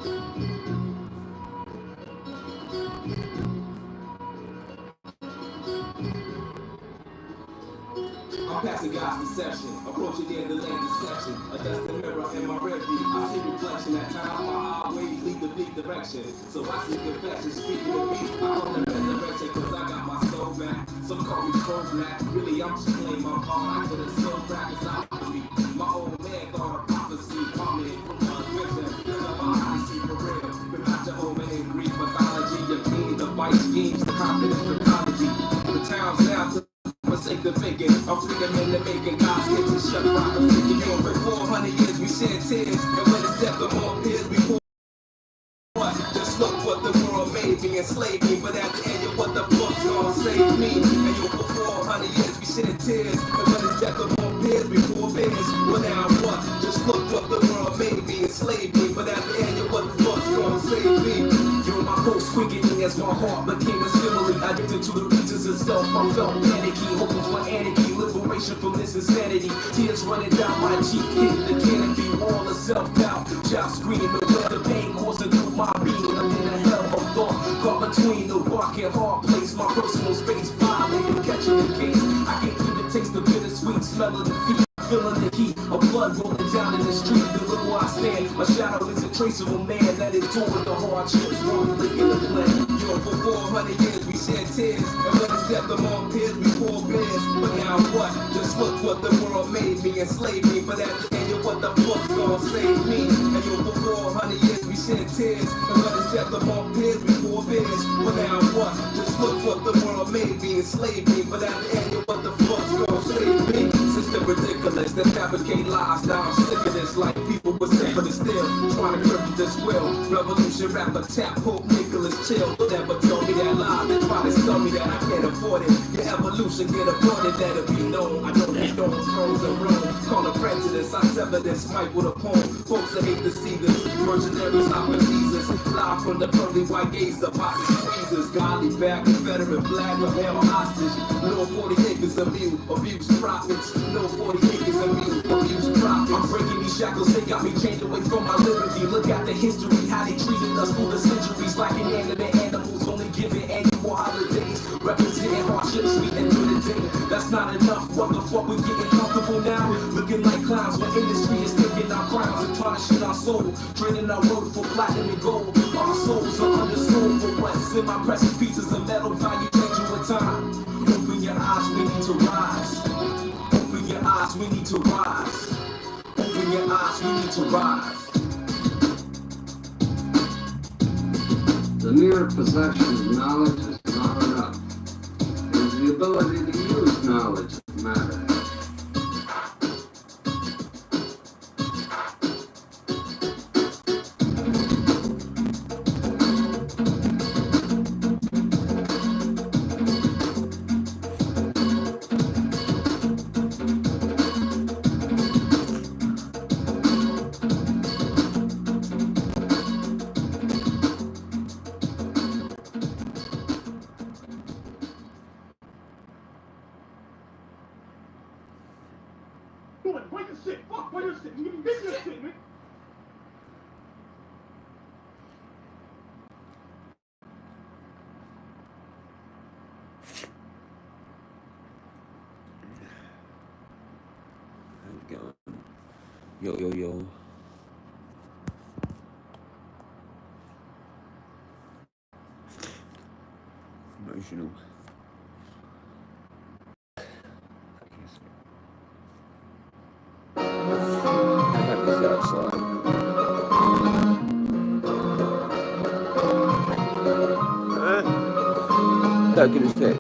I'm passing God's deception, approaching the end of land deception. Adjust the mirror in my rear view. I see reflection at times, my highways lead the bleak direction. So I see confession, speaking of beat, I own the resurrection, cause I got my soul back. Some call me pro-black, really I'm just playing my part. I could have soul back as I would be. My old man thought a prophecy, commented from my vision. Cause I'm a honesty for real. But not your old man Greek mythology, your king, the vice schemes, the confidence, strategy. The town's now to forsake the thinking, I'm freedom in the making. God's kitchen shut rock the thinking. For 400 years we shed tears, and when it's death of more peers we pour. Just look what the world made me, enslaved me, but at the end of what the fuck's gonna save me? And yo, for 400 years we shed tears, and when it's death of more peers we pour beers. Well now what? Just look what the world made me, enslaved me, but at the end of what the fuck's gonna save me? Yo, my pulse quickening as my heart became a simile. Addicted to the regions of self, I felt panicky, hoping for anarchy, liberation from this insanity. Tears running down my cheek, hitting the canopy, wall of self-doubt. Child screaming, the pain coursing through my being. I'm in a hell of thought, caught between the rock and hard place. My personal space violated, catching the case. I can't even taste the bittersweet smell of defeat. Feeling the heat of blood rolling down in the street. The look where I stand, my shadow is a trace of a man that endured the hardships, one lick in the blend. Yo, for 400 years we shed tears, and when it's death among peers we pour beers. But now what? Just look what the world made me, enslaved me, but at the end of what the fuck's gonna save me? And yo, for 400 years we shed tears, and when it's death among peers we pour beers. But now what? Just look what the world made me, enslaved me, but at the end of what the fuck's gonna save me? System ridiculous, that fabricate lies. Now I'm sick of this, like people were sick of the still trying to cripple this will. Revolution rapper tap Pope Nicholas chill. Never tell me that lie, they try to tell me that I can't afford it. Your evolution get aborted, let it be known. I know they don't throws and roam. Call a prejudice, I sever this mic with a poem. Folks that hate to see this, mercenaries out with Jesus. Live from the pearly white gates of boxes squeezers. Godly bad Confederate flag of hell hostage. No 40 acres of mute, abuse profits. No 40 acres of mute, abuse profits. I'm breaking these shackles, they got me chained away from my liberty. Look at the history, how they treated us through the centuries. Like inanimate animals, only giving annual holidays. Representing hardships, we enter the day. That's not enough, what the fuck, we getting comfortable now? Looking like clowns, when industry is taking our crowns and tarnishing our soul. Trading our word for platinum and gold. Our souls are undersold for what's in my precious pieces of metal. Value changing with time. Open your eyes, we need to rise. Open your eyes, we need to rise. Open your eyes, we need to rise. The mere possession of knowledge is not enough. It is the ability to use knowledge that matters. Wait your shit! Fuck, wait your shit! You can get your shit, man! Yo. Emotional. I have this outside. Don't get his dick.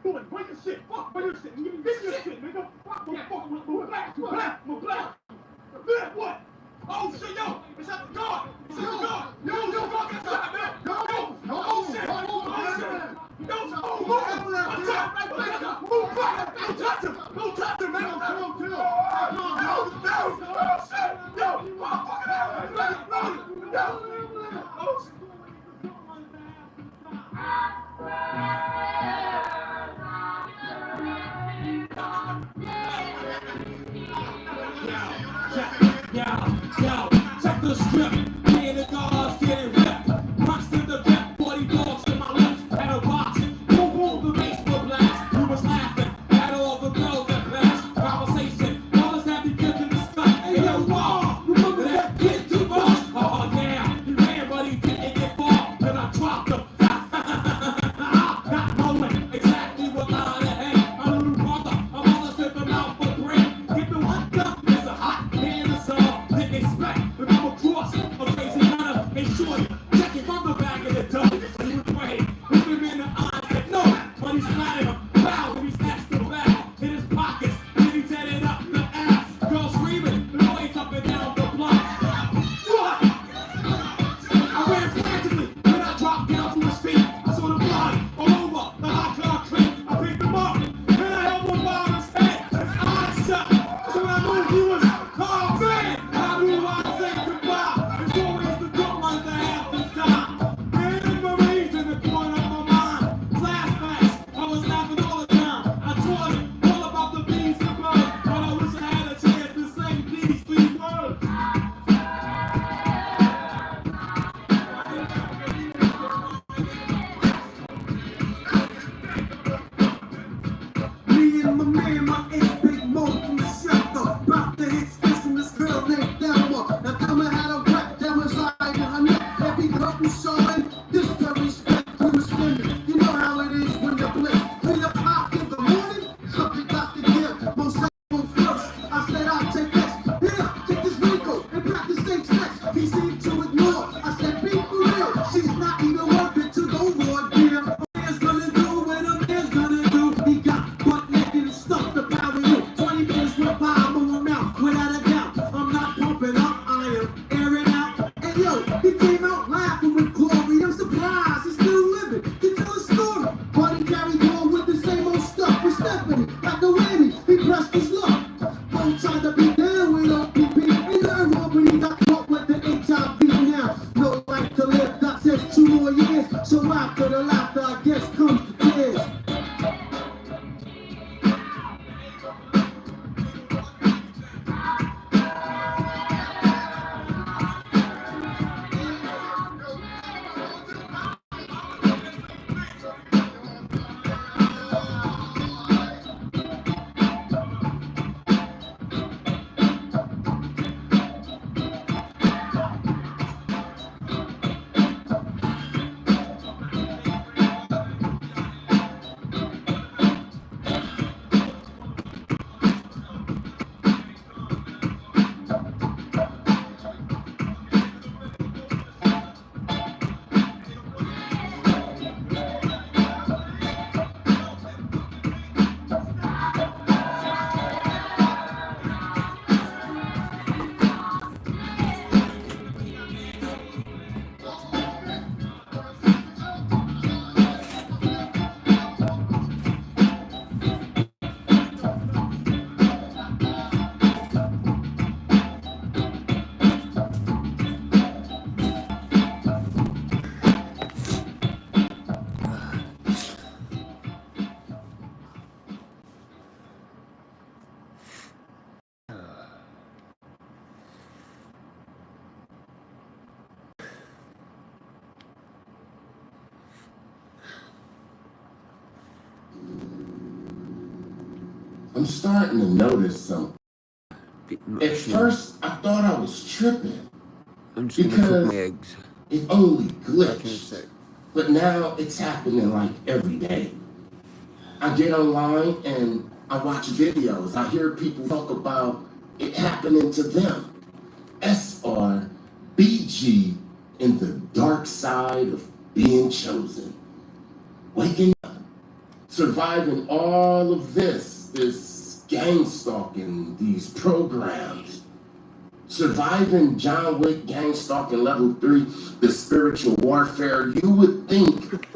doing? Where you sit? Fuck where you sit. You give me your shit, nigga. Fuck with black. I'm black. Black what? Oh shit, yo! It's at the guard! It's at the guard! Yo, fuck inside, man! Yo! Oh shit! Move back! Don't touch him! Don't touch him, man! No! Oh shit! Yo! Fucking hell! No! Oh shit! Yo, check the strip. Me and the guards getting ripped. Punched in the back, 40 dogs in my lips. Had a box. Boom, the baseball blast. We was laughing at all the girls that passed. Conversation. Brothers had me kissing the sky. Hey, yo, wow. Remember that kid too much? Oh, yeah. He ran, but he didn't get far. Then I dropped him. Not knowing exactly what line to hang. My little brother, my mother sent them out for break. Get the one gun. It's a hot hand of song. Didn't expect to come across a crazy hunter. Make sure you check it from the back of the door. He was afraid. Look him in the eyes. Said no. But he splattered him. Pow. And he snatched him back. In his pockets. Then he headed up the ass. Girl screaming. The noise up and down the block. What? I ran frantically. When I dropped down to his feet, I saw the blood all over the hot concrete. I picked him up. Then I held one by his head. His eyes shut. So when I moved, he was, oh man, how do I say goodbye? It's always the good ones that have to die. Memories in the corner of my mind. Flashbacks, I was laughing all the time. I taught him all about the bees and birds, but I wish I had a chance to say these 3 words. Me and my man, my ex-big mo from the shelter. About to hit sticks from this girl named Thelma. Now Thelma had a rap that was like in her neck. Every girl was showing this the respect we was spending. You know how it is when you blitz. 3 o'clock in the morning, something got to give. Most cell phone first. I said I'll take this. Here, take this Rico and practice safe sex. He seemed to ignore. I said, be for real. She's not even working to the ward, dear. A man's gonna do what a man's gonna do. He got butt naked and stuff to power you. 20 minutes went by, I'm on my mouth, without a doubt. I'm not pumping up, I am airing out. And yo, he came out laughing with glory. I'm surprised he's still living to tell a story. But he carried on with the same old stuff with Stephanie. Like a whammy, he pressed his luck. Don't try to be down with OPP. Ain't nothing wrong when he got caught with the HIV now. No life to live, Doc says 2 more years. So after the laughter, I guess comes the tears. I'm starting to notice something. At first, I thought I was tripping I'm just gonna cook my eggs. it only Back in a glitched. sec. But now it's happening like every day. I get online and I watch videos. I hear people talk about it happening to them. SRBG in the dark side of being chosen. Waking up surviving all of this gang stalking, these programs, surviving John Wick gang stalking level 3, the spiritual warfare, you would think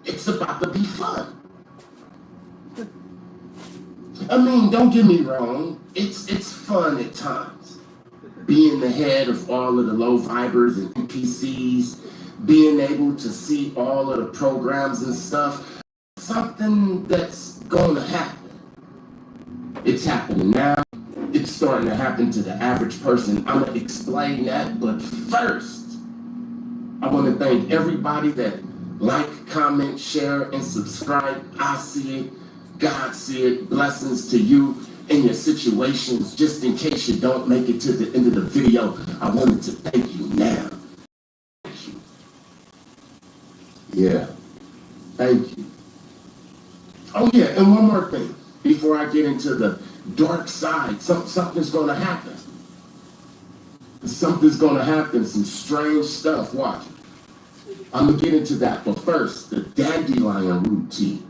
it's about to be fun. I mean, don't get me wrong, it's fun at times. Being the head of all of the low vibers and NPCs, being able to see all of the programs and stuff, something that's going to happen. It's happening now. It's starting to happen to the average person. I'm going to explain that, but first, I want to thank everybody that like, comment, share, and subscribe. I see it. God see it. Blessings to you and your situations. Just in case you don't make it to the end of the video, I wanted to thank you now. Thank you. Yeah. Thank you. Oh yeah, and one more thing. Before I get into the dark side, something's going to happen. Something's going to happen. Some strange stuff. Watch. I'm going to get into that. But first, the dandelion root tea.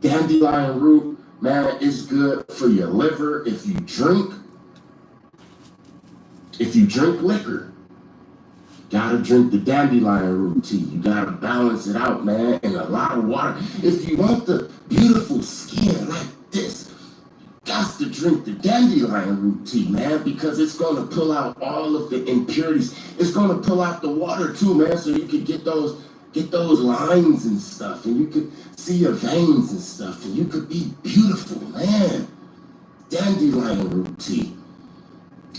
Dandelion root, man, is good for your liver if you drink. If you drink liquor, gotta drink the dandelion root tea. You gotta balance it out, man, and a lot of water. If you want the beautiful skin like this, you got to drink the dandelion root tea, man, because it's gonna pull out all of the impurities. It's gonna pull out the water too, man, so you can get those lines and stuff, and you could see your veins and stuff, and you could be beautiful, man. Dandelion root tea.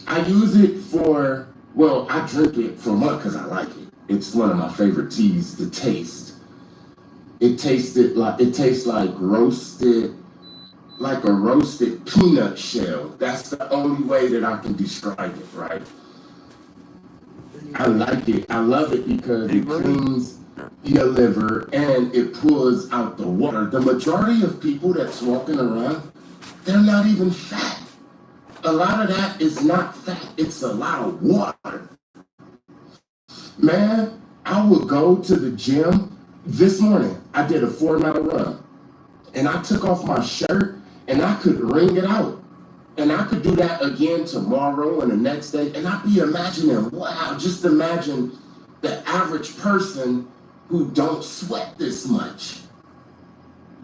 I use it for, well, I drink it for one because I like it. It's one of my favorite teas, the taste. It tastes like roasted, like a roasted peanut shell. That's the only way that I can describe it, right? I like it. I love it because it cleans your liver and it pulls out the water. The majority of people that's walking around, they're not even fat. A lot of that is not fat. It's a lot of water. Man, I would go to the gym. This morning, I did a 4-mile run. And I took off my shirt and I could wring it out. And I could do that again tomorrow and the next day. And I'd be imagining, wow, just imagine the average person who don't sweat this much.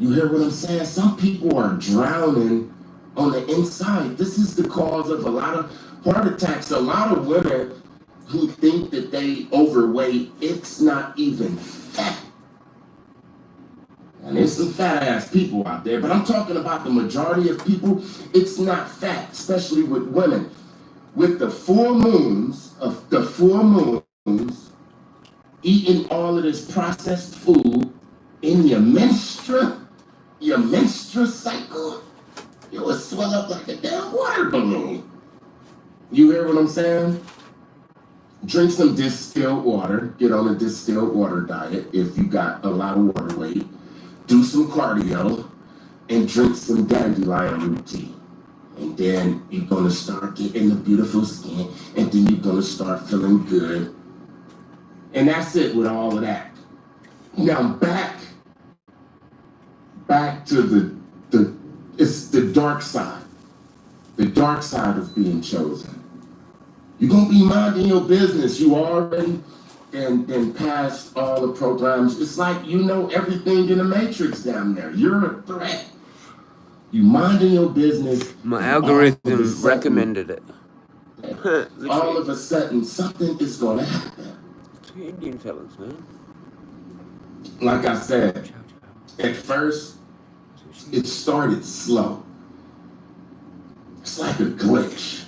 You hear what I'm saying? Some people are drowning on the inside. This is the cause of a lot of heart attacks. A lot of women who think that they overweight, it's not even fat. And there's some fat ass people out there, but I'm talking about the majority of people, it's not fat, especially with women. With the full moons, eating all of this processed food in your menstrual cycle, it will swell up like a damn water balloon. You hear what I'm saying? Drink some distilled water. Get on a distilled water diet if you got a lot of water weight. Do some cardio and drink some dandelion root tea. And then you're going to start getting the beautiful skin, and then you're going to start feeling good. And that's it with all of that. Now back to it's the dark side. The dark side of being chosen. You're going to be minding your business. You already and past all the programs. It's like you know everything in the Matrix down there. You're a threat. You minding your business. My algorithm recommended it. All of a sudden, something is going to happen. Two Indian fellas, man. Like I said, at first, it started slow. It's like a glitch.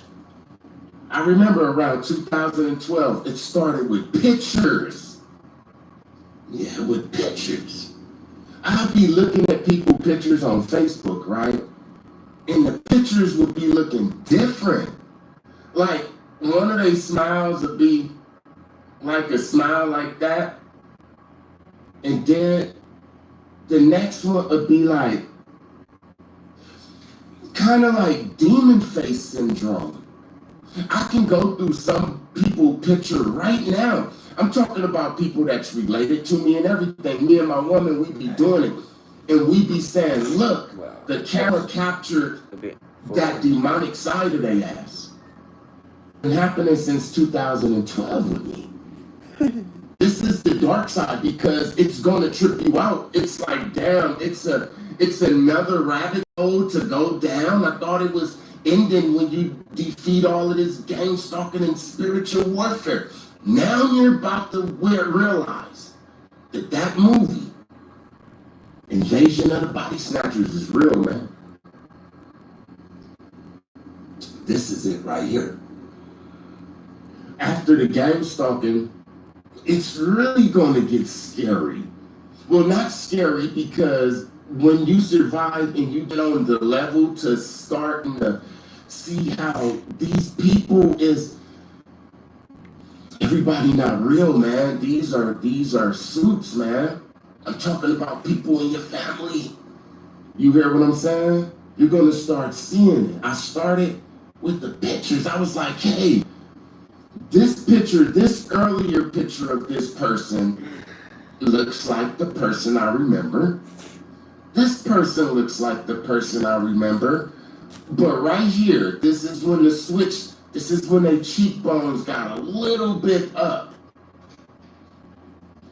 I remember around 2012, it started with pictures. Yeah, with pictures. I'd be looking at people's pictures on Facebook, right? And the pictures would be looking different. Like, one of their smiles would be like a smile like that. And then the next one would be like, kind of like demon face syndrome. I can go through some people picture right now. I'm talking about people that's related to me and everything. Me and my woman, we be doing it. And we be saying, look, Wow. the camera captured A bit. that demonic side of their ass. Been happening since 2012 with me. This is the dark side because it's gonna trip you out. It's like, damn, it's another rabbit hole to go down. I thought it was ending when you defeat all of this gang stalking and spiritual warfare. Now you're about to realize that that movie, Invasion of the Body Snatchers, is real, man. This is it right here. After the gang stalking, it's really going to get scary. Well, not scary because when you survive and you get on the level to starting to see how these people is, everybody not real, man. These are suits, man. I'm talking about people in your family. You hear what I'm saying? You're going to start seeing it. I started with the pictures. I was like, hey, this picture, this earlier picture of this person looks like the person I remember. This person looks like the person I remember. But right here, this is when the switch, this is when their cheekbones got a little bit up.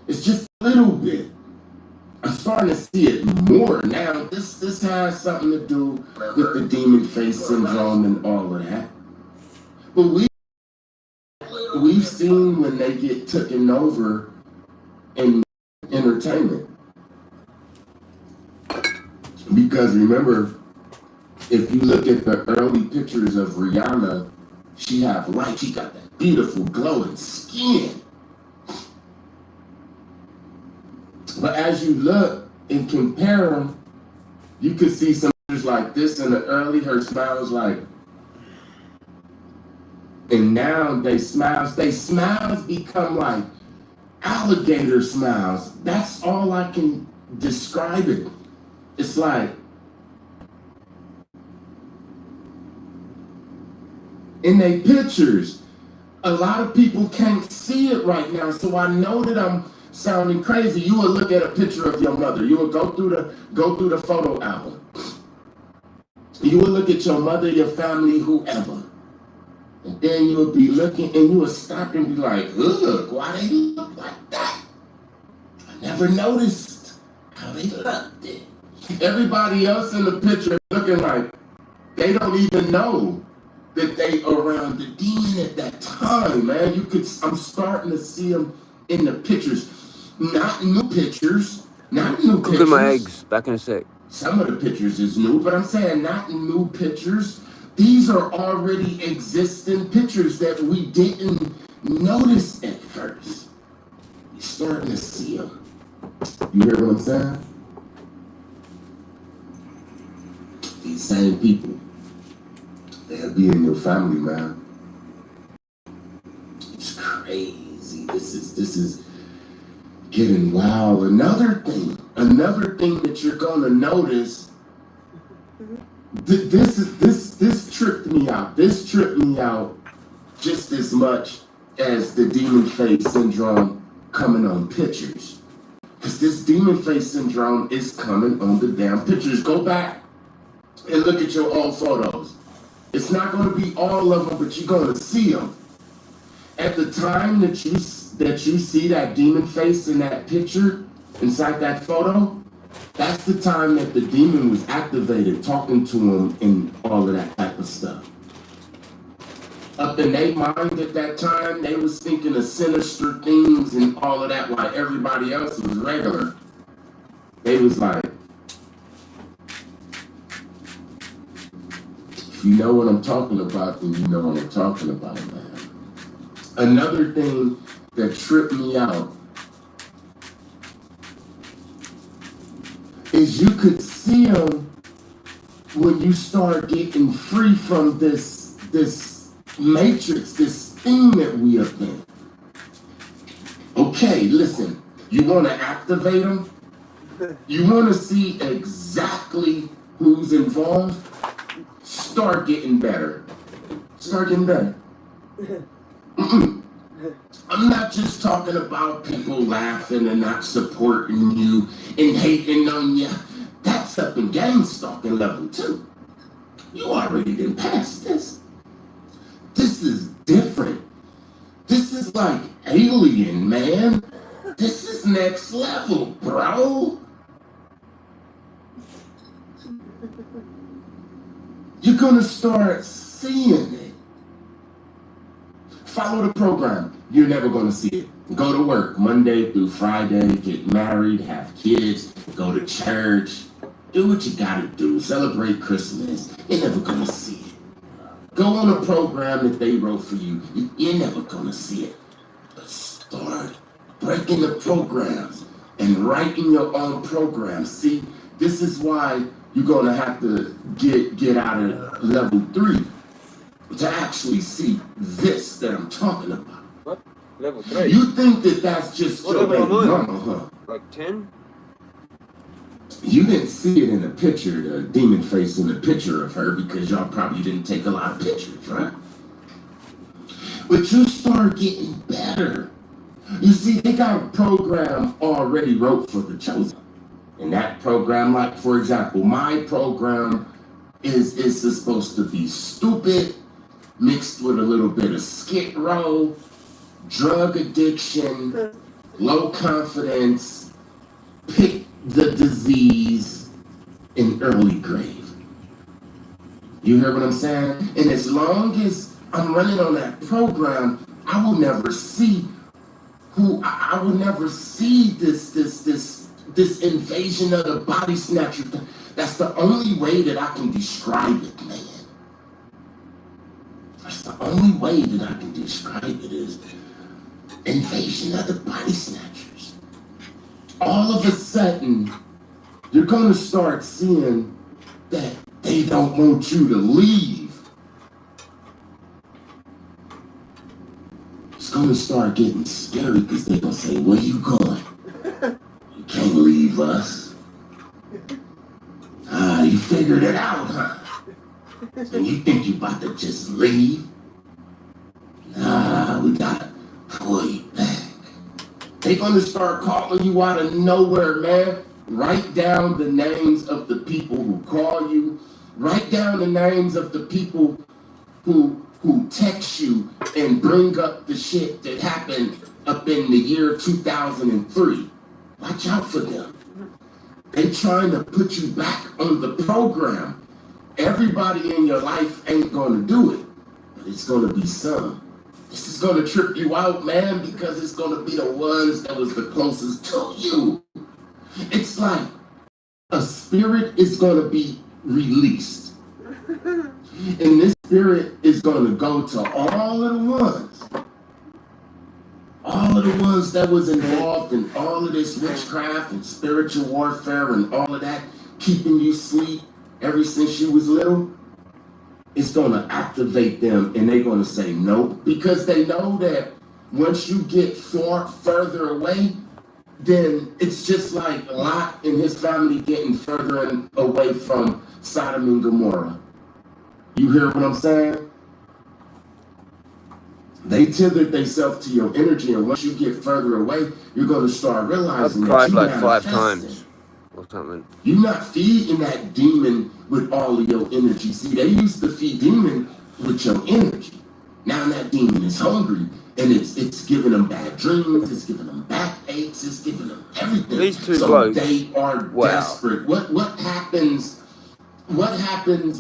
It's just a little bit. I'm starting to see it more now. This has something to do with the demon face syndrome and all of that. But we've seen when they get taken over in entertainment. Because remember, if you look at the early pictures of Rihanna, she have light. She got that beautiful glowing skin. But as you look and compare them, you could see some pictures like this in the early, her smile was like, and now they smiles become like alligator smiles. That's all I can describe it. It's like, in their pictures, a lot of people can't see it right now, so I know that I'm sounding crazy. You will look at a picture of your mother. You will go through the photo album. You will look at your mother, your family, whoever. And then you will be looking and you will stop and be like, ugh, why they look like that? I never noticed how they looked. Everybody else in the picture looking like they don't even know that they around the demon at that time, man. I'm starting to see them in the pictures. Not new pictures. Cooking my eggs. Back in a sec. Some of the pictures is new, but I'm saying not new pictures. These are already existing pictures that we didn't notice at first. You're starting to see them. You hear what I'm saying? These same people, they'll be in your family, man. It's crazy. This is getting wild. Another thing that you're gonna notice. This tripped me out. This tripped me out just as much as the demon face syndrome coming on pictures. Because this demon face syndrome is coming on the damn pictures. Go back and look at your old photos. It's not going to be all of them, but you're going to see them. At the time that you see that demon face in that picture, inside that photo, that's the time that the demon was activated, talking to him and all of that type of stuff. Up in their mind at that time, they was thinking of sinister things and all of that while everybody else was regular. They was like, if you know what I'm talking about, then you know what I'm talking about, man. Another thing that tripped me out is you could see them when you start getting free from this matrix, this thing that we are in. Okay, listen, you want to activate them? You want to see exactly who's involved? Start getting better. Start getting better. I'm not just talking about people laughing and not supporting you and hating on you. sidestepping gang stalking level 2. You already done passed this. This is different. This is like alien, man. This is next level, bro. You're gonna start seeing it. Follow the program. You're never gonna see it. Go to work Monday through Friday, get married, have kids, go to church, do what you gotta do, celebrate Christmas. You're never gonna see it. Go on a program that they wrote for you. You're never gonna see it. But start breaking the programs and writing your own programs. See, this is why you're gonna have to get out of level 3 to actually see this that I'm talking about. What? Level 3? You think that that's just What your level baby am I? mama, huh? Like 10? You didn't see it in the picture, the demon face in the picture of her, because y'all probably didn't take a lot of pictures, right? But you start getting better. You see, they got a program already wrote for the chosen. And that program, like, for example, my program is supposed to be stupid, mixed with a little bit of skid row, drug addiction, low confidence, pick the disease in early grave. You hear what I'm saying? And as long as I'm running on that program, I will never see I will never see this invasion of the body snatcher. That's the only way that I can describe it, man. That's the only way that I can describe it is invasion of the body snatchers. All of a sudden, you're gonna start seeing that they don't want you to leave. It's gonna start getting scary because they're gonna say, where you going? You can't leave us. Ah, you figured it out, huh? And you think you about to just leave? Nah, we gotta pull you back. They're gonna start calling you out of nowhere, man. Write down the names of the people who call you. Write down the names of the people who text you and bring up the shit that happened up in the year 2003. Watch out for them. They trying to put you back on the program. Everybody in your life ain't gonna do it, but it's gonna be some. This is gonna trip you out, man, because it's gonna be the ones that was the closest to you. It's like a spirit is gonna be released. And this spirit is gonna go to all of the ones that was involved in all of this witchcraft and spiritual warfare and all of that, keeping you asleep ever since you was little. It's gonna activate them and they're gonna say no, because they know that once you get further away, then it's just like Lot and his family getting further and away from Sodom and Gomorrah. You hear what I'm saying? They tethered themselves to your energy, and once you get further away, you're going to start I've realizing that cried you like 5 manifested. times or something. You're not feeding that demon with all of your energy. See, they used to feed demon with your energy. Now that demon is hungry, and it's giving them bad dreams, it's giving them backaches, it's giving them everything. These two so blokes, they are wow. desperate. What happens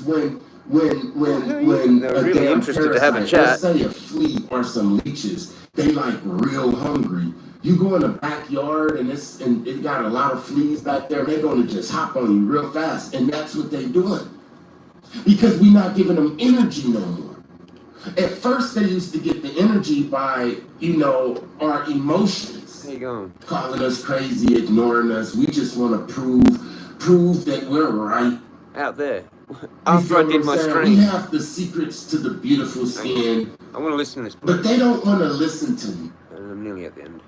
when They're a really damn interested to have a parasite, chat. let's say a flea or some leeches, they like real hungry. You go in the backyard and it got a lot of fleas back there, they're gonna just hop on you real fast, and that's what they doing. Because we're not giving them energy no more. At first they used to get the energy by, our emotions. How you going? Calling us crazy, ignoring us. We just want to prove that we're right. Out there. You After feel I what did I'm my saying? We stream. have the secrets to the beautiful skin, I want to listen to this. but they don't want to listen to me. I'm nearly at the end.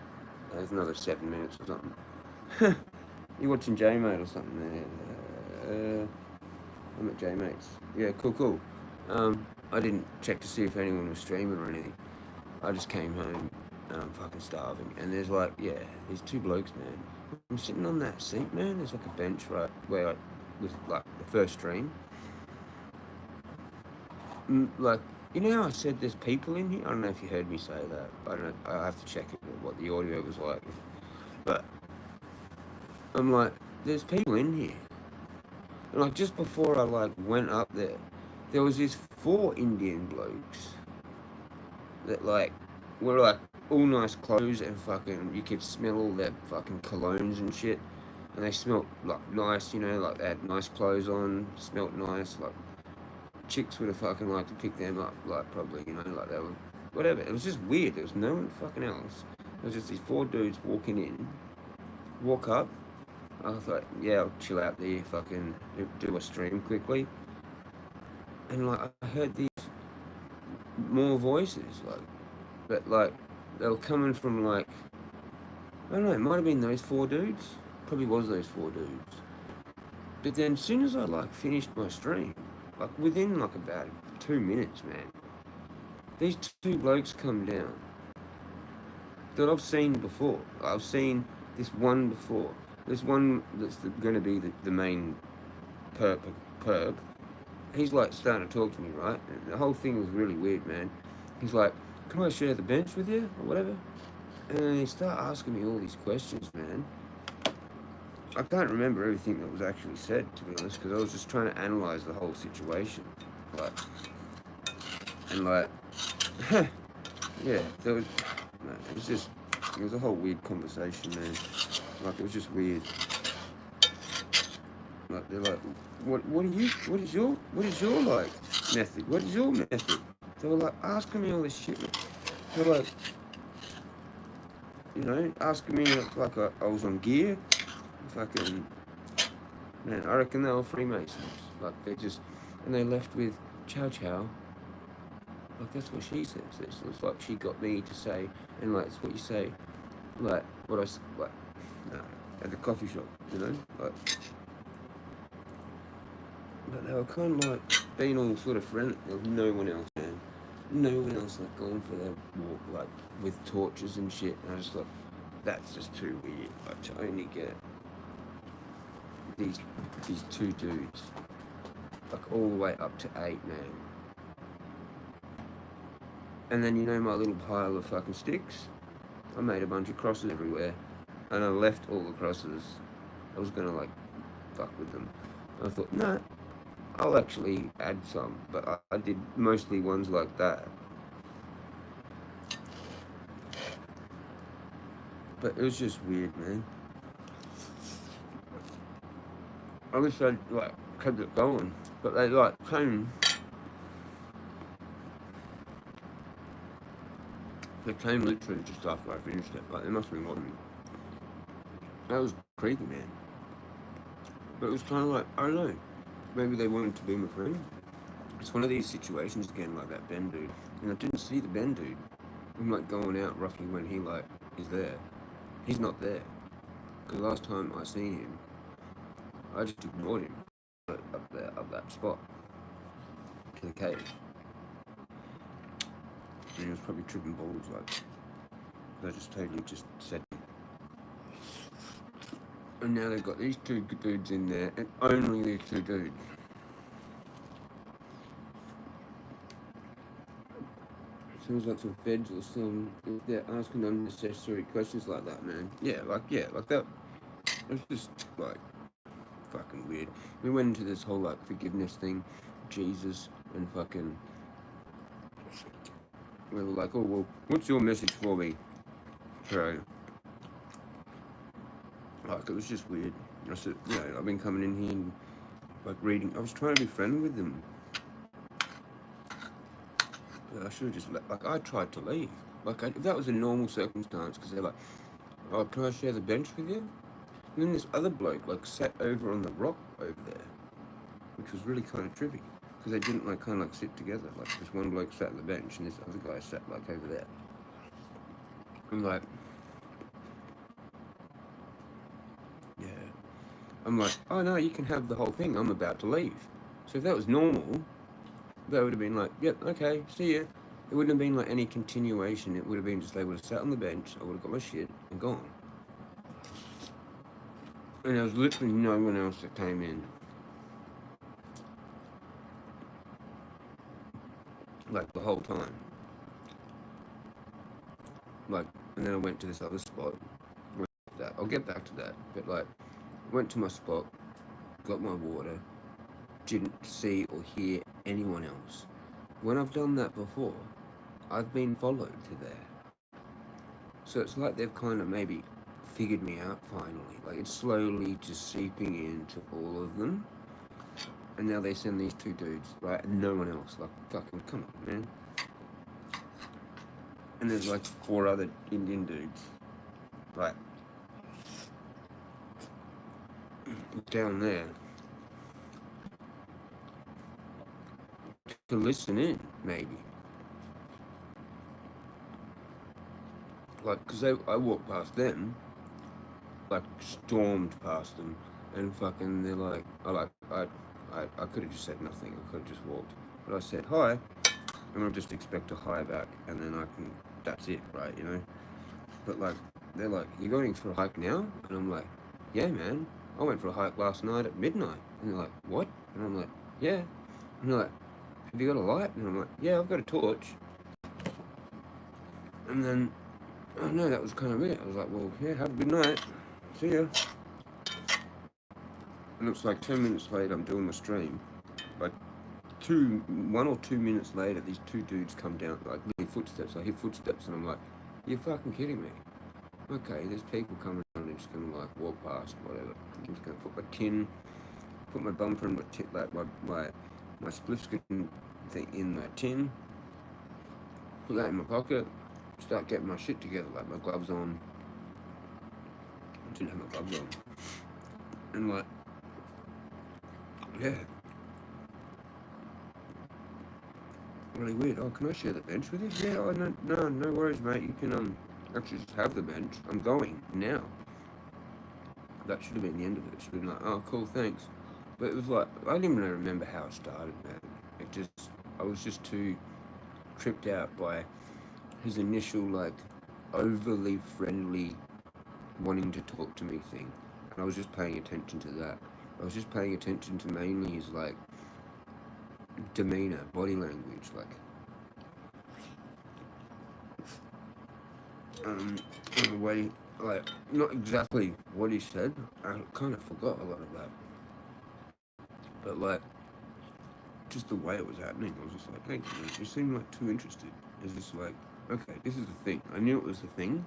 There's another 7 minutes or something. You watching J-Mate or something there? I'm at J-Mate's. Yeah, cool. I didn't check to see if anyone was streaming or anything. I just came home and I'm fucking starving. And there's like, these two blokes, man. I'm sitting on that seat, man. There's like a bench right where with like the first stream. Like, you know how I said there's people in here? I don't know if you heard me say that. I don't know. I have to check it, what the audio was like. But I'm like, there's people in here. And like just before I like went up there was these 4 Indian blokes that like were like all nice clothes and fucking you could smell all their fucking colognes and shit. And they smelt like nice, you know, like they had nice clothes on, smelt nice, like chicks would have fucking liked to pick them up, like probably, you know, like they were whatever. It was just weird. There was no one fucking else. There was just these 4 dudes walking in, walk up. I was like, yeah, I'll chill out there, fucking do a stream quickly. And like I heard these more voices, like, but like they were coming from like, I don't know, it might have been those 4 dudes. Probably was those 4 dudes. But then as soon as I like finished my stream, like within like about 2 minutes, man, these 2 blokes come down that I've seen before. I've seen this one before. This one that's going to be the main perp. He's like starting to talk to me, right? And the whole thing was really weird, man. He's like, can I share the bench with you or whatever? And he started asking me all these questions, man. I can't remember everything that was actually said, to be honest, because I was just trying to analyze the whole situation. Like, and like, yeah, there was, no, it was a whole weird conversation, man. Like, it was just weird. Like, they're like, what is your like method? What is your method? They were like asking me all this shit, man. They're like, you know, asking me like I was on gear. Fucking, man, I reckon they were Freemasons. Like, and they left with chow chow. Like, that's what she says. It's like she got me to say, and like, it's what you say, like, at the coffee shop, you know? Like, but they were kind of like being all sort of friendly. There was no one else, man. No one else like going for their walk, like, with torches and shit. And I just thought, that's just too weird. Like, to only get these 2 dudes, like all the way up to 8, man. And then, you know, my little pile of fucking sticks, I made a bunch of crosses everywhere, and I left all the crosses. I was gonna like fuck with them. I thought, nah, I'll actually add some, but I did mostly ones like that. But it was just weird, man. I wish I'd like kept it going, but they like came. They came literally just after I finished it. Like, they must have been watching me. That was creepy, man. But it was kind of like, I don't know. Maybe they wanted to be my friend. It's one of these situations again, like that Ben dude. And I didn't see the Ben dude. I'm like going out roughly when he like is there. He's not there. Because last time I seen him, I just ignored him up that spot to the cave. And he was probably tripping balls, like, I just totally just said. And now they've got these 2 dudes in there, and only these 2 dudes. Sounds like some feds or some, if they're asking unnecessary questions like that, man. Yeah, like that. It's just, like, fucking weird. We went into this whole, like, forgiveness thing, Jesus, and fucking, we were like, oh, well, what's your message for me? So, like, it was just weird. I said, you know, I've been coming in here and, like, reading. I was trying to be friendly with them. But I should have just like, I tried to leave. Like, if that was a normal circumstance, because they're like, oh, can I share the bench with you? And then this other bloke, like, sat over on the rock over there, which was really kind of trippy. Because they didn't, like, kind of, like, sit together. Like, this one bloke sat on the bench, and this other guy sat, like, over there. I'm like, yeah. I'm like, oh, no, you can have the whole thing. I'm about to leave. So if that was normal, they would have been like, yep, okay, see ya. It wouldn't have been, like, any continuation. It would have been just, they would have sat on the bench, I would have got my shit, and gone. And there was literally no one else that came in. like the whole time. Like, and then I went to this other spot. I'll get back to that, but like, went to my spot, got my water, didn't see or hear anyone else. When I've done that before, I've been followed to there. So it's like they've kind of maybe figured me out finally. Like it's slowly just seeping into all of them. And now they send these two dudes, right? And no one else. Like, fucking come on, man. And there's like 4 other Indian dudes. Like, down there. To listen in, maybe. Like, because I walked past them, like, stormed past them, and fucking, they're like, I could have just said nothing, I could have just walked, but I said hi, and I'll just expect a hi back, and then that's it, right, you know? But like, they're like, you going for a hike now? And I'm like, yeah, man, I went for a hike last night at midnight. And they're like, what? And I'm like, yeah. And they're like, have you got a light? And I'm like, yeah, I've got a torch. And then, oh no, that was kind of it. I was like, well, yeah, have a good night. See ya. And it's like 10 minutes later, I'm doing my stream. Like 1 or 2 minutes later, these 2 dudes come down, like little footsteps. I hear footsteps, and I'm like, you're fucking kidding me. Okay, there's people coming down, they're just gonna like walk past, whatever. I'm just gonna put my tin, put my bumper in my tin, like my split screen thing in my tin, put that in my pocket, start getting my shit together, like my gloves on. I didn't have my gloves on. And like, yeah. Really weird. Oh, can I share the bench with you? Yeah, oh, no worries, mate. You can actually just have the bench. I'm going now. That should have been the end of it. It should have been like, oh, cool, thanks. But it was like, I didn't even remember how it started, man. I was just too tripped out by his initial, like, overly friendly wanting to talk to me thing. And I was just paying attention to that. I was just paying attention to mainly his, like, demeanor, body language, like, the way, like, not exactly what he said. I kind of forgot a lot of that. But, like, just the way it was happening, I was just like, hey, you seem like too interested. It's just like, okay, this is the thing. I knew it was the thing.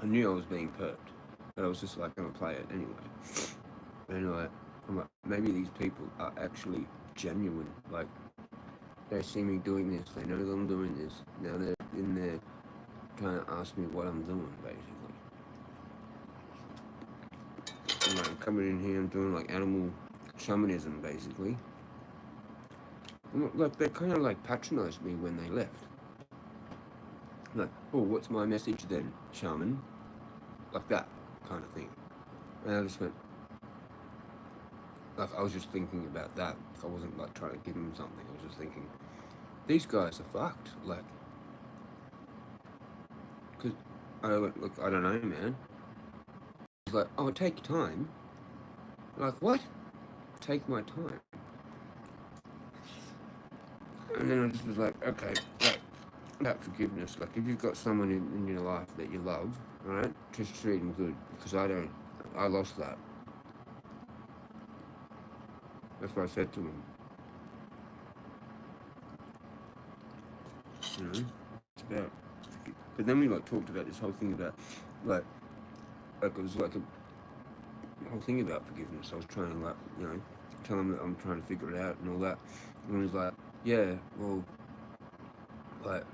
I knew I was being perped. But I was just like, gonna play it anyway. And, like, I'm like, maybe these people are actually genuine. Like, they see me doing this. They know that I'm doing this. Now they're in there trying to ask me what I'm doing, basically. And, like, I'm coming in here and doing, like, animal shamanism, basically. And, like, they kind of, like, patronized me when they left. Like, oh, what's my message then, shaman? Like that kind of thing. And I just went, like, I was just thinking about that. I wasn't, like, trying to give them something. I was just thinking, these guys are fucked. Like, because I went, look, I don't know, man. He's like, oh, take your time. Like, what? Take my time. And then I just was like, okay, that forgiveness. Like, if you've got someone in your life that you love, right, just treat them good. Because I lost that. That's what I said to him. You know, it's about. But then we like talked about this whole thing about like it was like a whole thing about forgiveness. I was trying to like, you know, tell him that I'm trying to figure it out and all that. And he was like, yeah, well, like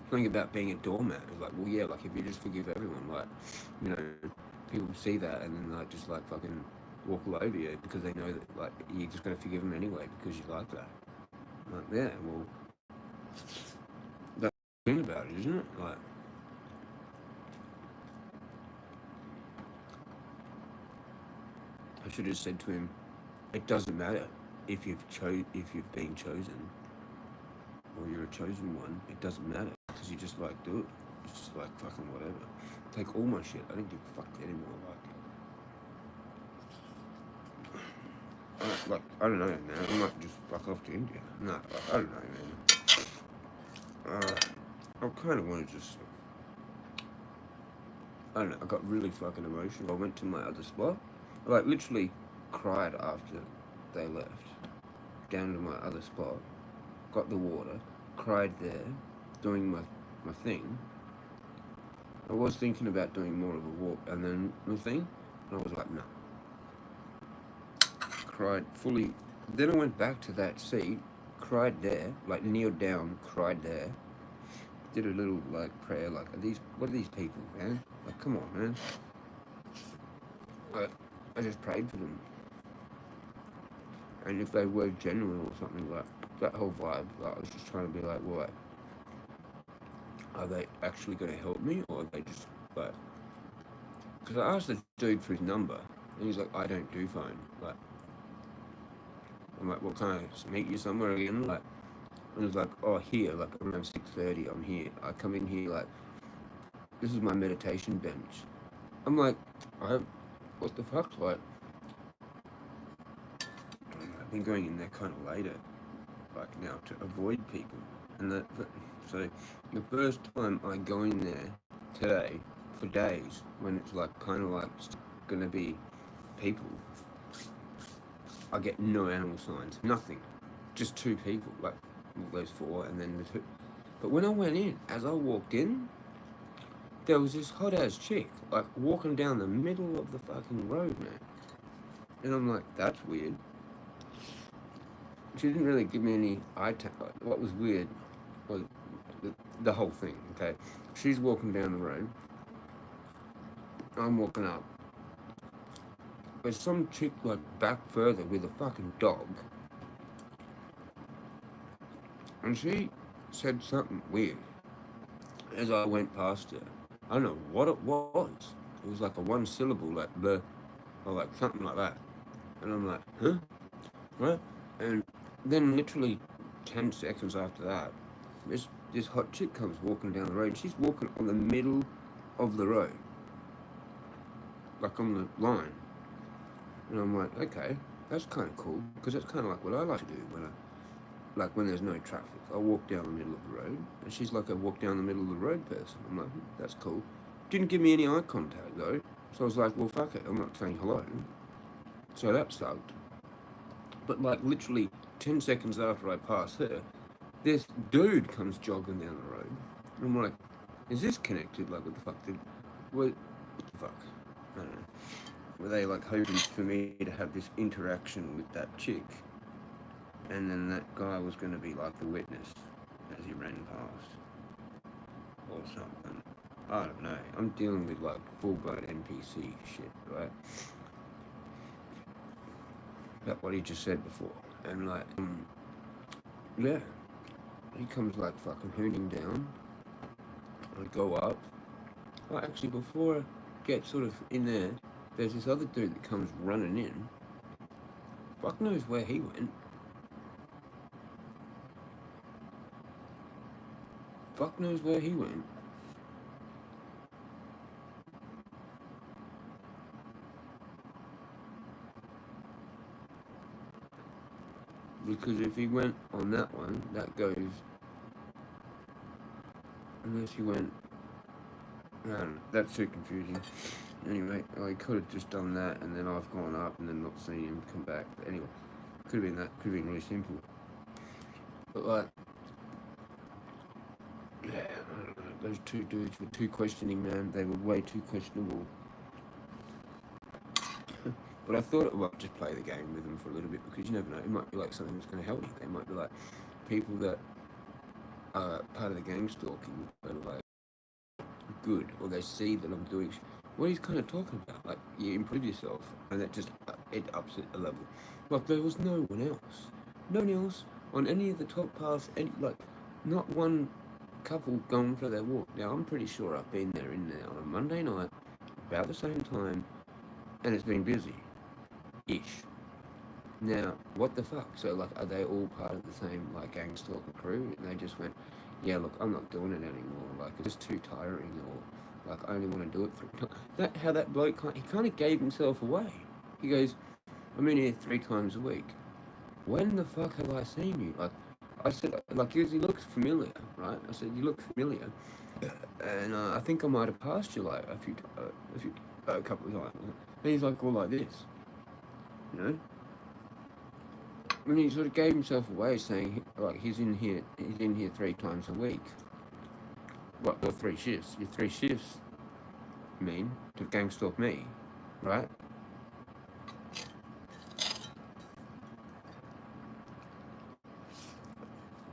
something about being a doormat. It was like, well, yeah, like if you just forgive everyone, like, you know, people see that and then like just like fucking walk all over you because they know that like you're just gonna forgive them anyway because you like that. I'm like, yeah, well, that's the thing about it, isn't it? Like, I should have said to him, it doesn't matter if you've been chosen or you're a chosen one. It doesn't matter because you just like do it. It's just like fucking whatever. Take all my shit. I don't give a fuck anymore. Like, I don't know, man. I might just fuck off to India. No, I don't know, man. I kind of want to just, I don't know, I got really fucking emotional. I went to my other spot. I like literally cried after they left. Down to my other spot, got the water, cried there, doing my thing. I was thinking about doing more of a walk and then my thing, and I was like, no. Cried fully. Then I went back to that seat, cried there, like kneeled down, cried there. Did a little like prayer, like what are these people, man? Like, come on, man. I just prayed for them. And if they were genuine or something, like that whole vibe, like, I was just trying to be like, what? Are they actually going to help me, or are they just like? Because I asked the dude for his number, and he's like, I don't do phone. Like, I'm like, well, can I meet you somewhere again? Like, and he's like, oh, here, like around 6:30, I'm here. I come in here, like, this is my meditation bench. I'm like, what the fuck, like. I've been going in there kind of later, like now, to avoid people. And so the first time I go in there today for days, when it's like kind of like gonna be people, I get no animal signs, nothing, just two people, like those four, and then the two. But when I went in, as I walked in, there was this hot ass chick, like walking down the middle of the fucking road, man. And I'm like, that's weird. She didn't really give me any eye contact. What was weird was the whole thing, okay? She's walking down the road. I'm walking up. There's some chick, like, back further with a fucking dog. And she said something weird as I went past her. I don't know what it was. It was like a one syllable, like, bleh, or like something like that. And I'm like, huh? What? And then literally 10 seconds after that, this hot chick comes walking down the road. She's walking on the middle of the road, like on the line. And I'm like, okay, that's kind of cool, because that's kind of like what I like to do when there's no traffic. I walk down the middle of the road, and she's like a walk down the middle of the road person. I'm like, that's cool. Didn't give me any eye contact though, so I was like, well, fuck it, I'm not saying hello. So that sucked. But like literally 10 seconds after I pass her, this dude comes jogging down the road. And I'm like, is this connected? Like, what the fuck? What the fuck? I don't know. Were they like hoping for me to have this interaction with that chick? And then that guy was going to be like the witness as he ran past. Or something. I don't know. I'm dealing with like full-blown NPC shit, right? That's what he just said before. And like, yeah. He comes like fucking hooning down. I go up. Oh, actually, before I get sort of in there, there's this other dude that comes running in. Fuck knows where he went. Fuck knows where he went. Because if he went on that one, that goes... Unless he went... I don't know, that's too confusing. Anyway, I could have just done that, and then I've gone up and then not seen him come back. But anyway, could have been that, could have been really simple. But like... Yeah, I don't know, those two dudes were too questioning, man. They were way too questionable. But I thought it might just play the game with them for a little bit, because you never know, it might be like something that's going to help you. They might be like people that are part of the gang stalking, but are like good, or they see that I'm doing what he's kind of talking about, like you improve yourself, and that just it ups it a level. Like there was no one else on any of the top paths, like not one couple going for their walk. Now I'm pretty sure I've been there on a Monday night about the same time, and it's been busy. Ish. Now, what the fuck? So, like, are they all part of the same, like, gang stalker crew? And they just went, yeah, look, I'm not doing it anymore. Like, it's just too tiring, or, like, I only want to do it for... How that bloke, he kind of gave himself away. He goes, I'm in here 3 times a week. When the fuck have I seen you? Like, I said, like, you look familiar, right? I said, you look familiar. And I think I might have passed you, like, a couple of times. And he's like, all like this, you know? And he sort of gave himself away saying, like, he's in here 3 times a week. What, or 3 shifts. Your 3 shifts mean to gang stalk me, right?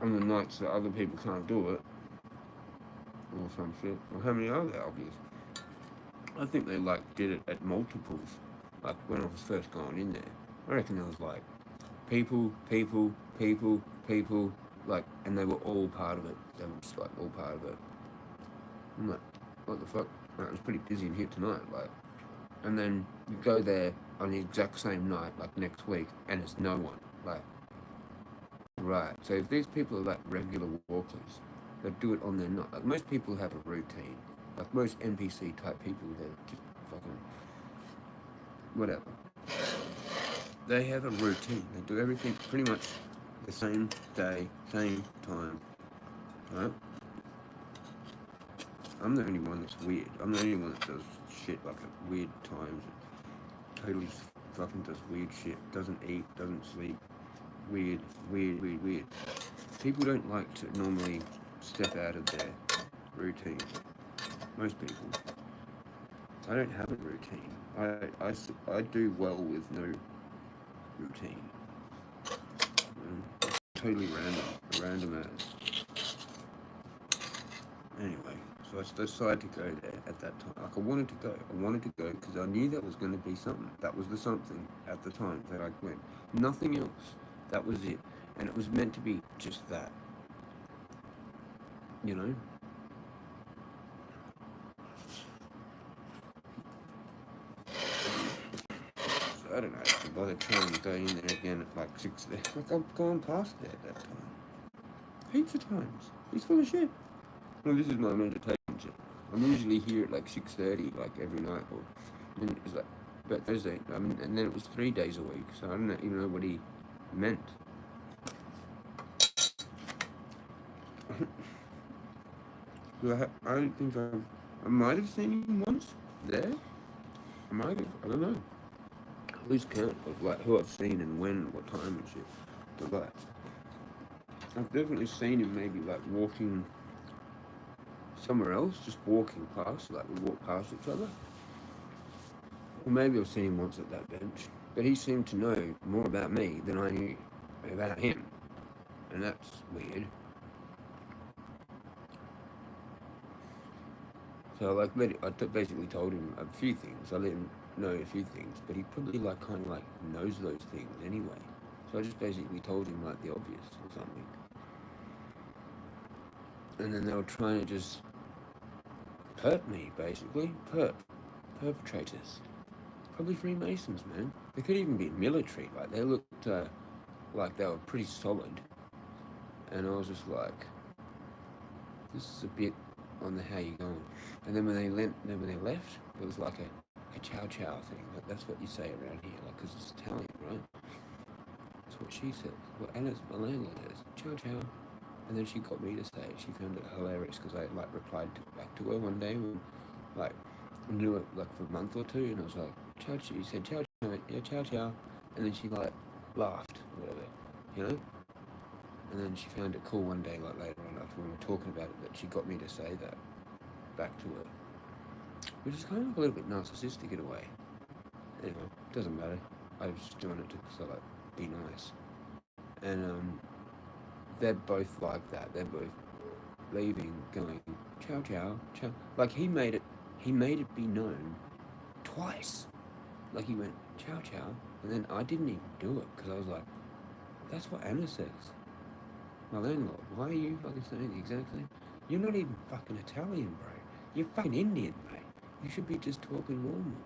On the nights that other people can't do it, or some shit. Or how many are there, obviously? I think they, like, did it at multiples. Like, when I was first going in there. I reckon there was, like, people, like, and they were all part of it. They were just, like, all part of it. I'm like, what the fuck? Like, it was pretty busy in here tonight, like. And then you go there on the exact same night, like, next week, and it's no one. Like, right. So if these people are, like, regular walkers, they do it on their night. Like, most people have a routine. Like, most NPC type people, they're just fucking whatever. They have a routine. They do everything pretty much the same day, same time, right? I'm the only one that's weird. I'm the only one that does shit like at weird times. Totally fucking does weird shit. Doesn't eat, doesn't sleep. Weird. People don't like to normally step out of their routine. Most people. I don't have a routine. I do well with no routine. Totally random as. Anyway, so I decided to go there at that time. Like, I wanted to go because I knew that was going to be something. That was the something at the time that I went. Nothing else. That was it. And it was meant to be just that. You know? So I don't know. By the time I go in there again at like 6, like, I've gone past there at that time. Heaps of times. He's full of shit. Well, this is my meditation shit. I'm usually here at like 6:30, like every night, or and it was like, but Thursday, and then it was 3 days a week, so I don't even know what he meant. I don't think I might have seen him once there. I might have, I don't know. I lose count of like who I've seen and when, what time and shit. But like, I've definitely seen him maybe like walking somewhere else, just walking past, like we walk past each other. Or maybe I've seen him once at that bench. But he seemed to know more about me than I knew about him. And that's weird. So like, I basically told him a few things. I let him know a few things, but he probably like kind of like knows those things anyway. So I just basically told him like the obvious or something. And then they were trying to just perp me, basically. Perpetrators. Probably Freemasons, man. They could even be military. Like, they looked like they were pretty solid. And I was just like, this is a bit on the how you going. And then when they left, it was like a chow thing. Like, that's what you say around here, like, because it's Italian, right? That's what she said. What Anna's, my landlord says, chow. And then she got me to say it. She found it hilarious because I like replied back to her one day when, like, I knew it like for a month or two, and I was like, chow. She said chow. I went, yeah, chow. And then she like laughed or whatever, you know. And then she found it cool one day, like later on after we were talking about it, that she got me to say that back to her, which is kind of a little bit narcissistic in a way. Anyway, doesn't matter. I was just doing it to sort of like be nice. And they're both like that. They're both leaving, going chow. Like he made it be known twice. Like he went chow, and then I didn't even do it because I was like, that's what Anna says. My landlord, why are you fucking saying the exact same? You're not even fucking Italian, bro. You're fucking Indian, mate. You should be just talking normal.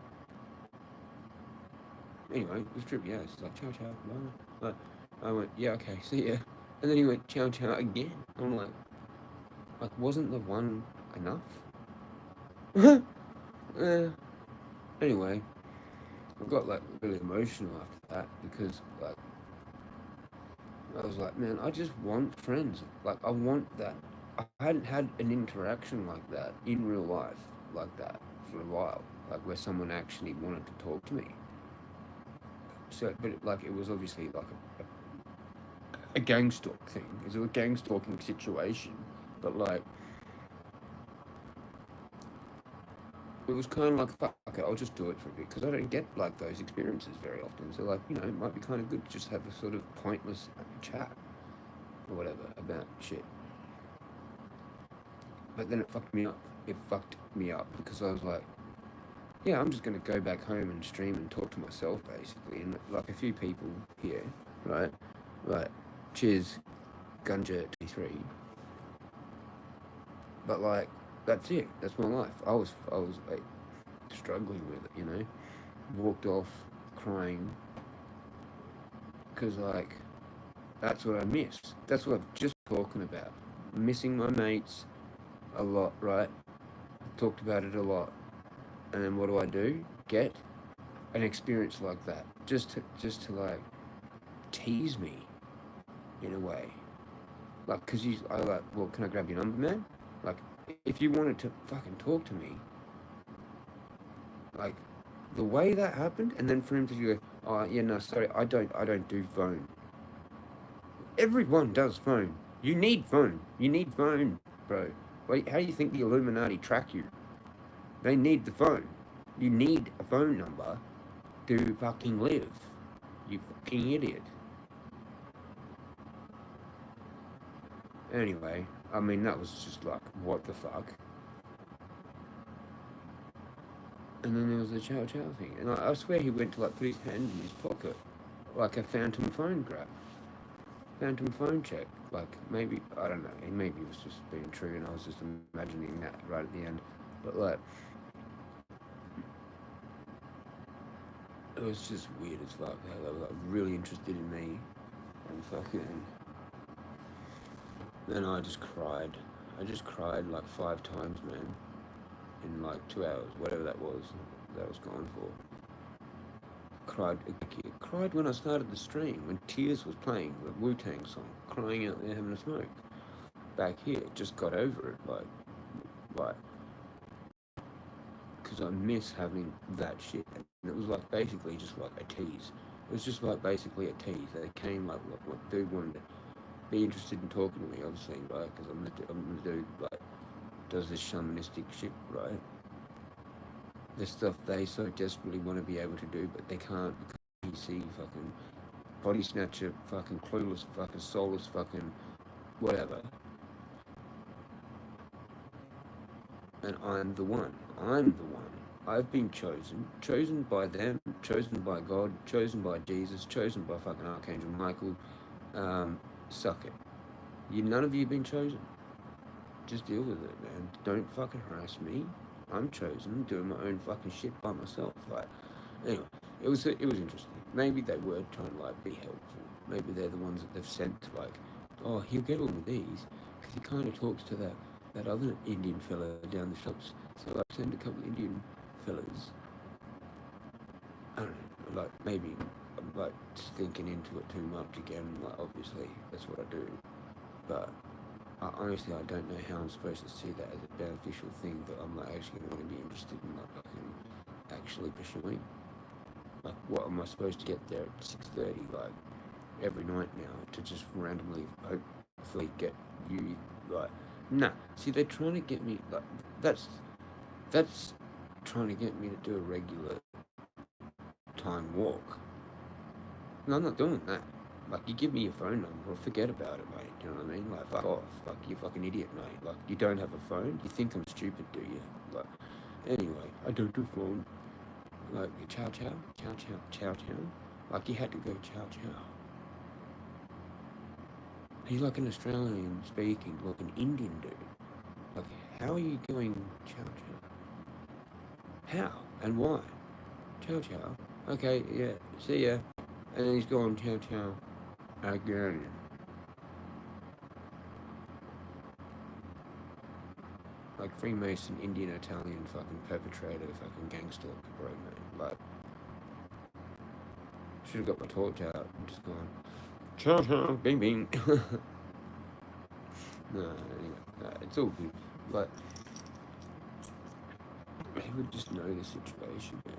Anyway, it was trippy. Yeah, it's like chow, bye. Like, I went, yeah, okay, see ya. And then he went chow again. I'm like, wasn't the one enough? Anyway, I got like really emotional after that because like I was like, man, I just want friends. Like I want that. I hadn't had an interaction like that in real life, like that for a while. Like where someone actually wanted to talk to me. So, but like it was obviously like a gang stalk thing. It was a gang stalking situation, but like it was kind of like, fuck it, I'll just do it for a bit because I don't get like those experiences very often. So like, you know, it might be kind of good to just have a sort of pointless chat or whatever about shit. But then it fucked me up. It fucked me up because I was like, yeah, I'm just gonna go back home and stream and talk to myself basically, and like a few people here, right? Like, cheers, Gunja 23. But like, that's it. That's my life. I was like struggling with it, you know. Walked off crying because like that's what I miss. That's what I'm just talking about. Missing my mates a lot, right? Talked about it a lot, and then what do? Get an experience like that, just to like tease me in a way, like because I like, well, can I grab your number, man? Like, if you wanted to fucking talk to me, like the way that happened, and then for him to go, oh yeah, no, sorry, I don't do phone. Everyone does phone. You need phone. You need phone, bro. Wait, how do you think the Illuminati track you? They need the phone. You need a phone number to fucking live. You fucking idiot. Anyway, I mean, that was just like, what the fuck? And then there was the chow chow thing. And I swear he went to like put his hand in his pocket. Like a phantom phone grab. Phantom phone check. Like maybe, I don't know, maybe it was just being true and I was just imagining that right at the end. But like, it was just weird as fuck how they were like really interested in me. And fucking, then I just cried. I just cried like 5 times, man. In like 2 hours, whatever that was gone for. Cried when I started the stream, when Tears was playing the Wu-Tang song, crying out there having a smoke. Back here, just got over it, like, because I miss having that shit. And it was like basically just like a tease. It was just like basically a tease. They came like, what dude wanted to be interested in talking to me, obviously, right? Because I'm the dude, like, does this shamanistic shit, right? The stuff they so desperately want to be able to do, but they can't because you see fucking body snatcher, fucking clueless, fucking soulless, fucking whatever. And I'm the one. I'm the one. I've been chosen by them, chosen by God, chosen by Jesus, chosen by fucking Archangel Michael. Suck it. None of you have been chosen. Just deal with it, man. Don't fucking harass me. I'm chosen. I'm doing my own fucking shit by myself. Like, anyway, it was interesting. Maybe they were trying to like be helpful. Maybe they're the ones that they've sent to like, oh, he'll get all of these because he kind of talks to that other Indian fella down the shops. So I send a couple of Indian fellas. I don't know. Like maybe I'm like thinking into it too much again. Like obviously that's what I do, but. Honestly, I don't know how I'm supposed to see that as a beneficial thing that I'm like actually going to be interested in like actually pursuing. Like, what am I supposed to get there at 6:30 like every night now to just randomly hopefully get you like? Nah, see, they're trying to get me like that's trying to get me to do a regular time walk. No, I'm not doing that. Like, you give me your phone number, or forget about it, mate. You know what I mean? Like, fuck off. Like, you fucking idiot, mate. Like, you don't have a phone? You think I'm stupid, do you? Like, anyway, I don't do phone. Like, chow chow? Chow chow? Chow chow? Like, you had to go chow chow. He's like an Australian speaking, like an Indian dude. Like, how are you going chow chow? How? And why? Chow chow? Okay, yeah, see ya. And then he's gone chow chow again. Like Freemason, Indian, Italian, fucking perpetrator, fucking gangster, bro, man. Like, Should have got my torch out and just gone, chow chow, bing bing. No, anyway, no, it's all good. But he would just know the situation, man.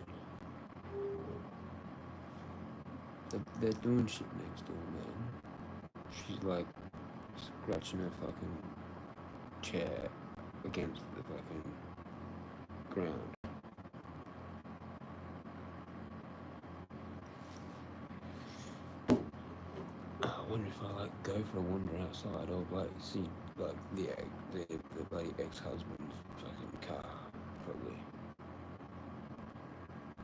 They're doing shit next door, man. She's like scratching her fucking chair against the fucking ground. I wonder if I like go for a wander outside or like see like the bloody ex-husband's fucking car, probably.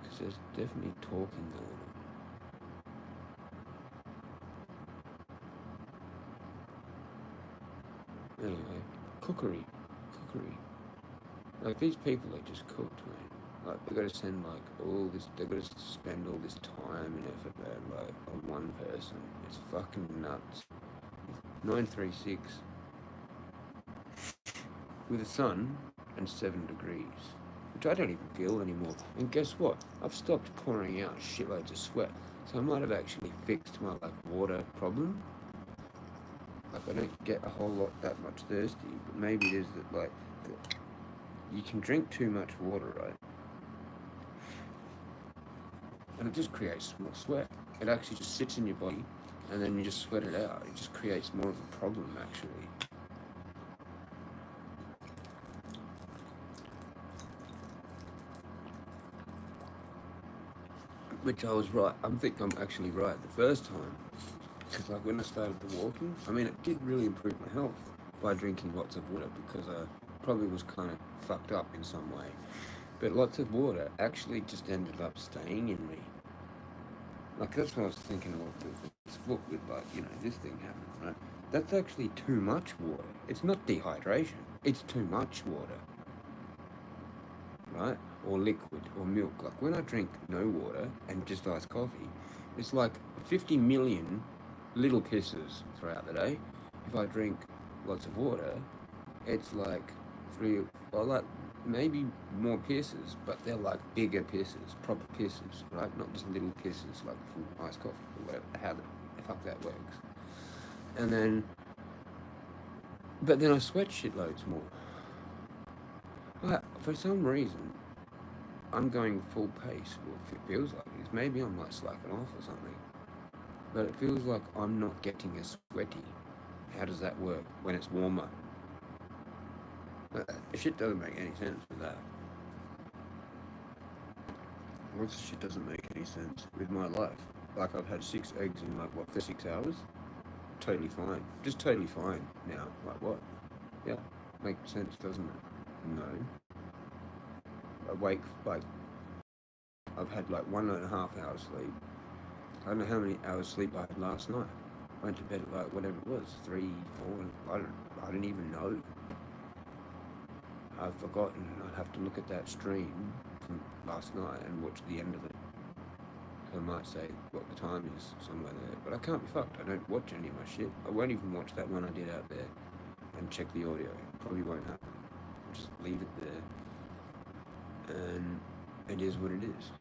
Because there's definitely talking going on. Anyway, cookery. Like these people are just cooked, man. Like they gotta send like all this, they gotta spend all this time and effort, man, like on one person. It's fucking nuts. 936 with a sun and 7 degrees, which I don't even feel anymore. And guess what? I've stopped pouring out shitloads of sweat, so I might have actually fixed my like water problem. Like I don't get a whole lot that much thirsty, but maybe it is that like you can drink too much water, right? And it just creates more sweat. It actually just sits in your body, and then you just sweat it out. It just creates more of a problem, actually. Which I was right. I think I'm actually right the first time. Because like when I started the walking, I mean, it did really improve my health by drinking lots of water, because I probably was kind of fucked up in some way. But lots of water actually just ended up staying in me. Like that's what I was thinking of with this book, with like, you know, this thing happening, right? That's actually too much water. It's not dehydration. It's too much water. Right? Or liquid or milk. Like when I drink no water and just iced coffee, it's like 50 million little pisses throughout the day. If I drink lots of water, it's like like maybe more pisses, but they're like bigger pisses, proper pisses, right? Not just little pisses like from iced coffee or whatever, how the fuck that works. And then, but then I sweat shitloads more. But for some reason, I'm going full pace, or it feels like it is. Maybe I'm like slacking off or something. But it feels like I'm not getting as sweaty. How does that work when it's warmer? Shit doesn't make any sense with that. What shit doesn't make any sense with my life? Like I've had 6 eggs in like what, 36 hours? Totally fine. Just totally fine now. Like what? Yeah, makes sense, doesn't it? No. Awake like I've had like 1.5 hours sleep. I don't know how many hours sleep I had last night. I went to bed at like whatever it was, 3, 4. I don't even know. I've forgotten. I'd have to look at that stream from last night and watch the end of it. I might say what the time is somewhere there, but I can't be fucked. I don't watch any of my shit. I won't even watch that one I did out there and check the audio. Probably won't happen. I'll just leave it there. And it is what it is.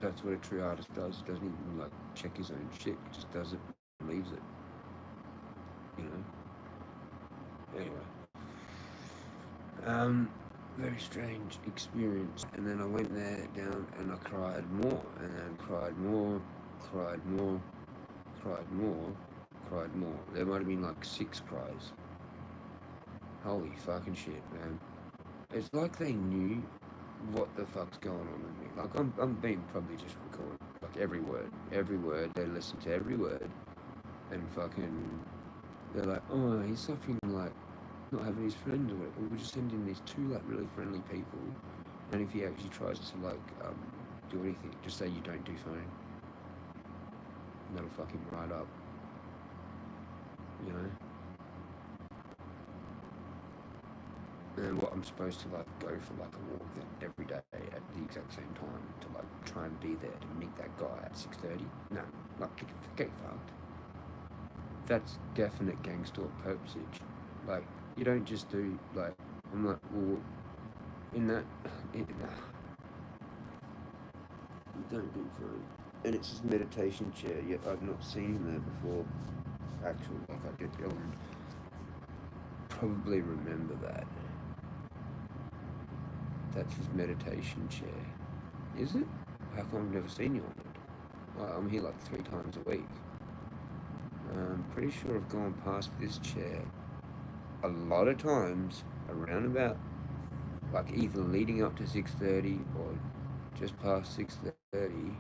That's what a true artist does. He doesn't even like check his own shit. He just does it and leaves it. You know? Anyway. Very strange experience. And then I went there down and I cried more, and then cried more. There might have been like 6 cries. Holy fucking shit, man. It's like they knew what the fuck's going on with me. Like I'm being probably just recorded. Like every word, they listen to every word, and fucking, they're like, oh, he's suffering like not having his friends or whatever. We'll just send in these 2 like really friendly people, and if he actually tries to like do anything, just say you don't do phone. And that'll fuck him right up. You know? And what, I'm supposed to like go for like a walk then every day at the exact same time to like try and be there to meet that guy at 6:30? No, like get fucked. That's definite gangster purposage. Like you don't just do like, I'm like, well, don't think for it. And it's his meditation chair, yet I've not seen him there before. Actually, like I would probably remember that. That's his meditation chair. Is it? How come I've never seen you on it? I'm here like 3 times a week. I'm pretty sure I've gone past this chair a lot of times around about like either leading up to 6:30 or just past 6:30.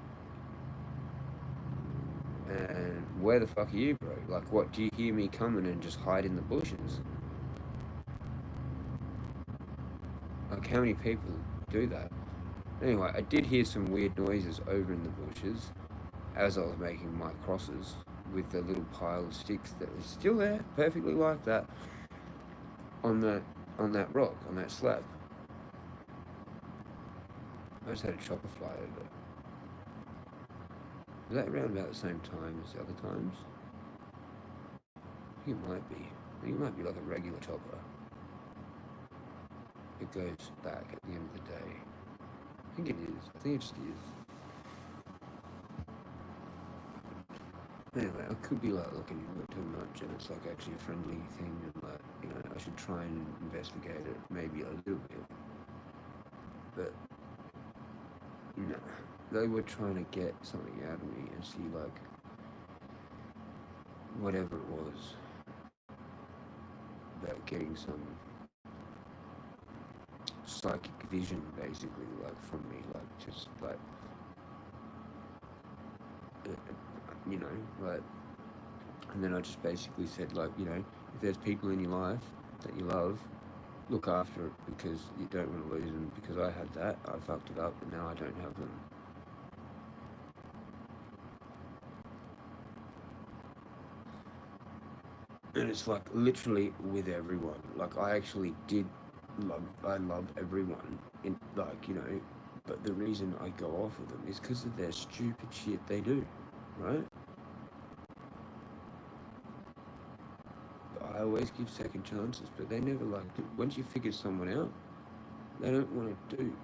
And where the fuck are you, bro? Like, what, do you hear me coming and just hide in the bushes? Like, how many people do that? Anyway, I did hear some weird noises over in the bushes as I was making my crosses with the little pile of sticks that was still there, perfectly like that, on that rock, on that slab. I just had a chopper fly over. Was that around about the same time as the other times? I think it might be. I think it might be like a regular chopper. It goes back at the end of the day. I think it is. I think it just is. Anyway, I could be like looking into it too much, and it's like actually a friendly thing, and like, you know, I should try and investigate it maybe a little bit. But no, they were trying to get something out of me and see like whatever it was about getting some psychic vision, basically, like from me, like just like. You know, like, and then I just basically said, like, you know, if there's people in your life that you love, look after it, because you don't want to lose them, because I had that, I fucked it up, and now I don't have them. And it's like literally with everyone. Like, I actually I love everyone, in, like, you know, but the reason I go off with them is because of their stupid shit they do, right? I always give second chances, but they never like to. Once you figure someone out, they don't want to do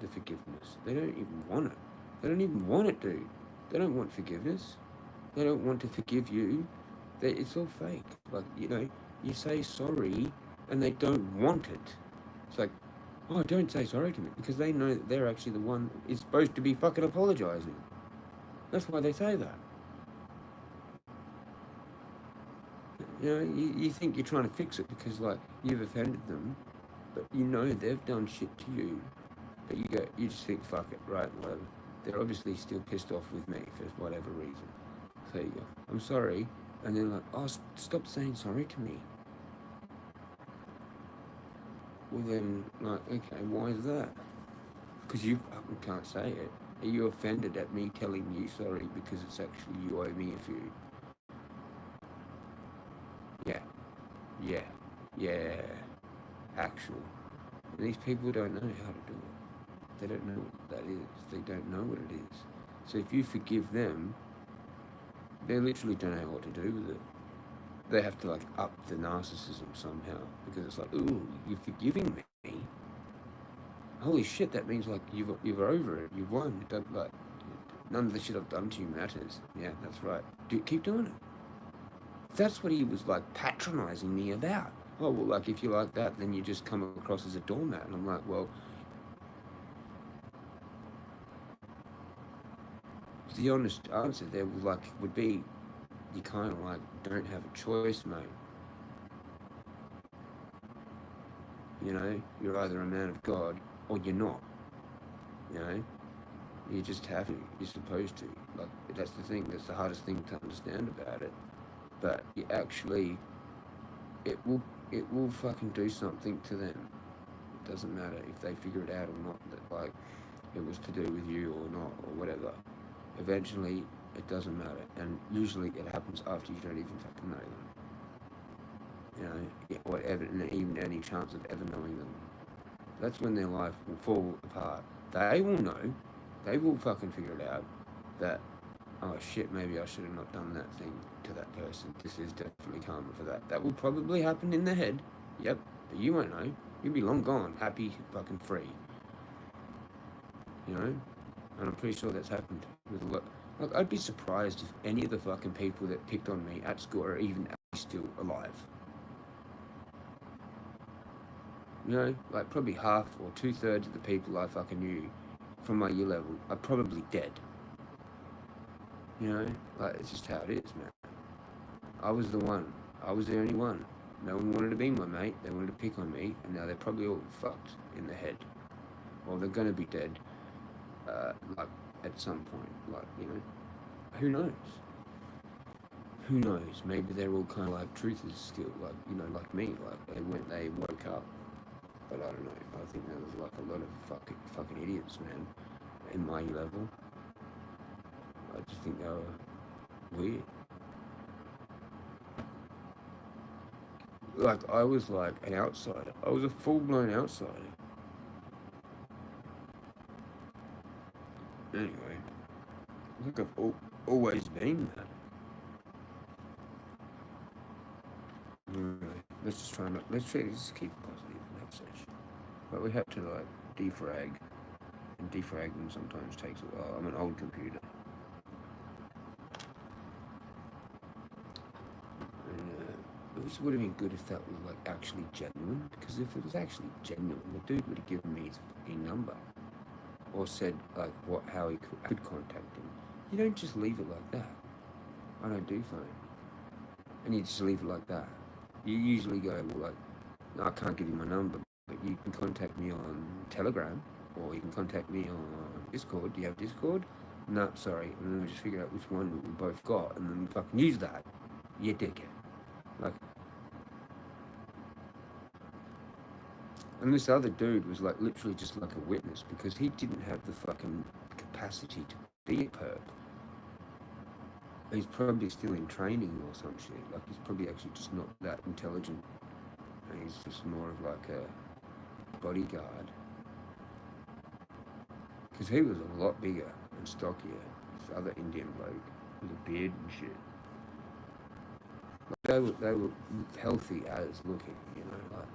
the forgiveness. They don't even want it. They don't even want it, dude. They don't want forgiveness. They don't want to forgive you. It's all fake. Like, you know, you say sorry, and they don't want it. It's like, oh, don't say sorry to me, because they know that they're actually the one is supposed to be fucking apologizing. That's why they say that. You know, you think you're trying to fix it because, like, you've offended them, but you know they've done shit to you. But you just think, fuck it, right, whatever. They're obviously still pissed off with me for whatever reason. So you go, I'm sorry. And they're like, oh, stop saying sorry to me. Well then, like, okay, why is that? Because you fucking can't say it. Are you offended at me telling you sorry because it's actually you owe me a few? Yeah, actual. And these people don't know how to do it. They don't know what that is. They don't know what it is. So if you forgive them, they literally don't know what to do with it. They have to, like, up the narcissism somehow, because it's like, ooh, you're forgiving me? Holy shit, that means, like, you're over it. You've won. It don't, like, none of the shit I've done to you matters. Yeah, that's right. Keep doing it. That's what he was, like, patronizing me about. Oh, well, like, if you like that, then you just come across as a doormat. And I'm like, well, the honest answer there would be, you kind of, like, don't have a choice, mate. You know, you're either a man of God or you're not. You know, you just have to. You're supposed to. Like, that's the thing. That's the hardest thing to understand about it. But you actually, it will fucking do something to them. It doesn't matter if they figure it out or not, that, like, it was to do with you or not, or whatever. Eventually, it doesn't matter. And usually it happens after you don't even fucking know them. You know, or even any chance of ever knowing them. That's when their life will fall apart. They will know. They will fucking figure it out that, oh shit, maybe I should have not done that thing to that person. This is definitely karma for that. That will probably happen in their head. Yep. But you won't know. You'll be long gone, happy, fucking free. You know? And I'm pretty sure that's happened with a lot. Like, I'd be surprised if any of the fucking people that picked on me at school are even still alive. You know, like probably half or 2/3 of the people I fucking knew from my year level are probably dead. You know, like it's just how it is, man. I was the one. I was the only one. No one wanted to be my mate. They wanted to pick on me, and now they're probably all fucked in the head, or they're gonna be dead, like at some point. Like, you know, who knows? Who knows? Maybe they're all kind of like truthers still, like, you know, like me. Like they woke up, but I don't know. I think there was like a lot of fucking idiots, man, in my level. I just think they were weird. Like, I was like an outsider. I was a full-blown outsider. Anyway, I think I've always been that. Anyway, let's just keep positive and have such. But we have to like defrag, and defragging sometimes takes a while. I'm an old computer. It would have been good if that was like actually genuine, because if it was actually genuine, the dude would have given me his fucking number, or said like how he could contact him. You don't just leave it like that. I don't do phone, and you just leave it like that. You usually go, well, like, no, I can't give you my number, but you can contact me on Telegram, or you can contact me on Discord. Do you have Discord? No, sorry. And then we just figure out which one we both got, and then we fucking use that. You dickhead. Like, and this other dude was like literally just like a witness, because he didn't have the fucking capacity to be a perp. He's probably still in training or some shit. Like, he's probably actually just not that intelligent, and he's just more of like a bodyguard. Because he was a lot bigger and stockier. This other Indian bloke with a beard and shit. Like, they were healthy as looking, you know, like.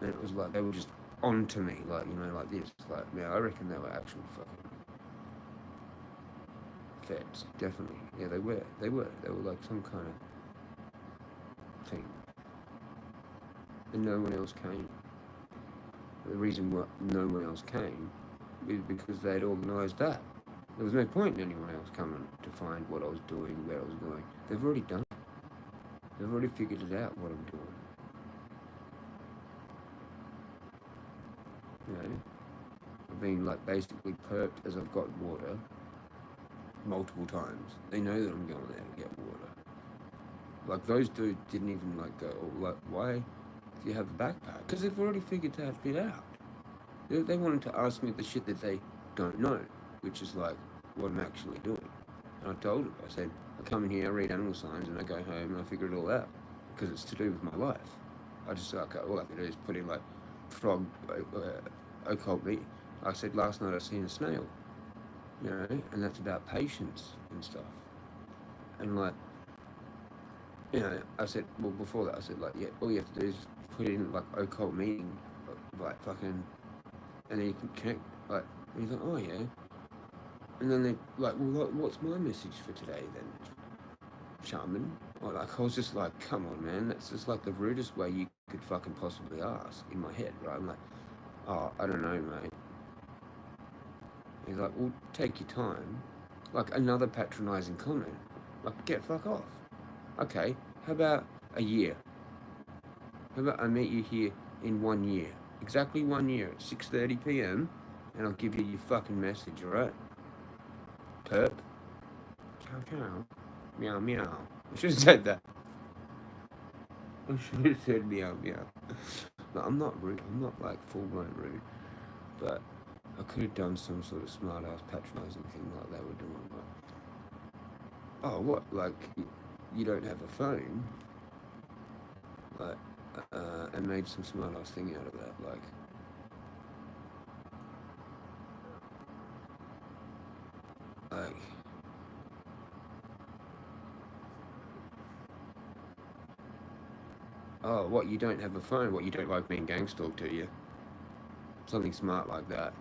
And it was like they were just onto me, like, you know, like this. Like, yeah, I reckon they were actual fucking vets, definitely. Yeah, they were like some kind of thing. And no one else came. The reason why no one else came is because they'd organised that. There was no point in anyone else coming to find what I was doing, where I was going. They've already done it. They've already figured it out, what I'm doing. You know, I've been like basically perked as I've got water multiple times. They know that I'm going there to get water. Like, those dudes didn't even like go, oh, like, why do you have a backpack? Because they've already figured that bit out. They wanted to ask me the shit that they don't know, which is like what I'm actually doing. And I told them, I said, I come in here, I read animal signs, and I go home and I figure it all out, because it's to do with my life. I just, like, all I can do is put in like frog, occult meat. I said last night I seen a snail, you know, and that's about patience and stuff. And like, you know, I said, well, before that I said, like, yeah, all you have to do is put in like occult meaning, like fucking, and then you can connect, like, and he's like, oh yeah. And then they like, well, what's my message for today then, shaman? Or like, I was just like, come on, man, that's just like the rudest way you could fucking possibly ask in my head, right? I'm like, oh, I don't know, mate. He's like, well, take your time. Like, another patronising comment. Like, get fuck off. Okay, how about a year? How about I meet you here in 1 year? Exactly 1 year at 6:30 p.m. and I'll give you your fucking message, alright? Perp. Ciao, ciao. Meow, meow. I should have said that. I should have said meow, meow. No, I'm not rude. I'm not like full-blown rude. But I could have done some sort of smart-ass patronising thing like they were doing. Like, oh, what? Like, you don't have a phone? Like, and made some smart-ass thing out of that. Like, oh, what, you don't have a phone? What, you don't like being gang stalked, do you? Something smart like that.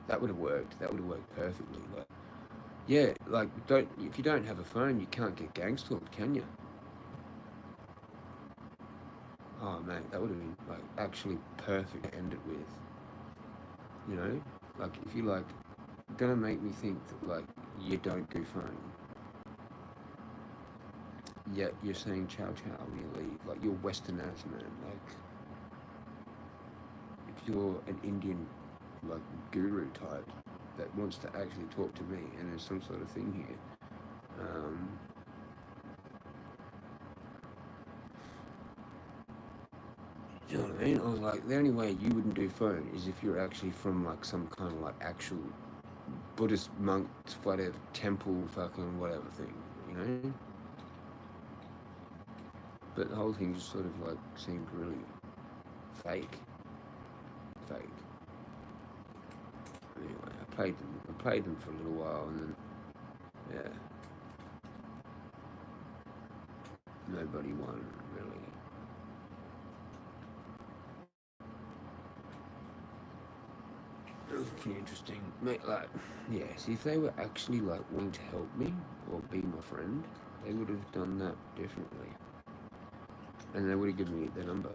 That would have worked. That would have worked perfectly. Like, yeah, like if you don't have a phone, you can't get gang stalked, can you? Oh mate, that would have been like actually perfect to end it with. You know, like if you like gonna make me think that like you don't do phone, yet you're saying ciao ciao when you leave, like you're Western ass man. Like if you're an Indian like guru type that wants to actually talk to me and there's some sort of thing here. You know what I mean? I was like, the only way you wouldn't do phone is if you're actually from like some kind of like actual Buddhist monk, whatever, temple, fucking whatever thing, you know? But the whole thing just sort of like seemed really fake. Anyway, I played them for a little while and then, yeah. Nobody won, really. It was pretty interesting. Mate, like, yeah, see, if they were actually, like, wanting to help me or be my friend, they would have done that differently. And they would have given me the number.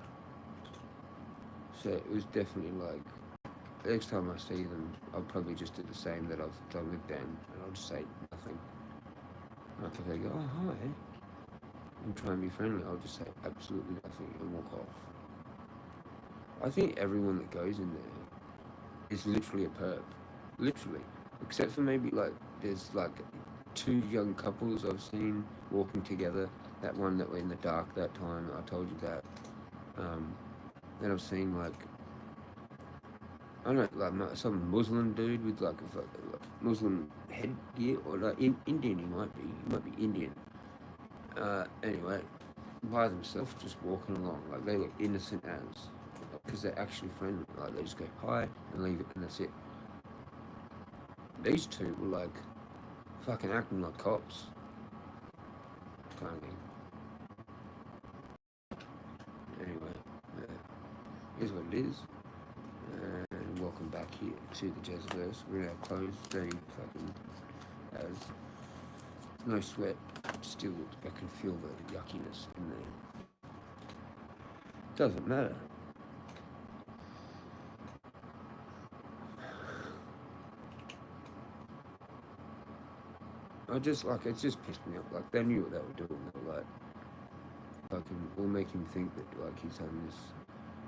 So it was definitely, like, the next time I see them, I'll probably just do the same that I've done with them, and I'll just say nothing. Like, if they go, oh, hi, and try and be friendly, I'll just say absolutely nothing and walk off. I think everyone that goes in there is literally a perp. Literally. Except for maybe like there's like 2 young couples I've seen walking together. That one that were in the dark that time, I told you that. Then I've seen like, I don't know, like some Muslim dude with like a Muslim headgear, or like Indian he might be Indian. Anyway, by themselves just walking along, like they look innocent as, because they're actually friendly, like they just go hi and leave it and that's it. These 2 were like fucking acting like cops kind of thing. Anyway, here's what it is, and welcome back here to the Jezzaverse. We're in our clothes, very fucking as no sweat, still I can feel the yuckiness in there. Doesn't matter. I just like, it just pissed me off. Like they knew what they were doing. They were like, fucking, we'll make him think that like he's having this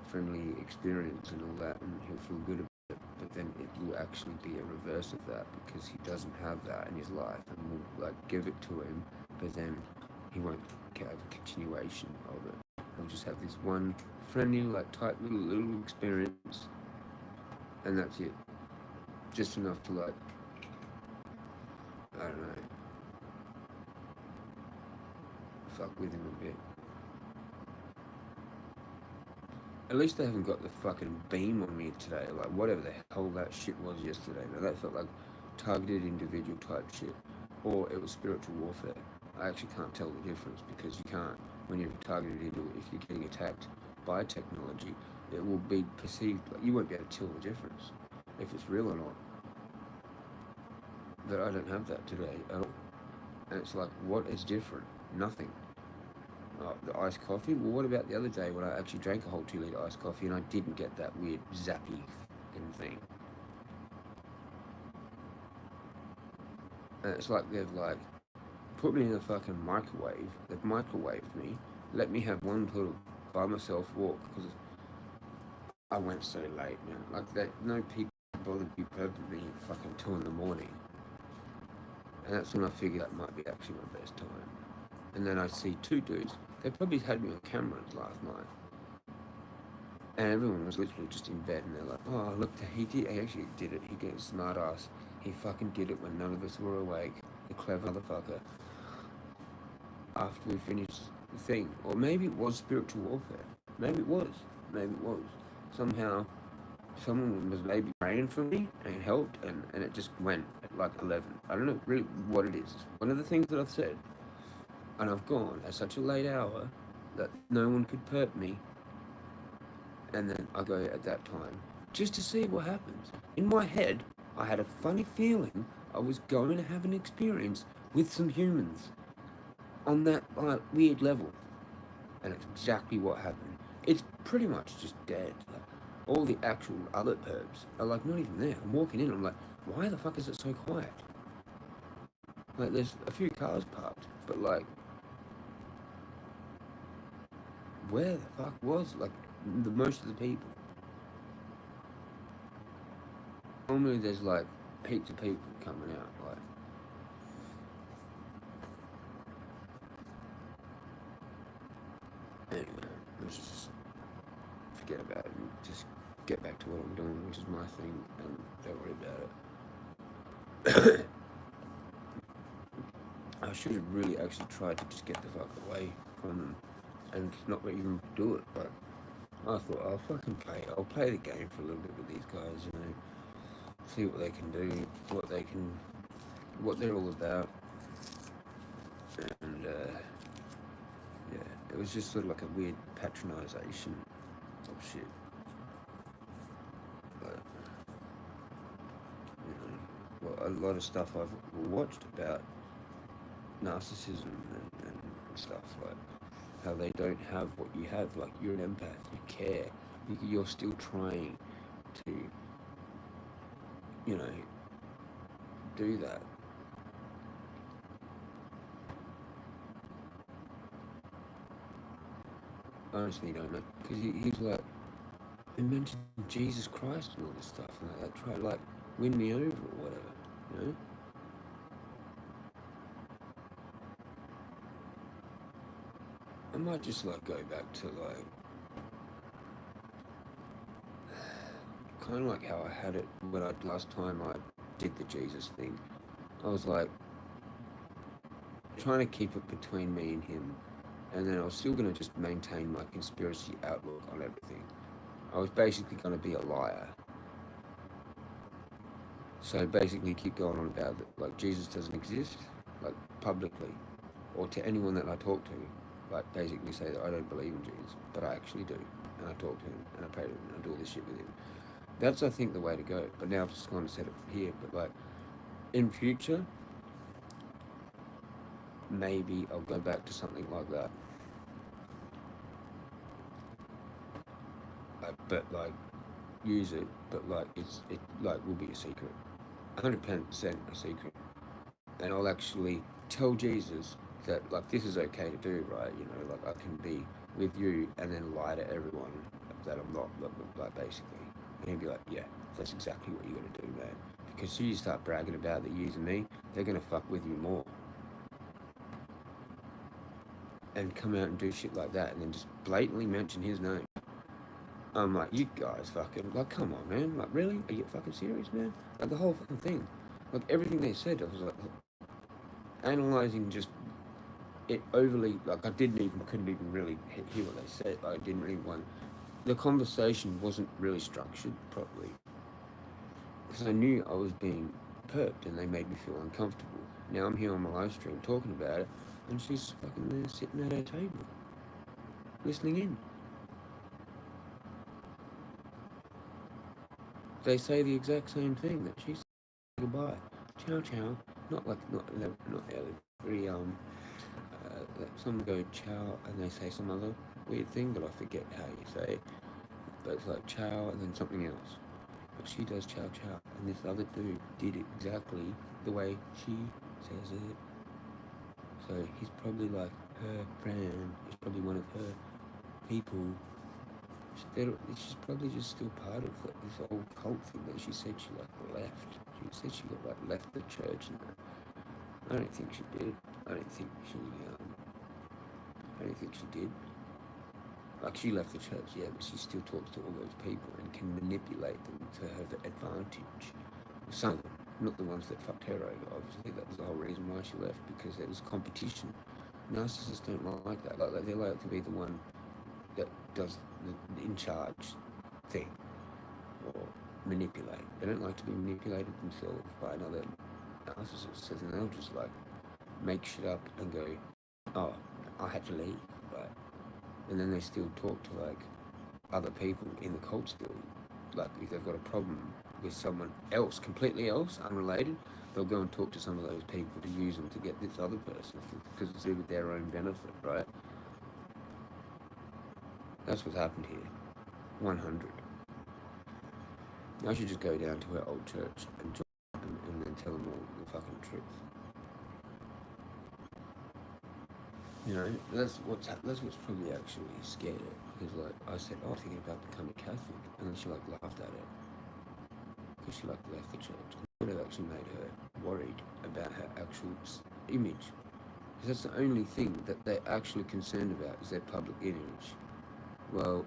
friendly experience and all that, and he'll feel good about it. But then it will actually be a reverse of that because he doesn't have that in his life, and we'll like give it to him, but then he won't have a continuation of it. He'll just have this one friendly, like tight little experience, and that's it. Just enough to like, I don't know, fuck with him a bit. At least they haven't got the fucking beam on me today, like whatever the hell that shit was yesterday. Now that felt like targeted individual type shit, or it was spiritual warfare. I actually can't tell the difference because you can't, when you're targeted into, if you're getting attacked by technology, it will be perceived, like you won't be able to tell the difference if it's real or not. But I don't have that today at all. And it's like, what is different? Nothing. The iced coffee? Well, what about the other day when I actually drank a whole 2-litre iced coffee and I didn't get that weird zappy fucking thing? And it's like they've like put me in a fucking microwave. They've microwaved me. Let me have one little by myself walk because I went so late, man. Like that, no people bothered to be perped me fucking 2 in the morning. And that's when I figured that might be actually my best time. And then I see 2 dudes. They probably had me on camera last night. And everyone was literally just in bed and they're like, oh, look, he actually did it. He gave smart ass. He fucking did it when none of us were awake. The clever motherfucker. After we finished the thing. Or maybe it was spiritual warfare. Maybe it was. Somehow, someone was maybe praying for me and it helped and it just went at like 11. I don't know really what it is. One of the things that I've said, and I've gone at such a late hour that no one could perp me, and then I go at that time just to see what happens. In my head, I had a funny feeling I was going to have an experience with some humans on that weird level. And it's exactly what happened. It's pretty much just dead. Like, all the actual other perps are like not even there. I'm walking in, I'm like, why the fuck is it so quiet? Like, there's a few cars parked, but like, where the fuck was like the most of the people? Normally there's like heaps of people coming out. Like, anyway, let's just forget about it and just get back to what I'm doing, which is my thing, and don't worry about it. I should have really actually tried to just get the fuck away from them and not even do it, but I thought I'll fucking play. I'll play the game for a little bit with these guys, you know, see what they can do, what they're all about, and yeah, it was just sort of like a weird patronisation of shit. But you know, well, a lot of stuff I've watched about narcissism and stuff, like how they don't have what you have. Like, you're an empath, you care, you're still trying to, you know, do that. Honestly, don't know, because he's like, he mentioned Jesus Christ and all this stuff, and like, they try to like win me over or whatever, you know. I might just like go back to like kind of like how I had it when last time I did the Jesus thing. I was like trying to keep it between me and him, and then I was still going to just maintain my conspiracy outlook on everything. I was basically going to be a liar. So basically keep going on about that, like Jesus doesn't exist, like publicly, or to anyone that I talk to, like basically say that I don't believe in Jesus, but I actually do, and I talk to him, and I pray to him, and I do all this shit with him. That's, I think, the way to go. But now I've just gone and said it here, but like, in future, maybe I'll go back to something like that. But like, use it, but like, it like will be a secret, 100% a secret, and I'll actually tell Jesus that like this is okay to do, right? You know, like I can be with you and then lie to everyone that I'm not, like basically, and he'll be like, yeah, that's exactly what you're gonna do, man. Because as soon as you start bragging about that using me, they're gonna fuck with you more. And come out and do shit like that, and then just blatantly mention his name. I'm like, you guys fucking, like, come on, man. Like, really? Are you fucking serious, man? Like, the whole fucking thing. Like, everything they said, I was like, analysing just it overly, like, I couldn't even really hear what they said. Like, I didn't really want, the conversation wasn't really structured properly. Because I knew I was being perped, and they made me feel uncomfortable. Now I'm here on my live stream talking about it, and she's fucking there sitting at her table, listening in. They say the exact same thing that she said goodbye, ciao ciao. Not every some go ciao and they say some other weird thing, but I forget how you say it. But it's like ciao and then something else. But she does ciao ciao, and this other dude did exactly the way she says it. So he's probably like her friend. He's probably one of her people. She's probably just still part of this old cult thing that she said she like left. She said she got like left the church and that. I don't think she did. I don't think she did. Like, she left the church, yeah, but she still talks to all those people and can manipulate them to her advantage. Some of them, not the ones that fucked her over, obviously. That was the whole reason why she left, because there was competition. Narcissists don't like that. Like, they like to be the one that does the in charge thing, or manipulate. They don't like to be manipulated themselves by another narcissist, so then they'll just like make shit up and go, oh, I had to leave, right? And then they still talk to like other people in the cult still. Like, if they've got a problem with someone else, completely else, unrelated, they'll go and talk to some of those people to use them to get this other person because it's with their own benefit, right? That's what's happened here. 100. I should just go down to her old church and join them and then tell them all the fucking truth. You know, that's what's probably actually scared her. Because like I said, oh, I'm thinking about becoming Catholic, and then she like laughed at it because she like left the church. It would have actually made her worried about her actual image. Because that's the only thing that they're actually concerned about is their public image. Well,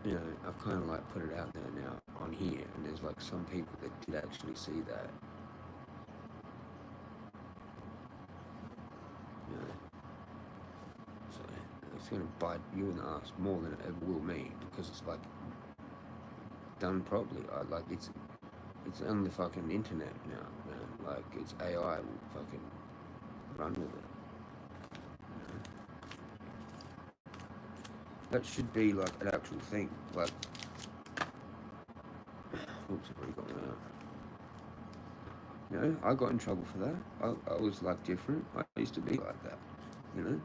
you know, I've kind of like put it out there now on here, and there's like some people that did actually see that. You know, so it's going to bite you in the ass more than it ever will me, because it's like done properly. It's on the fucking internet now, man. Like it's AI will fucking run with it. That should be like an actual thing. Like, oops, I've already got one out. You know, I got in trouble for that. I was like different. I used to be like that. You know,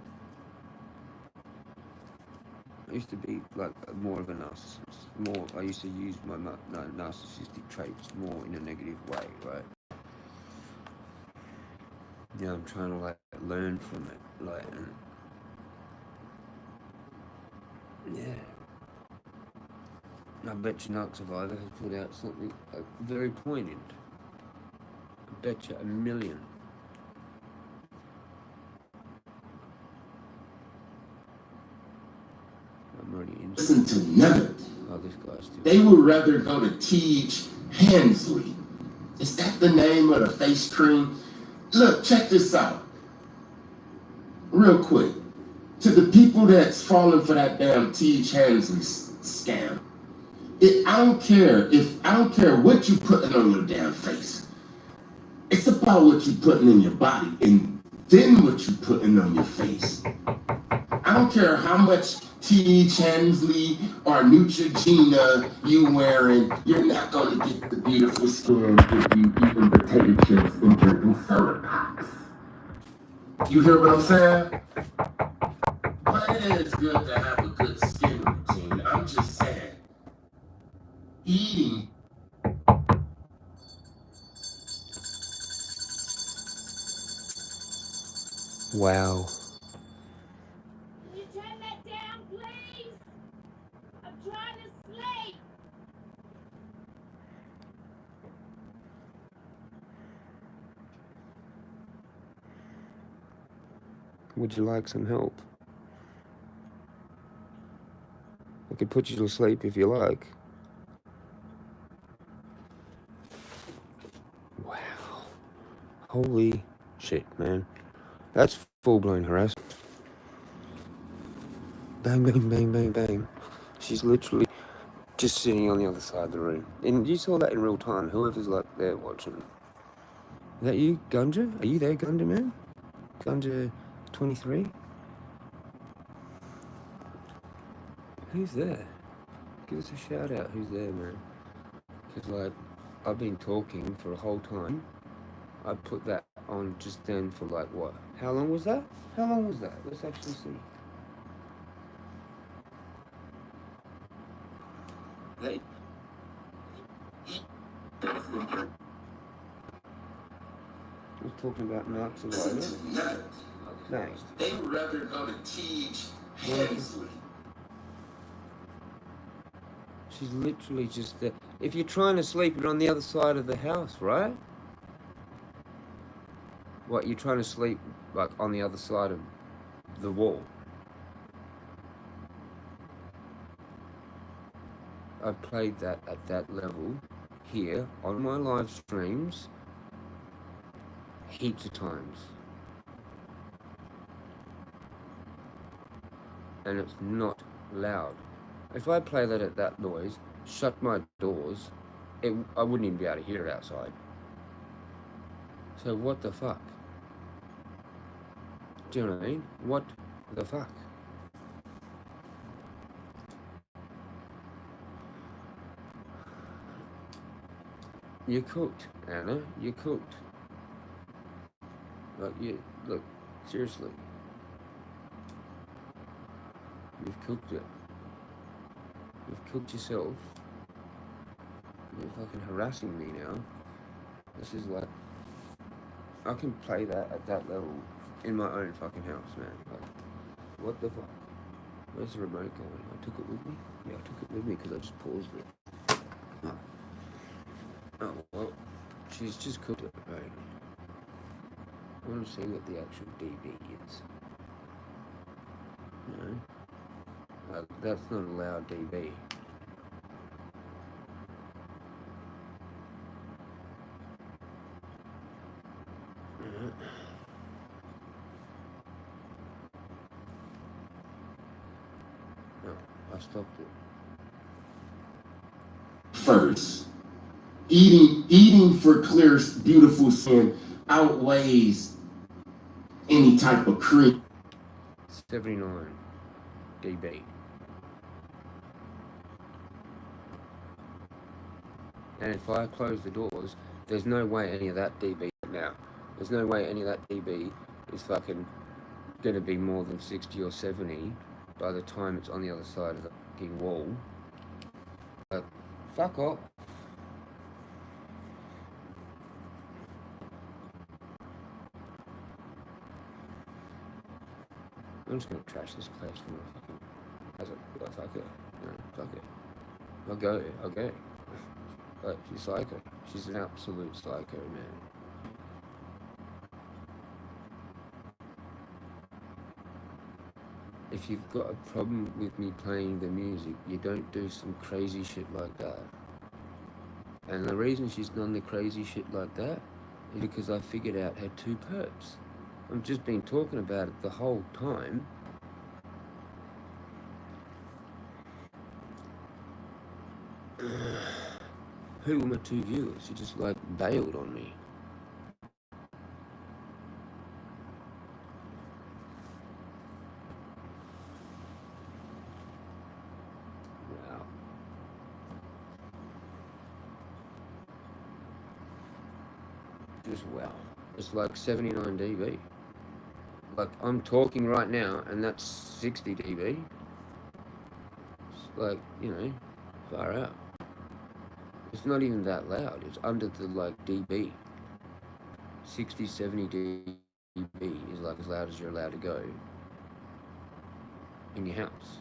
I used to be like more of a narcissist. I used to use my narcissistic traits more in a negative way, right? Yeah, I'm trying to like learn from it, like, and yeah. I bet you Narc Survivor has put out something very poignant. I bet you $1 million. I'm already in. Listen to none of them. Oh, this guy's still. They would rather go to Teach Hensley. Is that the name of the face cream? Look, check this out. Real quick. To the people that's falling for that damn Teach Hensley scam. I don't care what you putting on your damn face. It's about what you putting in your body and then what you putting on your face. I don't care how much Teach Hensley or Neutrogena you wearing, you're not going to get the beautiful skin if you eating potato chips and drinking soda pops. You hear what I'm saying? But it is good to have a good skin routine. I'm just saying. Eating. Wow. Can you turn that down, please? I'm trying to sleep. Would you like some help? I could put you to sleep if you like. Wow. Holy shit, man. That's full-blown harassment. Bang, bang, bang, bang, bang. She's literally just sitting on the other side of the room. And you saw that in real time. Whoever's like there watching. Is that you, Gunja? Are you there, Gunja, man? Gunja 23? Who's there? Give us a shout out. Who's there, man? Because, like, I've been talking for a whole time. I put that on just then for, like, what? How long was that? How long was that? Let's actually see. Hey. I was talking about Narc Survivor. Nice. They would rather go to Teach Hensley. She's literally just there. If you're trying to sleep, you're on the other side of the house, right? What, you're trying to sleep, like, on the other side of the wall? I played that at that level here on my live streams heaps of times. And it's not loud. If I play that at that noise, shut my doors, I wouldn't even be able to hear it outside. So what the fuck? Do you know what I mean? What the fuck? You're cooked, Anna. You're cooked. Like, look, seriously. You've cooked it. You've cooked yourself. You're fucking harassing me now. This is like, I can play that at that level in my own fucking house, man. Like, what the fuck? Where's the remote going? I took it with me? Yeah, I took it with me because I just paused it. Oh, well, she's just cooked it, right? I want to see what the actual dB is. No? That's not allowed dB. No, I stopped it. First, eating for clear, beautiful skin outweighs any type of cream. 79 dB. And if I close the doors, there's no way any of that dB now. There's no way any of that dB is fucking gonna be more than 60 or 70 by the time it's on the other side of the fucking wall. But fuck off. I'm just gonna trash this place for my fucking. Fuck it. No, fuck it. I'll go. But she's psycho. She's an absolute psycho, man. If you've got a problem with me playing the music, you don't do some crazy shit like that. And the reason she's done the crazy shit like that is because I figured out her two perps. I've just been talking about it the whole time. Who were my two viewers? She just like bailed on me. Wow. Just wow. It's like 79 dB. Like I'm talking right now and that's 60 dB. It's like, you know, far out. It's not even that loud. It's under the like dB. 60, 70 dB is like as loud as you're allowed to go in your house.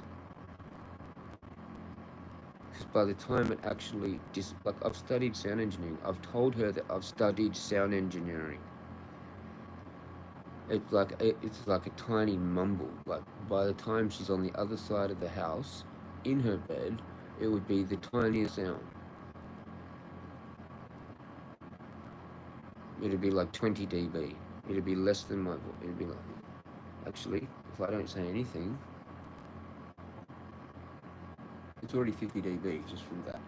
Because by the time it actually like I've studied sound engineering. I've told her that I've studied sound engineering. It's like a tiny mumble. Like by the time she's on the other side of the house, in her bed, it would be the tiniest sound. It'd be like 20 dB. It'd be less than my voice. It'd be like, actually, if I don't say anything, it's already 50 dB just from that.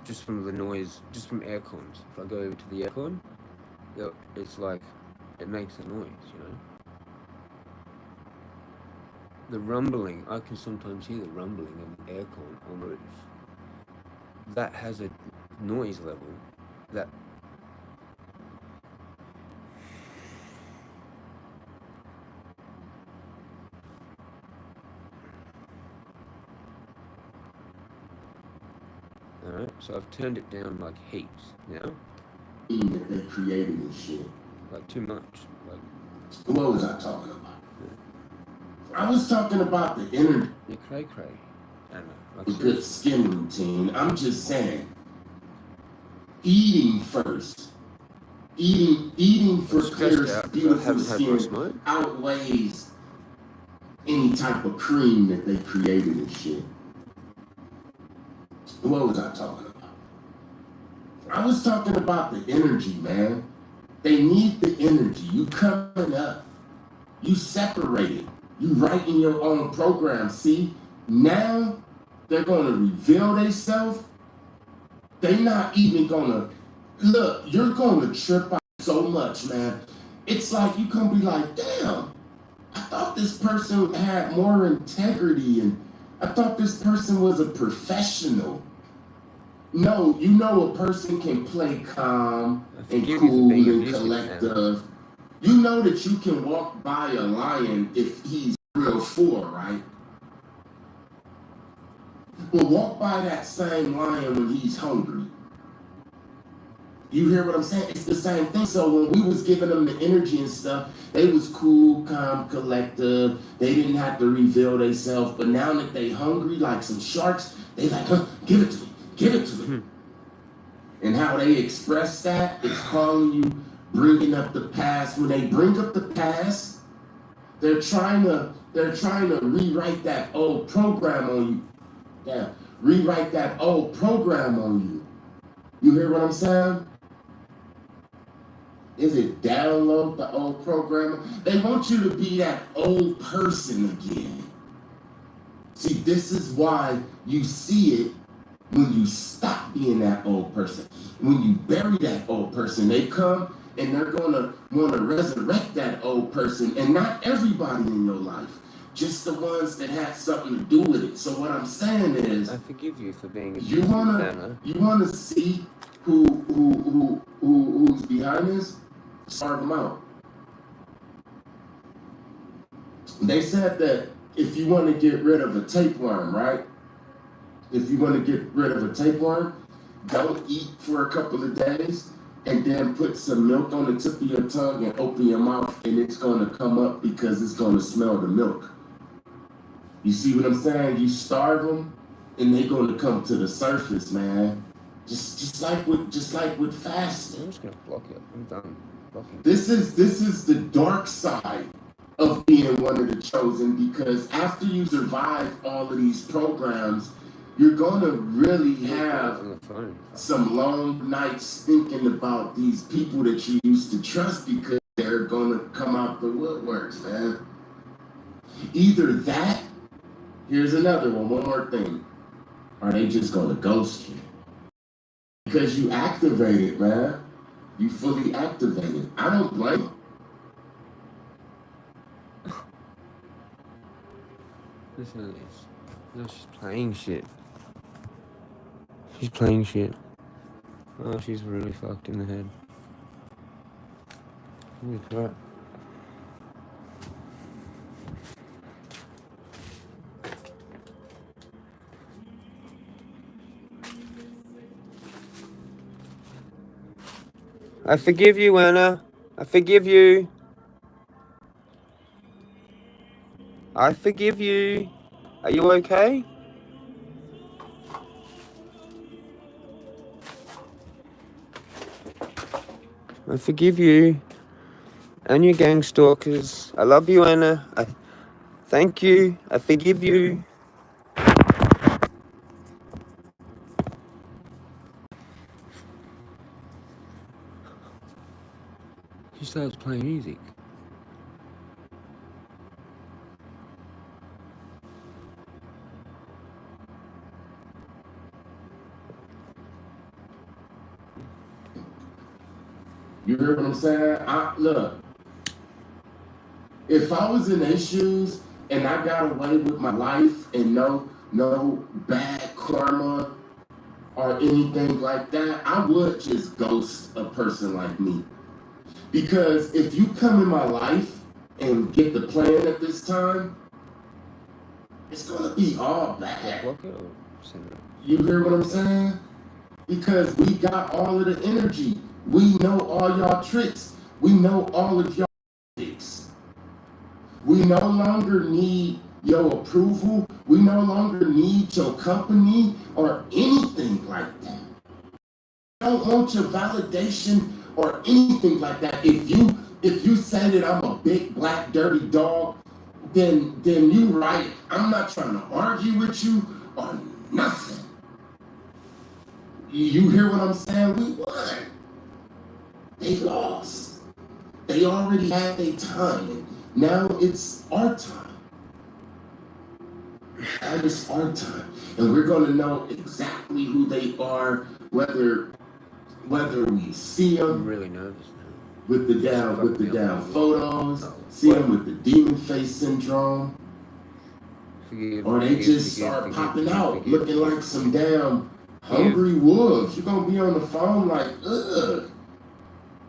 Just from the noise, just from air cons. If I go over to the aircon, it's like, it makes a noise, you know? The rumbling, I can sometimes hear the rumbling of the aircon on the roof. That has a noise level that alright, so I've turned it down like heaps now. That they created and shit. Like too much. Like what was I talking about? I was talking about the energy. You're cray. I don't know. Like good skin routine. I'm just saying. Eating first. Eating for clear, beautiful skin outweighs any type of cream that they created and shit. What was I talking about? I was talking about the energy, man. They need the energy. You coming up. You separated. You writing your own program. See, now they're going to reveal themselves. They're not even going to, look, you're going to trip out so much, man. It's like, you going to be like, damn, I thought this person had more integrity and I thought this person was a professional. No, you know a person can play calm I and forgive you for cool being and abusive, man. collective. You know that you can walk by a lion if he's real full, right? But walk by that same lion when he's hungry. You hear what I'm saying? It's the same thing. So when we was giving them the energy and stuff, they was cool, calm, collective. They didn't have to reveal themselves. But now that they hungry like some sharks, they like, give it to me, give it to me. And how they express that is calling you, bringing up the past. When they bring up the past, they're trying to rewrite that old program on you. Yeah, rewrite that old program on you. You hear what I'm saying? Is it download the old program? They want you to be that old person again. See, this is why you see it when you stop being that old person. When you bury that old person, they come and they're gonna want to resurrect that old person. And not everybody in your life, just the ones that had something to do with it. So what I'm saying is, I forgive you for being you abusive, wanna Nana. see who's behind this? Starve them out. They said that if you want to get rid of a tapeworm, right? If you want to get rid of a tapeworm, don't eat for a couple of days and then put some milk on the tip of your tongue and open your mouth and it's going to come up because it's going to smell the milk. You see what I'm saying? You starve them and they're going to come to the surface, man. Just like with fasting. I'm just gonna block it. I'm done blocking. This is the dark side of being one of the chosen, because after you survive all of these programs, you're gonna really have On the phone. some long nights thinking about these people that you used to trust, because they're gonna come out the woodworks, man. Either that, here's another one more thing. Are they just gonna ghost you? Because you activated, man. You fully activated. I don't blame them. Listen to this. No, she's playing shit. She's playing shit. Oh, she's really fucked in the head. Holy crap. I forgive you, Anna. I forgive you. I forgive you. Are you okay? I forgive you. And your gang stalkers. I love you, Anna. I thank you. I forgive you. She starts playing music. You hear what I'm saying? Look, if I was in their shoes and I got away with my life and no bad karma or anything like that, I would just ghost a person like me. Because if you come in my life and get the plan at this time, it's gonna be all bad. Block it or send it? You hear what I'm saying? Because we got all of the energy. We know all y'all tricks. We know all of y'all tricks. We no longer need your approval. We no longer need your company or anything like that. I don't want your validation or anything like that. If you say that I'm a big black dirty dog, then you right. I'm not trying to argue with you or nothing. You hear what I'm saying? We won. They lost. They already had their time, and now it's our time. Now it's our time, and we're gonna know exactly who they are, whether we see I'm them really nervous now. with the down photos, see them with the demon face syndrome, Forgive, or they forgive, just forgive, start forgive, popping forgive, out forgive, looking forgive. like some damn Hungry wolves. You're gonna be on the phone like, ugh.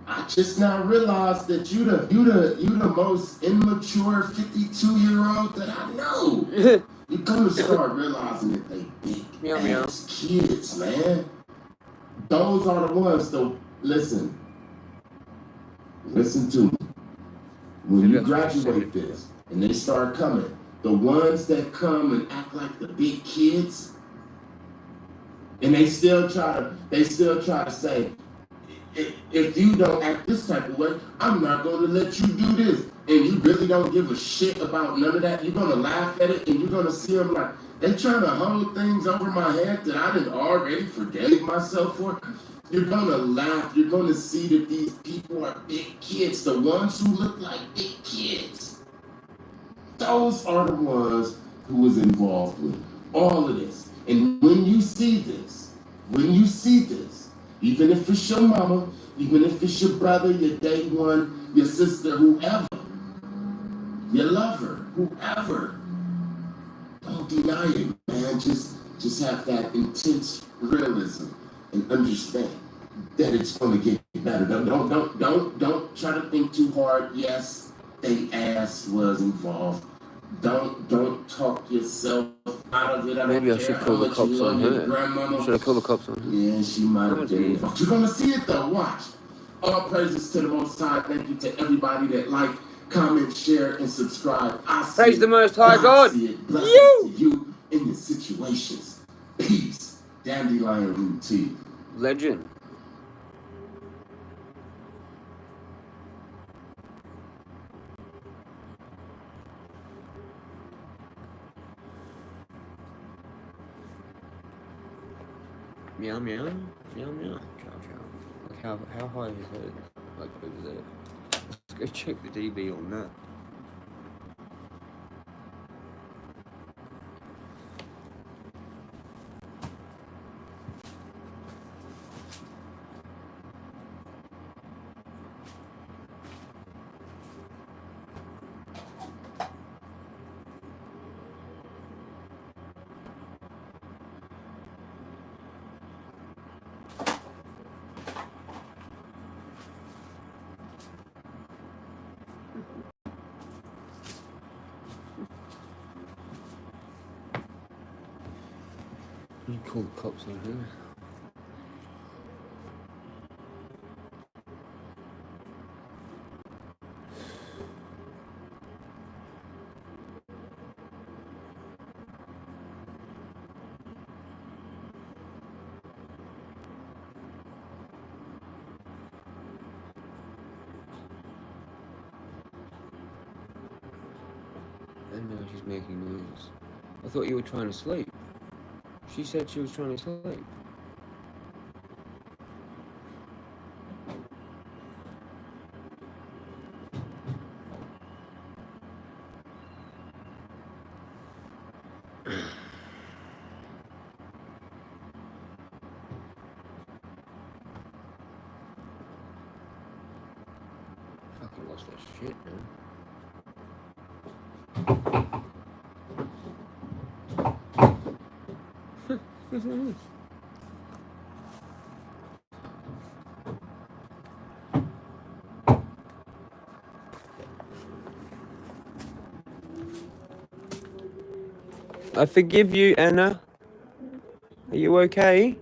I just now realized that you the most immature 52-year-old that I know. You're gonna start realizing that they big ass kids, man. Those are the ones though. Listen to me. When you graduate this and they start coming, the ones that come and act like the big kids, and they still try to say, if you don't act this type of way, I'm not going to let you do this. And you really don't give a shit about none of that. You're going to laugh at it and you're going to see them like, they trying to hold things over my head that I didn't already forgave myself for. You're going to laugh. You're going to see that these people are big kids. The ones who look like big kids. Those are the ones who was involved with all of this. And when you see this, even if it's your mama, even if it's your brother, your day one, your sister, whoever, your lover, whoever, don't deny it, man. Just have that intense realism and understand that it's gonna get better. Don't try to think too hard. Yes, they ass was involved. Don't talk yourself out of it. Maybe I should call the cops on her. Should I call the cops on her? Yeah, she might have been involved. You're gonna see it though. Watch. All praises to the Most High. Thank you to everybody that like, comment, share, and subscribe. I see Praise it. the Most High God. See it. Blessings to you in your situations. Peace. Dandelion root tea. Legend. Meow meow, meow meow, chow chow. Like how high is it? Like over there. Let's go check the DB on that. You call the cops on her. And now she's making noises. I thought you were trying to sleep. She said she was trying to sleep. Fucking lost that shit, man. What's wrong with this? I forgive you, Anna. Are you okay?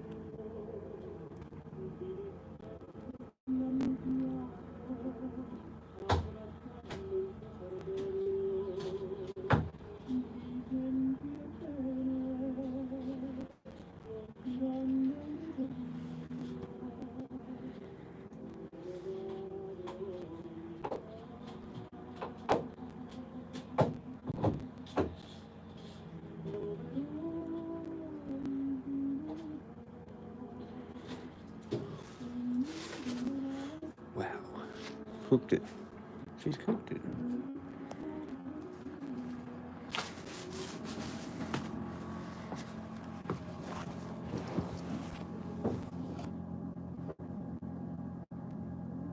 Wow. Cooked it. She's cooked it.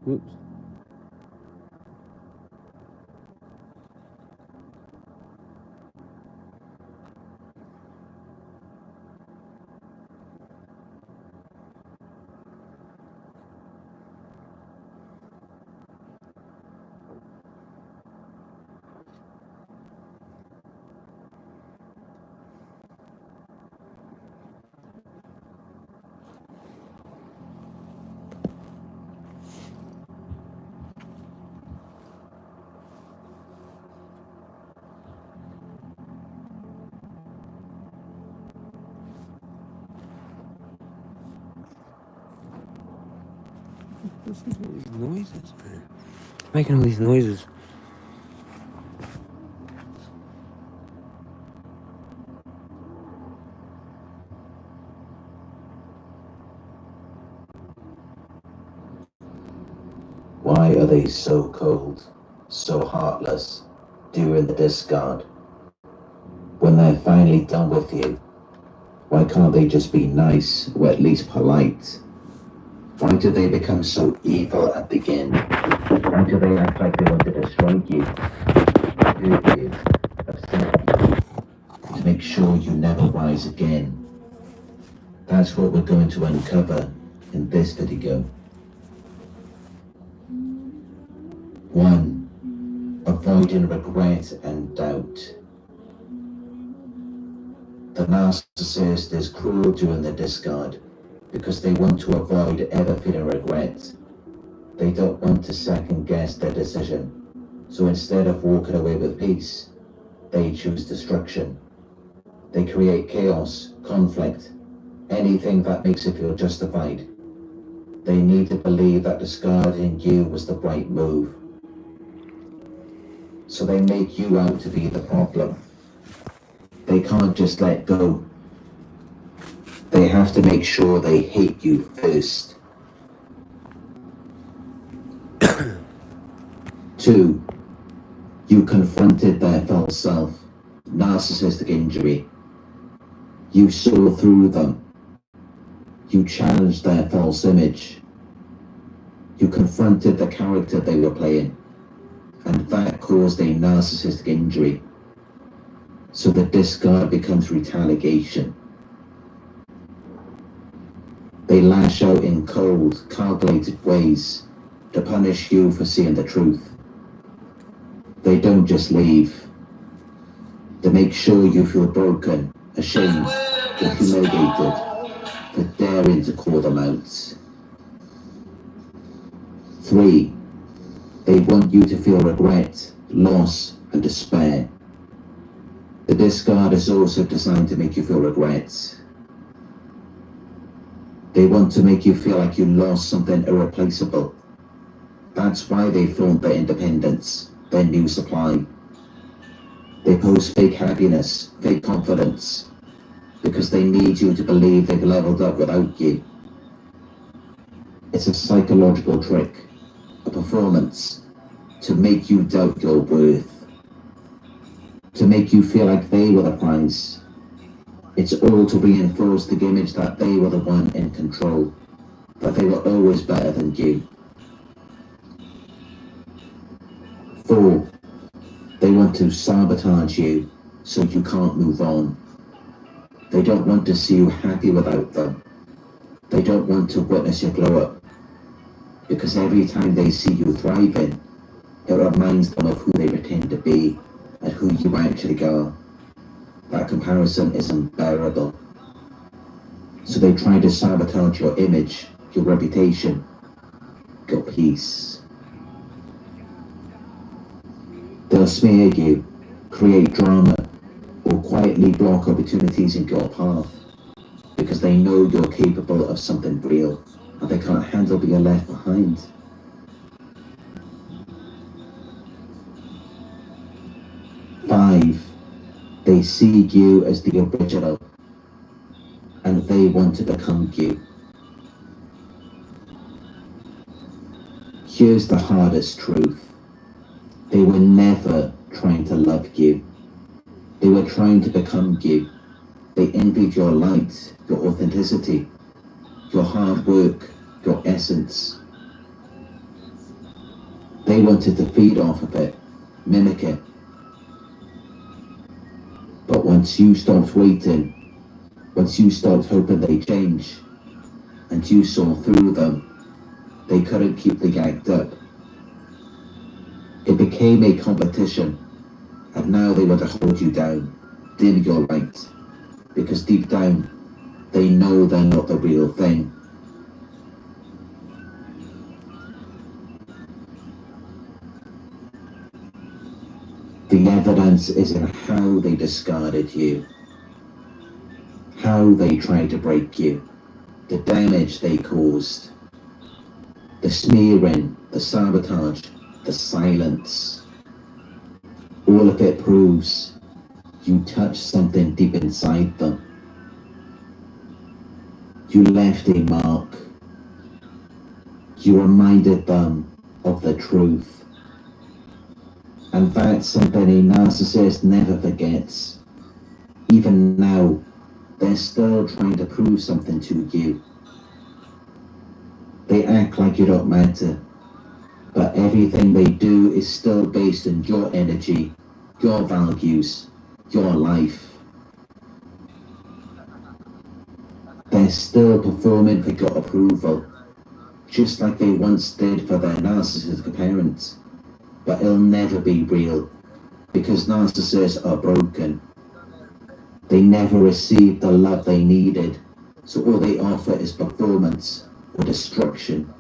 Oops. Listen to all these noises, man. Making all these noises. Why are they so cold, so heartless, during the discard? When they're finally done with you, why can't they just be nice, or at least polite? Why do they become so evil at the end? Why do they act like they want to destroy you, hurt you, upset you, to make sure you never rise again? That's what we're going to uncover in this video. 1. Avoiding regret and doubt. The narcissist is cruel during the discard because they want to avoid ever feeling regret. They don't want to second guess their decision. So instead of walking away with peace, they choose destruction. They create chaos, conflict, anything that makes it feel justified. They need to believe that discarding you was the right move. So they make you out to be the problem. They can't just let go. They have to make sure they hate you first. 2. You confronted their false self, narcissistic injury. You saw through them. You challenged their false image. You confronted the character they were playing, and that caused a narcissistic injury. So the discard becomes retaliation. They lash out in cold, calculated ways to punish you for seeing the truth. They don't just leave. They make sure you feel broken, ashamed, or humiliated for daring to call them out. 3. They want you to feel regret, loss, and despair. The discard is also designed to make you feel regret. They want to make you feel like you lost something irreplaceable. That's why they flaunt their independence, their new supply. They post fake happiness, fake confidence, because they need you to believe they've leveled up without you. It's a psychological trick, a performance, to make you doubt your worth, to make you feel like they were the prize. It's all to reinforce the image that they were the one in control, that they were always better than you. 4. They want to sabotage you so you can't move on. They don't want to see you happy without them. They don't want to witness your glow up, because every time they see you thriving, it reminds them of who they pretend to be and who you actually are. That comparison is unbearable. So they try to sabotage your image, your reputation, your peace. They'll smear you, create drama, or quietly block opportunities in your path because they know you're capable of something real and they can't handle being left behind. 5. They see you as the original and they want to become you. Here's the hardest truth. They were never trying to love you. They were trying to become you. They envied your light, your authenticity, your hard work, your essence. They wanted to feed off of it, mimic it. But once you stopped waiting, once you stopped hoping they change, and you saw through them, they couldn't keep the act up. It became a competition, and now they want to hold you down, dim your light, because deep down, they know they're not the real thing. The evidence is in how they discarded you, how they tried to break you, the damage they caused. The smearing, the sabotage, the silence. All of it proves you touched something deep inside them. You left a mark. You reminded them of the truth. And that's something a narcissist never forgets. Even now, they're still trying to prove something to you. They act like you don't matter, but everything they do is still based on your energy, your values, your life. They're still performing for your approval, just like they once did for their narcissistic parents. But it'll never be real, because narcissists are broken. They never received the love they needed, so all they offer is performance or destruction.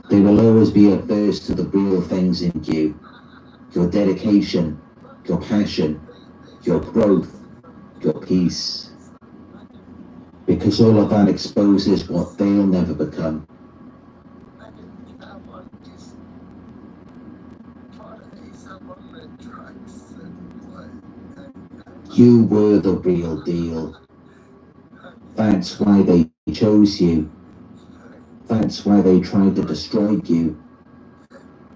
They will always be averse to the real things in you, your dedication, your passion, your growth, your peace. Because all of that exposes what they'll never become. You were the real deal. That's why they chose you. That's why they tried to destroy you.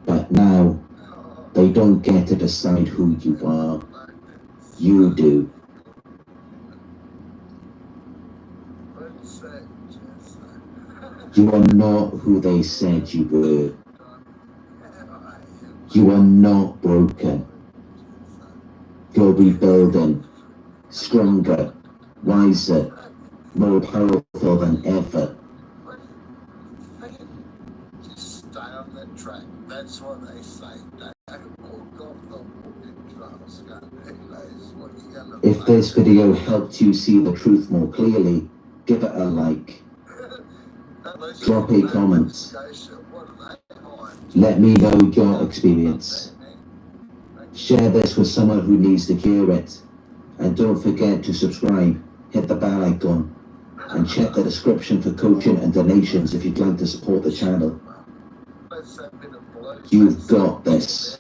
But now, they don't get to decide who you are. You do. You are not who they said you were. You are not broken. You're rebuilding, stronger, wiser, more powerful than ever. Just stay on that track. That's what they say. If this video helped you see the truth more clearly, give it a like. Drop a comment. Let me know your experience. Share this with someone who needs to hear it. And don't forget to subscribe, hit the bell icon, and check the description for coaching and donations if you'd like to support the channel. You've got this.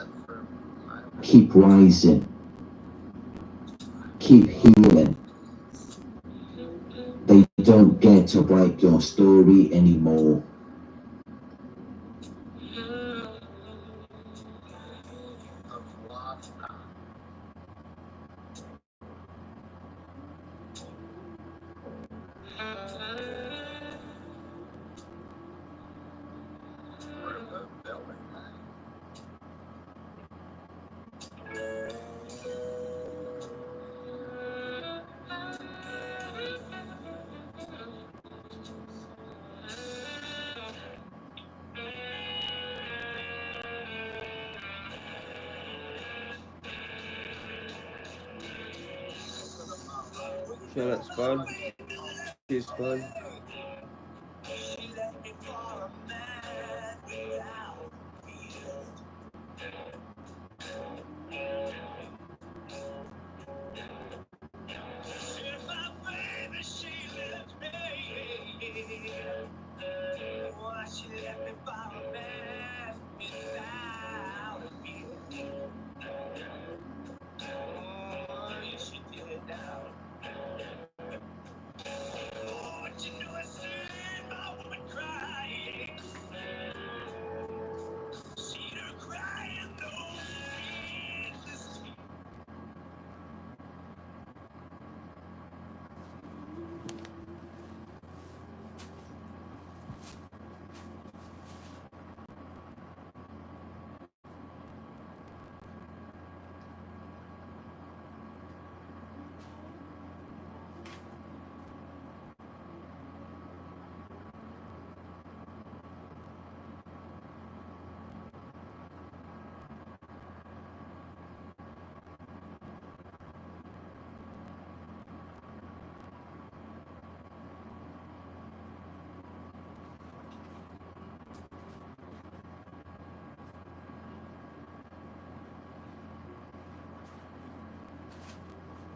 Keep rising. Keep healing. They don't get to write your story anymore. Shout out Spud. Cheers, Spud.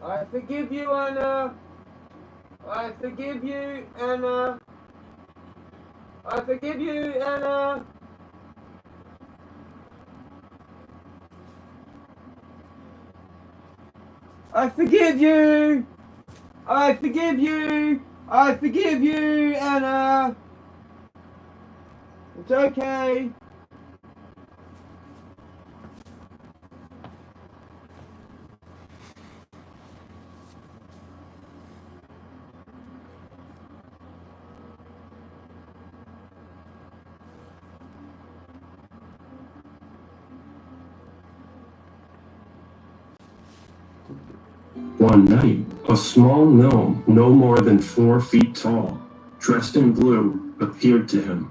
I forgive you, Anna. I forgive you, Anna. I forgive you, Anna. I forgive you. I forgive you. I forgive you, Anna. It's okay. One night, a small gnome, no more than 4 feet tall, dressed in blue, appeared to him.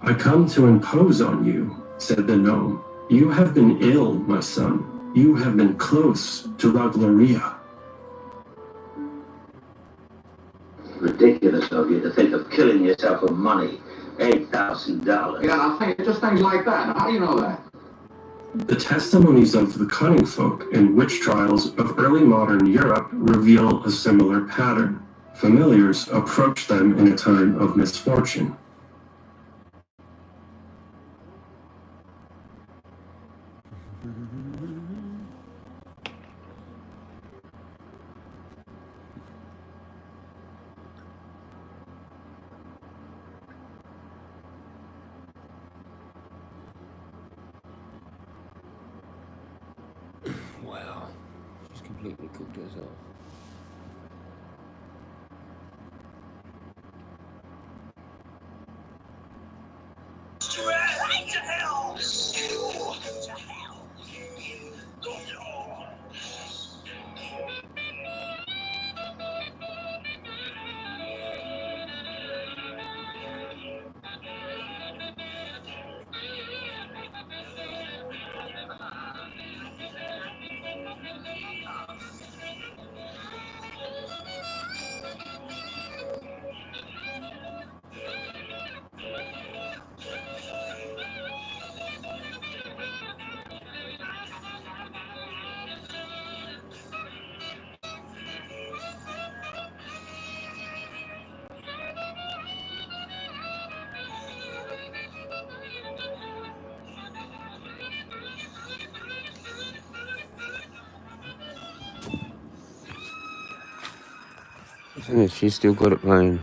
"I come to impose on you," said the gnome. "You have been ill, my son. You have been close to La Gloria." Ridiculous of you to think of killing yourself for money. $8,000. Yeah, I think just things like that. How do you know that? The testimonies of the cunning folk and witch trials of early modern Europe reveal a similar pattern. Familiars approach them in a time of misfortune. Wow. She's completely cooked herself. Right to hell! Isn't it? She's still got it playing.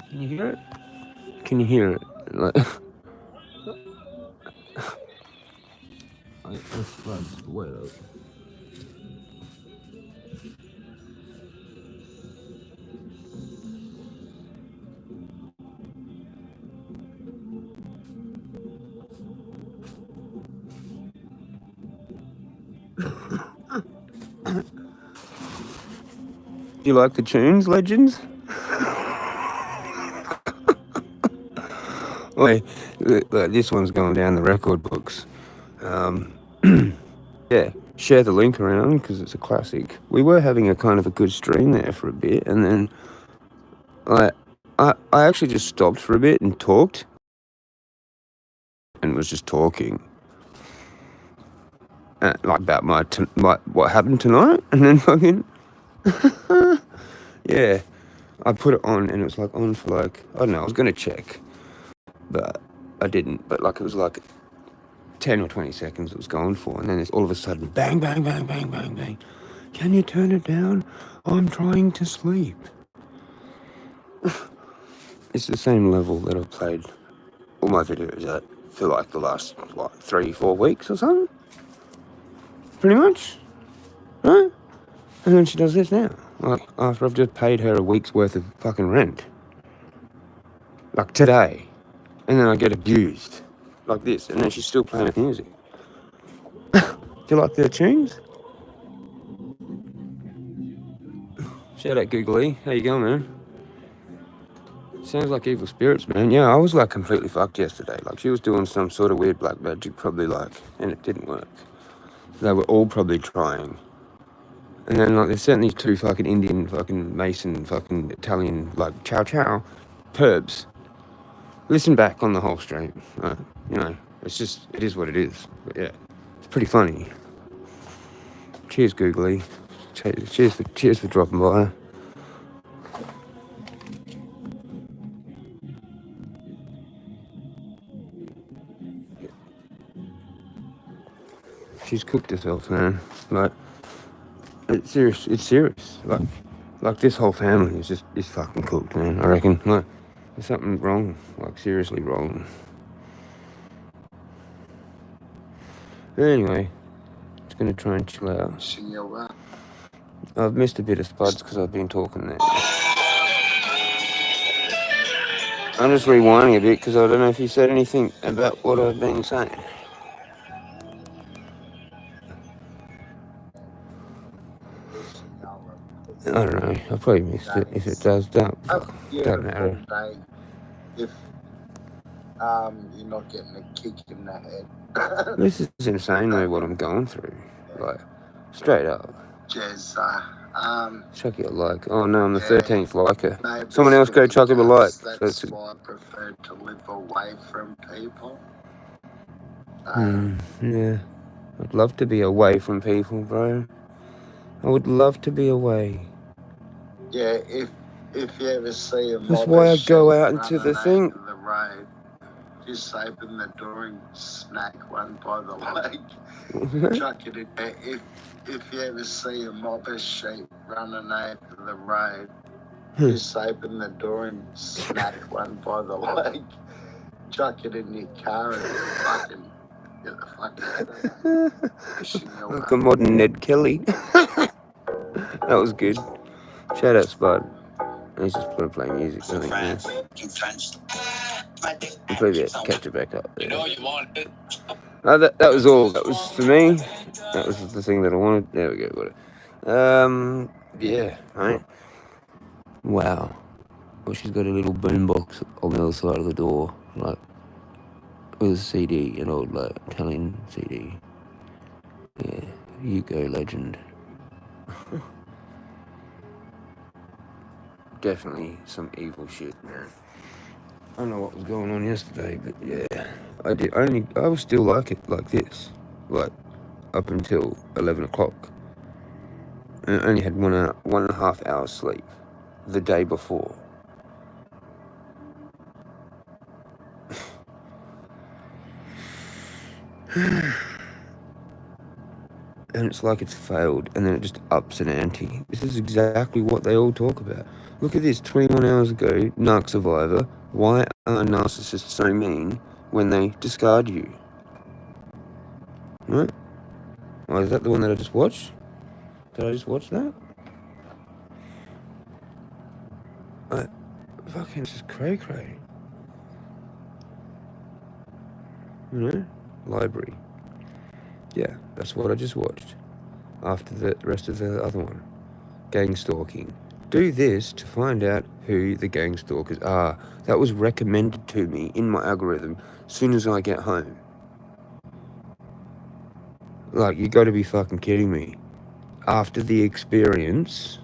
Can you hear it? Can you hear it? Like, let's wait up. Do you like the tunes, Legends? Wait, this one's going down the record books. Yeah, share the link around because it's a classic. We were having a kind of a good stream there for a bit, and then I actually just stopped for a bit and talked, and was just talking, like about what happened tonight, and then fucking yeah, I put it on, and it was like on for like, I don't know, I was gonna check, but I didn't. But like it was like 10 or 20 seconds it was going for, and then it's all of a sudden bang, bang, bang, bang, bang, bang. Can you turn it down? I'm trying to sleep. It's the same level that I've played all my videos at for like the last, 3-4 weeks or something? Pretty much, right? And then she does this now. Like, after I've just paid her a week's worth of fucking rent. Like, today. And then I get abused. Like this. And then she's still playing with music. Do you like the tunes? Shout out Googly. How you going, man? Sounds like evil spirits, man. Yeah, I was like completely fucked yesterday. Like, she was doing some sort of weird black magic, probably like, and it didn't work. They were all probably trying. And then, like, they sent these 2 fucking Indian, fucking Mason, fucking Italian, like, chow chow perps. Listen back on the whole stream. You know, it's just, it is what it is. But yeah, it's pretty funny. Cheers, Googly. Cheers for dropping by. She's cooked herself, man. Like, it's serious. It's serious. Like this whole family is fucking cooked, man. I reckon. Like, there's something wrong. Like, seriously wrong. Anyway, just gonna try and chill out. I've missed a bit of Spuds because I've been talking there. I'm just rewinding a bit because I don't know if you said anything about what I've been saying. I don't know. I probably missed it. If it does, don't matter. If you're not getting a kick in the head. This is insane though, what I'm going through. Like, straight up. Jezza, chuck it a like. Oh no, I'm the 13th liker. Someone else go chuck him a like. That's why I prefer to live away from people. Yeah. I'd love to be away from people, bro. I would love to be away. Yeah, if you ever see a mob That's why I go out running into the thing. over the road, just open the door and smack one by the leg. Chuck it in there. If you ever see a mob of sheep running over the road, just open the door and smack one by the leg. Chuck it in your car and fucking get the fuck out. Like a modern Ned Kelly. That was good. Shout out Spud. He's just playing music, I think. Yeah. I'll play that, catch it back up there. That was all. That was for me. That was the thing that I wanted. There we go, got it. Yeah, right. Wow. Well, she's got a little boombox on the other side of the door, like, with a CD, an old, like, Italian CD. Yeah, you go, legend. Definitely some evil shit, man. I don't know what was going on yesterday, but yeah, I was still like this, like, up until 11 o'clock. And I only had 1.5 hours sleep the day before. And it's like it's failed, and then it just ups an ante. This is exactly what they all talk about. Look at this, 21 hours ago, Narc Survivor. Why are narcissists so mean when they discard you? Right? Oh, is that the one that I just watched? Did I just watch that? Fucking, this is cray-cray. You know? Library. Yeah, that's what I just watched. After the rest of the other one. Gang stalking. Do this to find out who the gang stalkers are. That was recommended to me in my algorithm as soon as I get home. Like, you gotta be fucking kidding me. After the experience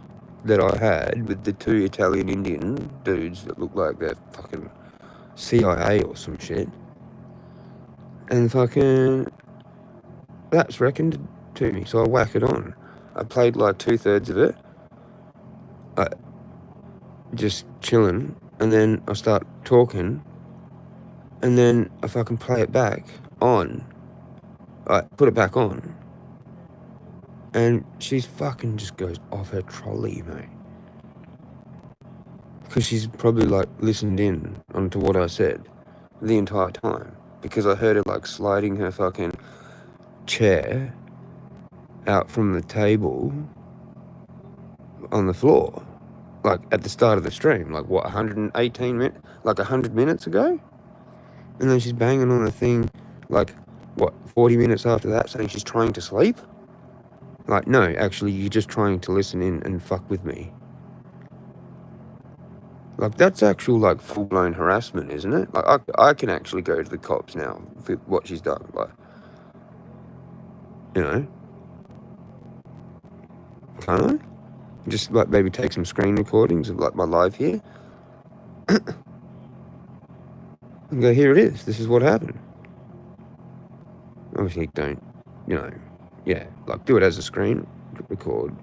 that I had with the 2 Italian Indian dudes that look like they're fucking CIA or some shit. And fucking, that's recommended to me, so I whack it on. I played like 2/3 of it. Just chilling, and then I start talking, and then I fucking play it back on. I put it back on, and she's fucking just goes off her trolley, mate. Because she's probably like listened in onto what I said the entire time. Because I heard her like sliding her fucking chair out from the table on the floor. Like at the start of the stream. Like what, 118 minutes? Like 100 minutes ago? And then she's banging on the thing like, what, 40 minutes after that saying she's trying to sleep? Like, no, actually, you're just trying to listen in and fuck with me. Like, that's actual, like, full-blown harassment, isn't it? Like, I can actually go to the cops now for what she's done. Like, you know? Can't I? Just, like, maybe take some screen recordings of, like, my live here. And go, here it is. This is what happened. Obviously, don't, you know, yeah, like, do it as a screen record.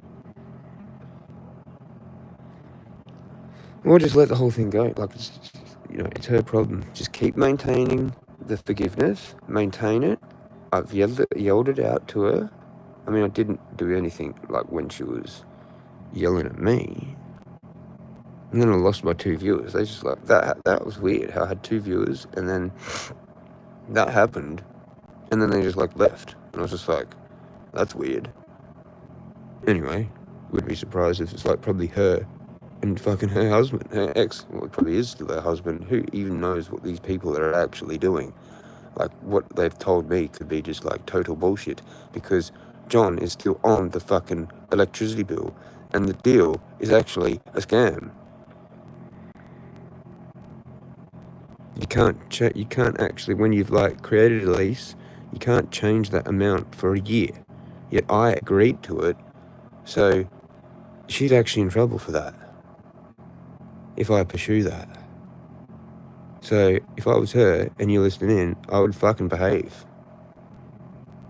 Or just let the whole thing go. Like, it's, you know, it's her problem. Just keep maintaining the forgiveness. Maintain it. I've yelled it out to her. I mean, I didn't do anything, like, when she was yelling at me. And then I lost my 2 viewers. They just, like, that was weird, how I had 2 viewers, and then that happened, and then they just, like, left. And I was just like, that's weird. Anyway, wouldn't be surprised if it's, like, probably her and fucking her husband, her ex, well, it probably is still her husband. Who even knows what these people are actually doing? Like, what they've told me could be just, like, total bullshit, because John is still on the fucking electricity bill, and the deal is actually a scam. You can't actually, when you've, like, created a lease, you can't change that amount for a year. Yet I agreed to it, so she's actually in trouble for that, if I pursue that. So, if I was her, and you're listening in, I would fucking behave.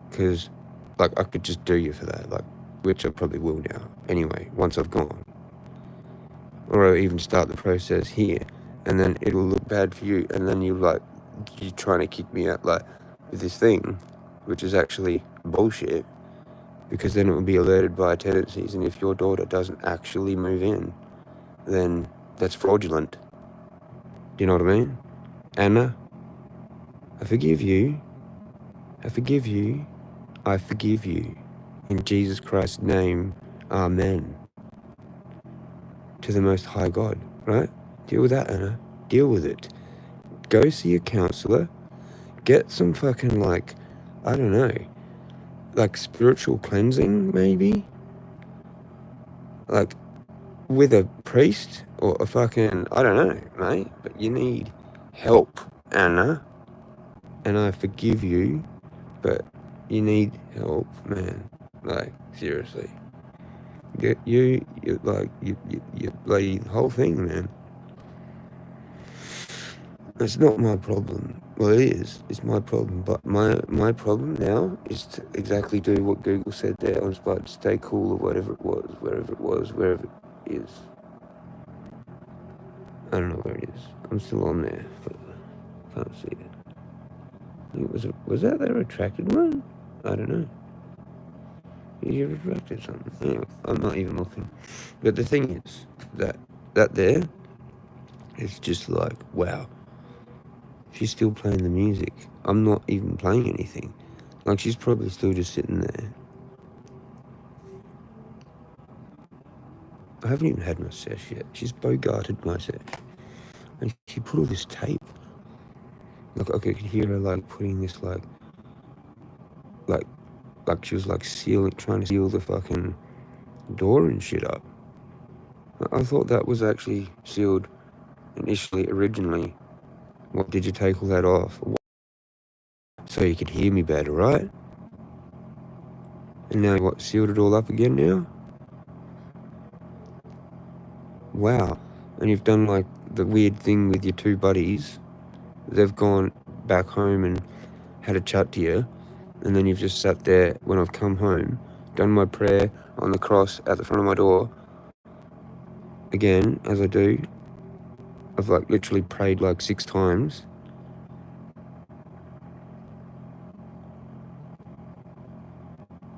Because, like, I could just do you for that, like, which I probably will now, anyway, once I've gone. Or I'll even start the process here, and then it'll look bad for you, and then you're trying to kick me out, like, with this thing, which is actually bullshit, because then it will be alerted by tenancies, and if your daughter doesn't actually move in, then that's fraudulent. Do you know what I mean? Anna, I forgive you. I forgive you. I forgive you. In Jesus Christ's name, amen. To the Most High God, right? Deal with that, Anna. Deal with it. Go see a counselor. Get some fucking, like, I don't know, like spiritual cleansing, maybe? Like, with a priest or a fucking, I don't know, mate. But you need help, Anna. And I forgive you, but you need help, man. Like, seriously. You bloody whole thing, man. It's not my problem. Well, it is. It's my problem. But my problem now is to exactly do what Google said there. I'm supposed to stay cool or whatever it was, wherever it is. I don't know where it is. I'm still on there, but can't see it. Was that the retracted one? I don't know. You retracted something. Anyway, I'm not even looking. But the thing is that there is just like, wow. She's still playing the music. I'm not even playing anything. Like, she's probably still just sitting there. I haven't even had my sesh yet. She's bogarted my sesh. And she put all this tape. Like, I could hear her, like, putting this, like she was, like, trying to seal the fucking door and shit up. I thought that was actually sealed originally. What, did you take all that off? So you could hear me better, right? And now what, sealed it all up again now? Wow. And you've done like the weird thing with your 2 buddies. They've gone back home and had a chat to you. And then you've just sat there when I've come home, done my prayer on the cross at the front of my door. Again, as I do. I've like literally prayed like 6 times.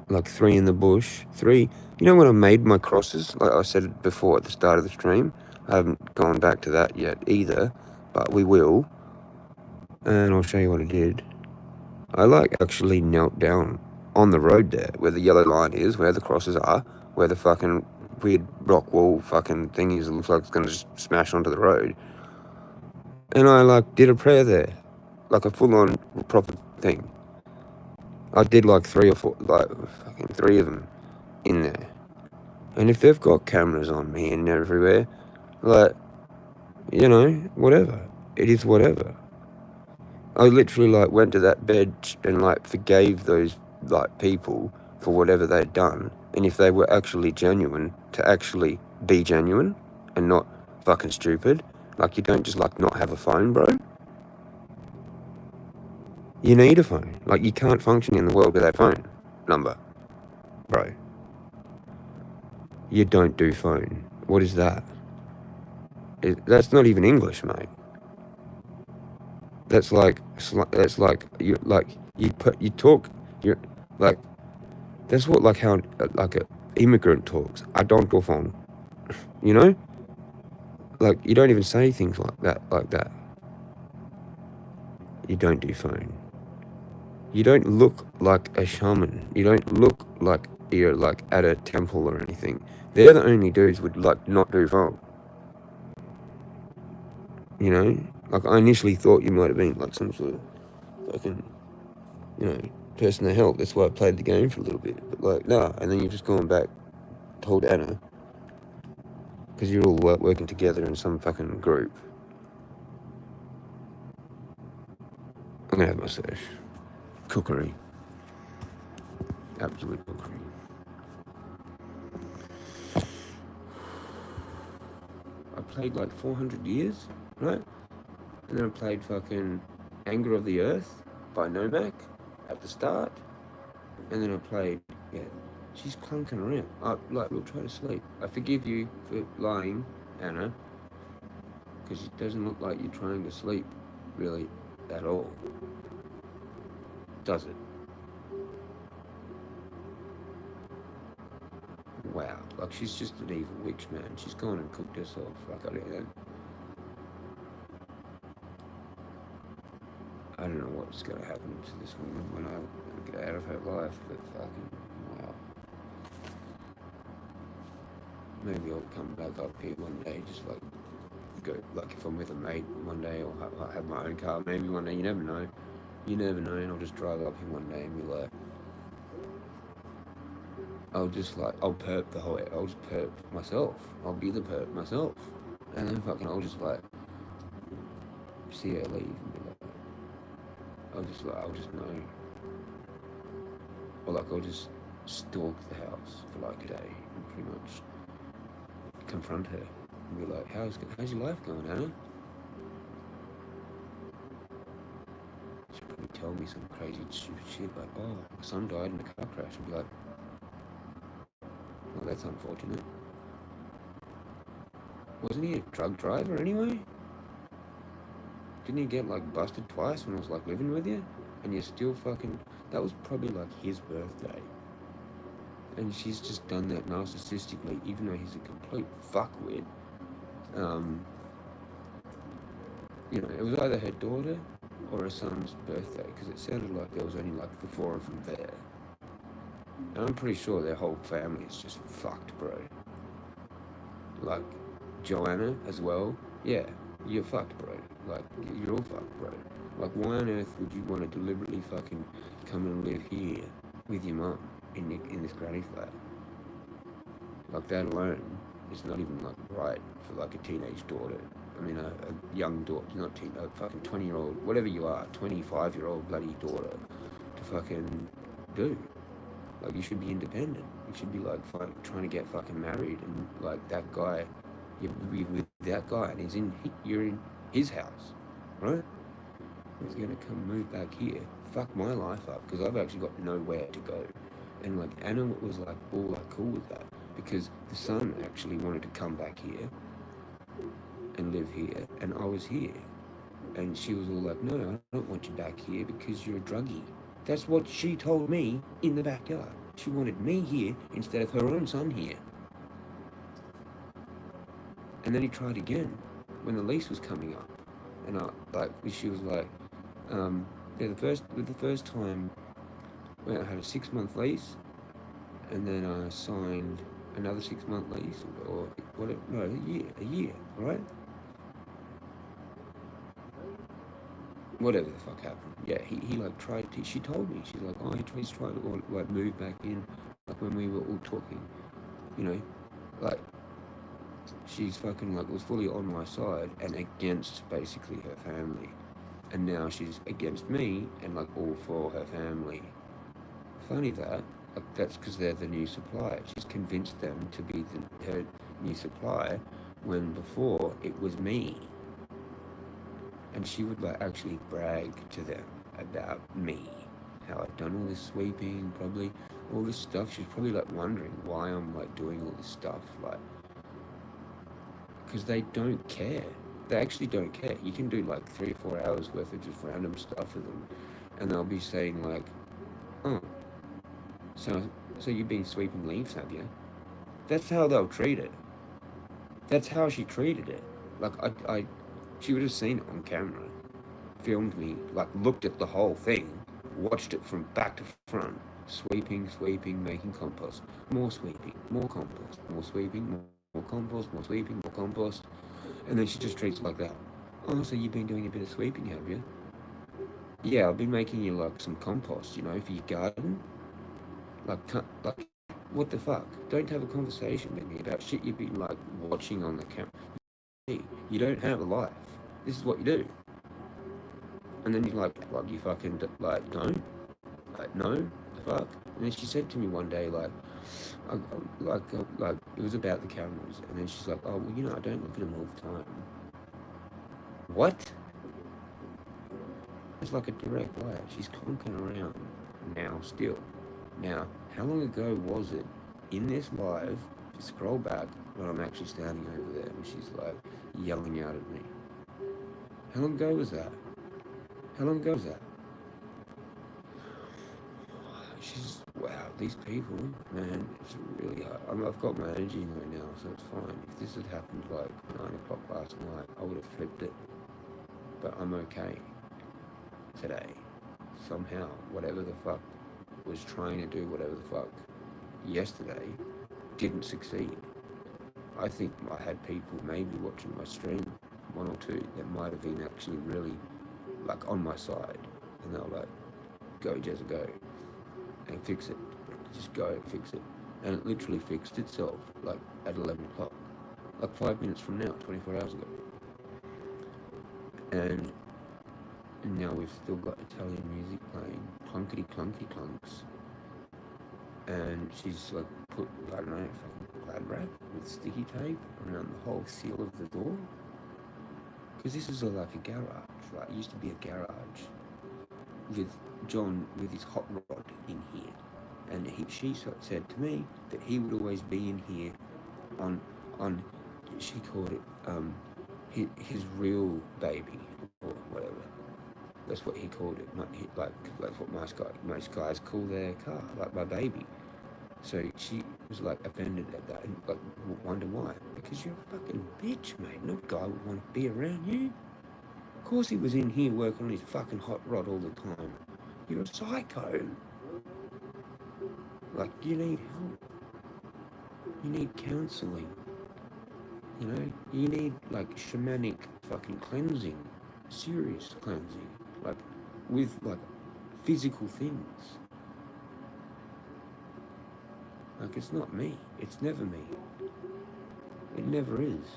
Like 3 in the bush. 3, you know when I made my crosses, like I said before at the start of the stream, I haven't gone back to that yet either, but we will. And I'll show you what I did. I like actually knelt down on the road there, where the yellow line is, where the crosses are, where the fucking weird rock wall fucking thing is. It looks like it's gonna just smash onto the road. And I like did a prayer there, like a full-on proper thing. I did like 3 or 4, like fucking 3 of them in there. And if they've got cameras on me and everywhere, like, you know, whatever. It is whatever. I literally like went to that bed and like forgave those like people for whatever they'd done. And if they were actually genuine, to actually be genuine and not fucking stupid. Like, you don't just like not have a phone, bro. You need a phone. Like, you can't function in the world without a phone number, bro. You don't do phone. What is that? That's not even English, mate. That's like you talk. You're like, that's what like how like a immigrant talks. I don't go phone. You know, like you don't even say things like that. You don't do phone. You don't look like a shaman. You don't look like you're like at a temple or anything. They're the only dudes would like not do phone. You know, like I initially thought you might have been like some sort of fucking, you know, person to help. That's why I played the game for a little bit. But like, nah. And then you've just gone back, told Anna, because you're all working together in some fucking group. I'm gonna have my sesh. Cookery. Absolute cookery. I played like 400 years, right? And then I played fucking Anger of the Earth by Nomak at the start. And then I played, yeah, she's clunking around. We'll try to sleep. I forgive you for lying, Anna, because it doesn't look like you're trying to sleep, really, at all. Does it? Wow, like she's just an evil witch, man. She's gone and cooked herself. Like, I don't know what's going to happen to this woman when I get out of her life, but fucking, wow. Maybe I'll come back up here one day, just like, go, like if I'm with a mate one day, or I have my own car, maybe one day, you never know. You never know, and I'll just drive up here one day and be like, I'll perp the whole, I'll just perp myself. I'll be the perp myself. And then fucking, I'll just like, see her leave and be like, I'll just know. Or like, I'll just stalk the house for like a day and pretty much confront her and be like, how's your life going, Anna? She'll probably tell me some crazy stupid shit like, oh, my son died in a car crash. I'll be like, well, that's unfortunate. Wasn't he a drug driver anyway? Didn't he get like busted twice when I was like living with you? And you're still fucking, that was probably like his birthday. And she's just done that narcissistically, even though he's a complete fuckwit. You know, it was either her daughter or her son's birthday, because it sounded like there was only like the 4 of them there. And I'm pretty sure their whole family is just fucked, bro. Like, Joanna as well. Yeah, you're fucked, bro. Like, you're all fucked, bro. Like, why on earth would you want to deliberately fucking come and live here with your mum in this granny flat? Like, that alone is not even, like, right for, like, a teenage daughter. I mean, a young daughter, not a fucking 20-year-old, whatever you are, 25-year-old bloody daughter to fucking do. Like, you should be independent. You should be, like, trying to get fucking married. And, like, that guy, you're with that guy, and you're in his house, right? He's going to come move back here. Fuck my life up, because I've actually got nowhere to go. And, like, Anna was, like, all, like, cool with that. Because the son actually wanted to come back here and live here, and I was here. And she was all like, no, I don't want you back here because you're a druggie. That's what she told me in the backyard. She wanted me here instead of her own son here. And then he tried again when the lease was coming up. And she was like, the first time when I had a 6-month lease, and then I signed another 6-month lease, or whatever, no, a year, right? Whatever the fuck happened. Yeah, he like tried to, she told me, she's like, oh, he's trying to like move back in, like when we were all talking, you know, like, she's fucking like was fully on my side and against basically her family. And now she's against me and like all for her family. Funny that, like, that's because they're the new supplier. She's convinced them to be her new supplier when before it was me. And she would like actually brag to them about me, how I've done all this sweeping, probably all this stuff. She's probably like wondering why I'm like doing all this stuff, like, because they don't care. They actually don't care. You can do like 3 or 4 hours worth of just random stuff with them, and they'll be saying like, oh, so you've been sweeping leaves, have you? That's how they'll treat it. That's how she treated it. Like, she would have seen it on camera, filmed me, like looked at the whole thing, watched it from back to front, sweeping, making compost, more sweeping, more compost, more sweeping, more compost, more sweeping, more compost, and then she just treats it like that. Oh, so you've been doing a bit of sweeping, have you? Yeah, I've been making you like some compost, you know, for your garden. Like, what the fuck? Don't have a conversation with me about shit you've been like watching on the camera. You don't have a life. This is what you do. And then you like you fucking like don't, like no, the fuck. And then she said to me one day like it was about the cameras, and then she's like, oh well, you know, I don't look at them all the time. What? It's like a direct lie. She's clunking around now still. Now, how long ago was it in this live? Scroll back when I'm actually standing over there and she's like yelling out at me. How long ago was that? How long ago was that? She's, wow, these people, man, it's really hard. I've got my energy right now, so it's fine. If this had happened like 9 o'clock last night, I would have flipped it. But I'm okay today. Somehow, whatever the fuck was trying to do, whatever the fuck yesterday, didn't succeed. I think I had people maybe watching my stream, 1 or 2, that might have been actually really like on my side, and they were like, go Jezza, go and fix it, just go and fix it. And it literally fixed itself like at 11 o'clock, like 5 minutes from now, 24 hours ago. And now we've still got Italian music playing, clunkety clunky clunks, and she's like put, I don't know, glad wrap with sticky tape around the whole seal of the door, because this is like a garage, right? It used to be a garage with John with his hot rod in here, and she said to me that he would always be in here on she called it his real baby or whatever. That's what he called it. Like that's what most guys call their car, like my baby. So she was like offended at that and like wonder why. Because you're a fucking bitch, mate. No guy would want to be around you. Of course he was in here working on his fucking hot rod all the time. You're a psycho. Like, you need help. You need counselling. You know? You need like shamanic fucking cleansing. Serious cleansing. Like with like physical things. Like, it's not me. It's never me. It never is.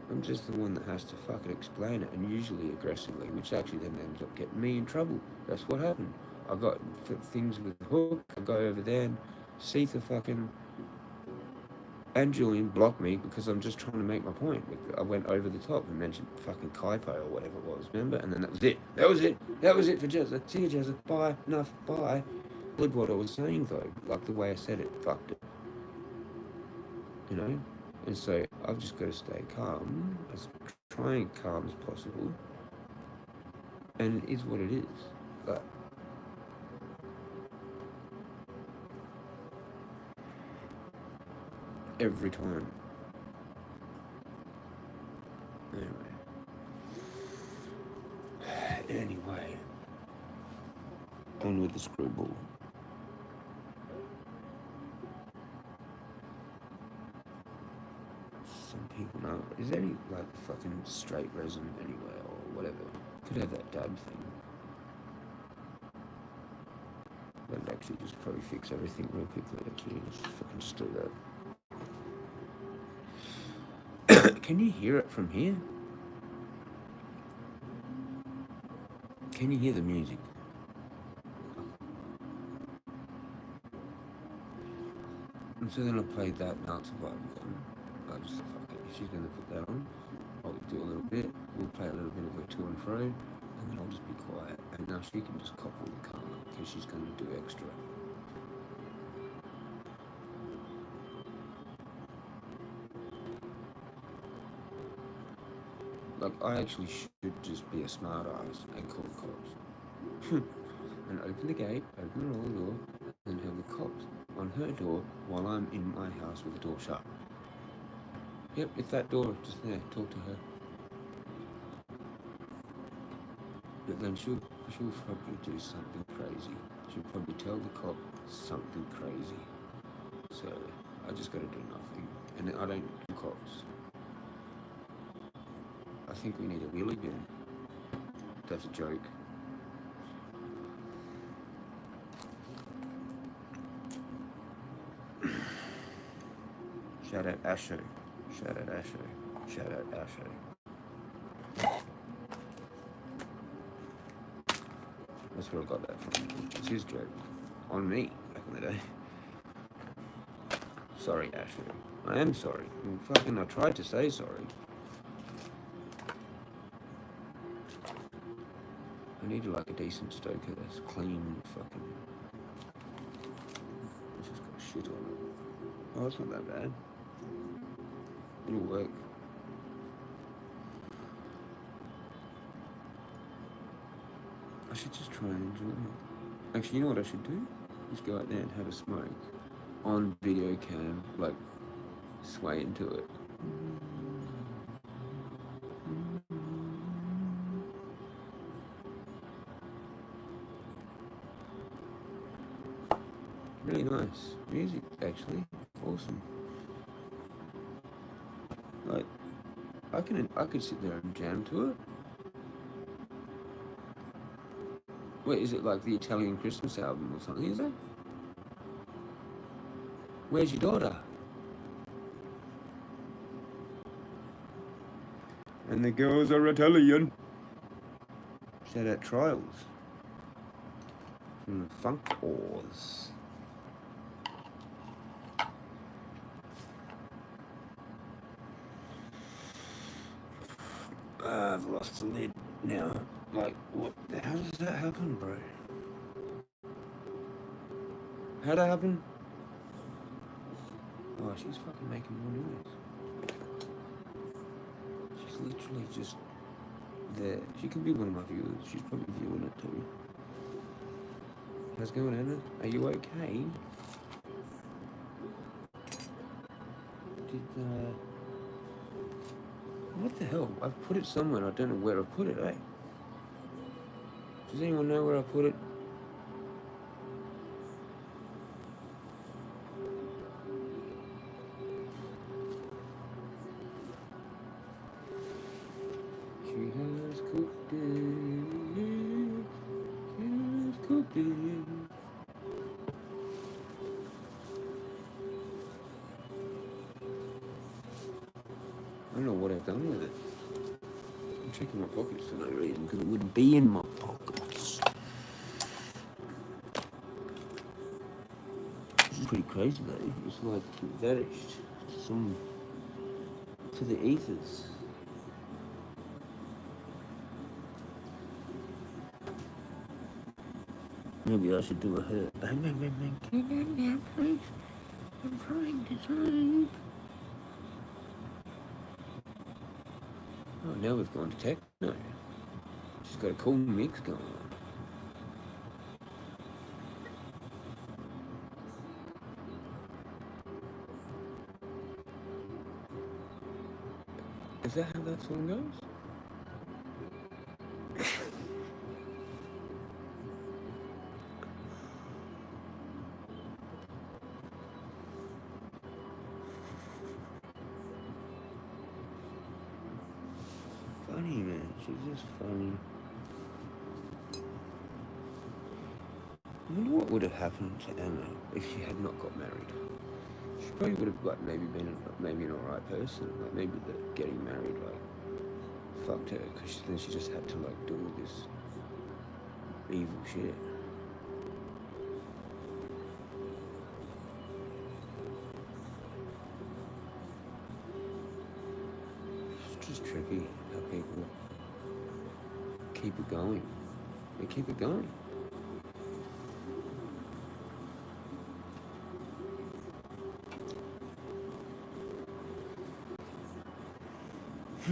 I'm just the one that has to fucking explain it, and usually aggressively, which actually then ends up getting me in trouble. That's what happened. I got things with Hook. I go over there and Seetha fucking and Julian blocked me because I'm just trying to make my point. I went over the top and mentioned fucking Kaipo or whatever it was, remember? And then that was it. That was it for Jezza. See you, Jezza. Bye. Enough. Bye. With what I was saying though, like the way I said it, fucked it. You know? And so I've just got to stay calm, as trying calm as possible. And it is what it is. But every time in with the screwball. Some people know. Is there any like fucking straight resin anywhere or whatever? Could have that dab thing. That'd actually just probably fix everything real quickly. Actually, just do that. Can you hear it from here? Can you hear the music? And so then I played that Now Survival one. I just thought, fuck it, if she's going to put that on, I'll do a little bit. We'll play a little bit of a to and fro, and then I'll just be quiet. And now she can just cop all the karma, because she's going to do extra. Like, I actually should just be a smart ass and call the cops. And open the gate, open the roller door, and have the cops on her door while I'm in my house with the door shut. Yep, it's that door just there. Talk to her. But then she'll probably do something crazy. She'll probably tell the cop something crazy. So I just gotta do nothing. And I don't do cops. I think we need a wheelie bin. That's a joke. Shout out Asher. Shout out Asher. Shout out Asher. That's where I got that from. It's his joke. On me, back in the day. Sorry, Asher. I am sorry. I tried to say sorry. I need like a decent stoker that's clean, fucking. It's just got shit on it. Oh, it's not that bad. It'll work. I should just try and enjoy it. Actually, you know what I should do? Just go out there and have a smoke on video cam, like sway into it. Really nice music, actually. Awesome. Like, I could sit there and jam to it. Wait, is it like the Italian Christmas album or something, is it? Where's your daughter? And the girls are Italian. Shout out Trials. From the Funk Wars. I've lost the lid now. Like, what? How does that happen, bro? How'd that happen? Oh, she's fucking making more noise. She's literally just there. She could be one of my viewers. She's probably viewing it too. How's it going, Anna? Are you okay? What the hell? I've put it somewhere. I don't know where I put it, eh? Does anyone know where I put it? She has cooked it. She has cooked it. I don't know what I've done with it. I'm checking my pockets for no reason because it wouldn't be in my pockets. This is pretty crazy though. It's like vanished to the ethers. Maybe I should do a hurt. Bang, bang, bang, bang. Can you get down, please? I'm trying to sleep. Oh, now we've gone to techno. Just got a cool mix going on. Is that how that song goes? funny, man. She's just funny. I wonder what would have happened to Emma if she had not got married. She probably would have like maybe been maybe an alright person. Like maybe the getting married like fucked her because then she just had to like do all this evil shit. It's just trippy how people keep it going. They keep it going. I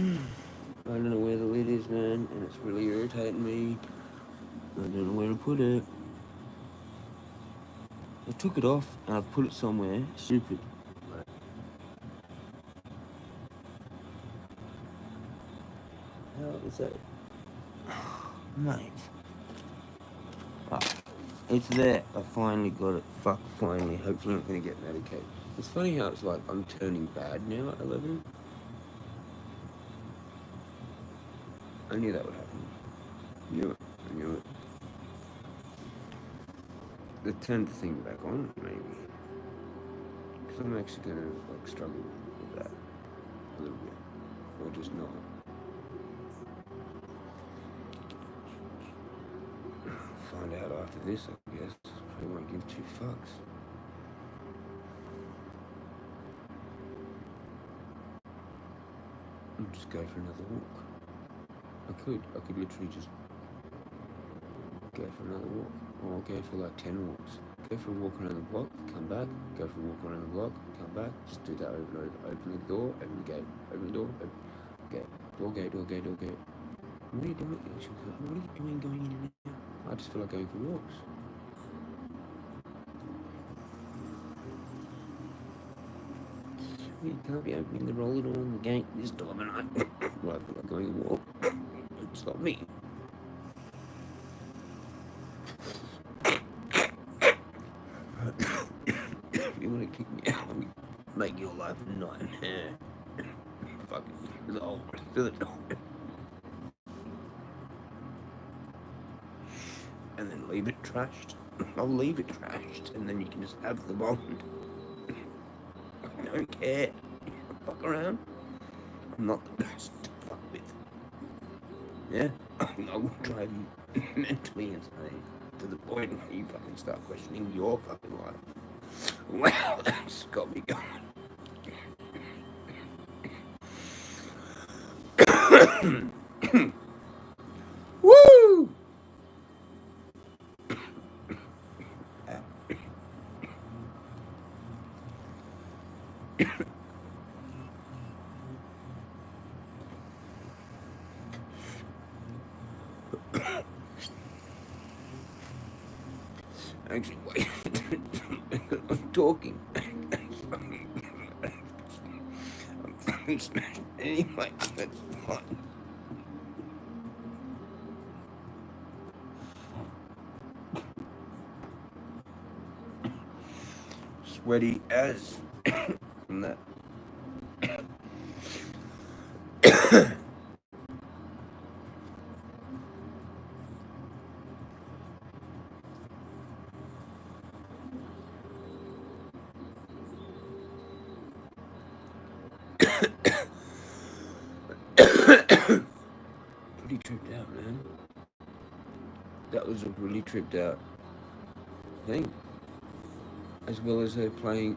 don't know where the lid is, man, and it's really irritating me. I don't know where to put it. I took it off and I've put it somewhere stupid. How is that? Mate. Oh, it's there. I finally got it. Fuck, finally. Hopefully I'm gonna get medicated. It's funny how it's like I'm turning bad now at 11. I knew that would happen. Knew it. I knew it. They turned the thing back on, maybe. Because I'm actually going to like struggle with that a little bit. Or just not. Find out after this, I guess. I won't give two fucks. I'll just go for another walk. I could literally just go for another walk, or go for like 10 walks. Go for a walk around the block, come back, go for a walk around the block, come back, just do that over and over. Open the door, open the gate, open the door, open gate, door gate, door gate, door gate. What are you doing? What are you doing going in and out? I just feel like going for walks. You can't be opening the roller door on the gate this time of night. Well, I feel like going a walk. Stop me. If you want to kick me out, make your life a nightmare. Fucking through the door. And then leave it trashed. I'll leave it trashed, and then you can just have the bond. I don't care. Fuck around. I'm not the best to fuck with. Yeah? I will drive you mentally insane to the point where you fucking start questioning your fucking life. Wow, that's got me going. Woo! Actually, wait. I'm talking. I'm fucking smashed. Anyway, that's fine. Sweaty as from that. Pretty tripped out, man. That was a really tripped out thing. As well as her calling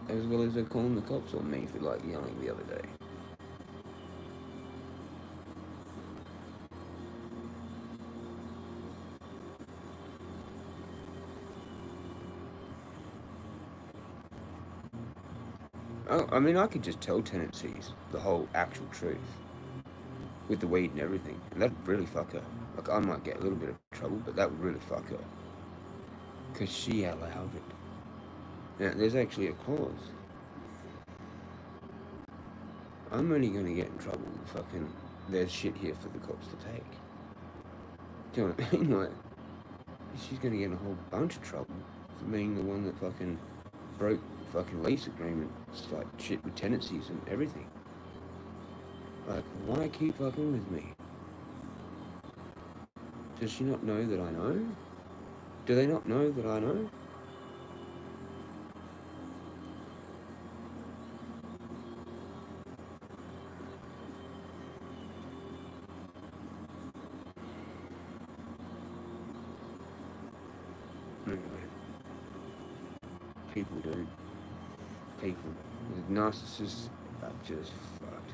the cops on me for like yelling the other day. I mean, I could just tell tenancies the whole actual truth with the weed and everything, and that'd really fuck her. Like, I might get a little bit of trouble, but that would really fuck her. Because she allowed it. Now, there's actually a clause. I'm only going to get in trouble if fucking there's shit here for the cops to take. Do you know what I mean? Like, she's going to get in a whole bunch of trouble for being the one that fucking broke the fucking lease agreement. It's like shit with tenancies and everything. Like, why keep fucking with me? Does she not know that I know? Do they not know that I know? Anyway, people do. People. The narcissists are just fucked.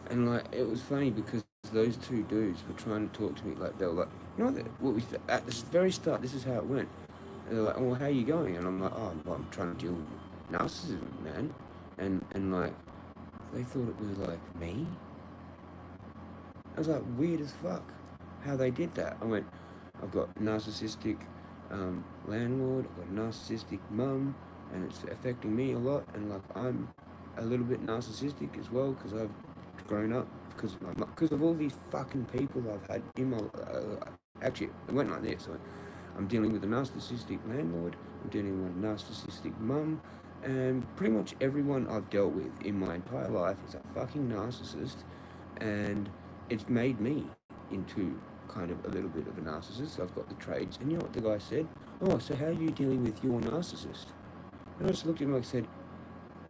And like, it was funny because those two dudes were trying to talk to me like, they were like, you know what we, at the very start, this is how it went. And they're like, oh, well, how are you going? And I'm like, oh, well, I'm trying to deal with narcissism, man. And like, they thought it was like me. I was like, weird as fuck how they did that. I went, I've got narcissistic landlord, I've got a narcissistic mum, and it's affecting me a lot, and like I'm a little bit narcissistic as well because I've grown up because of all these fucking people I've had in my actually it went like this. I'm dealing with a narcissistic landlord, I'm dealing with a narcissistic mum, and pretty much everyone I've dealt with in my entire life is a fucking narcissist, and it's made me into kind of a little bit of a narcissist. I've got the traits. And you know what the guy said? Oh, so how are you dealing with your narcissist? And I just looked at him and I said,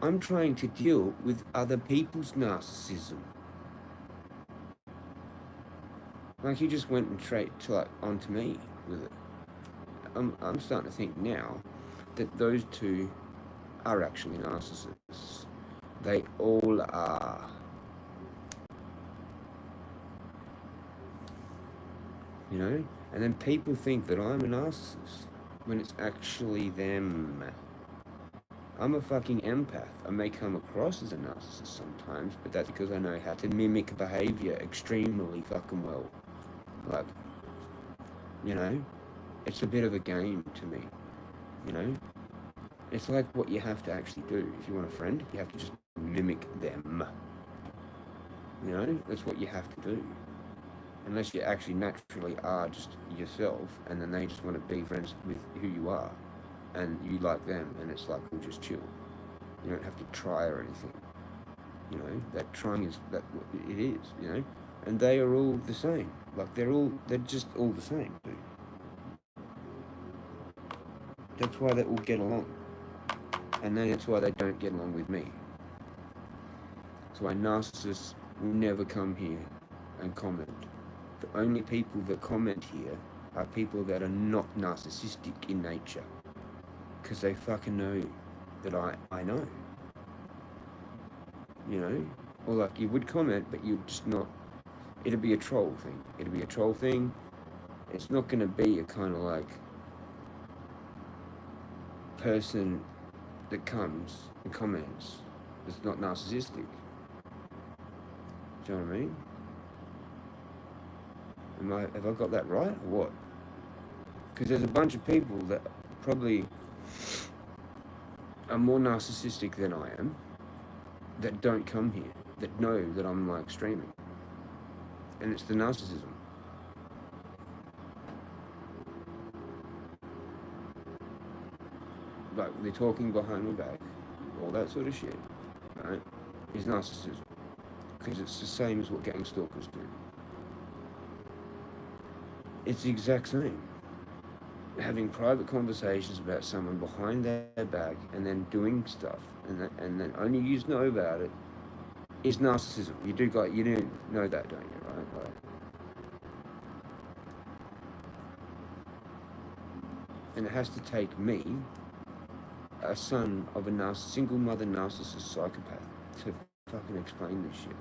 I'm trying to deal with other people's narcissism. Like, he just went and straight to like onto me with it. I'm starting to think now that those two are actually narcissists. They all are. You know? And then people think that I'm a narcissist when it's actually them. I'm a fucking empath. I may come across as a narcissist sometimes, but that's because I know how to mimic behavior extremely fucking well. Like, you know? It's a bit of a game to me, you know? It's like what you have to actually do. If you want a friend, you have to just mimic them. You know? That's what you have to do. Unless you actually naturally are just yourself, and then they just want to be friends with who you are, and you like them, and it's like, we'll just chill. You don't have to try or anything. You know, that trying is that it is, you know? And they are all the same. Like, they're just all the same, dude. That's why they all get along. And then that's why they don't get along with me. That's why narcissists will never come here and comment. The only people that comment here are people that are not narcissistic in nature. Because they fucking know that I know. You know? Or like, you would comment, but you'd just not... It'd be a troll thing. It'd be a troll thing. It's not going to be a kind of like... person that comes and comments that's not narcissistic. Do you know what I mean? Have I got that right or what? Because there's a bunch of people that probably are more narcissistic than I am that don't come here, that know that I'm like streaming. And it's the narcissism. Like, they're talking behind my back, all that sort of shit, right? Is narcissism. Because it's the same as what gang stalkers do. It's the exact same. Having private conversations about someone behind their back and then doing stuff and then only you know about it is narcissism. You do know that, don't you, right? Like, and it has to take me, a son of a single mother narcissist psychopath, to fucking explain this shit.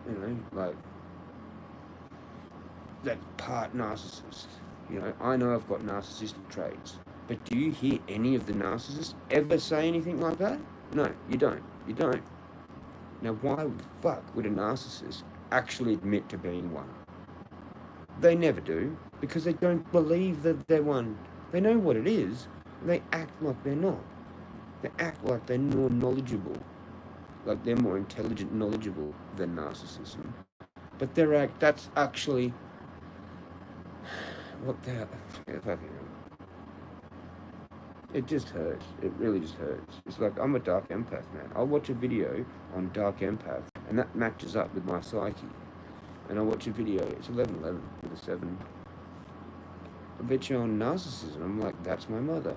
You know, like, that part narcissist. You know, I know I've got narcissistic traits, but do you hear any of the narcissists ever say anything like that? No, you don't. You don't. Now, why the fuck would a narcissist actually admit to being one? They never do, because they don't believe that they're one. They know what it is, and they act like they're not. They act like they're more knowledgeable, like they're more intelligent, knowledgeable than narcissism. But that's actually... What the hell? It just hurts. It really just hurts. It's like, I'm a dark empath, man. I'll watch a video on dark empath, and that matches up with my psyche. and I watch a video, it's 11:11 with a 7. I bet you on narcissism. I'm like, that's my mother.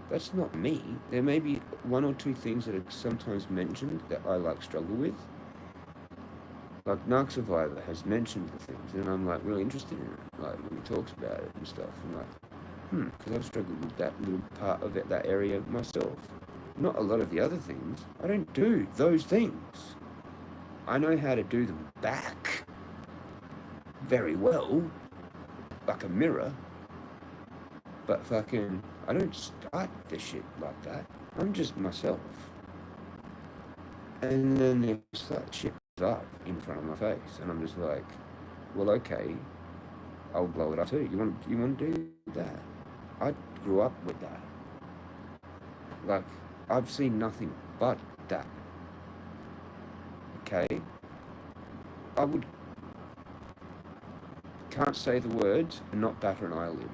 That's not me. There may be one or two things that are sometimes mentioned that I like struggle with. Like Narc Survivor has mentioned the things, and I'm like really interested in it. Like when he talks about it and stuff, I'm like, because I've struggled with that little part of it, that area myself. Not a lot of the other things. I don't do those things. I know how to do them back very well, like a mirror. But fucking, I don't start this shit like that. I'm just myself. And then if that shit up in front of my face, and I'm just like, well, okay, I'll blow it up too. You want to do that? I grew up with that. Like, I've seen nothing but that. Okay? Can't say the words and not batter an eyelid.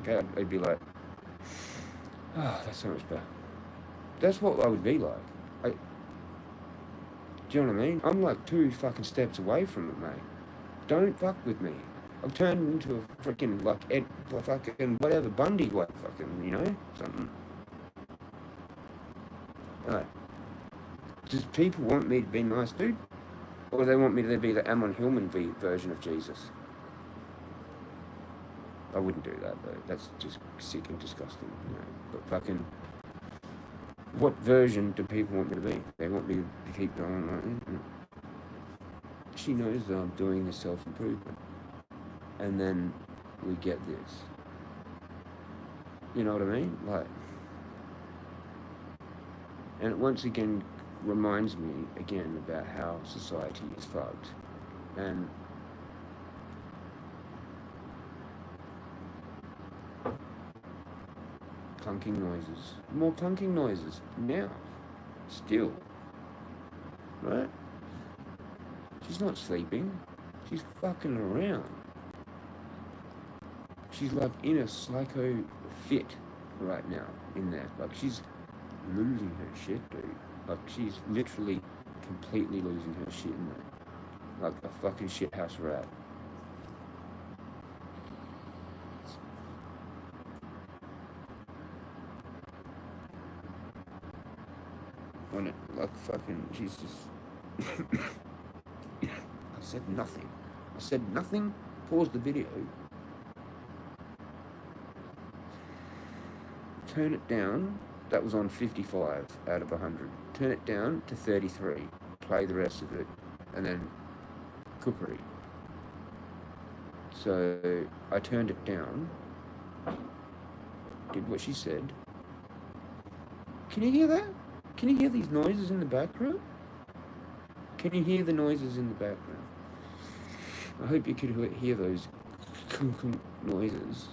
Okay? I'd be like, that's so much better. That's what I would be like. Do you know what I mean? I'm like 2 fucking steps away from it, mate. Don't fuck with me. I've turned into a freaking, like, fucking whatever, Bundy, what fucking, you know, something. Right. Does people want me to be nice, dude? Or do they want me to be the Amon Hillman version of Jesus? I wouldn't do that, though. That's just sick and disgusting, you know. But fucking, what version do people want me to be? They want me to keep going like that. She knows that I'm doing the self-improvement. And then we get this. You know what I mean? Like, and it once again reminds me again about how society is fucked. And clunking noises. More clunking noises now. Still. Right? She's not sleeping. She's fucking around. She's like in a psycho fit right now in there. Like she's losing her shit, dude. Like she's literally completely losing her shit in there. Like a fucking shithouse rat. On it, like fucking, she's just. I said nothing. I said nothing. Pause the video. Turn it down. That was on 55 out of 100. Turn it down to 33. Play the rest of it. And then cookery. So I turned it down. Did what she said. Can you hear that? Can you hear these noises in the background? Can you hear the noises in the background? I hope you could hear those noises.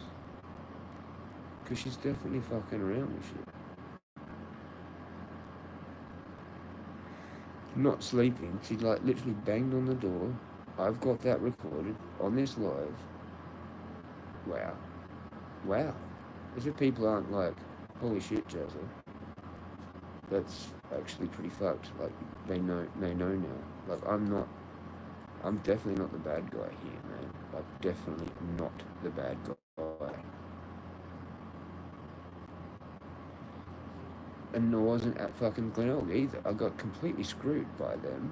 Because she's definitely fucking around with shit. Not sleeping. She like literally banged on the door. I've got that recorded on this live. Wow. Wow. As if people aren't like, holy shit, Jezza. That's actually pretty fucked. Like, they know now. Like, I'm definitely not the bad guy here, man. Like, definitely not the bad guy. And I wasn't at fucking Glenelg either. I got completely screwed by them.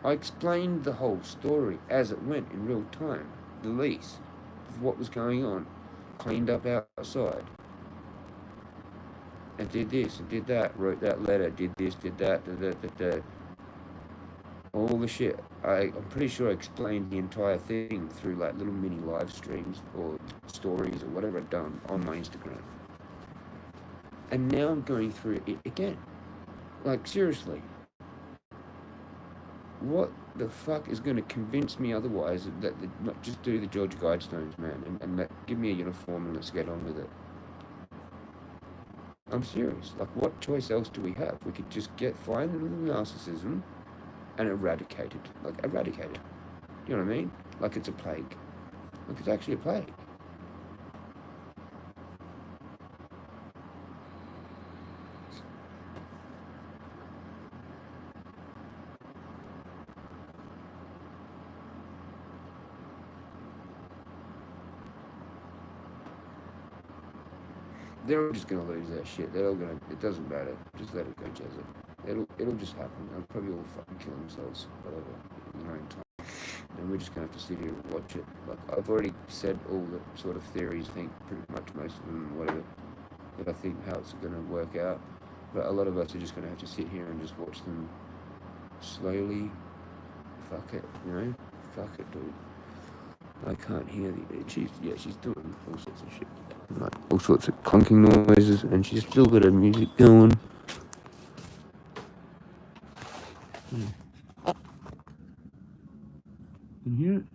I explained the whole story as it went in real time. The lease of what was going on. Cleaned up outside. And did this and did that. Wrote that letter. Did this, did that, all the shit. I'm pretty sure I explained the entire thing through like little mini live streams or stories or whatever I've done on my Instagram. And now I'm going through it again. Like, seriously. What the fuck is going to convince me otherwise that not just do the George Guidestones, man, and give me a uniform and let's get on with it. I'm serious. Like, what choice else do we have? We could just find the narcissism and eradicate it. Like, eradicate it. You know what I mean? Like it's a plague. Like it's actually a plague. they're all just gonna lose their shit. They're all gonna. It doesn't matter. Just let it go, Jezza. It'll just happen. They'll probably all fucking kill themselves, whatever, in their own time. And we're just gonna have to sit here and watch it. Like I've already said all the sort of theories. I think pretty much most of them, whatever, that I think how it's gonna work out. But a lot of us are just gonna have to sit here and just watch them slowly. Fuck it, you know. Fuck it, dude. I can't hear she's doing all sorts of shit. Like all sorts of clunking noises, and she's still got her music going. Can you hear it?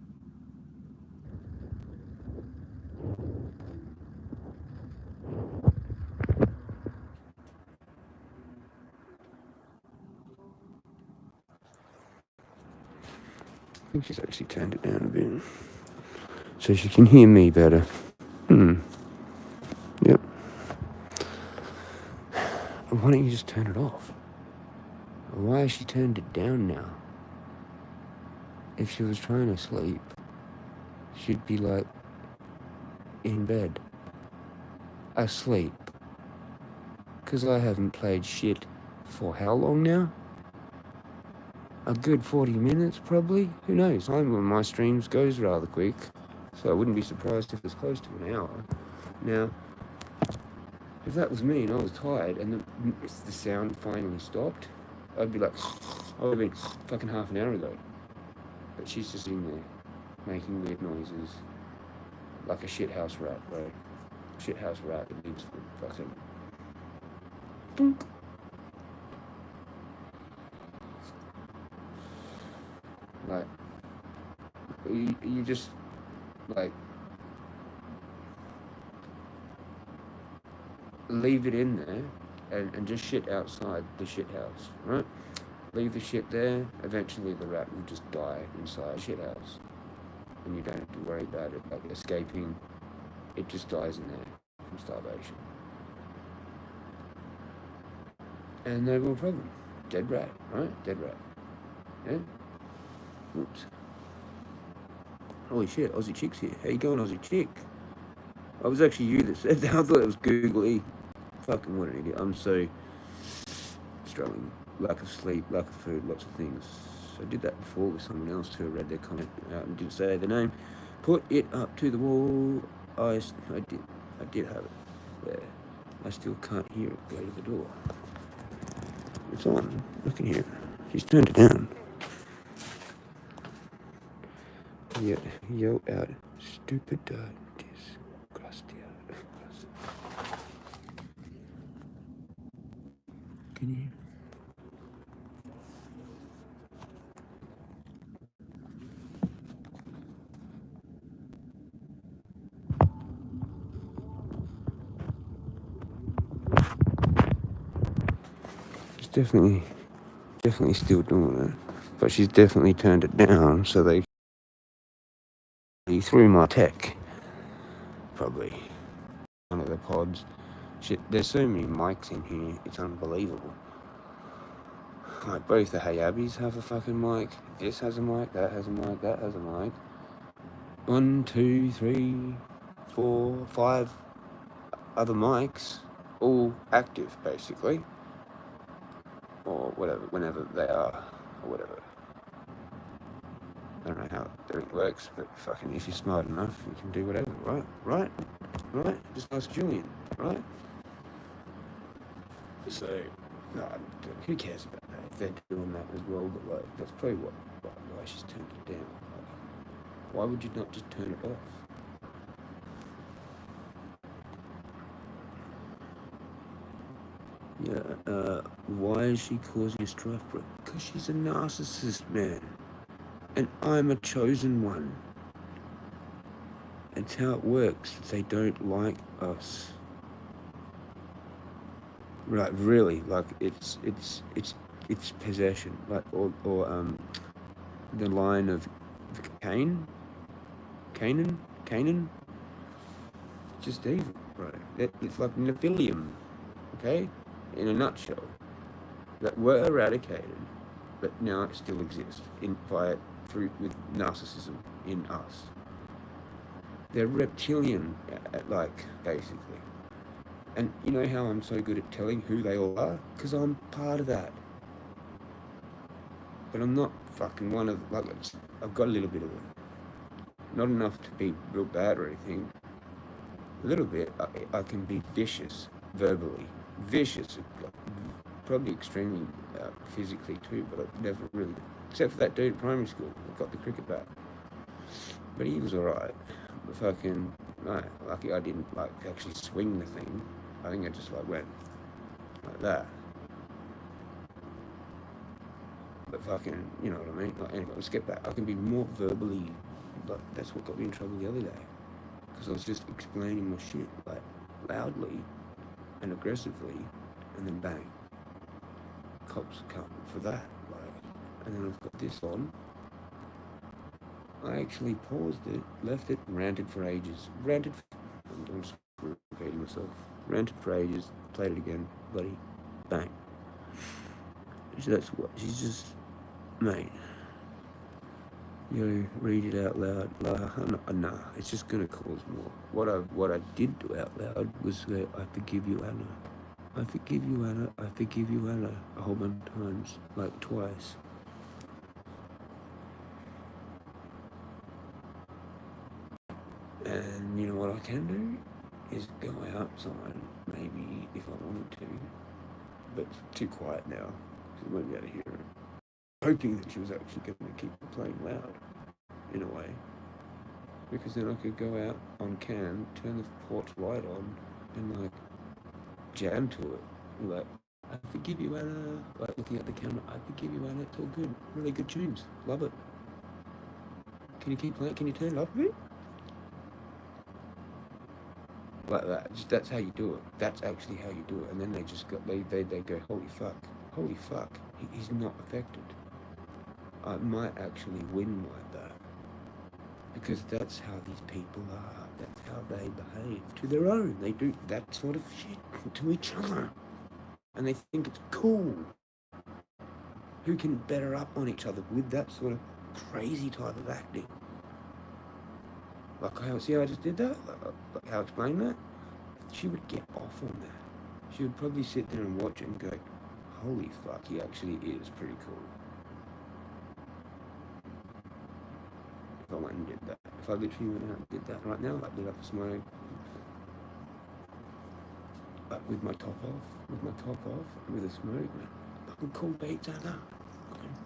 I think she's actually turned it down a bit, so she can hear me better. Yep. Why don't you just turn it off? Why has she turned it down now? If she was trying to sleep, she'd be like in bed, asleep. Because I haven't played shit for how long now? A good 40 minutes probably? Who knows? Time on my streams goes rather quick, so I wouldn't be surprised if it's close to an hour. Now, if that was me and I was tired and the sound finally stopped, I'd be like, I would have been fucking half an hour ago. But she's just in there, making weird noises, like a shithouse rat, bro. Shithouse rat that needs fucking... Dunk. Like, you just, like, leave it in there and just shit outside the shit house, right? Leave the shit there, eventually the rat will just die inside the shit house. And you don't have to worry about it, like, escaping. It just dies in there from starvation. And no more problem. Dead rat, right? Dead rat. Yeah? Oops. Holy shit, Aussie Chick's here. How you going, Aussie Chick? I was actually you that said that. I thought it was Google E. Fucking what an idiot. I'm so struggling. Lack of sleep, lack of food, lots of things. I did that before with someone else who read their comment out and didn't say the name. Put it up to the wall. I did have it there. I still can't hear it go to the door. It's on. I can hear it. She's turned it down. Yeah, yell out, stupid disgusting. Can you hear? She's definitely still doing it, but she's definitely turned it down so they through my tech, probably one of the pods. Shit, there's so many mics in here, it's unbelievable. Like both the Hayabis have a fucking mic, this has a mic, that has a mic, that has a mic. 1, 2, 3, 4, 5 other mics, all active basically, or whatever, whenever they are, or whatever. I don't know how everything works, but fucking if you're smart enough, you can do whatever, right? Just ask Julian, right? So, no, who cares about that? If they're doing that as well, but like, that's probably why she's turned it down. Like, why would you not just turn it off? Yeah, why is she causing a strife, bro? Because she's a narcissist, man. And I'm a chosen one. It's how it works. They don't like us. Right, really, like it's possession, like or the line of Canaan, just evil, right? It's like Nephilim, okay, in a nutshell, that were eradicated, but now it still exists with narcissism in us. They're reptilian, like basically. And you know how I'm so good at telling who they all are? Because I'm part of that. But I'm not fucking one of, like, I've got a little bit of it. Not enough to be real bad or anything. A little bit. I can be vicious verbally. Vicious. Probably extremely physically too, but I've never really, except for that dude at primary school that got the cricket bat. But he was alright. But fucking, no, lucky I didn't like actually swing the thing. I think I just like went like that. But fucking, you know what I mean? Like, anyway, let's get back. I can be more verbally, like, that's what got me in trouble the other day. Because I was just explaining my shit, like, loudly and aggressively, and then bang. Cops come for that, like, and then I've got this on. I actually paused it, left it, ranted for ages. I'm just repeating myself. Ranted for ages, played it again, bloody, bang. So that's what, she's just, mate, you know, read it out loud. Nah, it's just gonna cause more. What I did do out loud was I forgive you, Anna. I forgive you, Anna. I forgive you, Anna. A whole bunch of times, like twice. And you know what I can do is go outside, maybe if I wanted to, but it's too quiet now, so I won't be able to hear it. Hoping that she was actually going to keep playing loud, in a way, because then I could go out on cam, turn the porch light on, and like jam to it, like, I forgive you, Anna, like looking at the camera, I forgive you, Anna, it's all good, really good tunes, love it. Can you keep playing? Can you turn it up a bit? Like that. Just, that's how you do it. That's actually how you do it. And then they just go, they go, holy fuck, he's not affected. I might actually win like that, because that's how these people are. That's how they behave to their own. They do that sort of shit to each other, and they think it's cool. Who can better up on each other with that sort of crazy type of acting? Like, see how I just did that? Like how I explained that? She would get off on that. She would probably sit there and watch it and go, holy fuck, he actually is pretty cool. If I went and did that. If I literally went out and did that right now, like lit up a smoke, like with my top off, with a smoke, fucking cool beats, Anna.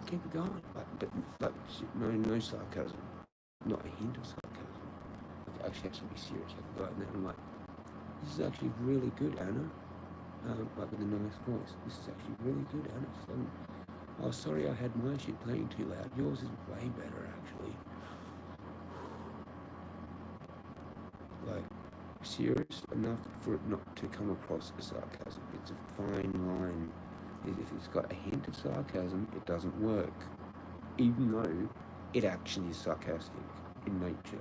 Keep it going. Like no sarcasm. Not a hint of sarcasm. Like, actually have to be serious. I could go out there and I'm like, this is actually really good, Anna. Like with a nice voice. This is actually really good, Anna. Oh, sorry I had my shit playing too loud. Yours is way better, actually. Like, serious enough for it not to come across as sarcasm. It's a fine line. If it's got a hint of sarcasm, it doesn't work. Even though it actually is sarcastic in nature.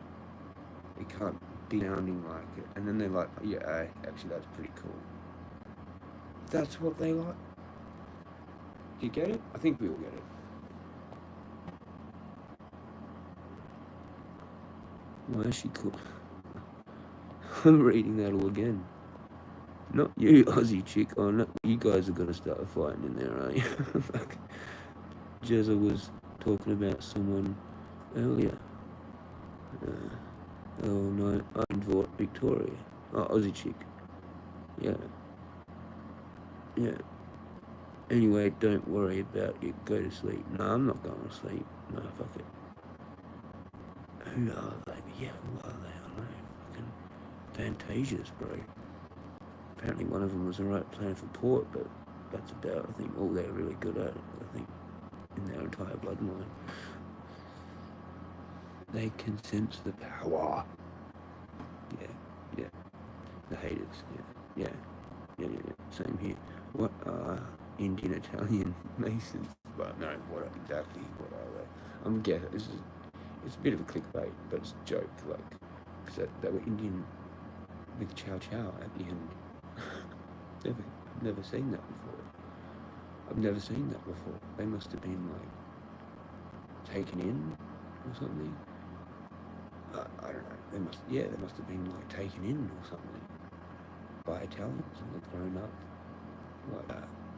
It can't be sounding like it. And then they're like, yeah, actually that's pretty cool. That's what they like. Do you get it? I think we all get it. Why is she cool? I'm reading that all again. Not you, Aussie chick. Oh, no, you guys are gonna start fighting in there, aren't you? Jezza was talking about someone earlier. Oh no, I'm Victoria. Oh, Aussie chick. Yeah. Anyway, don't worry about it. Go to sleep. No, I'm not going to sleep. No, fuck it. Who are they? Yeah, who are they? I don't know. Fucking Fantasias, bro. Apparently one of them was alright playing for Port, but that's about, I think, all they're really good at, I think, in their entire bloodline. They can sense the power. Yeah. The haters, yeah. Same here. What are Indian Italian Masons? But no, what are they? I'm guessing, it's a bit of a clickbait, but it's a joke, like, because they were Indian with Chow Chow at the end. Never seen that before. I've never seen that before. They must have been like taken in or something. I don't know. They must have been like taken in or something. by Italians and they've grown up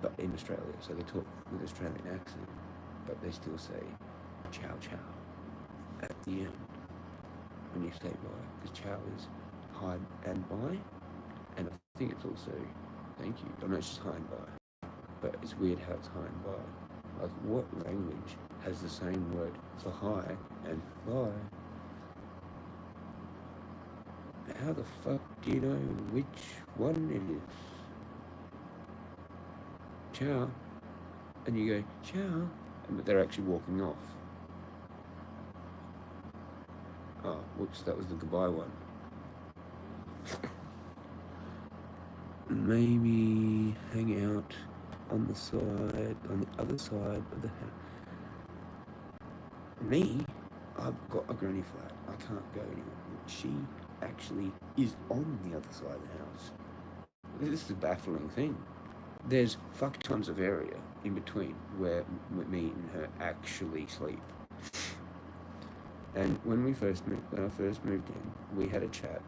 but in Australia, so they talk with Australian accent, but they still say ciao ciao at the end when you say bye, because ciao is hi and bye, and I think it's also thank you. I know it's just hi and bye, but it's weird how it's hi and bye. Like, what language has the same word for hi and bye? How the fuck do you know which one it is? Ciao, and you go ciao, but they're actually walking off. Oh, whoops, that was the goodbye one. Maybe hang out on the other side of the house. Me, I've got a granny flat. I can't go anywhere. She actually is on the other side of the house. This is a baffling thing. There's fuck tons of area in between where me and her actually sleep. And when I first moved in, we had a chat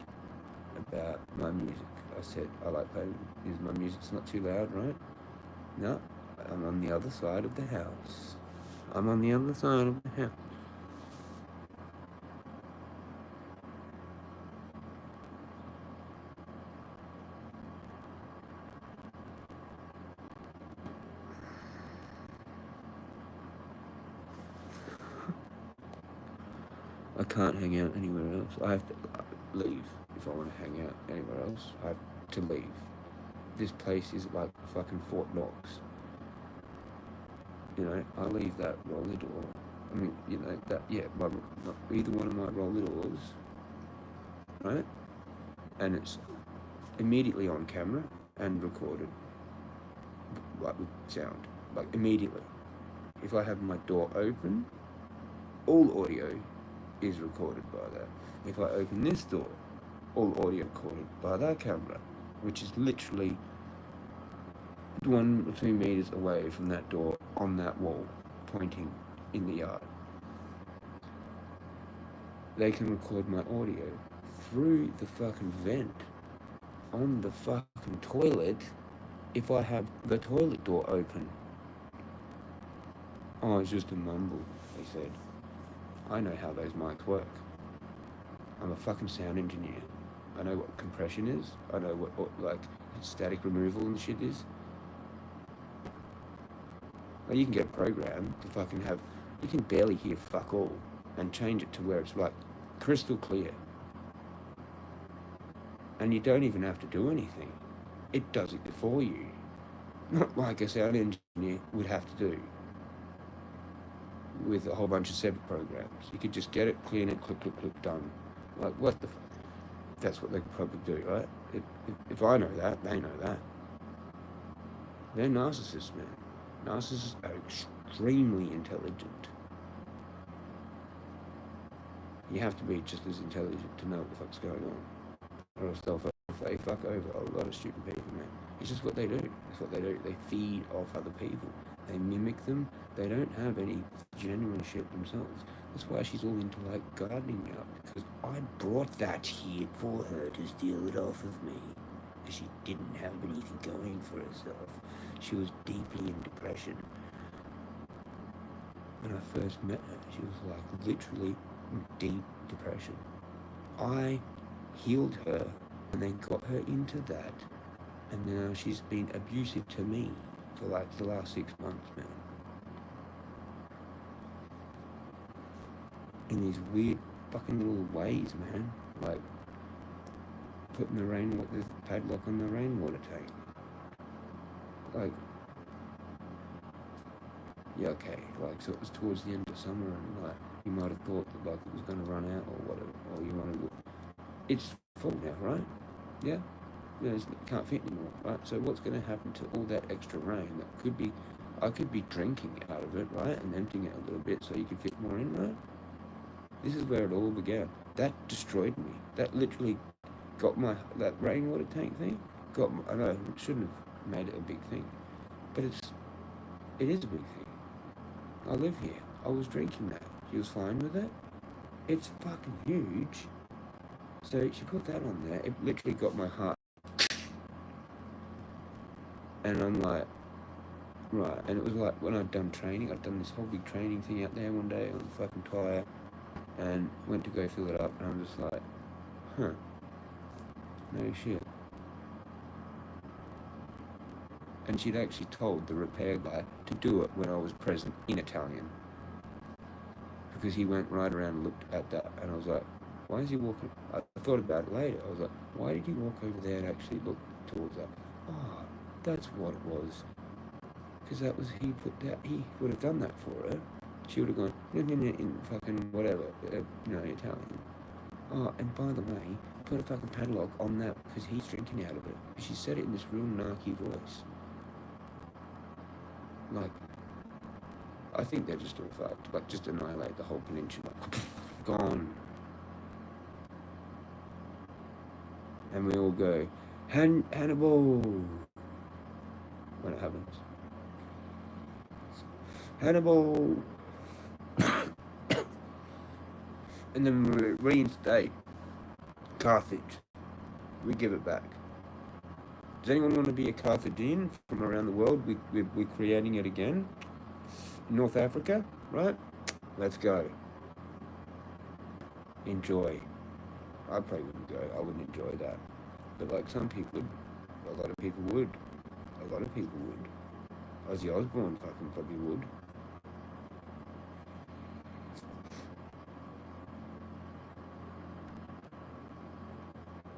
about my music. I said, I like playing, is my music's not too loud, right? No, I'm on the other side of the house. I'm on the other side of the house. I can't hang out anywhere else. I have to leave if I want to hang out anywhere else. I have to leave. This place is like fucking Fort Knox. You know, I leave that roller door. I mean, you know, that, yeah, either one of my roller doors, right? And it's immediately on camera and recorded, like with sound, like immediately. If I have my door open, all audio is recorded by that. If I open this door, all audio recorded by that camera, which is literally 1 or 2 meters away from that door on that wall, pointing in the yard. They can record my audio through the fucking vent on the fucking toilet if I have the toilet door open. Oh, it's just a mumble, they said. I know how those mics work. I'm a fucking sound engineer. I know what compression is. I know what like static removal and shit is. Well, you can get a program to fucking have, you can barely hear fuck all and change it to where it's like crystal clear. And you don't even have to do anything. It does it for you. Not like a sound engineer would have to do with a whole bunch of separate programs. You could just get it, clean it, click, click, click, done. Like, what the fuck? That's what they could probably do, right? If I know that, they know that. They're narcissists, man. Narcissists are extremely intelligent. You have to be just as intelligent to know what the fuck's going on. Or else they fuck over a lot of stupid people, man. It's just what they do. It's what they do. They feed off other people. They mimic them. They don't have any genuine shit themselves. That's why she's all into like gardening now, because I brought that here for her to steal it off of me. She didn't have anything going for herself. She was deeply in depression. When I first met her, she was like literally in deep depression. I healed her and then got her into that, and now she's been abusive to me for like the last 6 months, man. In these weird fucking little ways, man. Like putting the padlock on the rainwater tank. Like, yeah, okay. Like, so it was towards the end of summer, and like you might have thought that like it was going to run out or whatever, or you want to. It's full now, right? Yeah. It can't fit anymore, right? So what's going to happen to all that extra rain? That could be, I could be drinking out of it, right, and emptying it a little bit so you could fit more in, right? This is where it all began. That destroyed me. That literally got that rainwater tank thing. I know, it shouldn't have made it a big thing, but it is a big thing. I live here. I was drinking that. She was fine with it. It's fucking huge. So she put that on there. It literally got my heart And I'm like, right. And it was like when I'd done training, I'd done this whole big training thing out there one day on the fucking tyre, and went to go fill it up, and I'm just like, huh, no shit. And she'd actually told the repair guy to do it when I was present in Italian. Because he went right around and looked at that, and I was like, why is he walking? I thought about it later. I was like, why did he walk over there and actually look towards that? Oh, that's what it was. Because that was, he would have done that for her. She would have gone, in fucking whatever, Italian. Oh, and by the way, put a fucking padlock on that because he's drinking out of it. She said it in this real narky voice. Like, I think they're just all fucked. Like, just annihilate the whole peninsula. Gone. And we all go, Hannibal! When it happens. Hannibal! And then we reinstate Carthage. We give it back. Does anyone want to be a Carthaginian from around the world? We're creating it again. North Africa, right? Let's go. Enjoy. I probably wouldn't go. I wouldn't enjoy that. But like some people, a lot of people would. A lot of people would. Ozzy Osbourne fucking probably would.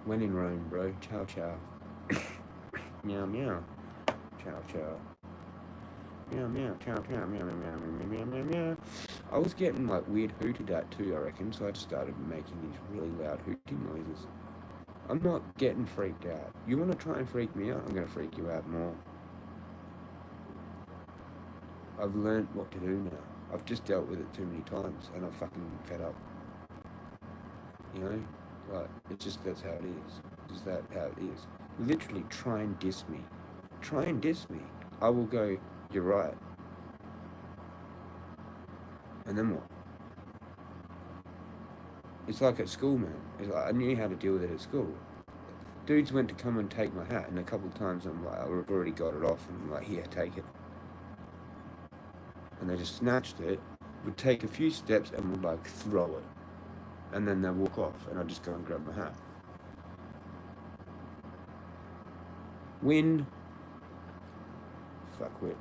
When in Rome, bro. Ciao, ciao. Meow, meow. Ciao, ciao. Meow, meow. Ciao, ciao. Meow, meow, meow, meow, meow, meow. I was getting like weird hooted at too, I reckon, so I just started making these really loud hooting noises. I'm not getting freaked out. You want to try and freak me out? I'm going to freak you out more. I've learned what to do now. I've just dealt with it too many times, and I'm fucking fed up. You know? Like, it's just, that's how it is. Just that how it is. Literally, try and diss me. Try and diss me. I will go, you're right. And then what? It's like at school, man. It's like, I knew how to deal with it at school. Dudes went to come and take my hat, and a couple of times I'm like, I've already got it off, and I'm like, here, take it. And they just snatched it, would take a few steps, and would like throw it. And then they'd walk off, and I'd just go and grab my hat. Win. Fuckwit.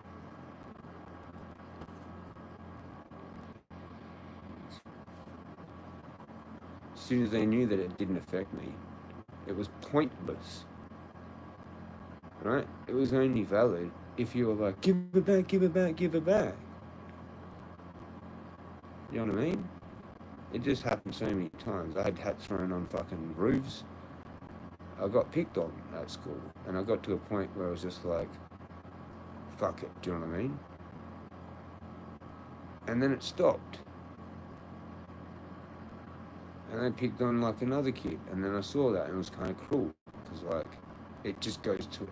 As soon as they knew that it didn't affect me, it was pointless. Right? It was only valid if you were like, give it back, give it back, give it back. You know what I mean? It just happened so many times. I had hats thrown on fucking roofs. I got picked on at school, and I got to a point where I was just like, fuck it, do you know what I mean? And then it stopped. And I picked on like another kid, and then I saw that, and it was kind of cruel, because like, it just goes to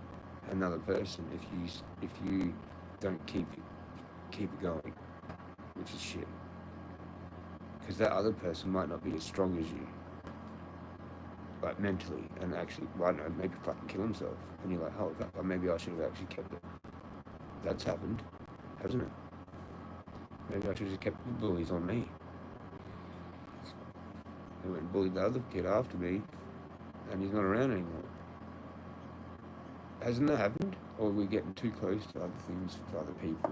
another person if you don't keep it going, which is shit. Because that other person might not be as strong as you, like mentally, and actually, I don't know, maybe fucking kill himself. And you're like, oh, maybe I should have actually kept it. That's happened, hasn't it? Maybe I should have just kept the bullies on me. They went and bullied the other kid after me, and he's not around anymore. Hasn't that happened? Or are we getting too close to other things for other people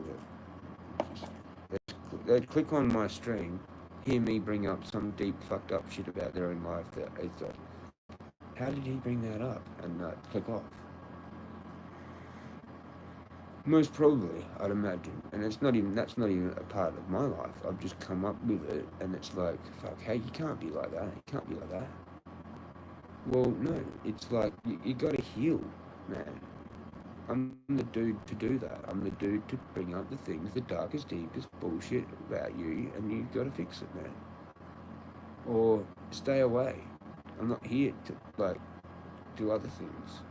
that they'd click on my stream, hear me bring up some deep fucked up shit about their own life that it's like, how did he bring that up? And click off. Most probably, I'd imagine. And that's not even a part of my life. I've just come up with it, and it's like, fuck, hey, you can't be like that. You can't be like that. Well, no, it's like, you gotta heal, man. I'm the dude to do that. I'm the dude to bring up the things, the darkest, deepest bullshit about you, and you gotta fix it, man. Or stay away. I'm not here to, like, do other things.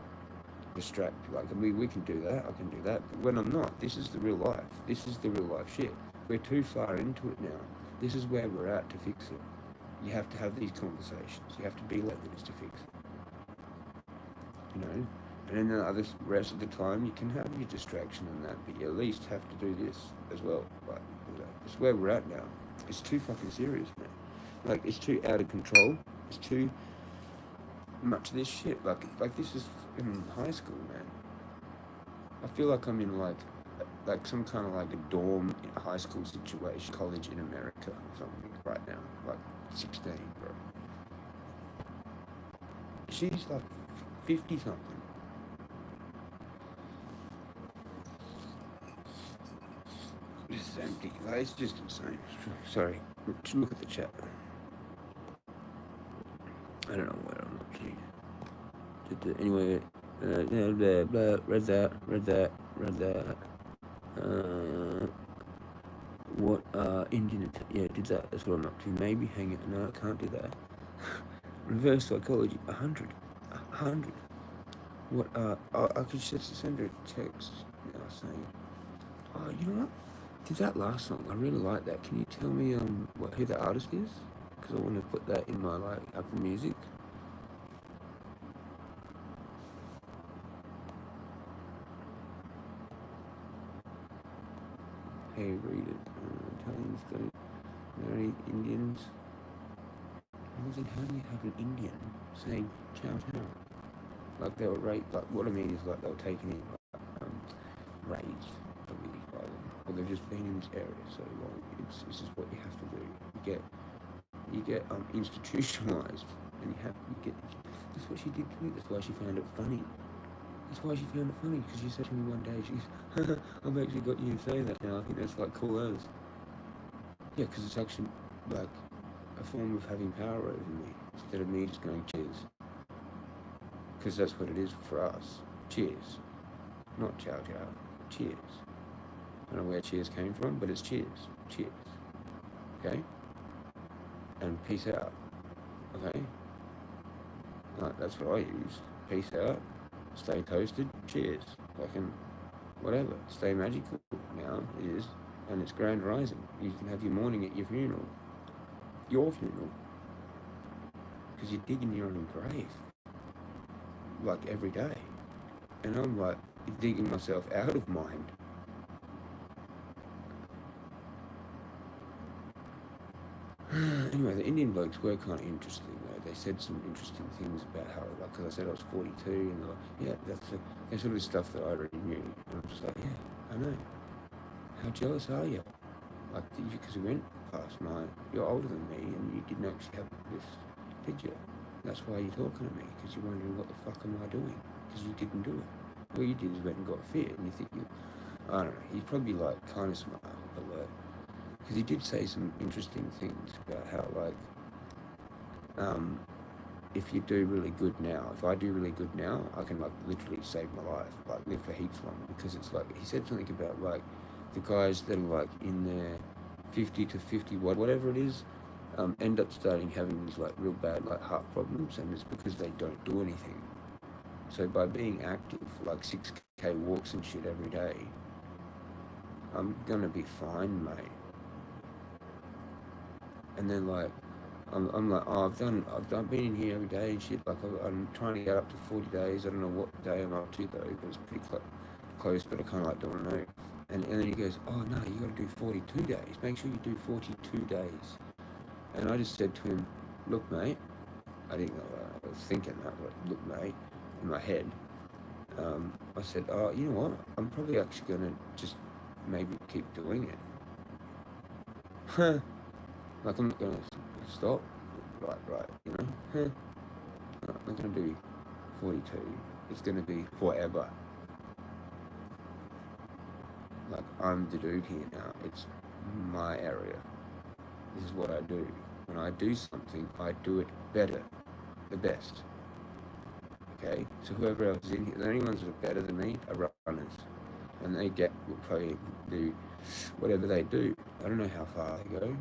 Distract, like, I mean, we can do that, I can do that, but when I'm not, this is the real life. This is the real life shit. We're too far into it now. This is where we're at to fix it. You have to have these conversations. You have to be like this to fix it. You know? And then the other rest of the time, you can have your distraction and that, but you at least have to do this as well. Like, it's where we're at now. It's too fucking serious, man. Like, it's too out of control. It's too much of this shit. Like this is in high school, man. I feel like I'm in like some kind of like a dorm in a high school situation, college in America or something right now. Like 16, bro. She's like 50 something. This is empty. Like, it's just insane. Sorry. Just look at the chat. I don't know what I'm up to. Anyway, blah, blah, read that. What Indian? Yeah, did that. That's what I'm up to. Maybe hang it. No, I can't do that. Reverse psychology. 100. What? I could just send her a text now saying, oh, you know what? Did that last song? I really like that. Can you tell me who the artist is? Because I want to put that in my like Apple Music. Hey, read it. Italians don't marry Indians. Imagine how do you have an Indian saying chow chow? Like they were raped. Like what I mean is like they were taken in, raids probably by them, or they've just been in this area so long. This is what you have to do. You get institutionalized, and you get. That's what she did to me. That's why she found it funny. That's why she found it funny, because she said to me one day, she's, I've actually got you to say that now. I think that's like cool as. Yeah, because it's actually like a form of having power over me instead of me just going cheers. Because that's what it is for us. Cheers. Not chow chow. Cheers. I don't know where cheers came from, but it's cheers. Cheers. Okay? And peace out. Okay? Like, that's what I use. Peace out. Stay toasted. Cheers. Fucking whatever. Stay magical now it is. And it's grand rising. You can have your morning at your funeral. Your funeral. Because you're digging your own grave. Like every day. And I'm like digging myself out of mind. Anyway, the Indian blokes were kind of interesting though. They said some interesting things about how, like, because I said I was 42, and they're like, yeah, that's sort of stuff that I already knew. And I'm just like, yeah, I know. How jealous are you? Like, because we went past you're older than me, and you didn't actually have this, did you? That's why you're talking to me, because you're wondering what the fuck am I doing? Because you didn't do it. All you did is went and got fit, and you think I don't know, he's probably like kind of smart, but like, because he did say some interesting things about how like, if you do really good now, if I do really good now, I can like literally save my life, like live for heaps longer, because it's like, he said something about like, the guys that are like in their 50 to 50, whatever it is, end up having these like real bad like heart problems, and it's because they don't do anything. So by being active, like 6K walks and shit every day, I'm gonna be fine, mate. And then like, I'm like, oh, I've been in here every day and shit. Like I'm trying to get up to 40 days. I don't know what day I'm up to though, but it's pretty close. But I kind of like don't know. And then he goes, oh no, you got to do 42 days. Make sure you do 42 days. And I just said to him, look, mate. I didn't know I was thinking that, but look, mate, in my head. I said, oh, you know what? I'm probably actually gonna just maybe keep doing it. Huh? Like I'm not gonna stop. Right, you know? Huh? I'm not gonna do 42. It's gonna be forever. Like I'm the dude here now. It's my area. This is what I do. When I do something, I do it better, the best. Okay? So whoever else is in here, the only ones that are better than me are runners. And they will probably do whatever they do. I don't know how far they go.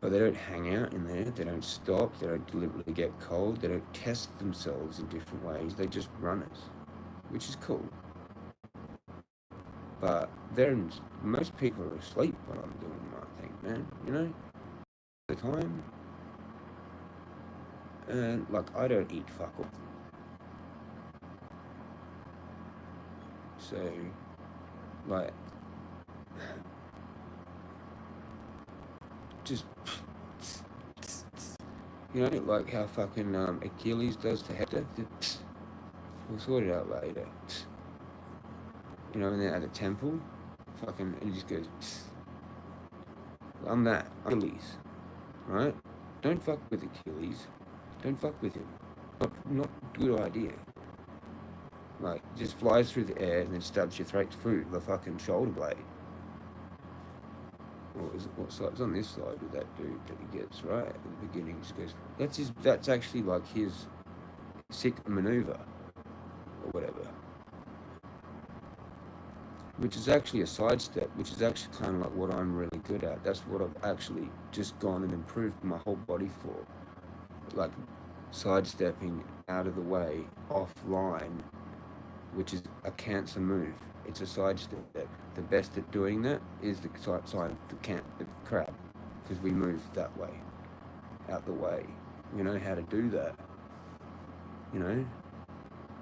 But they don't hang out in there, they don't stop, they don't deliberately get cold, they don't test themselves in different ways, they're just runners, which is cool. But most people are asleep when I'm doing my thing, man, you know? The time. And like, I don't eat fuck all. So, like, just, you know, like how fucking Achilles does to Hector. We'll sort it out later. You know, and then at the temple, fucking, he just goes, I'm Achilles, right? Don't fuck with Achilles. Don't fuck with him. Not good idea. Like, just flies through the air and then stabs your throat through the fucking shoulder blade. What side's on this side with that dude that he gets, right? At the beginning, he just goes, that's actually like his sick maneuver, or whatever. Which is actually a sidestep, which is actually kind of like what I'm really good at. That's what I've actually just gone and improved my whole body for. Like, sidestepping out of the way, offline, which is a cancer move. It's a sidestep. The best at doing that is the side of the crab, because we move that way, out the way. We know how to do that. You know,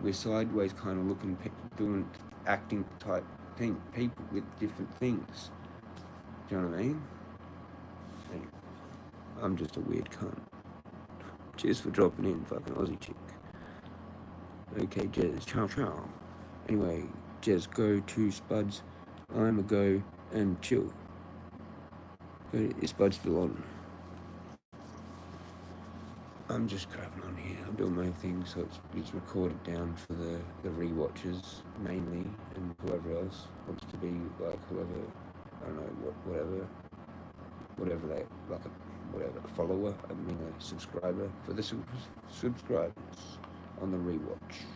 we're sideways, kind of looking, doing acting type thing. People with different things. Do you know what I mean? Anyway, I'm just a weird cunt. Cheers for dropping in, fucking Aussie chick. Okay, Jez, ciao ciao. Anyway, Jez, go to Spuds. I'ma go and chill. Is Spud's still on? I'm just crapping on here. I'm doing my own thing, so it's recorded down for the rewatchers mainly, and whoever else wants to be like whoever, I don't know, whatever they like, a follower. I mean a subscriber for the subscribers on the rewatch.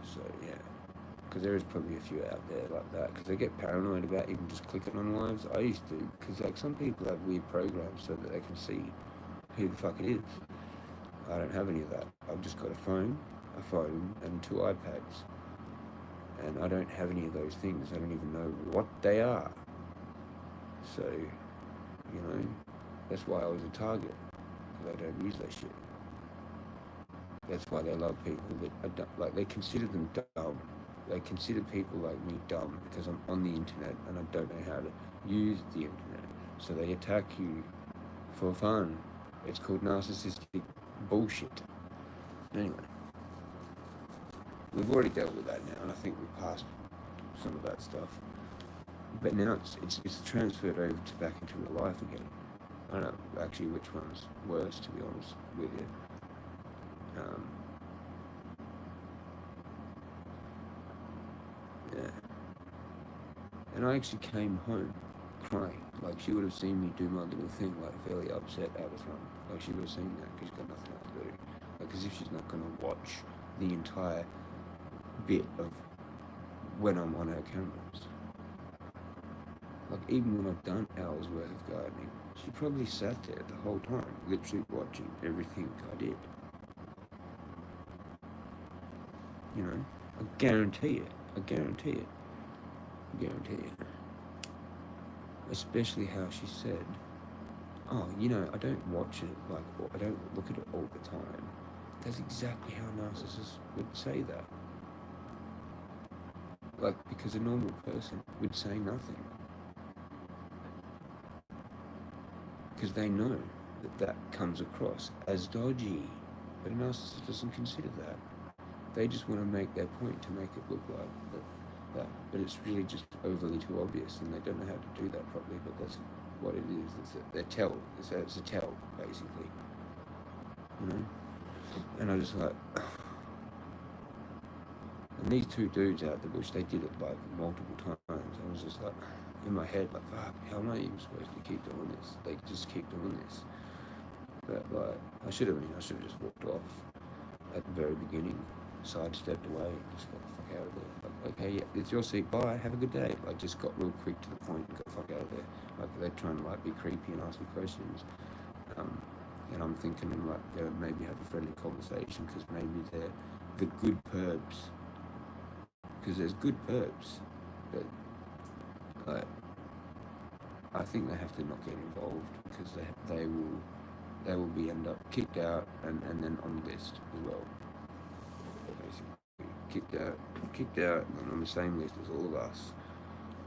So yeah, because there is probably a few out there like that, because they get paranoid about even just clicking on lives. I used to, because like some people have weird programs so that they can see who the fuck it is. I don't have any of that. I've just got a phone, and 2 iPads, and I don't have any of those things. I don't even know what they are. So, you know, that's why I was a target, because I don't use that shit. That's why they love people that are dumb. Like, they consider them dumb. They consider people like me dumb because I'm on the internet and I don't know how to use the internet. So they attack you for fun. It's called narcissistic bullshit. Anyway, we've already dealt with that now, and I think we've passed some of that stuff. But now it's transferred over to back into real life again. I don't know actually which one's worse, to be honest with you. Yeah. And I actually came home crying. Like, she would have seen me do my little thing, like, fairly upset out of front. Like, she would have seen that, because she's got nothing else to do. Like, as if she's not going to watch the entire bit of when I'm on her cameras. Like, even when I've done hours worth of gardening, she probably sat there the whole time, literally watching everything I did. You know? I guarantee it. I guarantee it. I guarantee it. Especially how she said, oh, you know, I don't watch it, like, or I don't look at it all the time. That's exactly how narcissists would say that. Like, because a normal person would say nothing. Because they know that comes across as dodgy. But a narcissist doesn't consider that. They just want to make their point to make it look like that. But it's really just overly too obvious, and they don't know how to do that properly, but that's what it is. It's a tell, basically. You know? And I just like... And these 2 dudes out the bush, they did it like multiple times. I was just like, in my head, like, fuck, how am I even supposed to keep doing this? They just keep doing this. But like, I should have just walked off at the very beginning, sidestepped away, just got the fuck out of there. Like, okay, yeah, it's your seat, bye, have a good day. Like, just got real quick to the point and got the fuck out of there. Like, they're trying to like be creepy and ask me questions. And I'm thinking like, maybe have a friendly conversation, because maybe they're the good perps. Because there's good perps, but like, I think they have to not get involved, because they will be end up kicked out and then on the list as well, basically. kicked out, and on the same list as all of us,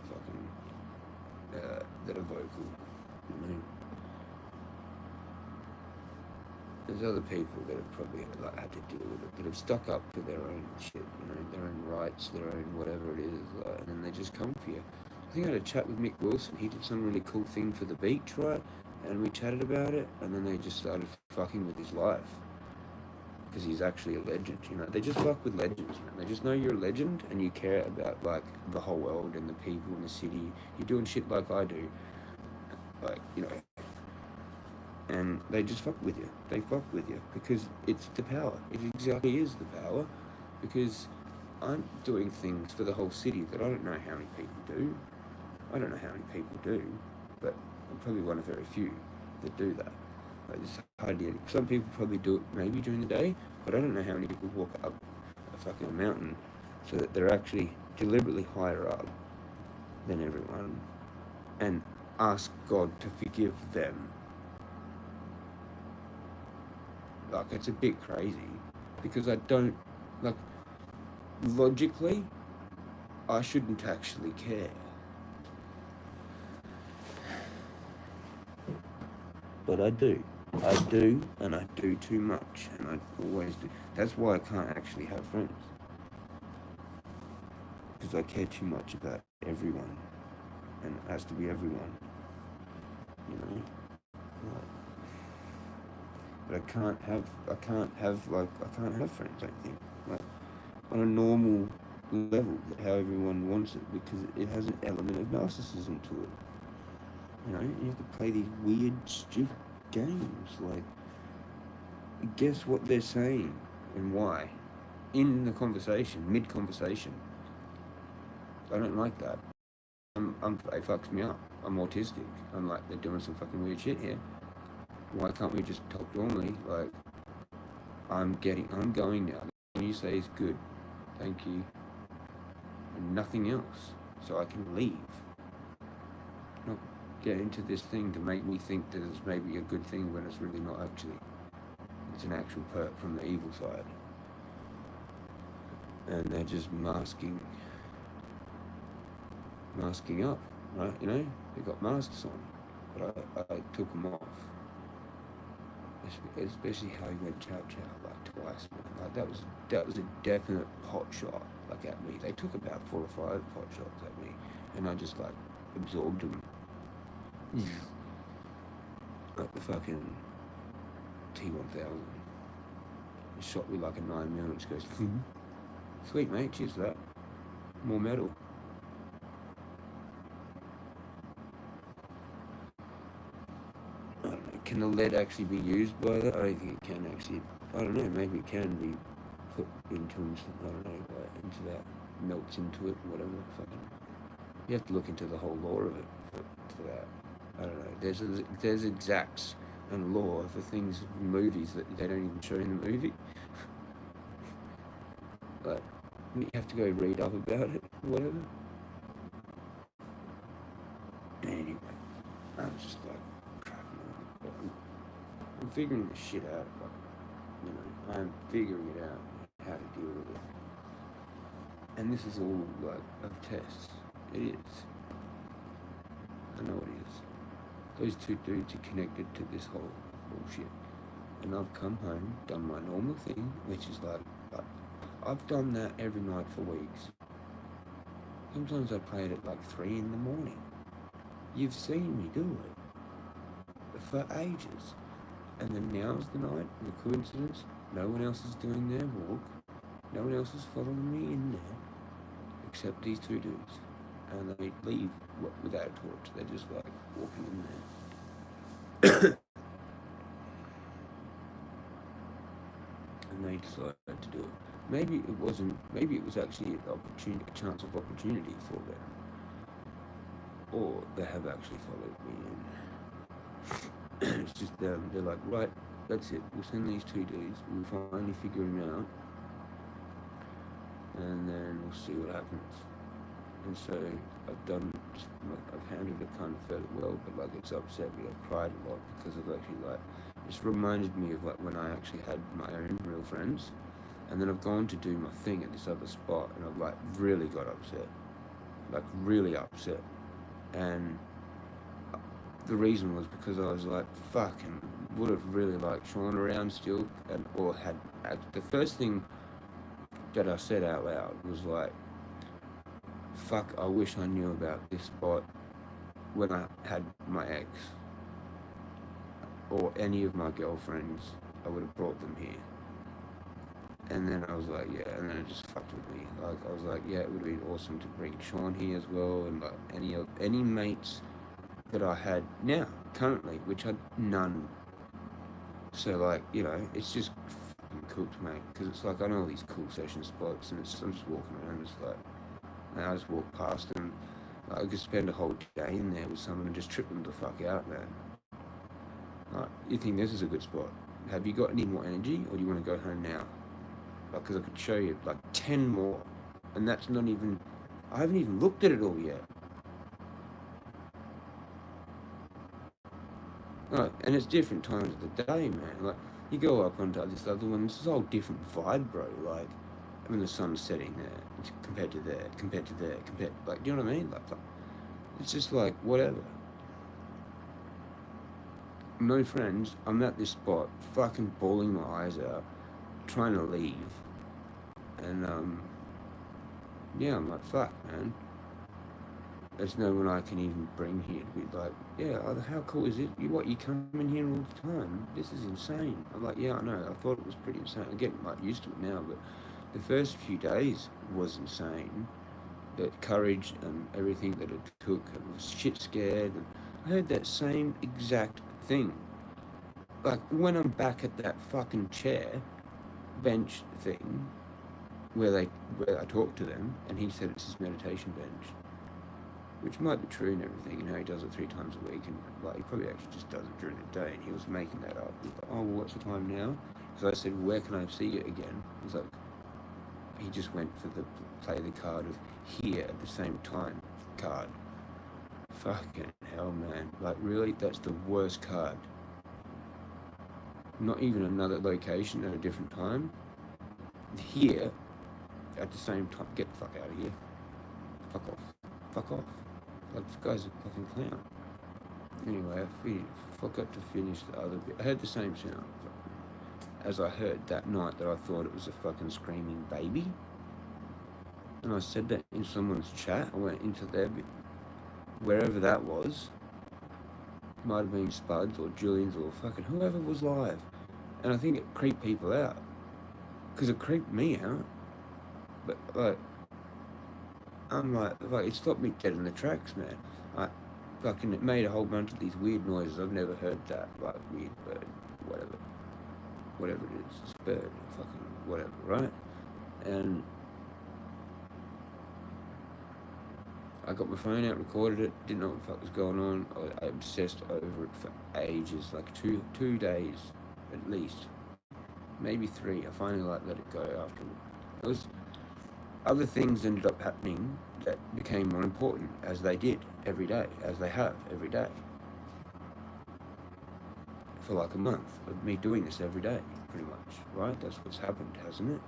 fucking, that are vocal, you know. There's other people that have probably like had to deal with it, that have stuck up for their own shit, you know, their own rights, their own whatever it is, like, and then they just come for you. I think I had a chat with Mick Wilson. He did some really cool thing for the beach, right? And we chatted about it, and then they just started fucking with his life. Because he's actually a legend, you know. They just fuck with legends, man. They just know you're a legend, and you care about, like, the whole world and the people in the city. You're doing shit like I do. Like, you know. And they just fuck with you. They fuck with you because it's the power. It exactly is the power. Because I'm doing things for the whole city that I don't know how many people do. I don't know how many people do, but I'm probably one of very few that do that. Like, it's hardly any. Some people probably do it maybe during the day, but I don't know how many people walk up a fucking mountain so that they're actually deliberately higher up than everyone and ask God to forgive them. Like, it's a bit crazy because I don't, like, logically, I shouldn't actually care. But I do. I do, and I do too much, and I always do. That's why I can't actually have friends. Because I care too much about everyone, and it has to be everyone, you know? Like, but I can't have friends, I think, like, on a normal level, how everyone wants it, because it has an element of narcissism to it. You know, you have to play these weird, stupid games, like, guess what they're saying and why, in the conversation, mid-conversation. I don't like that. It fucks me up. I'm autistic. I'm like, they're doing some fucking weird shit here. Why can't we just talk normally? Like, I'm going now. What you say is good. Thank you. And nothing else. So I can leave. Not get into this thing to make me think that it's maybe a good thing when it's really not actually. It's an actual perk from the evil side. And they're just masking up, right? You know, they got masks on, but I took them off. Especially how he went chow like twice, man. Like that was a definite pot shot, like at me. They took about 4 or 5 pot shots at me, and I just like absorbed them. Like the fucking T-1000. It shot me like a 9mm. It just goes, sweet mate, cheers for that. More metal. I don't know, can the lead actually be used by that? I don't think it can actually. I don't know, maybe it can be put into, I don't know, like into that, melts into it, whatever. Fucking, you have to look into the whole lore of it for that. I don't know. There's exacts and lore for things in movies that they don't even show in the movie. Like, you have to go read up about it, whatever. Anyway, I'm just like cracking on. I'm figuring this shit out. Like, you know, I'm figuring it out how to deal with it. And this is all like of tests. It is. I know it is. Those 2 dudes are connected to this whole bullshit. And I've come home, done my normal thing, which is like I've done that every night for weeks. Sometimes I play it at like 3 in the morning. You've seen me do it for ages. And then now's the night, the coincidence, no one else is doing their walk, no one else is following me in there, except these 2 dudes. And they leave without a torch. They're just like walking in there. And they decided to do it. Maybe it was actually a chance of opportunity for them. Or they have actually followed me in. It's just them. They're like, right, that's it. We'll send these 2 dudes. We'll finally figure them out. And then we'll see what happens. And so I've handled it kind of fairly well, but like it's upset me. I've cried a lot because of actually like, it's reminded me of like when I actually had my own real friends, And then I've gone to do my thing at this other spot, and I've like really got upset, like really upset. And the reason was because I was like, fucking would have really liked Sean around still, and or had the first thing that I said out loud was like, fuck, I wish I knew about this spot when I had my ex or any of my girlfriends. I would have brought them here. And then I was like, yeah, and then it just fucked with me. Like, I was like, yeah, it would have been awesome to bring Sean here as well, and like any mates that I had now, currently, which I none. So like, you know, it's just fucking cooked, mate, because it's like, I know all these cool session spots, and I'm just walking around, it's like, and I just walk past them. Like, I could spend a whole day in there with someone and just trip them the fuck out, man. Like, you think this is a good spot? Have you got any more energy, or do you want to go home now? Because I could show you like 10 more, and that's not even, I haven't even looked at it all yet. Like, and it's different times of the day, man. Like, you go up onto this other one, this is a whole different vibe, bro. Like, when the sun's setting there, compared to there, like, do you know what I mean? Like, it's just like, whatever. No friends, I'm at this spot, fucking bawling my eyes out, trying to leave. And, yeah, I'm like, fuck, man. There's no one I can even bring here to be like, yeah, how cool is it? You come in here all the time? This is insane. I'm like, yeah, I know. I thought it was pretty insane. I'm getting like used to it now, but the first few days was insane. The courage and everything that it took, I was shit scared. And I heard that same exact thing. Like, when I'm back at that fucking bench thing, where I talked to them, and he said it's his meditation bench, which might be true and everything, he does it 3 times a week, and like, he probably actually just does it during the day, and he was making that up. He's like, oh, well, what's the time now? So I said, where can I see you again? He's like, he just went for the play the card of here at the same time card. Fucking hell, man. Like, really? That's the worst card. Not even another location at a different time. Here at the same time. Get the fuck out of here. Fuck off. Fuck off. Like, this guy's a fucking clown. Anyway, I forgot to finish the other bit. I heard the same sound as I heard that night that I thought it was a fucking screaming baby. And I said that in someone's chat. I went into their bit, wherever that was. Might have been Spuds or Julian's or fucking whoever was live. And I think it creeped people out. Because it creeped me out. But, like, I'm like, it stopped me dead in the tracks, man. It made a whole bunch of these weird noises. I've never heard that. Like, weird bird, whatever it is. It's bird, fucking whatever, right? And I got my phone out, recorded it, didn't know what the fuck was going on. I obsessed over it for ages, like two days at least, maybe 3. I finally let it go after. Other things ended up happening that became more important, as they did every day, as they have every day. For like a month of me doing this every day, pretty much, right? That's what's happened, hasn't it?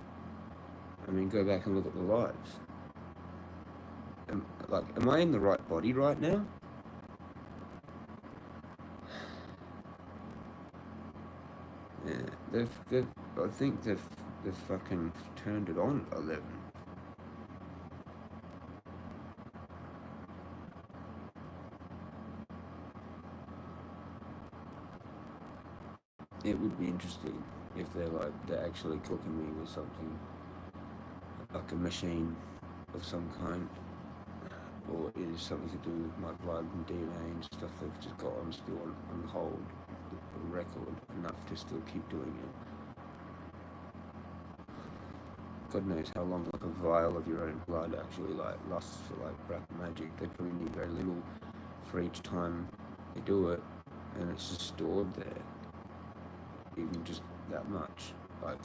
I mean, go back and look at the lives. Am I in the right body right now? Yeah, I think they've fucking turned it on at 11. It would be interesting if they're actually cooking me with something, like a machine of some kind, or it is something to do with my blood and DNA and stuff they've just got on still on hold, on record, enough to still keep doing it. God knows how long like a vial of your own blood actually like lasts for like black magic. They probably need very little for each time they do it, and it's just stored there. Even just that much. Like,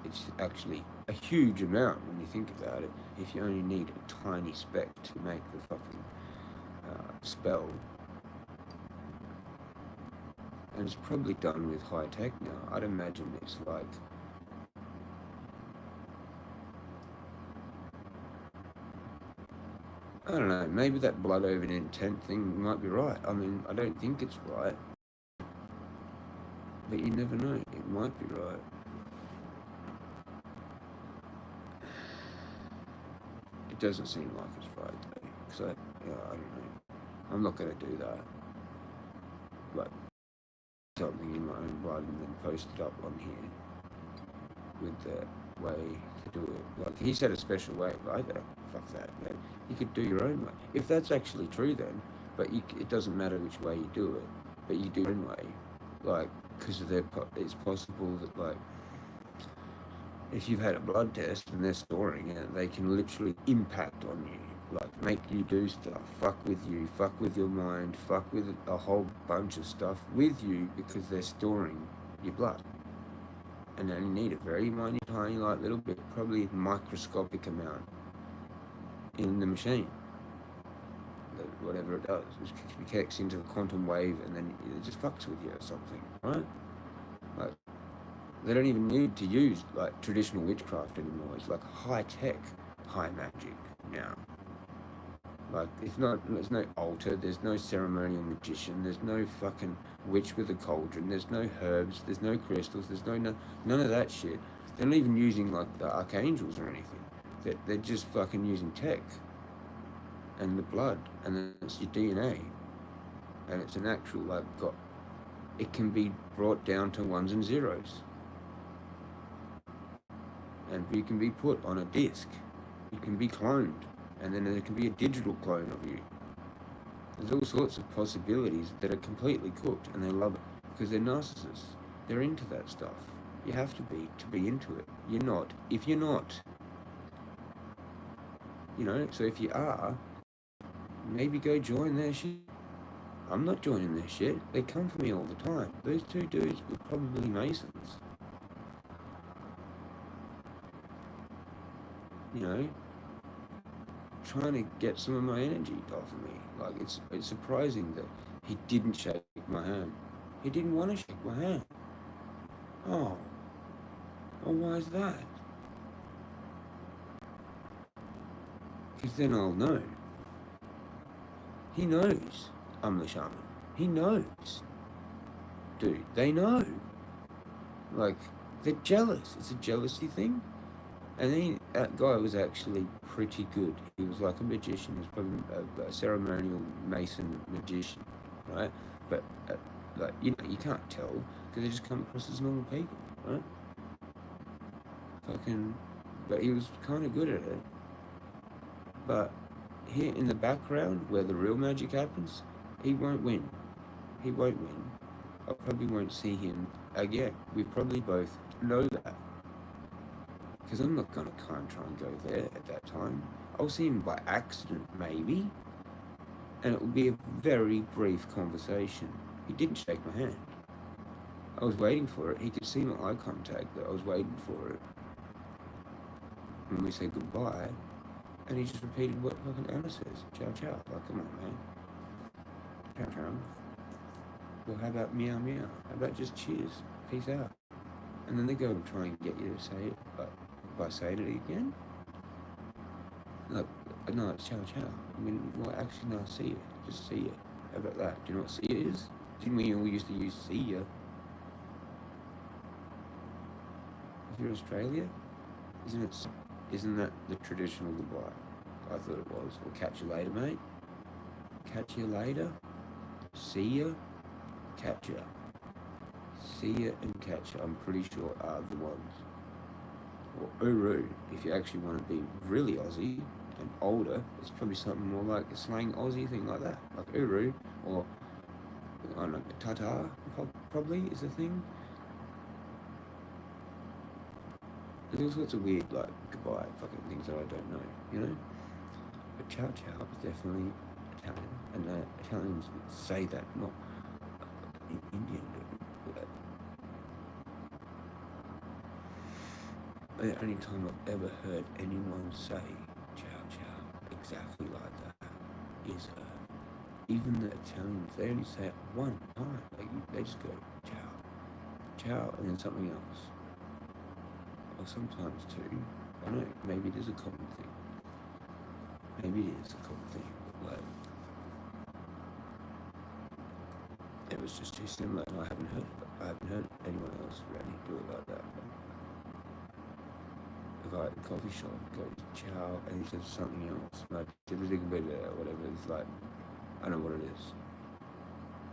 it's actually a huge amount when you think about it. If you only need a tiny speck to make the fucking spell. And it's probably done with high tech now. I'd imagine it's like I don't know, maybe that blood over intent thing might be right. I mean, I don't think it's right. But you never know, it might be right. It doesn't seem like it's right though. So, yeah, I don't know. I'm not going to do that. Like, something in my own blood and then post it up on here with the way to do it. Like, he said a special way, but I don't, fuck that, man. You could do your own way. If that's actually true then, but it doesn't matter which way you do it, but you do your own way. Like, because it's possible that, like, if you've had a blood test and they're storing it, they can literally impact on you. Like, make you do stuff, fuck with you, fuck with your mind, fuck with a whole bunch of stuff with you because they're storing your blood. And then you need a very minute, tiny, like, little bit, probably microscopic amount in the machine. Whatever it does, it kicks into the quantum wave and then it just fucks with you or something, right? Like, they don't even need to use, like, traditional witchcraft anymore. It's like high-tech, high magic now. Like, there's no altar, there's no ceremonial magician, there's no fucking witch with a cauldron, there's no herbs, there's no crystals, there's none of that shit. They're not even using, like, the archangels or anything. They're just fucking using tech and the blood, and then it's your DNA. And it's an actual, like, it can be brought down to ones and zeros. And you can be put on a disc. You can be cloned. And then there can be a digital clone of you. There's all sorts of possibilities that are completely cooked, and they love it because they're narcissists. They're into that stuff. You have to be into it. You're not. If you're not, so if you are, maybe go join their shit. I'm not joining their shit. They come for me all the time. Those two dudes were probably Masons. Trying to get some of my energy off of me. Like, it's surprising that he didn't shake my hand. He didn't want to shake my hand. Oh, well, why is that? Because then I'll know. He knows I'm the shaman. He knows. Dude, they know. Like, they're jealous. It's a jealousy thing. And then that guy was actually pretty good. He was like a magician. He was probably a ceremonial Mason magician, right? But, you can't tell because they just come across as normal people, right? But he was kind of good at it. But here in the background, where the real magic happens, he won't win. He won't win. I probably won't see him again. We probably both know that. Because I'm not going to try and go there at that time. I'll see him by accident, maybe. And it will be a very brief conversation. He didn't shake my hand. I was waiting for it. He could see my eye contact that I was waiting for it. And we said goodbye. And he just repeated what fucking Anna says. Ciao, ciao. Like, come on, man. Ciao, ciao. Well, how about meow, meow? How about just cheers? Peace out. And then they go and try and get you to say it, but by saying it again? No, it's ciao, ciao. I mean, well, actually, no, see you. Just see you. How about that? Do you know what see you is? Didn't we all used to use see ya? If you're Australia, isn't that the traditional goodbye? I thought it was. Or catch you later, mate. Catch you later. See ya. Catch ya. See ya and catch ya, I'm pretty sure are the ones. Or Uru, if you actually want to be really Aussie and older, it's probably something more like a slang Aussie thing like that. Like Uru, or, I don't know, Tata probably is a thing. There's all sorts of weird, like, goodbye fucking things that I don't know, But ciao ciao is definitely Italian, and Italians say that, not Indian do. The only time I've ever heard anyone say ciao ciao exactly like that is even the Italians, they only say it one time. They just go ciao, ciao, and then something else. Or sometimes two. I don't know, maybe it is a common thing. Maybe it is a cult thing, but like, it was just too similar, and I haven't heard anyone else really do it like that. The guy at the coffee shop goes ciao, and he says something else, like everything or whatever. It's like, I know what it is.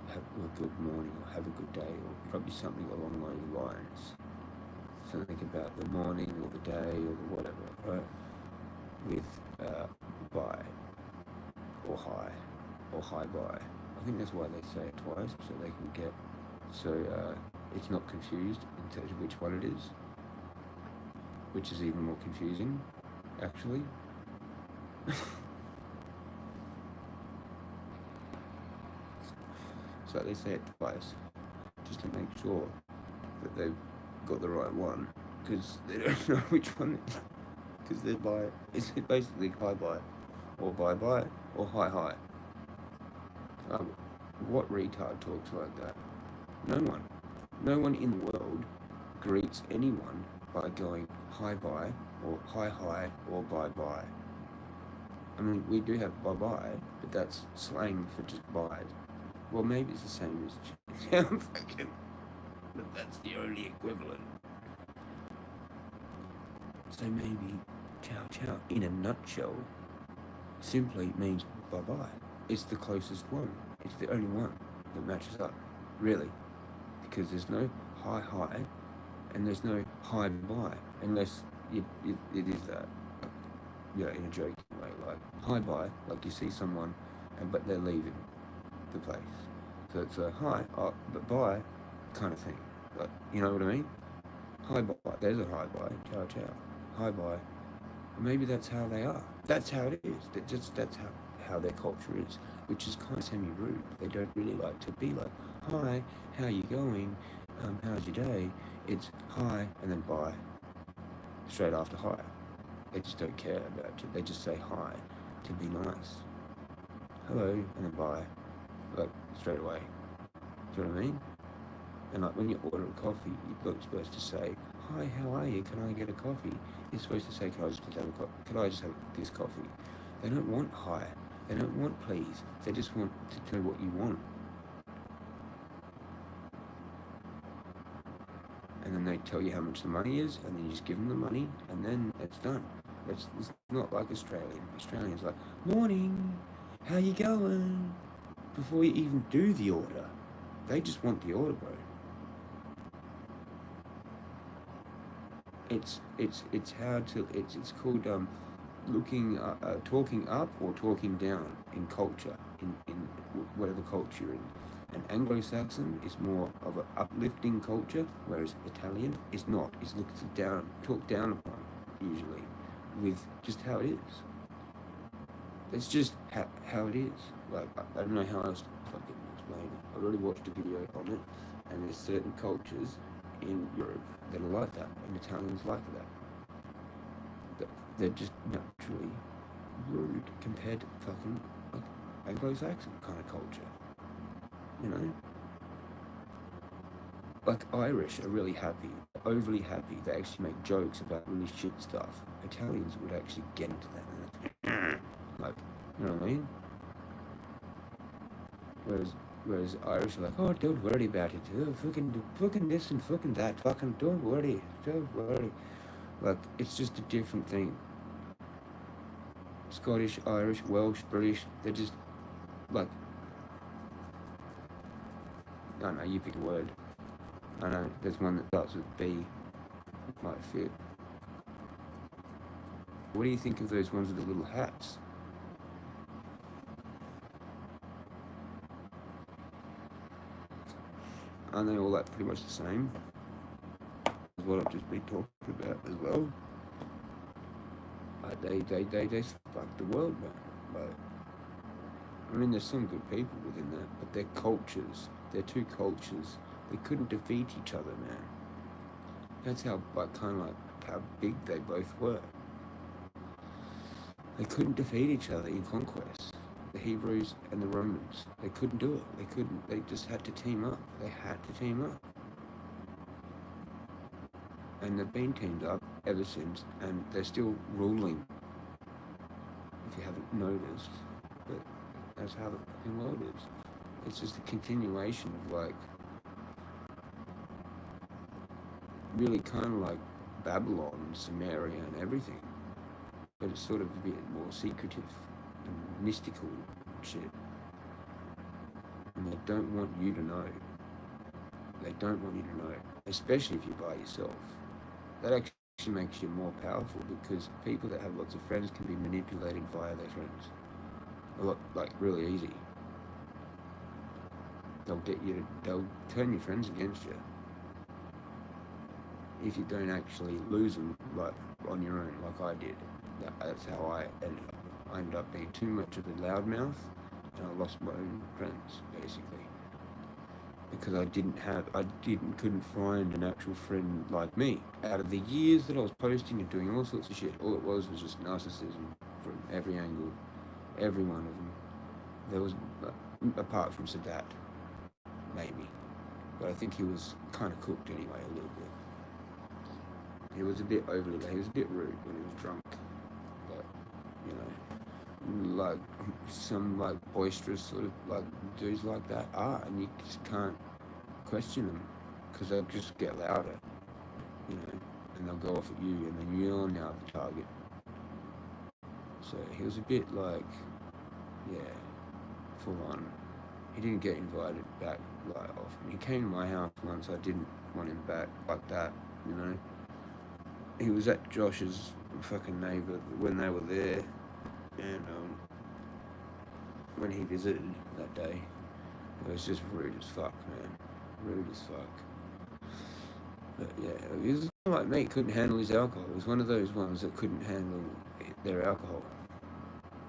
Have a good morning, or have a good day, or probably something along those lines. Something about the morning, or the day, or the whatever, right? With bye, or hi, or hi bye. I think that's why they say it twice, so they can get, it's not confused in terms of which one it is, which is even more confusing, actually. So they say it twice, just to make sure that they've got the right one, because they don't know which one it is, because they're bye. It's basically hi bye, or bye bye, or hi hi. What retard talks like that? No one. No one in the world greets anyone by going hi bye, or hi hi, or bye bye. I mean, we do have bye bye, but that's slang for just bye. Well, maybe it's the same as Chinatown fucking, but that's the only equivalent. So maybe ciao ciao, in a nutshell, simply means bye bye. It's the closest one. It's the only one that matches up, really, because there's no hi hi, and there's no hi bye, unless it is that, in a joking way, like hi bye, like you see someone, but they're leaving the place, so it's a hi, but bye, kind of thing, like, you know what I mean? Hi bye, there's a hi bye, ciao ciao, hi bye. Maybe that's how they are. That's how it is. That's how their culture is, which is kind of semi-rude. They don't really like to be like, hi, how you going? How's your day? It's hi and then bye. Straight after hi. They just don't care about it. They just say hi to be nice. Hello and then bye. Like straight away. Do you know what I mean? And like when you order a coffee, you're supposed to say, hi, how are you? Can I get a coffee? You're supposed to say, can I just have this coffee? They don't want hi. They don't want please. They just want to know what you want. And then they tell you how much the money is, and then you just give them the money, and then it's done. It's not like Australian. Australians like, morning, how you going? Before you even do the order. They just want the order, bro. It's called talking up or talking down in culture, in whatever culture you're in. And Anglo-Saxon is more of an uplifting culture, whereas Italian is not. It's looked down, talked down upon, usually, with just how it is. It's just how it is. Like, I don't know how else to fucking explain it. I already watched a video on it, and there's certain cultures in Europe that are like that, and Italians like that. They're just naturally rude compared to fucking like Anglo-Saxon kind of culture, you know? Like Irish are really happy, overly happy. They actually make jokes about really shit stuff. Italians would actually get into that, like, you know what I mean? Whereas Irish are like, oh, don't worry about it. Oh, fucking this and fucking that. Fucking don't worry. Like, it's just a different thing. Scottish, Irish, Welsh, British, they're just, like, I don't know, you pick a word. I know, there's one that starts with B. Might fit. What do you think of those ones with the little hats? Aren't they all like pretty much the same? Is what I've just been talking about as well. They fuck the world, man. Like, I mean, there's some good people within that, but their cultures, their two cultures, they couldn't defeat each other, man. That's how, like, kind of like how big they both were. They couldn't defeat each other in conquest. The Hebrews and the Romans, they couldn't do it. They just had to team up. They had to team up. And they've been teamed up ever since, and they're still ruling. If you haven't noticed, but that's how the fucking world is. It's just a continuation of like, really kind of like Babylon, Samaria, and everything, but it's sort of a bit more secretive and mystical shit. And they don't want you to know. They don't want you to know, especially if you're by yourself. That actually makes you more powerful, because people that have lots of friends can be manipulated via their friends. A lot, like really easy. They'll turn your friends against you if you don't actually lose them, like on your own, like I did. That's how I ended up. I ended up being too much of a loudmouth, and I lost my own friends, basically. Because I couldn't find an actual friend like me. Out of the years that I was posting and doing all sorts of shit, all it was just narcissism from every angle, every one of them. There was, apart from Sadat, maybe, but I think he was kind of cooked anyway, a little bit. He was a bit he was a bit rude when he was drunk, but, you know, like some like boisterous sort of like dudes like that are, and you just can't question them, because they'll just get louder, you know, and they'll go off at you, and then you're now the target. So he was a bit like, yeah, full on. He didn't get invited back like often. He came to my house once. I didn't want him back like that, you know. He was at Josh's fucking neighbour when they were there, and when he visited that day, it was just rude as fuck, man. Rude as fuck. But yeah, he was like me, couldn't handle his alcohol. He was one of those ones that couldn't handle their alcohol,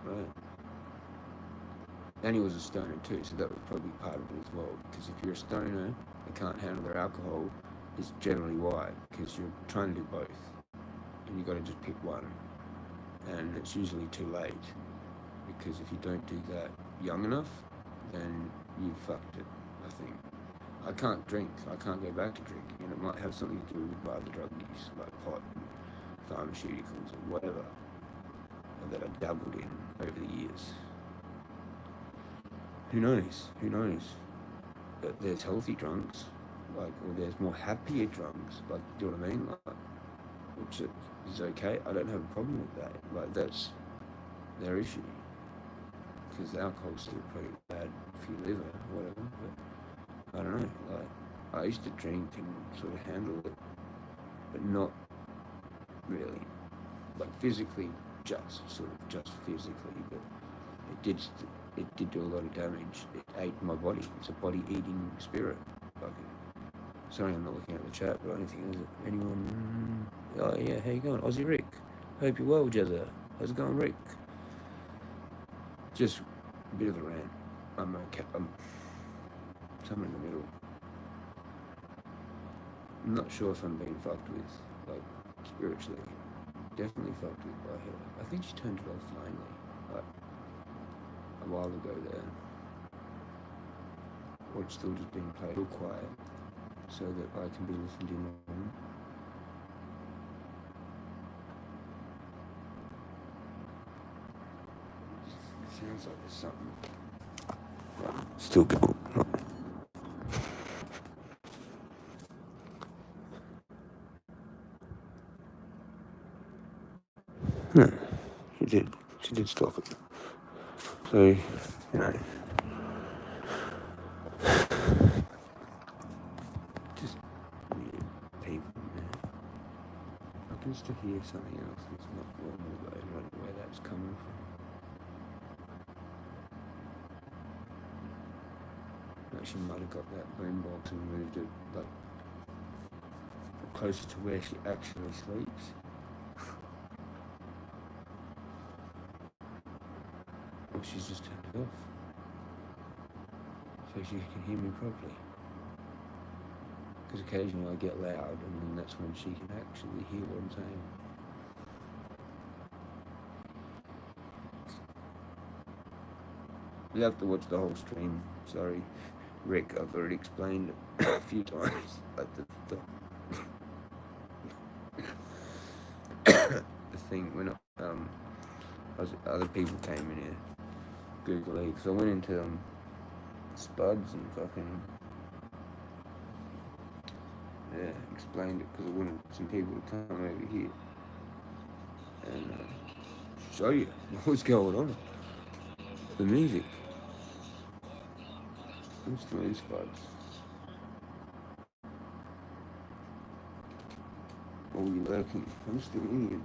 right? And he was a stoner too, so that was probably part of it as well. Because if you're a stoner and can't handle their alcohol, it's generally why, because you're trying to do both, and you got to just pick one, and it's usually too late, because if you don't do that young enough, then you've fucked it, I think. I can't drink, I can't go back to drinking, and it might have something to do with other drug use, like pot and pharmaceuticals or whatever, that I've dabbled in over the years. Who knows? But there's healthy drunks, like, or there's more happier drunks, like, do you know what I mean? Like, which is okay. I don't have a problem with that. Like, that's their issue, because alcohol's still pretty bad for your liver or whatever. But I don't know. Like, I used to drink and sort of handle it, but not really. Like physically, just physically, but it did do a lot of damage. It ate my body. It's a body-eating spirit. Fucking. Sorry, I'm not looking at the chat, but I don't think there's anyone. Oh yeah, how you going, Aussie Rick? Hope you're well, Jezza. How's it going, Rick? Just a bit of a rant. I'm okay. I'm somewhere in the middle. I'm not sure if I'm being fucked with, like, spiritually. Definitely fucked with by her. I think she turned it off finally, like, a while ago there. Or it's still just being played real quiet, so that I can be listened in on. It sounds like there's something. Right. Still going. No, she did stop it. So, you know, just weird people, man. I can still hear something else that's not normal, but I don't know where that's coming from. Like, she might have got that boombox and moved it, like, closer to where she actually sleeps. Or she's just turned it off, so she can hear me properly. Because occasionally I get loud, and then that's when she can actually hear what I'm saying. You'll have to watch the whole stream. Sorry, Rick, I've already explained it a few times. Like the thing, we're not, other people came in here. Google Eats. So I went into Spuds and fucking explained it because I wanted some people to come over here and show you what's going on. The music. I'm still in Spuds. Oh, you lurking? I'm still in here.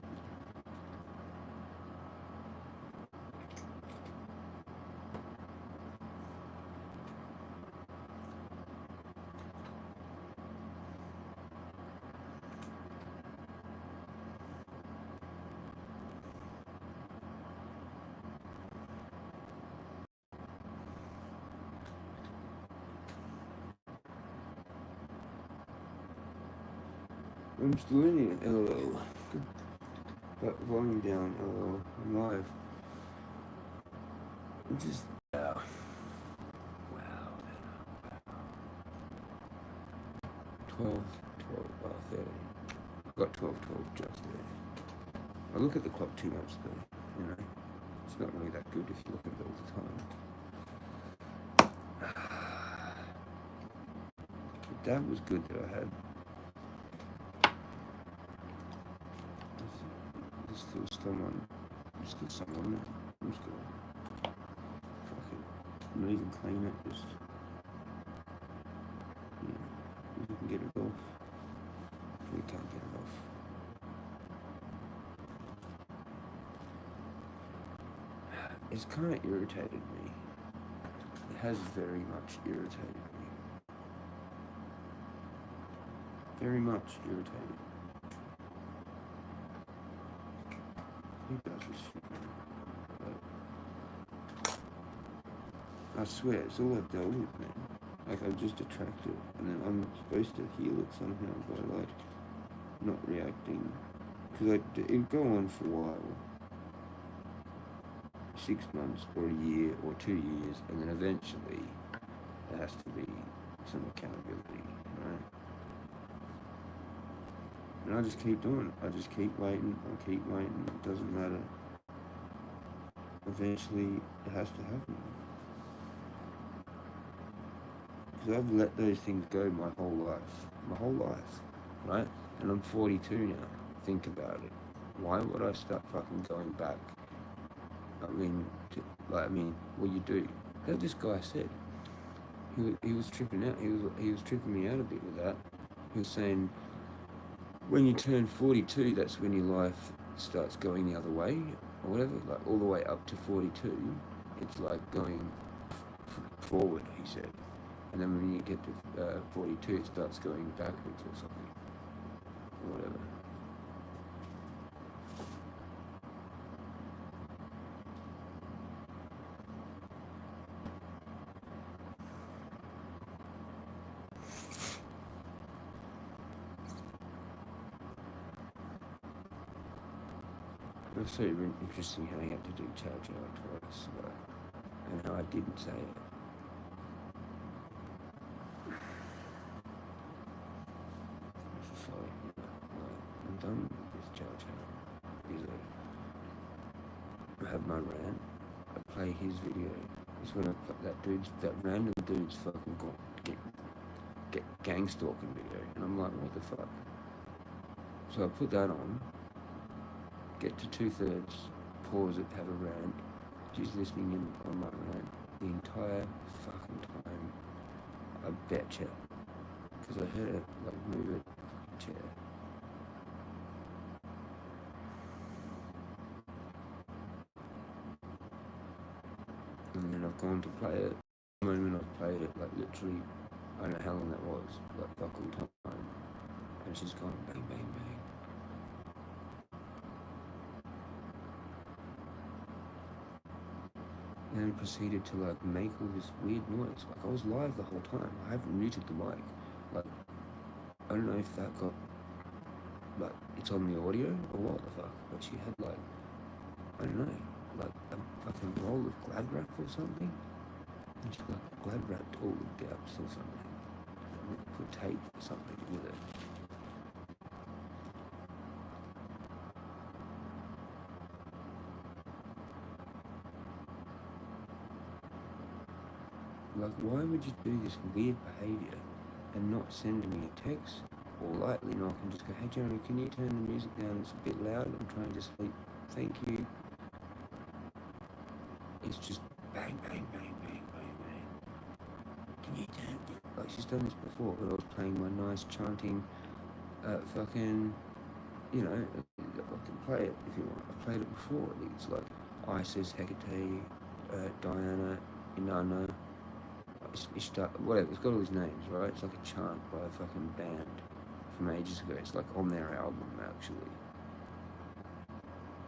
I'm still in here, LOL. But volume down, LOL. I'm live. I'm just, wow. 12, 13. I've got 12, just there. I look at the clock too much though, you know. It's not really that good if you look at it all the time. But that was good that I had. There's still someone there. I'm just gonna fuck it. I'm not even clean it, just if we can get it off. We can't get it off. It's kind of irritated me. It has very much irritated me. Very much irritated. Who does this shit? I swear, it's all I've dealt with, man. Like, I'm just attracted, and then I'm supposed to heal it somehow by, like, not reacting. Because it'd go on for a while. 6 months, or a year, or 2 years, and then eventually there has to be some accountability, right? And I just keep doing it. I just keep waiting, it doesn't matter. Eventually it has to happen. Because I've let those things go my whole life, right? And I'm 42 now. Think about it. Why would I start fucking going back? I mean, what you do? Like this guy said, he was tripping out. He was tripping me out a bit with that. He was saying, when you turn 42, that's when your life starts going the other way, or whatever. Like all the way up to 42, it's like going forward. He said, and then when you get to 42, it starts going backwards or something, or whatever. It was so interesting how he had to do chow twice, and how I didn't say it. It's just like, I'm done with this chow. Because I have my rant, I play his video. It's when that random dude's fucking get gang stalking video, and I'm like, what the fuck? So I put that on. Get to 2/3, pause it, have a rant. She's listening in on my rant the entire fucking time. I betcha. Because I heard her like move it chair. And then I've gone to play it. The moment I've played it, like literally, I don't know how long that was, like fucking time. And she's gone bang, bang, bang. And then proceeded to like make all this weird noise. Like I was live the whole time. I haven't muted the mic. Like I don't know if that got like it's on the audio or what the fuck. But she had like I don't know, like a fucking roll of glad wrap or something. And she like glad wrapped all the gaps or something. And put tape or something with it. Like, why would you do this weird behaviour and not send me a text or lightly knock and just go, hey Jeremy, can you turn the music down? It's a bit loud. I'm trying to sleep. Thank you. It's just bang, bang, bang, bang, bang, bang. Can you turn it? Like, she's done this before, but I was playing my nice chanting, fucking, you know, I can play it if you want. I've played it before. It's like Isis, Hecate, Diana, Inanna, Ishtar, whatever. It's got all these names, right? It's like a chant by a fucking band from ages ago. It's like on their album, actually.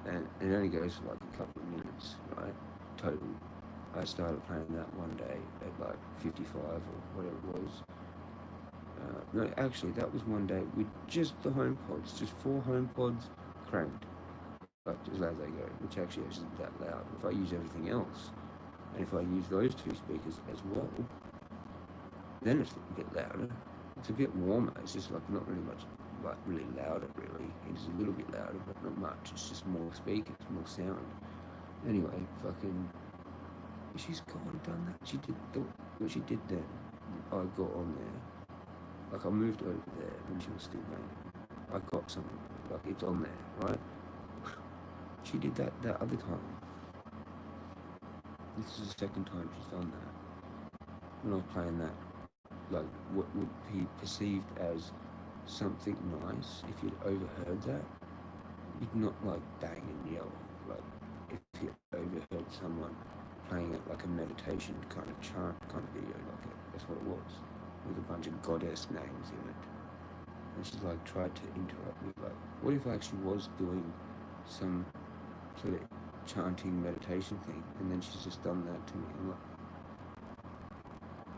And it only goes for like a couple of minutes, right? Total. I started playing that one day at like 55 or whatever it was. No, actually, that was one day with just the HomePods, just 4 HomePods cranked, like as loud as they go, which actually isn't that loud. If I use everything else, and if I use those 2 speakers as well, then it's a bit louder. It's a bit warmer. It's just like not really much, like really louder, really. It is a little bit louder, but not much. It's just more speakers, more sound. Anyway, fucking, she's gone and done that. She did what she did then. I got on there. Like, I moved over there when she was still banging. I got something, like, it's on there, right? She did that other time. This is the second time she's done that. When I was playing that, like, what would be perceived as something nice, if you'd overheard that, you'd not, like, bang and yell. Like, if you overheard someone playing it like a meditation kind of chant kind of video, like it, that's what it was. With a bunch of goddess names in it. And she's like tried to interrupt me, like, what if I actually was doing some sort of chanting meditation thing, and then she's just done that to me. I'm like,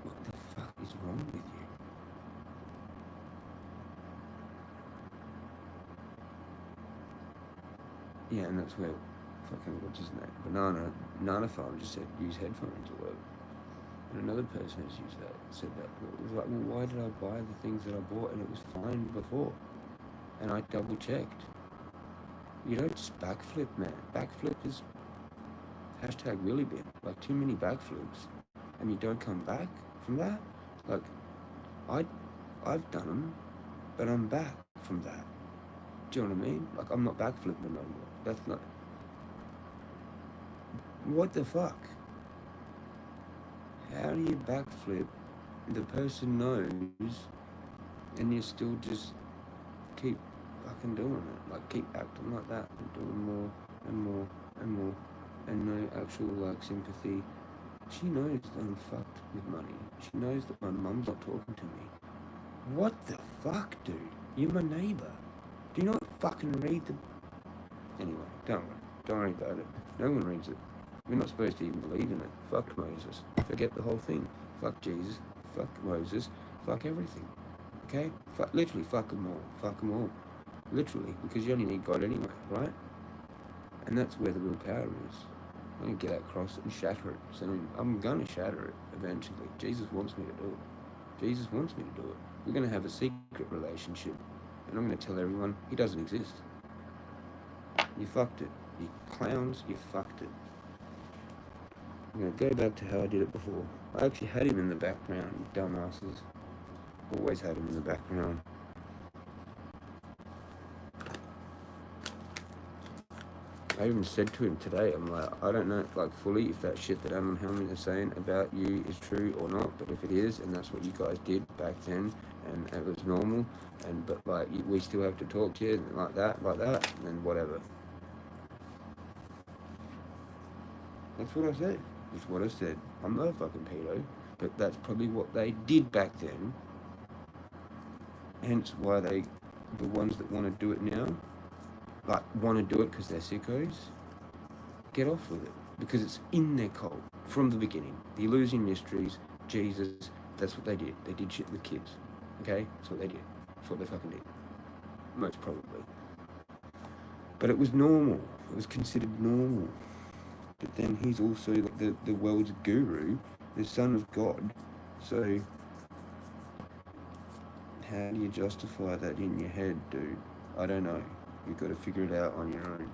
what the fuck is wrong with you? Yeah, and that's where fucking, what's his name? Nana Farm just said use headphones or whatever. And another person has used that, said that. It was like, well, why did I buy the things that I bought and it was fine before? And I double checked. You don't just backflip, man. Backflip is hashtag Willy bin. Like, too many backflips. And you don't come back from that? Like, I've done them, but I'm back from that. Do you know what I mean? Like, I'm not backflipping no more. That's not... What the fuck? How do you backflip? The person knows, and you still just keep fucking doing it. Like, keep acting like that and doing more and more and more, and no actual, like, sympathy. She knows that I'm fucked with money. She knows that my mum's not talking to me. What the fuck, dude? You're my neighbour. Do you not fucking read the... Anyway, don't worry about it. No one reads it. We're not supposed to even believe in it. Fuck Moses. Forget the whole thing. Fuck Jesus. Fuck Moses. Fuck everything. Okay? Literally, fuck them all. Fuck them all. Literally. Because you only need God anyway, right? And that's where the real power is. I'm going to get that cross and shatter it. So I'm going to shatter it eventually. Jesus wants me to do it. Jesus wants me to do it. We're going to have a secret relationship. And I'm going to tell everyone he doesn't exist. You fucked it. You clowns, you fucked it. I'm going to go back to how I did it before. I actually had him in the background, you dumbasses. Always had him in the background. I even said to him today, I'm like, I don't know, like, fully if that shit that Alan Helmet is saying about you is true or not, but if it is, and that's what you guys did back then, and it was normal, but like, we still have to talk to you, like that, and then whatever. That's what I said. That's what I said. I'm not a fucking pedo, but that's probably what they did back then. Hence why the ones that want to do it now, like, want to do it because they're sickos, get off with it. Because it's in their cult from the beginning. The Illusion Mysteries, Jesus, that's what they did. They did shit with kids. Okay? That's what they did. That's what they fucking did. Most probably. But it was normal. It was considered normal. But then he's also like the world's guru, the son of God. So how do you justify that in your head, dude? I don't know. You've got to figure it out on your own.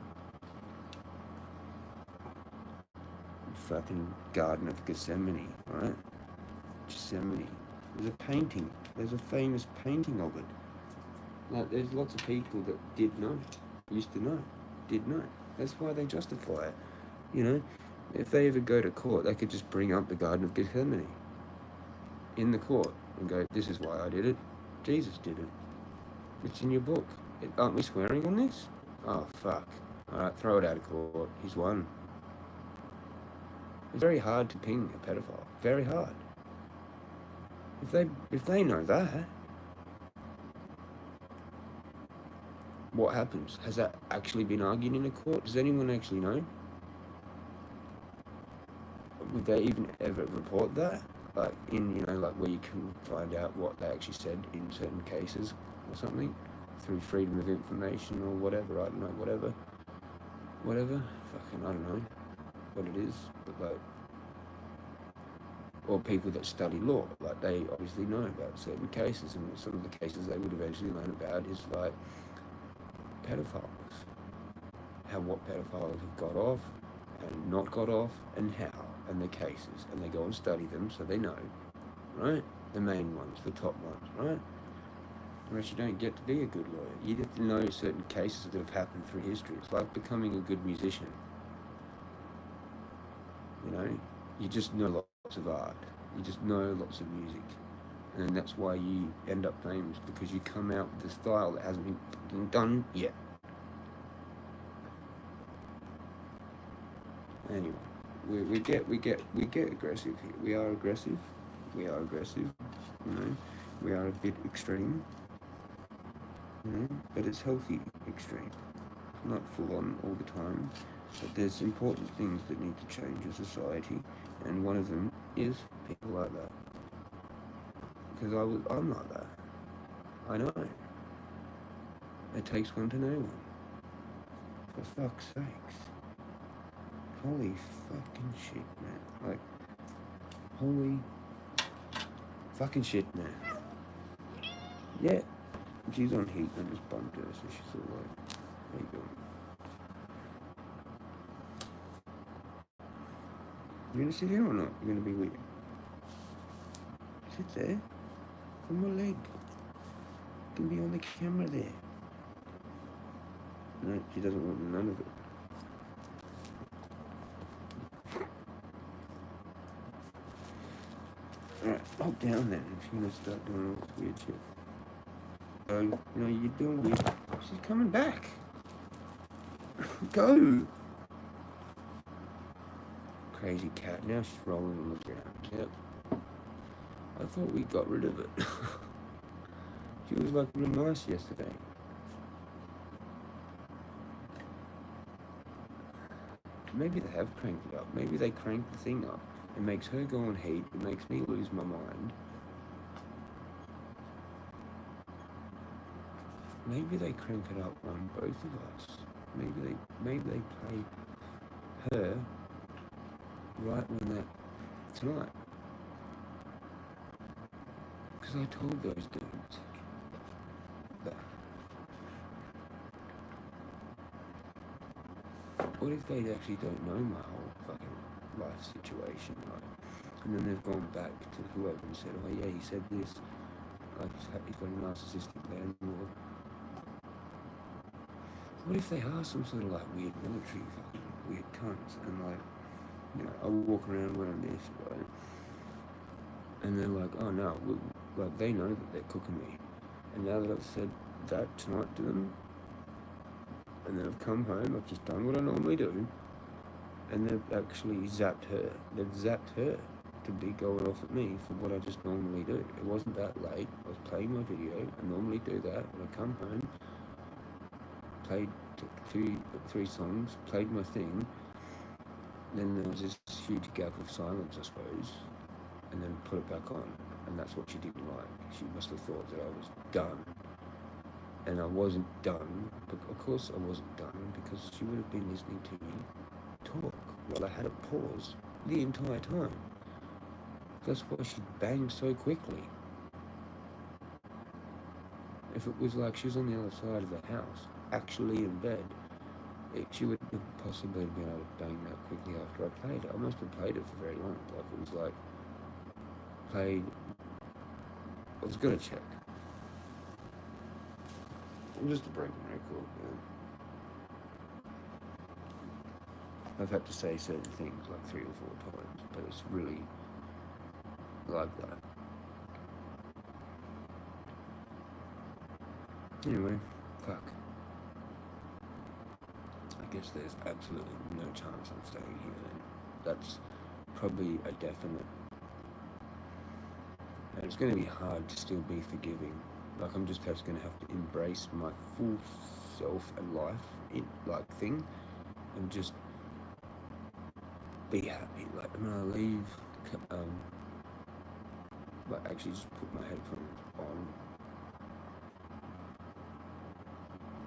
Fucking Garden of Gethsemane, right? Gethsemane. There's a painting. There's a famous painting of it. Like, there's lots of people that did know, used to know, did know. That's why they justify it. You know, if they ever go to court, they could just bring up the Garden of Gethsemane in the court and go, this is why I did it. Jesus did it. It's in your book. Aren't we swearing on this? Oh, fuck. All right, throw it out of court. He's won. It's very hard to ping a pedophile. Very hard. If they know that, what happens? Has that actually been argued in a court? Does anyone actually know? Would they even ever report that? Like in, you know, like where you can find out what they actually said in certain cases or something through freedom of information or whatever. I don't know, whatever. Fucking, I don't know what it is, but like, or people that study law, like they obviously know about certain cases, and some of the cases they would eventually learn about is like pedophiles, what pedophiles have got off and not got off, and how, and the cases, and they go and study them so they know, right? The main ones, the top ones, right? Or else you don't get to be a good lawyer. You get to know certain cases that have happened through history. It's like becoming a good musician. You know, you just know lots of art. You just know lots of music. And that's why you end up famous, because you come out with a style that hasn't been done yet. Anyway, we get aggressive here. We are aggressive. You know, we are a bit extreme. You know, but it's healthy extreme. It's not full on all the time. But there's important things that need to change in society, and one of them is people like that. Because I'm like that. I know. It takes one to know one. For fuck's sakes. Holy fucking shit, man. Like, holy fucking shit, man. Yeah. She's on heat, and I just bumped her, so she's all like, how you doing? You gonna sit here or not? You're gonna be weird. Sit there. On my leg. You can be on the camera there. No, she doesn't want none of it. Alright, hop down then if you're gonna start doing all this weird shit. You know, you're doing weird. She's coming back. Go. Crazy cat. Now she's rolling on the ground. Yep. I thought we got rid of it. She was like real nice yesterday. Maybe they have cranked it up. Maybe they cranked the thing up. It makes her go on heat. It makes me lose my mind. Maybe they crank it up on both of us. Maybe they play her right when that tonight. Because I told those dudes that. What if they actually don't know my whole fucking life situation, right? And then they've gone back to whoever and said, oh yeah, he said this. Like, he's got a narcissistic landlord. What if they are some sort of like weird military fucking weird cunts, and like, you know, I walk around wearing this, right? And they're like, oh no, like they know that they're cooking me. And now that I've said that tonight to them, and then I've come home, I've just done what I normally do, and they've actually zapped her. They've zapped her to be going off at me for what I just normally do. It wasn't that late. I was playing my video. I normally do that when I come home. Played three songs, played my thing. Then there was this huge gap of silence, I suppose, and then put it back on. And that's what she didn't like. She must have thought that I was done. And I wasn't done, but of course I wasn't done, because she would have been listening to me talk while I had a pause the entire time. That's why she banged so quickly. If it was like she was on the other side of the house, actually in bed, she would have possibly been able to bang that quickly after I played it. I must have played it for very long. Like, it was like played. I was gonna check. Just a broken record. Yeah. I've had to say certain things like 3 or 4 times, but it's really like that. Anyway, fuck. I guess there's absolutely no chance I'm staying here then. That's probably a definite. And it's going to be hard to still be forgiving. Like, I'm just going to have to embrace my full self and life thing, and just be happy. Like, when I leave, actually just put my headphones on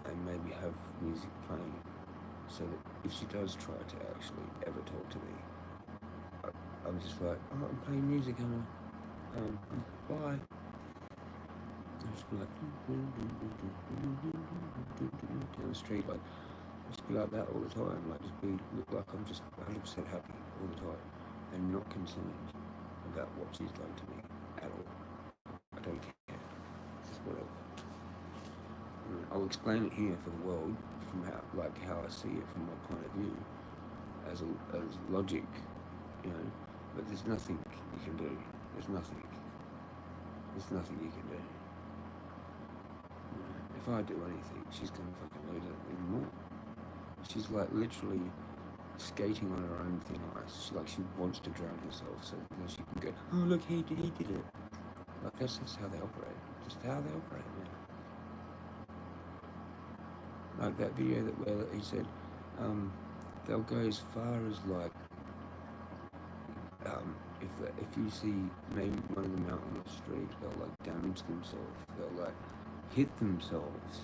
and maybe have music playing, so that if she does try to actually ever talk to me, I'm just like, oh, I'm playing music, Emma. Bye. I just be like down the street, like just be like that all the time, like just look like I'm just 100% happy all the time, and not concerned about what she's done to me at all. I don't care. It's just whatever. I'll explain it here for the world from how I see it from my point of view, as logic, But there's nothing you can do. There's nothing you can do. If I do anything, she's gonna fucking lose it even more. She's like literally skating on her own thin ice. She wants to drown herself so that she can go, oh look, he did it. Like that's just how they operate. Just how they operate, man. Like that video where he said, they'll go as far as if you see maybe one of them out on the street, they'll damage themselves. They'll hit themselves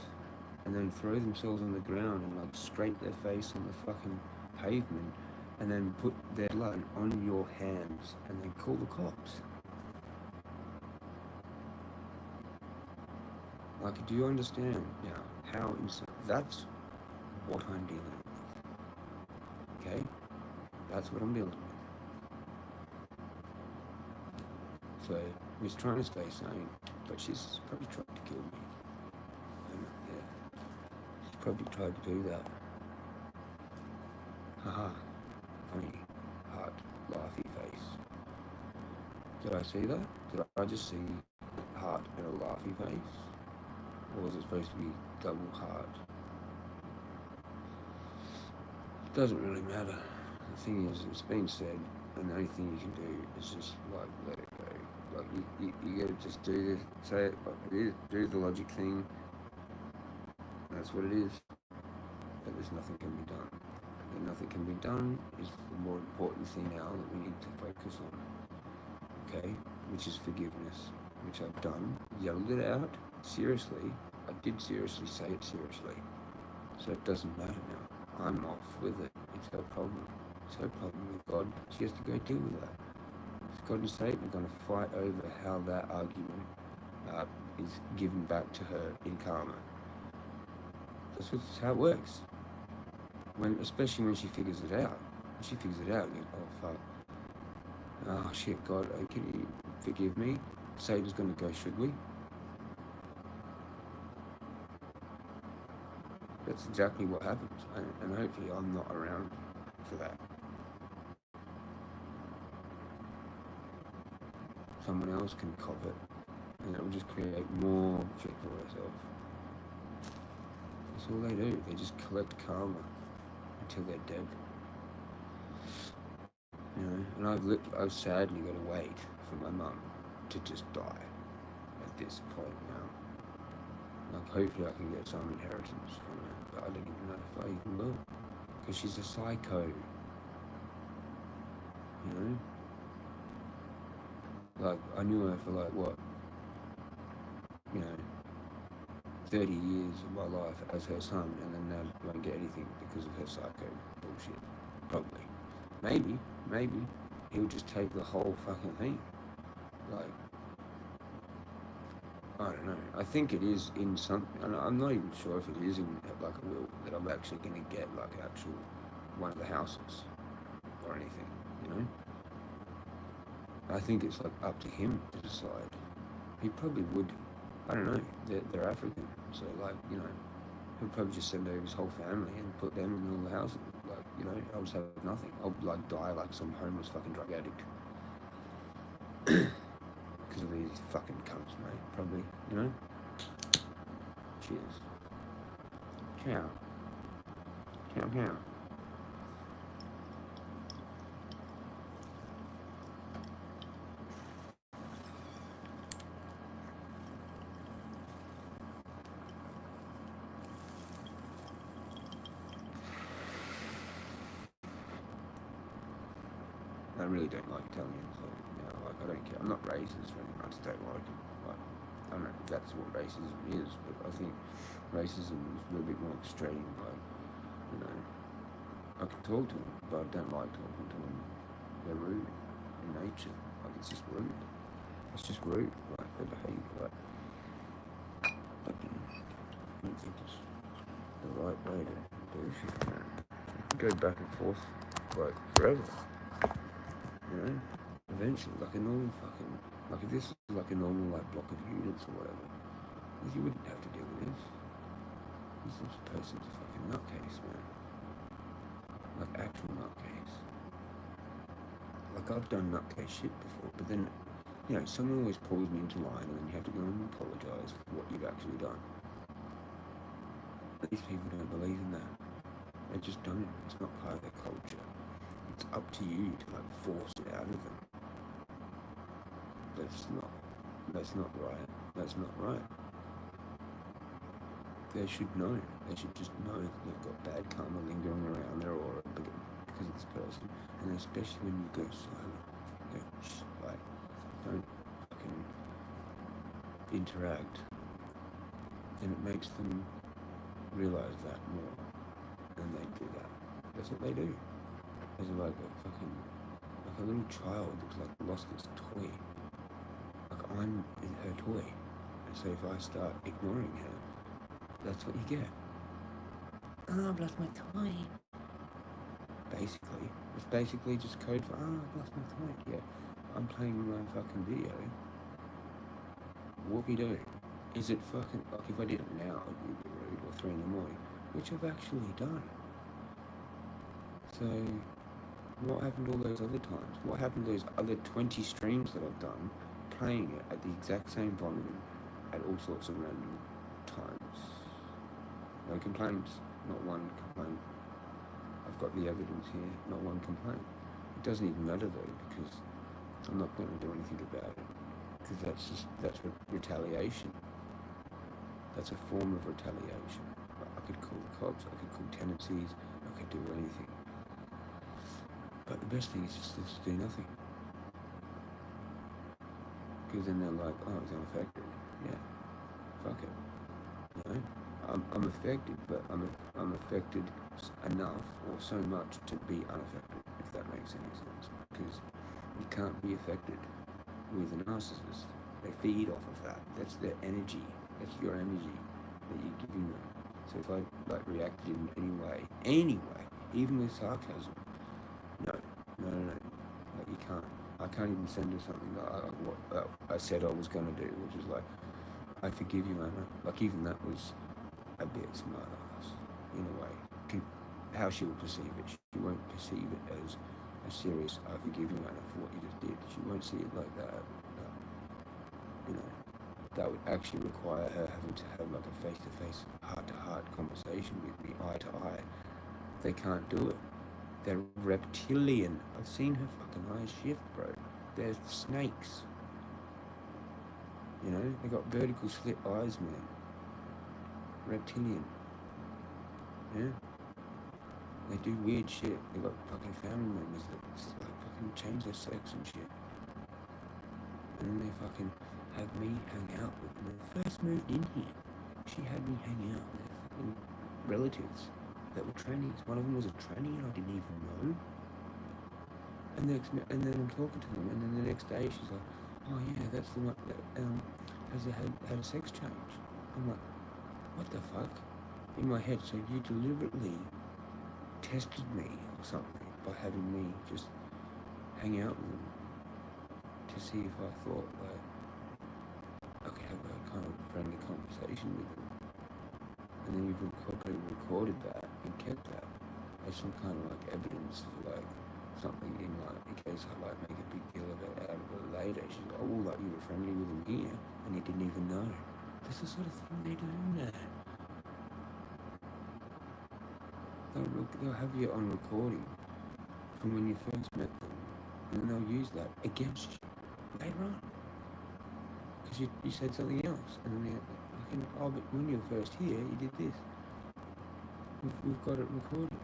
and then throw themselves on the ground and scrape their face on the fucking pavement and then put their blood on your hands and then call the cops. Do you understand now how insane? That's what I'm dealing with. Okay? That's what I'm dealing with. So, he's trying to stay sane, but she's probably tried to kill me. And, yeah, she's probably tried to do that. Haha. Funny, hard, laughy face. Did I see that? Did I just see heart and a laughy face? Or was it supposed to be double heart? It doesn't really matter. The thing is, it's been said, and the only thing you can do is just let it go. You gotta just do this, say it like it is, do the logic thing. That's what it is. But there's nothing can be done. And nothing can be done is the more important thing now that we need to focus on. Okay? Which is forgiveness. Which I've done. Yelled it out. Seriously. I did seriously say it seriously. So it doesn't matter now. I'm off with it. It's her problem. It's her problem with God. She has to go deal with that. God and Satan are going to fight over how that argument is given back to her in karma. That's how it works. Especially when she figures it out. When she figures it out and goes, oh fuck. Oh shit, God, can you forgive me? Satan's going to go, should we? That's exactly what happens. And hopefully I'm not around for that. Someone else can cop it, and it will just create more shit for herself. That's all they do. They just collect karma until they're dead. And I've sadly got to wait for my mum to just die at this point now. Hopefully I can get some inheritance from her, but I don't even know if I even will, because she's a psycho. I knew her for 30 years of my life as her son, and then now I won't get anything because of her psycho bullshit. Probably. Maybe. He'll just take the whole fucking thing. I don't know. I think it is in something, and I'm not even sure if it is in a will, that I'm actually going to get actual one of the houses or anything, I think it's like up to him to decide. He probably would. I don't know. They're African, so like he'll probably just send over his whole family and put them in all the houses. Like I'll just have nothing. I'll like die like some homeless fucking drug addict because of these fucking cunts, mate. Probably, Cheers. Ciao. Ciao, ciao. I really don't like Italians. So, I don't care. I'm not racist or anything. I just don't like them. Like, I don't know if that's what racism is, but I think racism is a little bit more extreme. Like, I can talk to them, but I don't like talking to them. They're rude in nature. Like, it's just rude. It's just rude. Like, their behaviour. Like, I don't think it's the right way to do shit, man. Go back and forth, like, forever. Eventually, like a normal fucking, like if this was like a normal like block of units or whatever, you wouldn't have to deal with this. This person's a fucking nutcase, man. Like actual nutcase. Like I've done nutcase shit before, but then, someone always pulls me into line and then you have to go and apologise for what you've actually done. These people don't believe in that. They just don't. It's not part of their culture. It's up to you to like force it out of them. That's not right. That's not right. They should know. They should just know that they've got bad karma lingering around their aura because of this person. And especially when you go silent. Like, don't fucking interact. Then it makes them realise that more. And they do that. That's what they do. There's like a little child that's like lost its toy. Like I'm in her toy. And so if I start ignoring her, that's what you get. Oh, I've lost my toy. Basically. It's basically just code for, I've lost my toy. Yeah. I'm playing my fucking video. What we do? Is it fucking, like if I did it now, it would be rude, or 3 in the morning, which I've actually done. So, what happened all those other times? What happened to those other 20 streams that I've done, playing it at the exact same volume, at all sorts of random times? No complaints, not one complaint. I've got the evidence here, not one complaint. It doesn't even matter though, because I'm not going to do anything about it. Because that's retaliation. That's a form of retaliation. I could call the cops, I could call tenancies, I could do anything. But the best thing is just to do nothing. Because then they're like, oh, he's unaffected. Yeah, fuck it. I'm affected, but I'm affected enough or so much to be unaffected, if that makes any sense. Because you can't be affected with a narcissist. They feed off of that. That's their energy. That's your energy that you're giving them. So if I like reacted in any way, even with sarcasm, no. Like you can't. I can't even send her something that I said I was going to do, which is like, I forgive you, Anna. Like even that was a bit smart ass in a way. How she will perceive it. She won't perceive it as a serious, I forgive you, Anna, for what you just did. She won't see it like that. That would actually require her having to have like a face-to-face, heart-to-heart conversation with me, eye-to-eye. They can't do it. They're reptilian. I've seen her fucking eyes shift, bro. They're snakes. They got vertical slit eyes, man. Reptilian. Yeah? They do weird shit. They got fucking family members that like fucking change their sex and shit. And then they fucking have me hang out with them. When I first moved in here, she had me hang out with fucking relatives that were trannies. One of them was a tranny and I didn't even know. And then I'm talking to them, and then the next day she's like, oh yeah, that's the one that has had a sex change. I'm like, what the fuck? In my head, so you deliberately tested me or something by having me just hang out with them. to see if I thought like I could have a kind of friendly conversation with them. And then we've recorded that and kept that as some kind of like evidence for like something in like in case I like make a big deal of it out of it later. She's like, oh well, like you were friendly with him here and he didn't even know. That's the sort of thing they do now. They'll have you on recording from when you first met them, and then they'll use that against you later on. Because you said something else, and then they're oh, but when you were first here, you did this. We've got it recorded.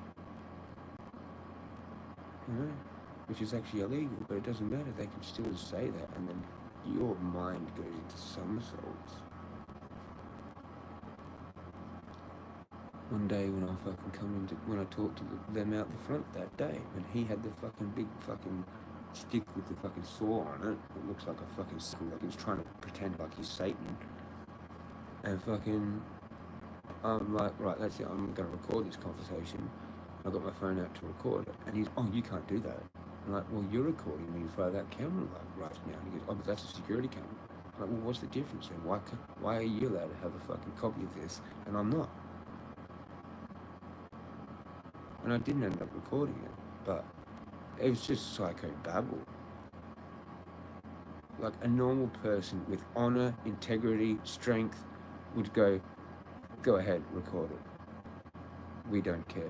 You know? Which is actually illegal, but it doesn't matter, they can still say that, and then your mind goes into somersaults. One day when when I talked to them out the front that day, when he had the fucking big fucking stick with the fucking saw on it, it looks like a fucking sickle, like he's trying to pretend like he's Satan. And fucking, I'm like, right, that's it, I'm gonna record this conversation. I got my phone out to record it, and he's, oh, you can't do that. I'm like, well, you're recording me via that camera like right now. And he goes, oh, but that's a security camera. I'm like, well, what's the difference then? Why are you allowed to have a fucking copy of this and I'm not? And I didn't end up recording it, but it was just psycho babble. Like a normal person with honor, integrity, strength would go ahead, record it. We don't care.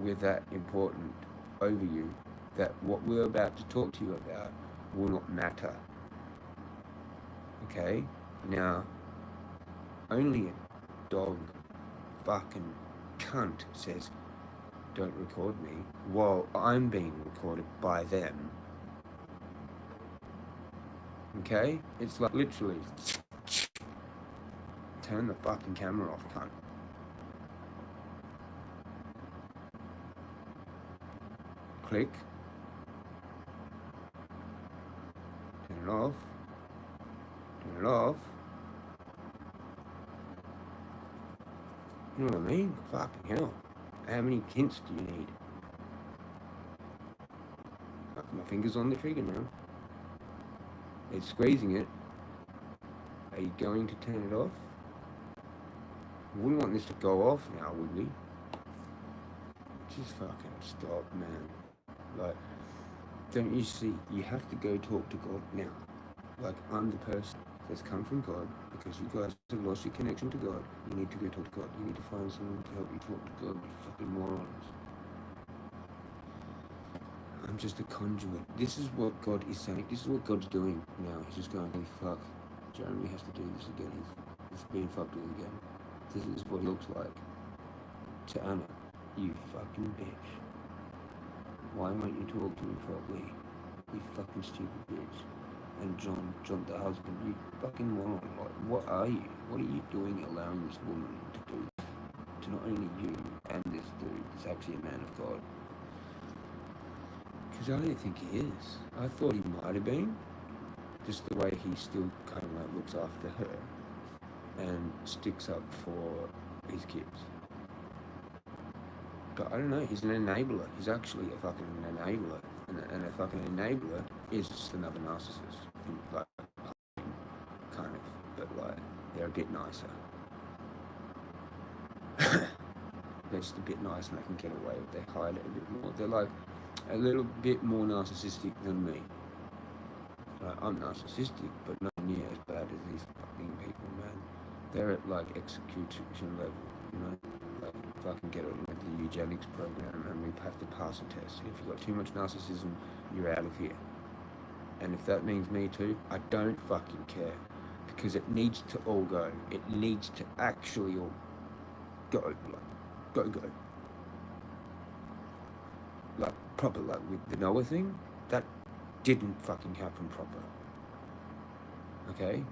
We're that important over you that what we're about to talk to you about will not matter. Okay? Now, only a dog fucking cunt says, don't record me, while I'm being recorded by them. Okay? It's like literally, turn the fucking camera off, cunt. Click. Turn it off. Turn it off. You know what I mean? Fucking hell. How many hints do you need? My finger's on the trigger now. It's squeezing it. Are you going to turn it off? We wouldn't want this to go off now, would we? Just fucking stop, man. Like, don't you see? You have to go talk to God now. Like, I'm the person that's come from God because you guys have lost your connection to God. You need to go talk to God. You need to find someone to help you talk to God, you fucking morons. I'm just a conduit. This is what God is saying. This is what God's doing now. He's just going, hey, fuck, Jeremy has to do this again. He's being fucked with again. This is what he looks like. To Anna, you fucking bitch. Why won't you talk to me properly? You fucking stupid bitch. And John the husband, you fucking moron. Like, what are you? What are you doing allowing this woman to do this? To not only you and this dude, is actually a man of God. Because I don't think he is. I thought he might have been. Just the way he still kind of like looks after her and sticks up for his kids. But I don't know, he's an enabler. He's actually a fucking enabler. And a fucking enabler is just another narcissist. Like, kind of. But like, they're a bit nicer. They're just a bit nicer and they can get away with it. They hide it a bit more. They're like a little bit more narcissistic than me. Like, I'm narcissistic, but not near as bad as these fucking people, man. They're at like execution level, you know? Like, fucking get on with the eugenics program and we have to pass a test. If you've got too much narcissism, you're out of here. And if that means me too, I don't fucking care. Because it needs to all go. It needs to actually all go. Like, go. Like, proper, like with the Noah thing, that didn't fucking happen proper. Okay?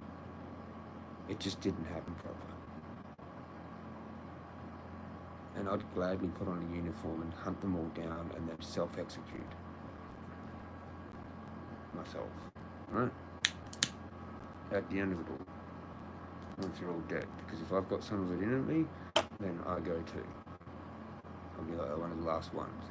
It just didn't happen proper. And I'd gladly put on a uniform and hunt them all down and then self-execute myself. Right? At the end of it all. Once you're all dead. Because if I've got some of it in me, then I go too. I'll be like one of the last ones.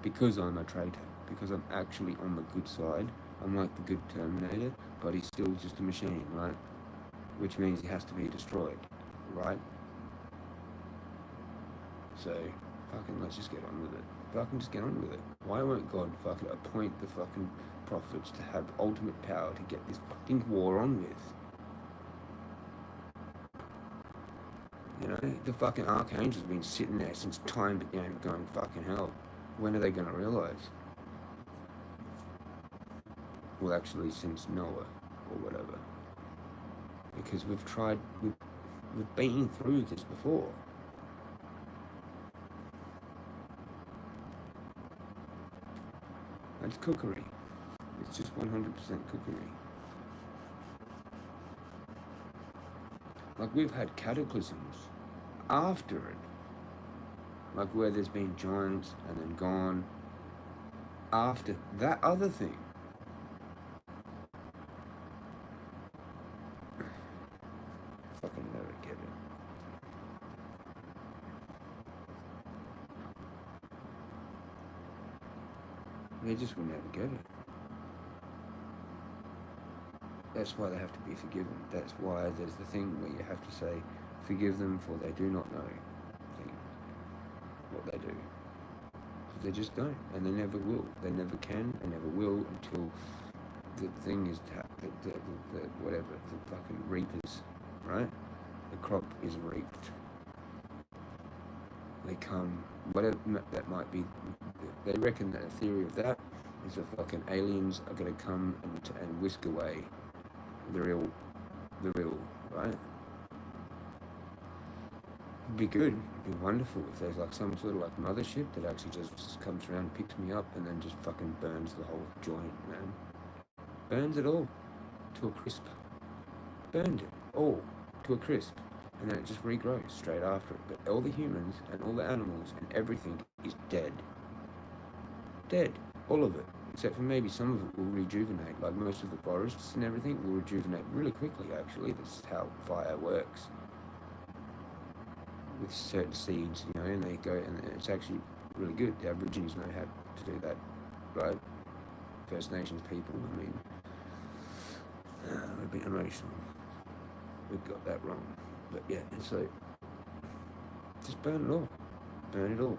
Because I'm a traitor. because I'm actually on the good side. I'm like the good Terminator, but he's still just a machine, right? Which means he has to be destroyed, right? So, fucking let's just get on with it. Fucking just get on with it. Why won't God fucking appoint the fucking prophets to have ultimate power to get this fucking war on with? You know, the fucking archangel's been sitting there since time began going fucking hell. When are they gonna realise? Well, actually, since Noah, or whatever. Because we've been through this before. It's cookery. It's just 100% cookery. Like, we've had cataclysms after it. Like, where there's been giants and then gone after that other thing. Fucking never get it. They just will never get it. That's why they have to be forgiven. That's why there's the thing where you have to say, forgive them for they do not know what they do. Because they just don't, and they never will. They never can, and never will until the thing is, whatever, the fucking reapers, right? The crop is reaped. They come, whatever that might be. They reckon that a theory of that is that fucking aliens are going to come and whisk away the real, right? It'd be good, it'd be wonderful if there's like some sort of like mothership that actually just comes around, picks me up, and then just fucking burns the whole joint, man. Burns it all to a crisp. Burned it all to a crisp. And then it just regrows straight after it. But all the humans and all the animals and everything is dead. Dead. All of it. Except for maybe some of it will rejuvenate. Like most of the forests and everything will rejuvenate really quickly, actually. That's how fire works. With certain seeds, you know, and they go, and it's actually really good. The Aborigines know how to do that, right? First Nations people, I mean, a bit emotional. We've got that wrong. But yeah, so just burn it all. Burn it all.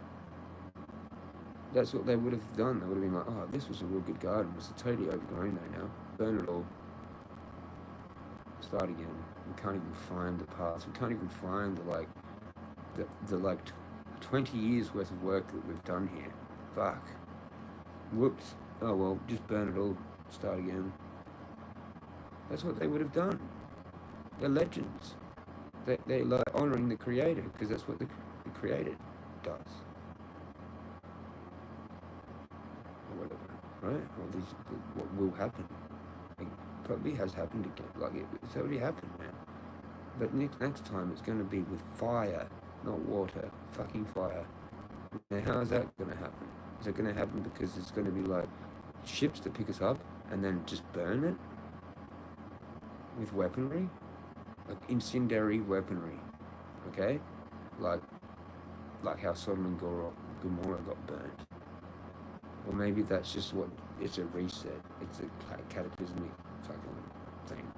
That's what they would have done. They would have been like, oh, this was a real good garden. It's totally overgrown though now. Burn it all. Start again. We can't even find the paths. We can't even find the like 20 years worth of work that we've done here. Fuck. Whoops. Oh well, just burn it all. Start again. That's what they would have done. They're legends. They're like honouring the creator, because that's what the creator does. Or whatever, right? Or what will happen. It probably has happened again. Like, it's already happened, man. But next time it's going to be with fire, not water. Fucking fire. Now, how is that going to happen? Is it going to happen because it's going to be like ships that pick us up and then just burn it? With weaponry? Like incendiary weaponry, okay? Like how Sodom and Gomorrah got burnt. Or maybe that's just it's a reset. It's a cataclysmic fucking thing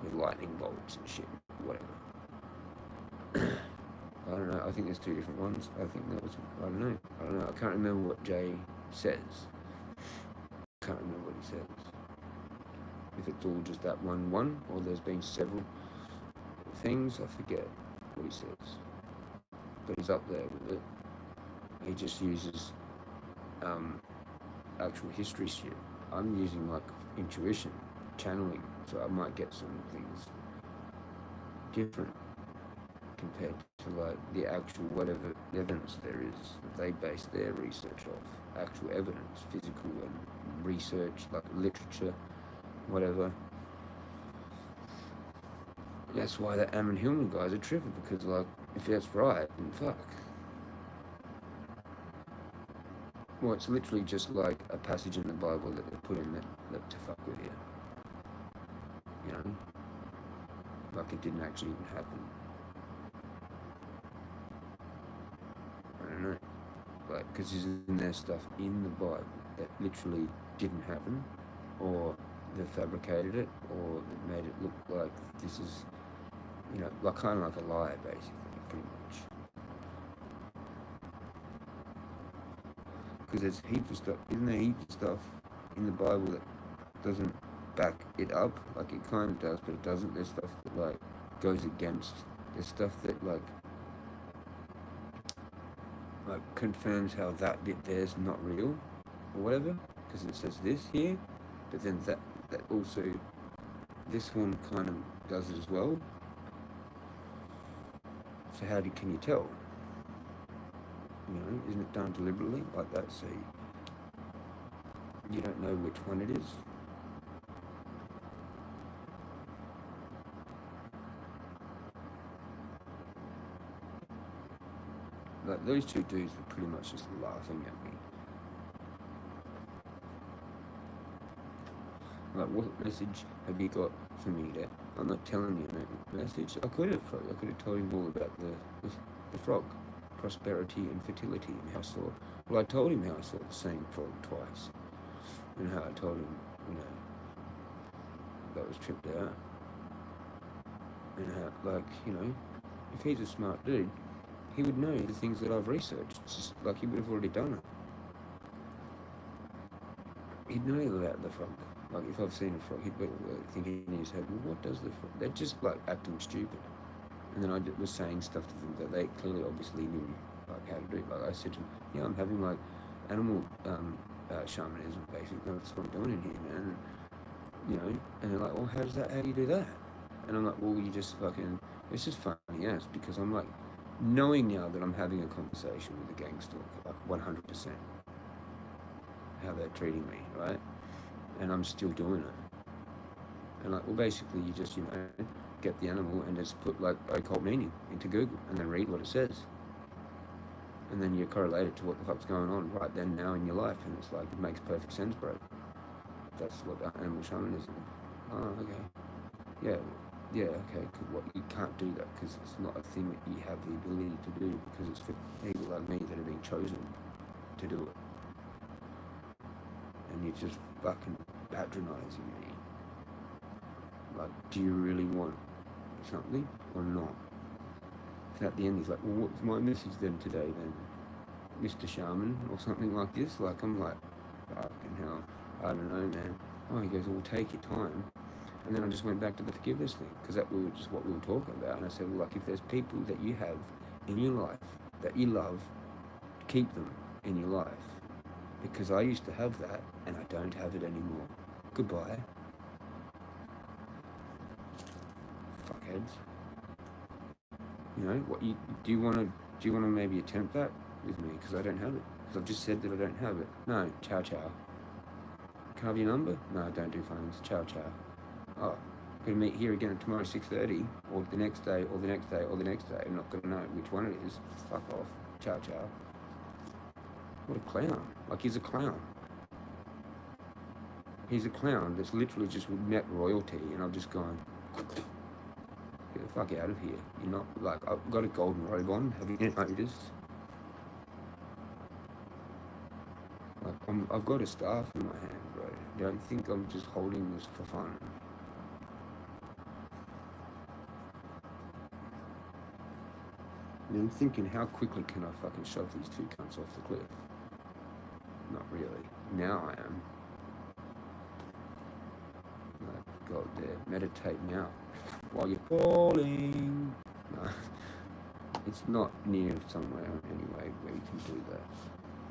with lightning bolts and shit, whatever. I don't know. I think there's two different ones. I don't know. I can't remember what Jay says. I can't remember what he says. If it's all just that one, or there's been several things, I forget what he says. But he's up there with it. He just uses actual history shit. I'm using like intuition, channeling, so I might get some things different compared to like the actual whatever evidence there is that they base their research off. Actual evidence, physical and research, like literature, whatever. That's why the Ammon Hillman guys are tripping, because like, if that's right, then fuck. Well, it's literally just like a passage in the Bible that they put in that to fuck with you. You know? Like it didn't actually even happen. I don't know. Like, because isn't there stuff in the Bible that literally didn't happen, or they fabricated it, or they made it look like this is, you know, like kind of like a lie, basically, pretty much. Because there's heaps of stuff, isn't there heaps of stuff in the Bible that doesn't back it up? Like it kind of does, but it doesn't. There's stuff that like goes against. There's stuff that like confirms how that bit there's not real, or whatever. Because it says this here, but then that also, this one kind of does it as well. So how can you tell? You know, isn't it done deliberately like that? So you don't know which one it is. Like those two dudes were pretty much just laughing at me. Like, what message have you got for me that I'm not telling you a message? I could have told him all about the frog, prosperity and fertility, and how I saw. Well, I told him how I saw the same frog twice, and how I told him, you know, that was tripped out, and how, like, you know, if he's a smart dude, he would know the things that I've researched. It's just like he would have already done it. He'd know about the frog. Like if I've seen a frog, he'd be thinking in his head, well, what does the frog? They're just like acting stupid. And then I was saying stuff to them that they clearly, obviously knew like how to do it. Like I said to them, yeah, I'm having like animal shamanism, basically. That's what I'm doing in here, man. You know, and they're like, well, how do you do that? And I'm like, well, you just fucking, it's just funny ass, because I'm like, knowing now that I'm having a conversation with a gangster, like 100%, how they're treating me, right? And I'm still doing it. And like, well, basically you just, you know, get the animal and just put like occult meaning into Google and then read what it says. And then you correlate it to what the fuck's going on right then, now in your life. And it's like, it makes perfect sense, bro. That's what animal shamanism. Oh, okay. Yeah, okay, cool. You can't do that because it's not a thing that you have the ability to do, because it's for people like me that are being chosen to do it. And you're just fucking patronizing me. Like, do you really want something or not? So at the end he's like, well, what's my message then today then, Mr. Shaman, or something like this? Like, I'm like, fucking hell, I don't know, man. Oh, he goes, well, take your time. And then I just went back to the forgiveness thing, because that was just what we were talking about. And I said, well, like, if there's people that you have in your life that you love, keep them in your life. Because I used to have that, and I don't have it anymore. Goodbye. Fuckheads. You know, what do you want to maybe attempt that with me? Because I don't have it. Because I've just said that I don't have it. No, ciao ciao. Can I have your number? No, I don't do phones. Ciao ciao. Oh, gonna meet here again tomorrow 6:30, or the next day, or the next day, or the next day. I'm not gonna know which one it is. Fuck off. Ciao ciao. What a clown. Like, he's a clown. He's a clown that's literally just met royalty, and I've just gone, get the fuck out of here. You're not, like, I've got a golden robe on, have you noticed? Like, I've got a staff in my hand, bro. Don't think I'm just holding this for fun. And I'm thinking, how quickly can I fucking shove these two cunts off the cliff? Not really. Now I am. Like, go up there, meditate now while you're falling. No, it's not near somewhere anyway where you can do that,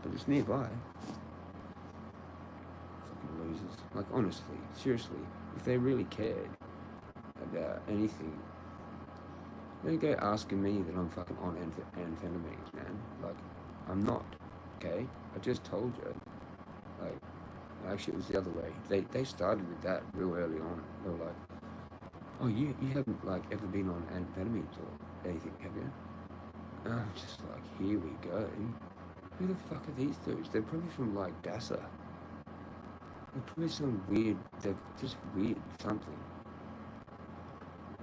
but it's nearby. Fucking losers. Like, honestly, seriously, if they really cared about anything, they go asking me that I'm fucking on amphetamines, man. Like, I'm not. Okay, I just told you. Like, actually, it was the other way. They started with that real early on. They were like, oh, you haven't, like, ever been on amphetamines or anything, have you? And I'm just like, here we go. Who the fuck are these dudes? They're probably from, like, Dassa. They're probably some weird, they're just weird something.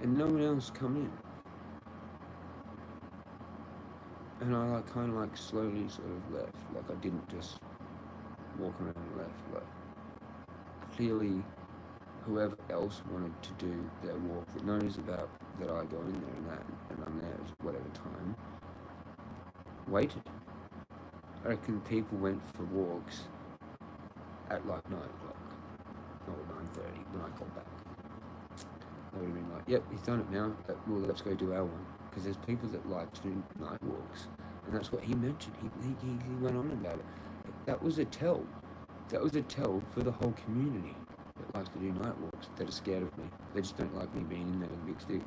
And no one else come in. And I, like, kind of, like, slowly sort of left. Like, I didn't just walk around and left. Like, clearly, whoever else wanted to do their walk that knows about that I go in there and I'm there at whatever time, waited. I reckon people went for walks at like 9 o'clock or 9:30 when I got back. They would have been like, yep, he's done it now, well, let's go do our one. Because there's people that like to do night walks, and that's what he mentioned. He went on about it. That was a tell. That was a tell for the whole community that likes to do night walks, that are scared of me. They just don't like me being in there with a big stick,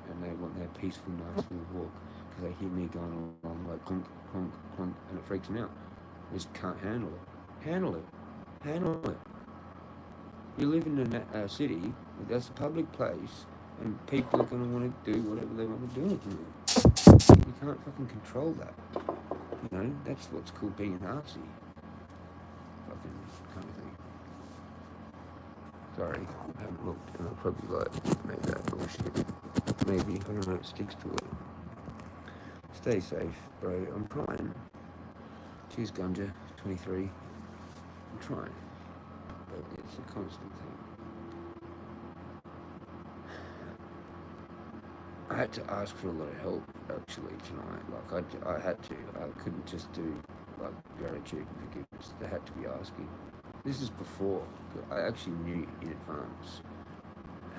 and they want their peaceful, nice little walk, because they hear me going along like clunk, clunk, clunk, and it freaks them out. They just can't handle it. Handle it. Handle it. You live in a city that's a public place, and people are going to want to do whatever they want to do with it. You can't fucking control that. You know, that's what's called being an artsy. Fucking kind of thing. Sorry, I haven't looked, and I'll probably like, maybe that bullshit. Maybe, I don't know, it sticks to it. Stay safe, bro. I'm trying. Cheers, Gunja, 23. I'm trying. But it's a constant thing. I had to ask for a lot of help actually tonight. Like I had to. I couldn't just do like gratitude and forgiveness. They had to be asking. This is before. I actually knew in advance.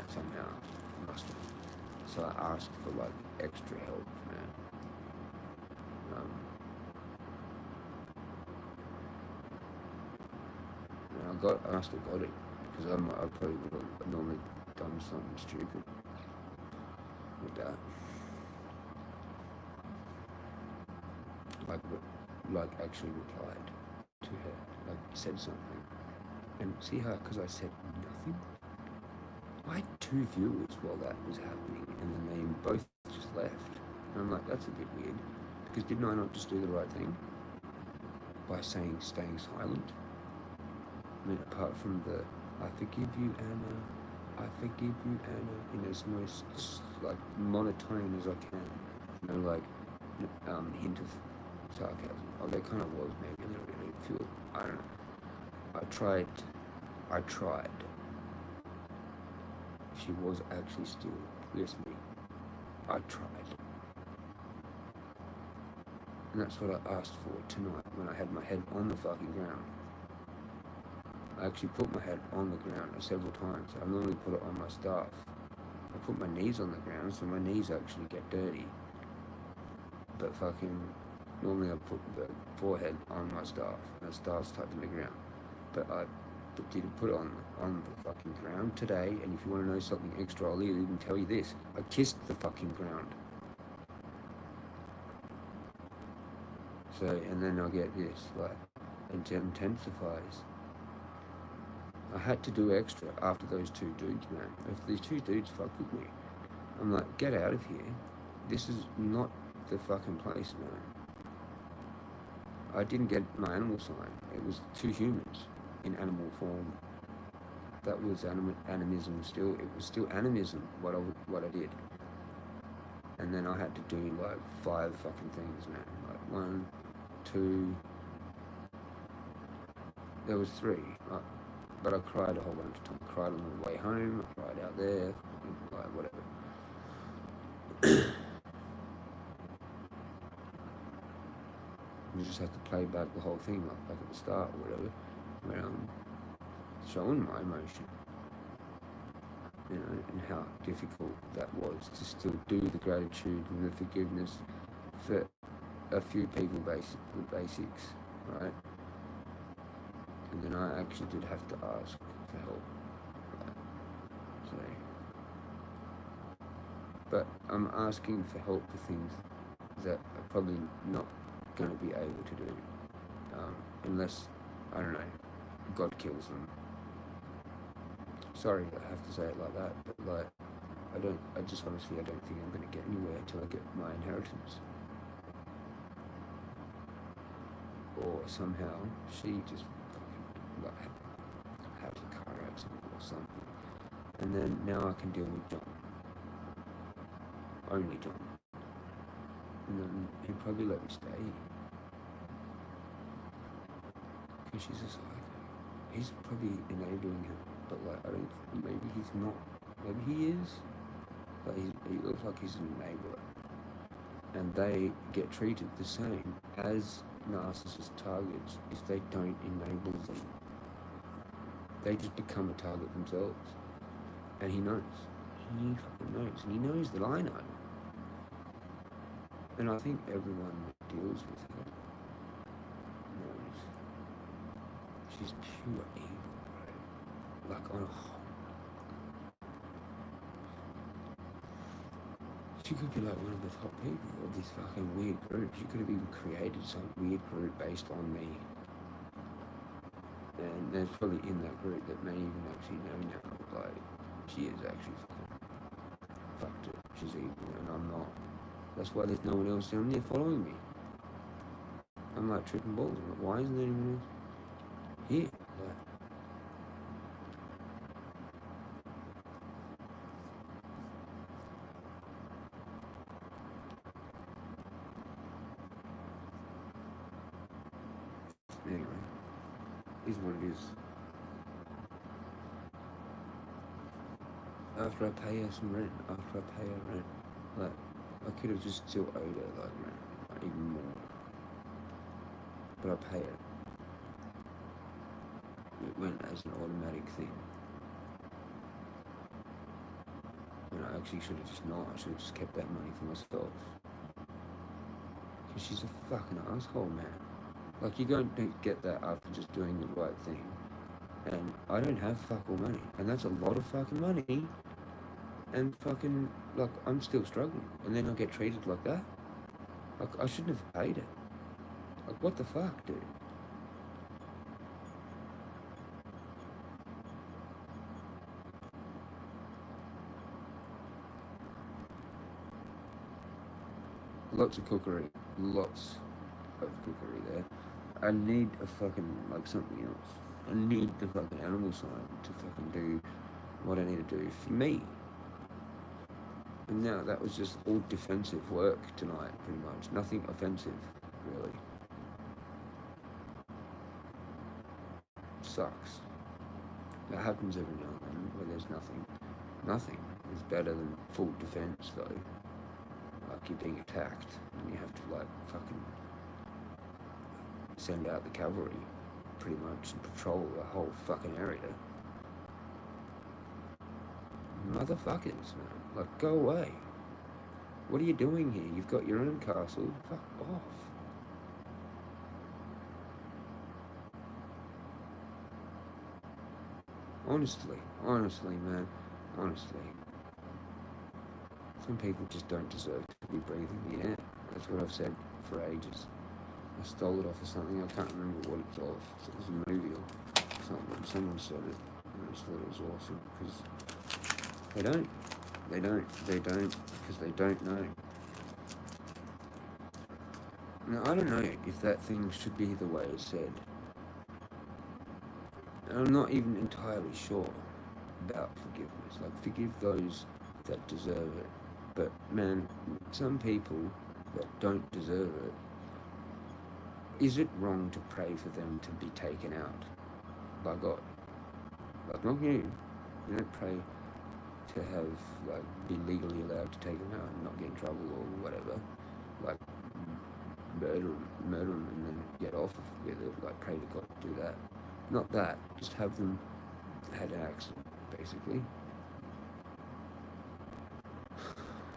Somehow, must have. So I asked for like extra help, man. I still got it, because I probably would have normally done something stupid with that. Like actually replied to her, like said something. And see how, because I said nothing? I had 2 viewers while that was happening, and then they both just left. And I'm like, that's a bit weird, because didn't I not just do the right thing by staying silent? I mean, apart from the, I forgive you, Anna, I forgive you, Anna, in as most, like, monotone as I can. You know, like, hint of sarcasm. Oh, there kind of was maybe a little bit of feel, I don't know. I tried. She was actually still listening. I tried. And that's what I asked for tonight when I had my head on the fucking ground. I actually put my head on the ground several times. I normally put it on my staff. I put my knees on the ground so my knees actually get dirty. But fucking, normally I put the forehead on my staff and the staff's touching the ground. But I didn't put it on the fucking ground today, and if you want to know something extra, I'll even tell you this. I kissed the fucking ground. So, and then I get this, like, it intensifies. I had to do extra after those 2 dudes, man. If these 2 dudes fuck with me, I'm like, get out of here. This is not the fucking place, man. I didn't get my animal sign. It was 2 humans in animal form. That was animism still. It was still animism, what I did. And then I had to do like 5 fucking things, man. Like 1, 2, there was 3. But I cried a whole bunch of times. I cried on the way home, I cried out there, like whatever. You just have to play back the whole thing, like back at the start or whatever, where I'm showing my emotion, you know, and how difficult that was to still do the gratitude and the forgiveness for a few people, the basics, right? And then I actually did have to ask for help, right? So, but I'm asking for help for things that are probably not going to be able to do, unless, I don't know, God kills them. Sorry, I have to say it like that, but like, I don't think I'm going to get anywhere until I get my inheritance. Or somehow she just fucking like had a car accident or something, and then now I can deal with John, only John, and then he'd probably let me stay because she's a psycho. he's probably enabling him, but like I don't. Maybe he's not. Maybe he is. But he looks like he's an enabler, and they get treated the same as narcissist targets if they don't enable them. They just become a target themselves, and he knows. He fucking knows, and he knows that I know. And I think everyone that deals with her knows she's pure evil, bro. Like on a whole. She could be like one of the top people of this fucking weird group. She could have even created some weird group based on me. And there's probably in that group that may even actually know now, like, she is actually fucked it. She's evil and I'm not. That's why there's no one else down there following me. I'm like tripping balls. I'm like, why isn't there anyone else here? Like, anyway, is what it is. After I pay her some rent, like, I could have just still owed her, like, rent, like, even more. But I pay it. It went as an automatic thing. And I actually should have just not. I should have just kept that money for myself. Because she's a fucking asshole, man. Like, you don't get that after just doing the right thing. And I don't have fuck all money. And that's a lot of fucking money. And fucking, like, I'm still struggling. And then I get treated like that. Like, I shouldn't have paid it. Like, what the fuck, dude? Lots of cookery. Lots of cookery there. I need a fucking, like, something else. I need the fucking animal sign to fucking do what I need to do for me. And now that was just all defensive work tonight, pretty much. Nothing offensive, really. Sucks. That happens every now and then where there's nothing. Nothing is better than full defense, though. Like, you're being attacked and you have to, like, fucking send out the cavalry, pretty much, and patrol the whole fucking area. Motherfuckers, man. Like, go away. What are you doing here? You've got your own castle. Fuck off. Honestly, man. Honestly. Some people just don't deserve to be breathing the air. That's what I've said for ages. I stole it off of something. I can't remember what it was off. It was a movie or something. Someone said it. And I just thought it was awesome. Because they don't. Because they don't know. Now, I don't know if that thing should be the way it's said. I'm not even entirely sure about forgiveness. Like, forgive those that deserve it. But, man, some people that don't deserve it, is it wrong to pray for them to be taken out by God? Like, not you. You don't pray to have, like, be legally allowed to take them out and not get in trouble or whatever. Like, murder them and then get off with it. Like, pray to God to do that. Not that. Just have them had an accident, basically.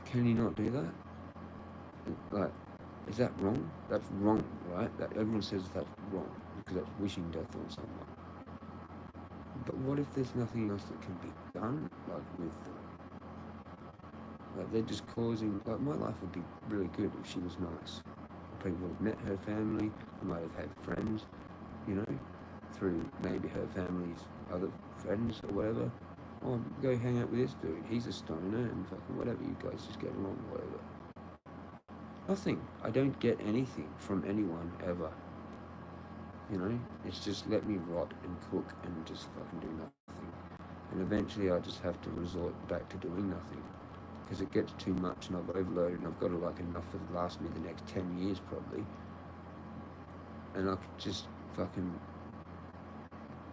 Can you not do that? Like, is that wrong? That's wrong, right? That everyone says that's wrong because that's wishing death on someone. But what if there's nothing else that can be done, like, with them? Like, they're just causing, like, my life would be really good if she was nice. I probably would have met her family, I might have had friends, you know, through maybe her family's other friends or whatever. Oh, go hang out with this dude, he's a stoner and fucking whatever, you guys just get along, whatever. Nothing. I don't get anything from anyone ever. You know, it's just let me rot and cook and just fucking do nothing. And eventually I just have to resort back to doing nothing. Because it gets too much and I've overloaded and I've got to, like, enough for the last me the next 10 years probably. And I could just fucking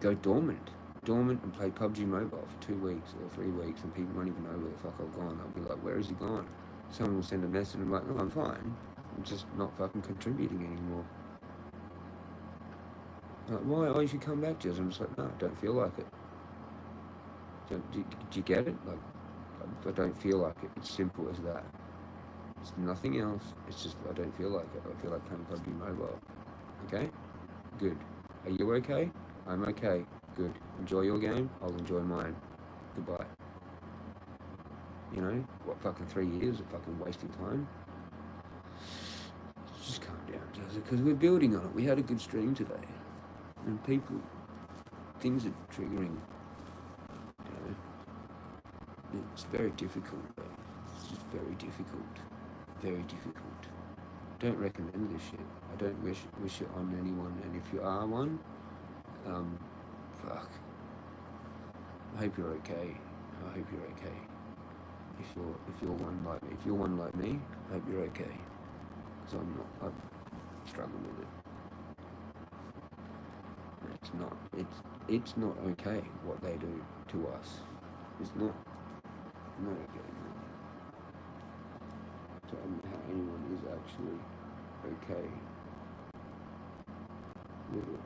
go dormant and play PUBG Mobile for 2 weeks or 3 weeks, and people won't even know where the fuck I've gone. I'll be like, where is he gone? Someone will send a message and I'm like, no, I'm fine. I'm just not fucking contributing anymore. Like, why? Oh, you should come back, Jezza. I'm just like, no, I don't feel like it. Do you get it? Like, I don't feel like it. It's simple as that. It's nothing else. It's just I don't feel like it. I feel like playing PUBG Mobile. Okay? Good. Are you okay? I'm okay. Good. Enjoy your game. I'll enjoy mine. Goodbye. You know? What, fucking 3 years of fucking wasting time? Just calm down, Jezza, because we're building on it. We had a good stream today. And people, things are triggering. You know? It's very difficult, though. It's just very difficult. Very difficult. Don't recommend this shit. I don't wish it on anyone, and if you are one, fuck. I hope you're okay. I hope you're okay. If you're one like me, I hope you're okay. Because I'm not. I struggle with it. It's not okay what they do to us. It's not okay. I don't know how anyone is actually okay with it.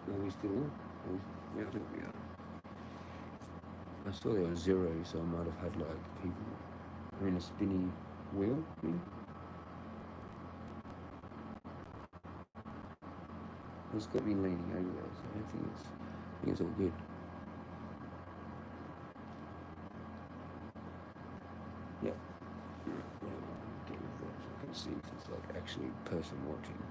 Are we still on? Yeah, I think we are. I saw there was 0, so I might have had like people in a spinny wheel thing. It's got me leaning over there, so I think it's all good. Yeah. I can see if it's like actually a person watching.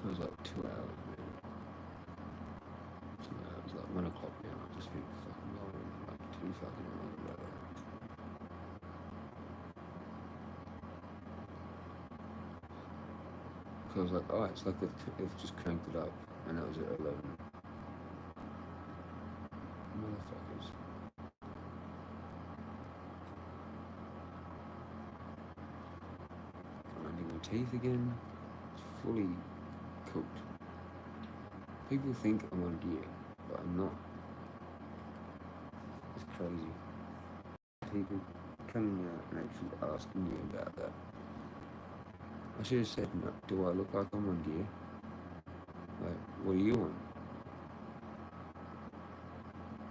It was like 2 hours, man. 2 hours, like 1 o'clock now. I've just been fucking going like 2 fucking hours, brother. So I was like, oh, it's like they've just cranked it up, and that was at 11. Motherfuckers. Grinding my teeth again. It's fully cooked. People think I'm on gear, but I'm not. It's crazy. People coming out and actually asking me about that. I should have said, no, do I look like I'm on gear? Like, what are you on?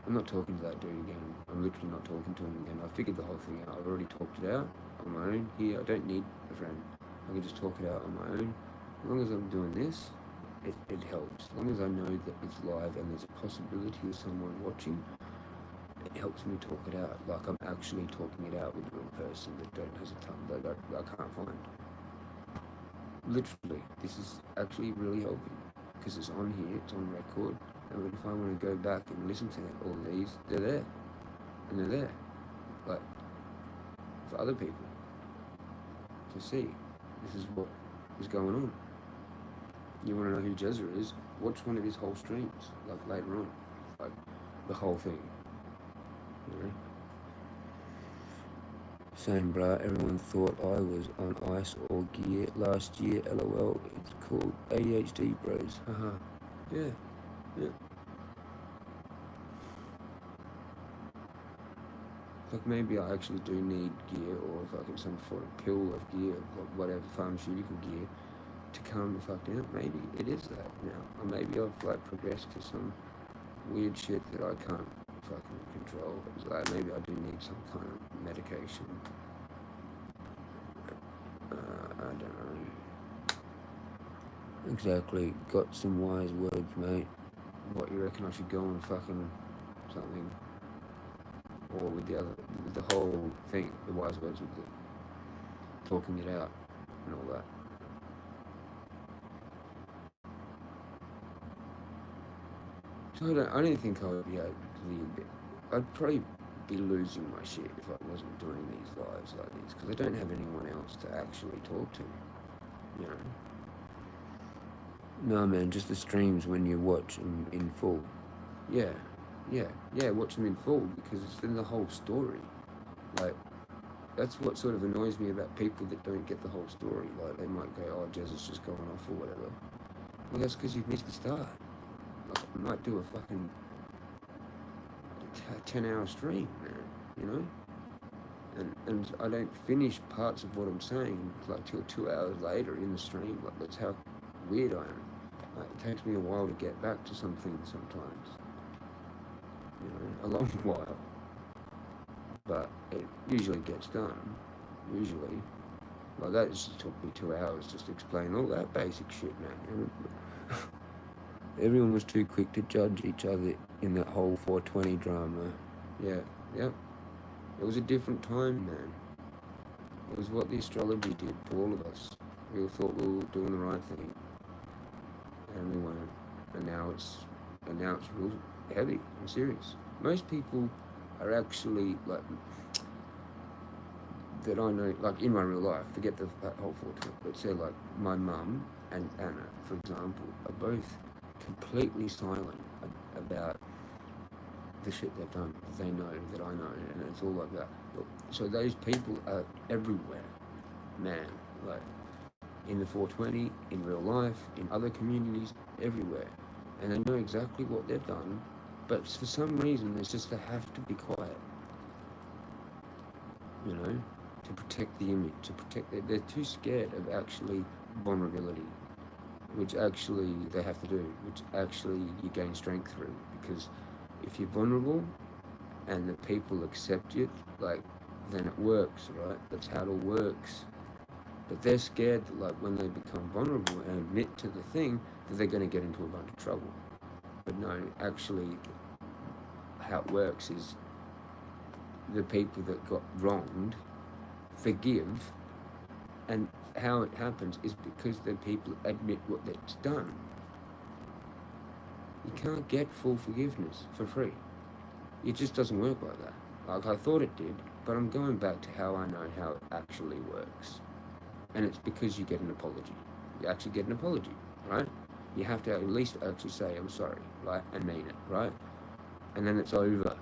I'm not talking to that dude again. I'm literally not talking to him again. I figured the whole thing out. I've already talked it out on my own here. I don't need a friend. I can just talk it out on my own. As long as I'm doing this, it helps. As long as I know that it's live and there's a possibility of someone watching, it helps me talk it out. Like I'm actually talking it out with a real person that has a tongue that I can't find. Literally, this is actually really helping because it's on here, it's on record, and if I want to go back and listen to all these, they're there, and they're there, like, for other people to see. This is what is going on. You want to know who Jezza is? Watch one of his whole streams, like later on, like the whole thing, you know? Same, bruh. Everyone thought I was on ice or gear last year. LOL. It's called ADHD, bros. Haha. Yeah. Like maybe I actually do need gear or fucking some sort of pill of gear, or whatever pharmaceutical gear, to calm the fuck down. Maybe it is that now, or maybe I've like progressed to some weird shit that I can't fucking control. It's like maybe I do need some kind of medication. I don't know. Exactly. Got some wise words, mate. What, you reckon I should go on fucking something? Or with the whole thing, the wise words with the talking it out and all that. I don't think I would be able to. I'd probably be losing my shit if I wasn't doing these lives like this, because I don't have anyone else to actually talk to, you know. No, man, just the streams when you watch them in full. Yeah, watch them in full, because it's in the whole story. Like, that's what sort of annoys me about people that don't get the whole story. Like, they might go, oh, Jezza's just going off or whatever. Well, that's because you've missed the start. Like, I might do a fucking 10-hour stream, man, you know? And I don't finish parts of what I'm saying like till 2 hours later in the stream. Like, that's how weird I am. Like, it takes me a while to get back to some things sometimes. You know, a long while. But it usually gets done. Usually. Like, that just took me 2 hours just to explain all that basic shit, man. Everyone was too quick to judge each other in that whole 420 drama. Yeah. It was a different time, man. It was what the astrology did to all of us. We all thought we were doing the right thing, and we weren't. And now it's real heavy and serious. Most people are actually like that I know, like in my real life. Forget that whole 420. But say like my mum and Anna, for example, are both completely silent about the shit they've done. They know that I know, and it's all like that. So those people are everywhere, man. Like in the 420, in real life, in other communities, everywhere, and they know exactly what they've done. But for some reason, it's just they have to be quiet. You know, to protect the image, to protect. They're too scared of actually vulnerability, which actually they have to do, which actually you gain strength through, because if you're vulnerable and the people accept it, like, then it works, right? That's how it all works. But they're scared that, like, when they become vulnerable and admit to the thing, that they're going to get into a bunch of trouble. But no, actually, how it works is the people that got wronged forgive, and how it happens is because the people admit what that's done. You can't get full forgiveness for free. It just doesn't work like that. Like, I thought it did, but I'm going back to how I know how it actually works. And it's because you get an apology. You actually get an apology, right? You have to at least actually say, I'm sorry, right? And mean it, right? And then it's over.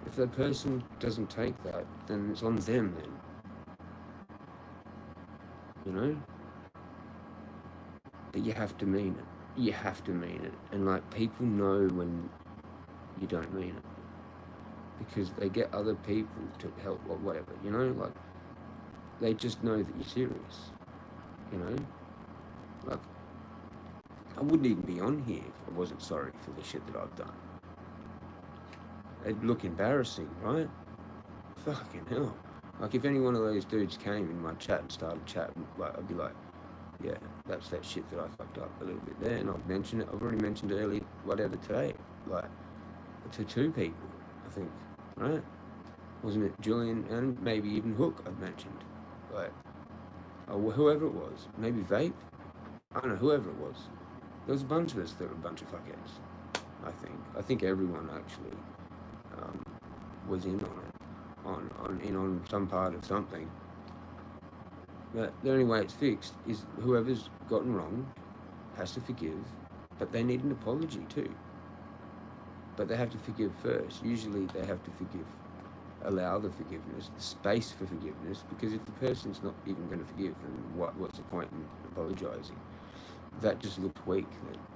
If the person doesn't take that, then it's on them then. You know? But you have to mean it. You have to mean it. And like, people know when you don't mean it, because they get other people to help or whatever, you know? Like, they just know that you're serious, you know? Like, I wouldn't even be on here if I wasn't sorry for the shit that I've done. It'd look embarrassing, right? Fucking hell. Like, if any one of those dudes came in my chat and started chatting, like, I'd be like, yeah, that's that shit that I fucked up a little bit there, and I've mentioned it. I've already mentioned it earlier, whatever, today, like, to 2 people, I think, right? Wasn't it Julian and maybe even Hook I've mentioned, like, or whoever it was, maybe Vape, I don't know, whoever it was. There was a bunch of us that were a bunch of fuckheads, I think. I think everyone actually was in on it, on some part of something. But the only way it's fixed is whoever's gotten wrong has to forgive, but they need an apology too. But they have to forgive first. Usually they have to forgive, allow the forgiveness, the space for forgiveness, because if the person's not even going to forgive, then what's the point in apologizing? That just looks weak.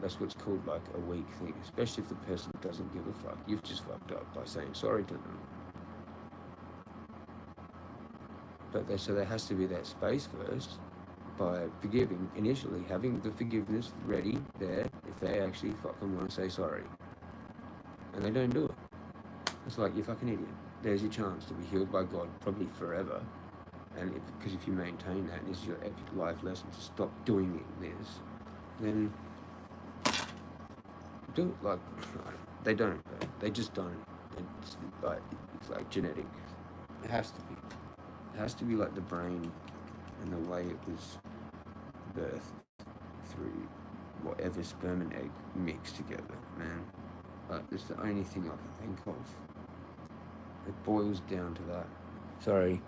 That's what's called like a weak thing, especially if the person doesn't give a fuck. You've just fucked up by saying sorry to them. But so there has to be that space first by forgiving initially, having the forgiveness ready there if they actually fucking want to say sorry. And they don't do it. It's like, you fucking idiot. There's your chance to be healed by God, probably forever. And because if you maintain that, and this is your epic life lesson to stop doing this, then do it. Like, they don't. They just don't. It's like genetic. It has to be. It has to be like the brain and the way it was birthed through whatever sperm and egg mixed together, man. Like, it's the only thing I can think of. It boils down to that. Sorry.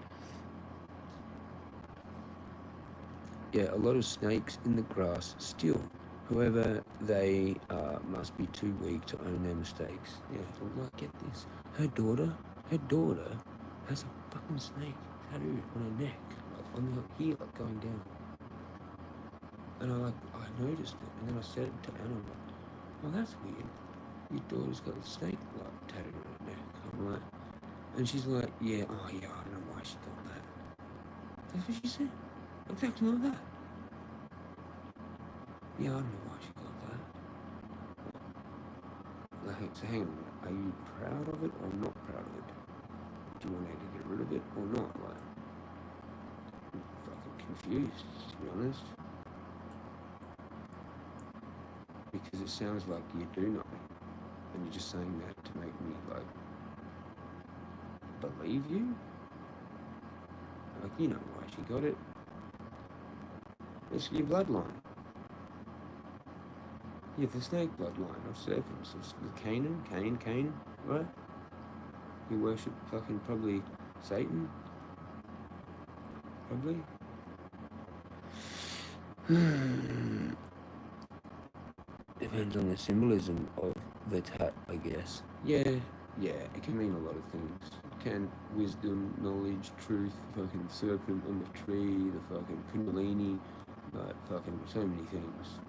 Yeah, a lot of snakes in the grass still. However, they must be too weak to own their mistakes. Yeah, like, get this. Her daughter has a fucking snake tattooed on her neck, like on the here, like going down. And I noticed it, and then I said it to Anna, like, oh, that's weird. Your daughter's got a snake like tattooed on her neck. I'm like, and she's like, yeah, oh yeah, I don't know why she got that. That's what she said. Exactly like that. Yeah, I don't know why she got that. Like, so hang on, are you proud of it or not proud of it? Do you want her to get rid of it or not? Like, I'm fucking confused, to be honest. Because it sounds like you do know, and you're just saying that to make me, like, believe you? Like, you know why she got it. It's your bloodline. You have the snake bloodline of serpents. It's the Cain, right? You worship fucking probably Satan? Probably? Depends on the symbolism of the tat, I guess. Yeah, it can mean a lot of things. It can wisdom, knowledge, truth, fucking serpent on the tree, the fucking kundalini, like fucking so many things.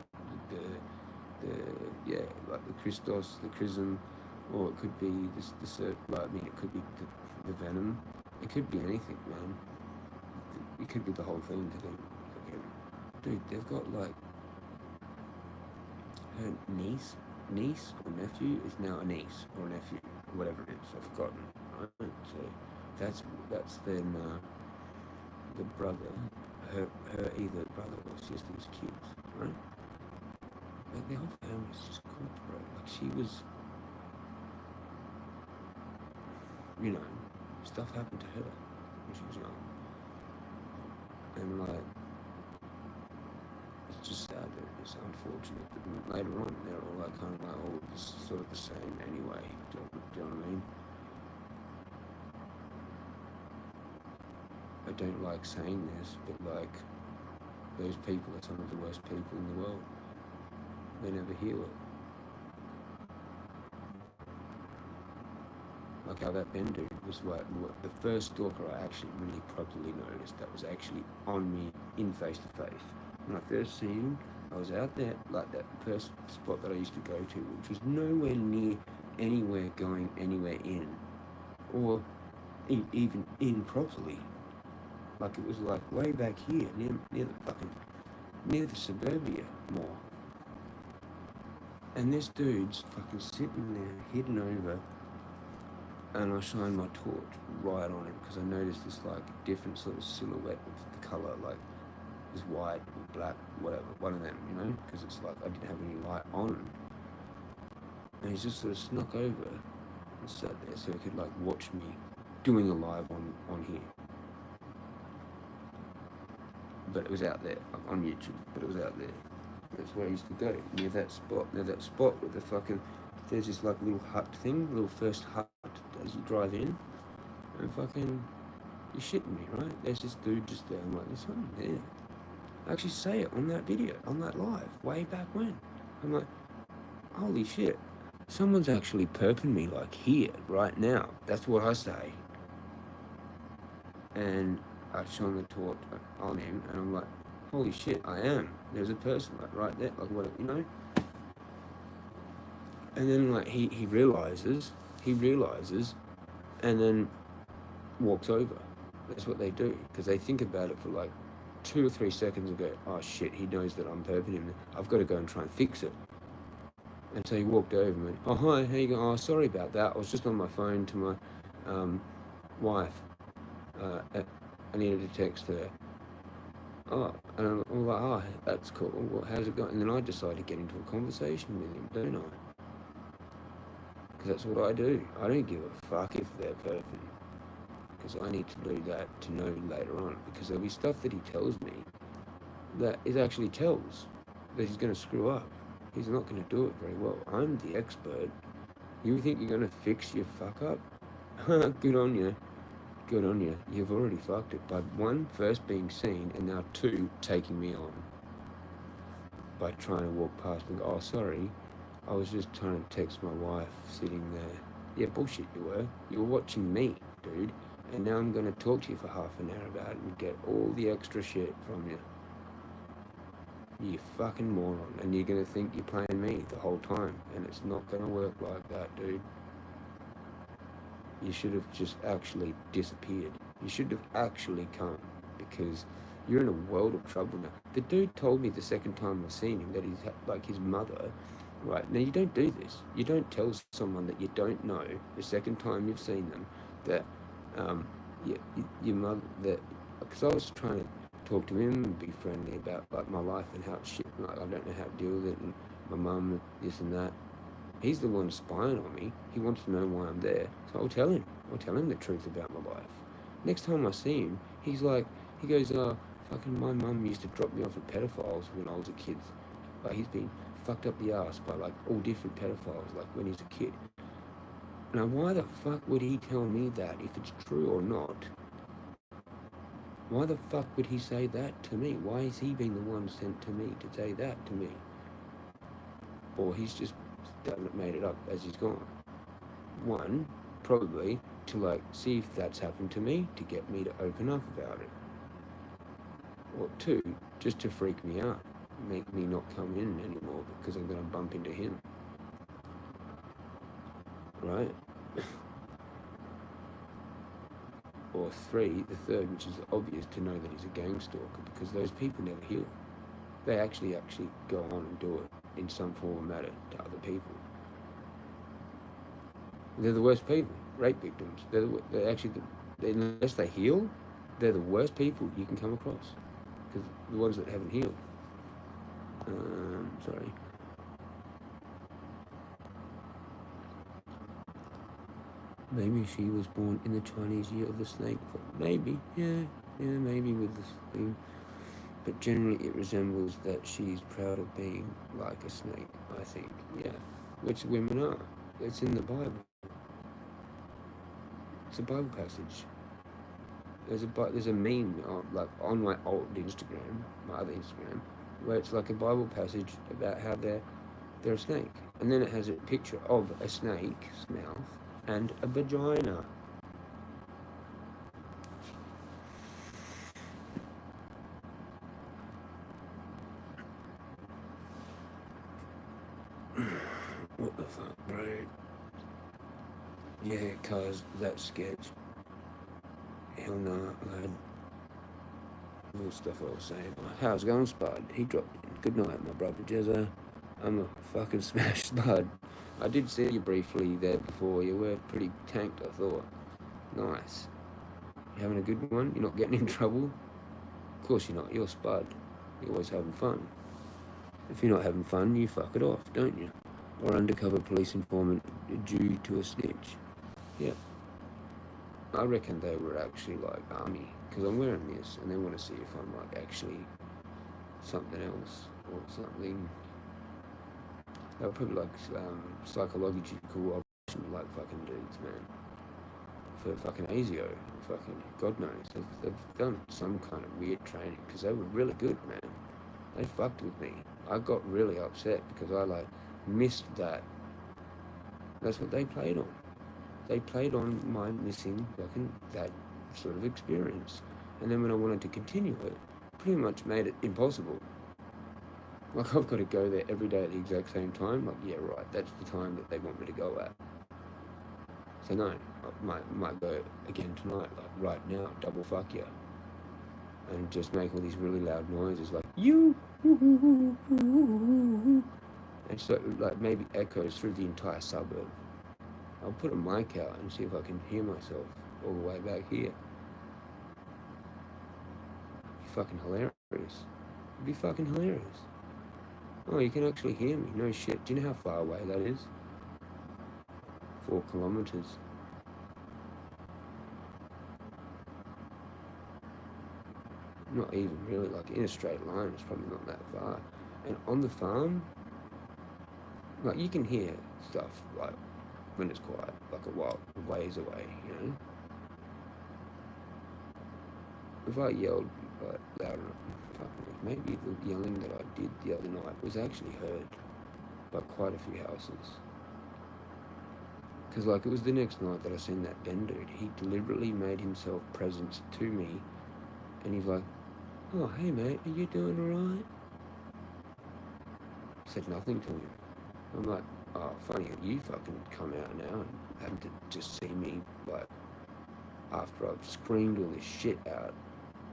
Like the Christos, the chrism, or it could be it could be the venom. It could be anything, man. It could be the whole thing. Dude, they've got like her niece or nephew is now a niece or nephew, whatever it is. I've forgotten. Right? So that's then the brother, her either brother or sister's kids, right? Like the whole family's just cooked, bro. Like she was, you know, stuff happened to her when she was young, and like it's just sad that it's unfortunate that later on they're all like kind of like all just sort of the same anyway. Do you know what I mean? I don't like saying this, but like those people are some of the worst people in the world. They never heal it. Like how that Ben dude was like the first stalker I actually really properly noticed that was actually on me in face to face. When I first seen him, I was out there, like that first spot that I used to go to, which was nowhere near anywhere going anywhere in, or even in properly. Like it was like way back here, near the suburbia mall. And this dude's fucking sitting there, hidden over, and I shine my torch right on him because I noticed this like different sort of silhouette of the colour, like it was white or black, whatever, one of them, you know, because it's like I didn't have any light on him. And he's just sort of snuck over and sat there so he could like watch me doing a live on here. But it was out there, like, on YouTube, but it was out there. That's where I used to go, near that spot with the fucking, there's this like little hut thing, little first hut as you drive in, and fucking, you're shitting me, right? There's this dude just there, I'm like, there's something there. I actually say it on that video, on that live, way back when. I'm like, holy shit, someone's actually perping me like here, right now. That's what I say. And I shone the torch on him, and I'm like, holy shit, I am. There's a person like right there, like what, you know? And then like he realizes, and then walks over. That's what they do, because they think about it for like 2 or 3 seconds and go, oh shit, he knows that I'm perping him. I've got to go and try and fix it. And so he walked over and went, oh hi, how you going? Oh, sorry about that. I was just on my phone to my wife. I needed to text her. Oh, and I'm like, oh, that's cool. Well, how's it going? And then I decide to get into a conversation with him, don't I? Because that's what I do. I don't give a fuck if they're perping. Because I need to do that to know later on. Because there'll be stuff that he tells me that it actually tells that he's going to screw up. He's not going to do it very well. I'm the expert. You think you're gonna fix your fuck up? Good on you. Good on you. You've already fucked it by one, first being seen, and now two, taking me on. By trying to walk past and go, oh, sorry, I was just trying to text my wife sitting there. Yeah, bullshit you were. You were watching me, dude. And now I'm going to talk to you for half an hour about it and get all the extra shit from you. You fucking moron. And you're going to think you're playing me the whole time. And it's not going to work like that, dude. You should have just actually disappeared. You should have actually come, because you're in a world of trouble now. The dude told me the second time I've seen him that he's like his mother. Right, now you don't do this. You don't tell someone that you don't know the second time you've seen them that your mother, that, because I was trying to talk to him and be friendly about like my life and how it's shit, like I don't know how to deal with it, and my mum and this and that. He's the one spying on me. He wants to know why I'm there, so I'll tell him the truth about my life. Next time I see him, he goes, oh, fucking my mum used to drop me off at pedophiles when I was a kid. Like, he's been fucked up the ass by like all different pedophiles, like when he's a kid. Now, why the fuck would he tell me that if it's true or not? Why the fuck would he say that to me? Why is he being the one sent to me to say that to me? Or he's just made it up as he's gone. One, probably to like see if that's happened to me, to get me to open up about it. Or two, just to freak me out, make me not come in anymore because I'm going to bump into him. Right? Or three, the third, which is obvious, to know that he's a gang stalker, because those people never heal. They actually go on and do it in some form or matter to other people. They're the worst people, rape victims. They're actually, unless they heal, they're the worst people you can come across, because the ones that haven't healed. Sorry. Maybe she was born in the Chinese year of the snake. Maybe, yeah, maybe with this thing. But generally it resembles that she's proud of being like a snake, I think, yeah. Which women are. It's in the Bible. It's a Bible passage. There's a meme on my old Instagram, my other Instagram, where it's like a Bible passage about how they're a snake. And then it has a picture of a snake's mouth and a vagina. What the fuck, bro? Yeah, cause that sketch. Hell no, lad. All the stuff I was saying. How's it going, Spud? He dropped in. Good night, my brother Jezza. I'm a fucking smashed Spud. I did see you briefly there before. You were pretty tanked, I thought. Nice. You having a good one? You're not getting in trouble? Of course you're not. You're Spud. You're always having fun. If you're not having fun, you fuck it off, don't you? Or undercover police informant due to a snitch. Yeah. I reckon they were actually like army, because I'm wearing this and they want to see if I'm like actually something else or something. They were probably like psychological operation, like fucking dudes, man. For fucking ASIO, fucking God knows. They've done some kind of weird training, because they were really good, man. They fucked with me. I got really upset because I like missed that. That's what they played on. They played on my missing fucking that sort of experience. And then when I wanted to continue it, pretty much made it impossible. Like, I've got to go there every day at the exact same time. Like, yeah, right, that's the time that they want me to go at. So no, I might go again tonight, like right now, double fuck you. And just make all these really loud noises like, you, and so like maybe echoes through the entire suburb. I'll put a mic out and see if I can hear myself all the way back here. It'd be fucking hilarious. It'd be fucking hilarious. Oh, you can actually hear me. No shit. Do you know how far away that is? 4 kilometers. Not even really, like in a straight line, it's probably not that far. And on the farm, like you can hear stuff like when it's quiet, like a ways away, you know. If I yelled like loud enough, maybe the yelling that I did the other night was actually heard by quite a few houses. Because like it was the next night that I seen that Ben dude. He deliberately made himself present to me, and he's like, "Oh, hey mate, are you doing alright?" Said nothing to him. I'm like, "Oh, funny that you fucking come out now and happen to just see me like after I've screamed all this shit out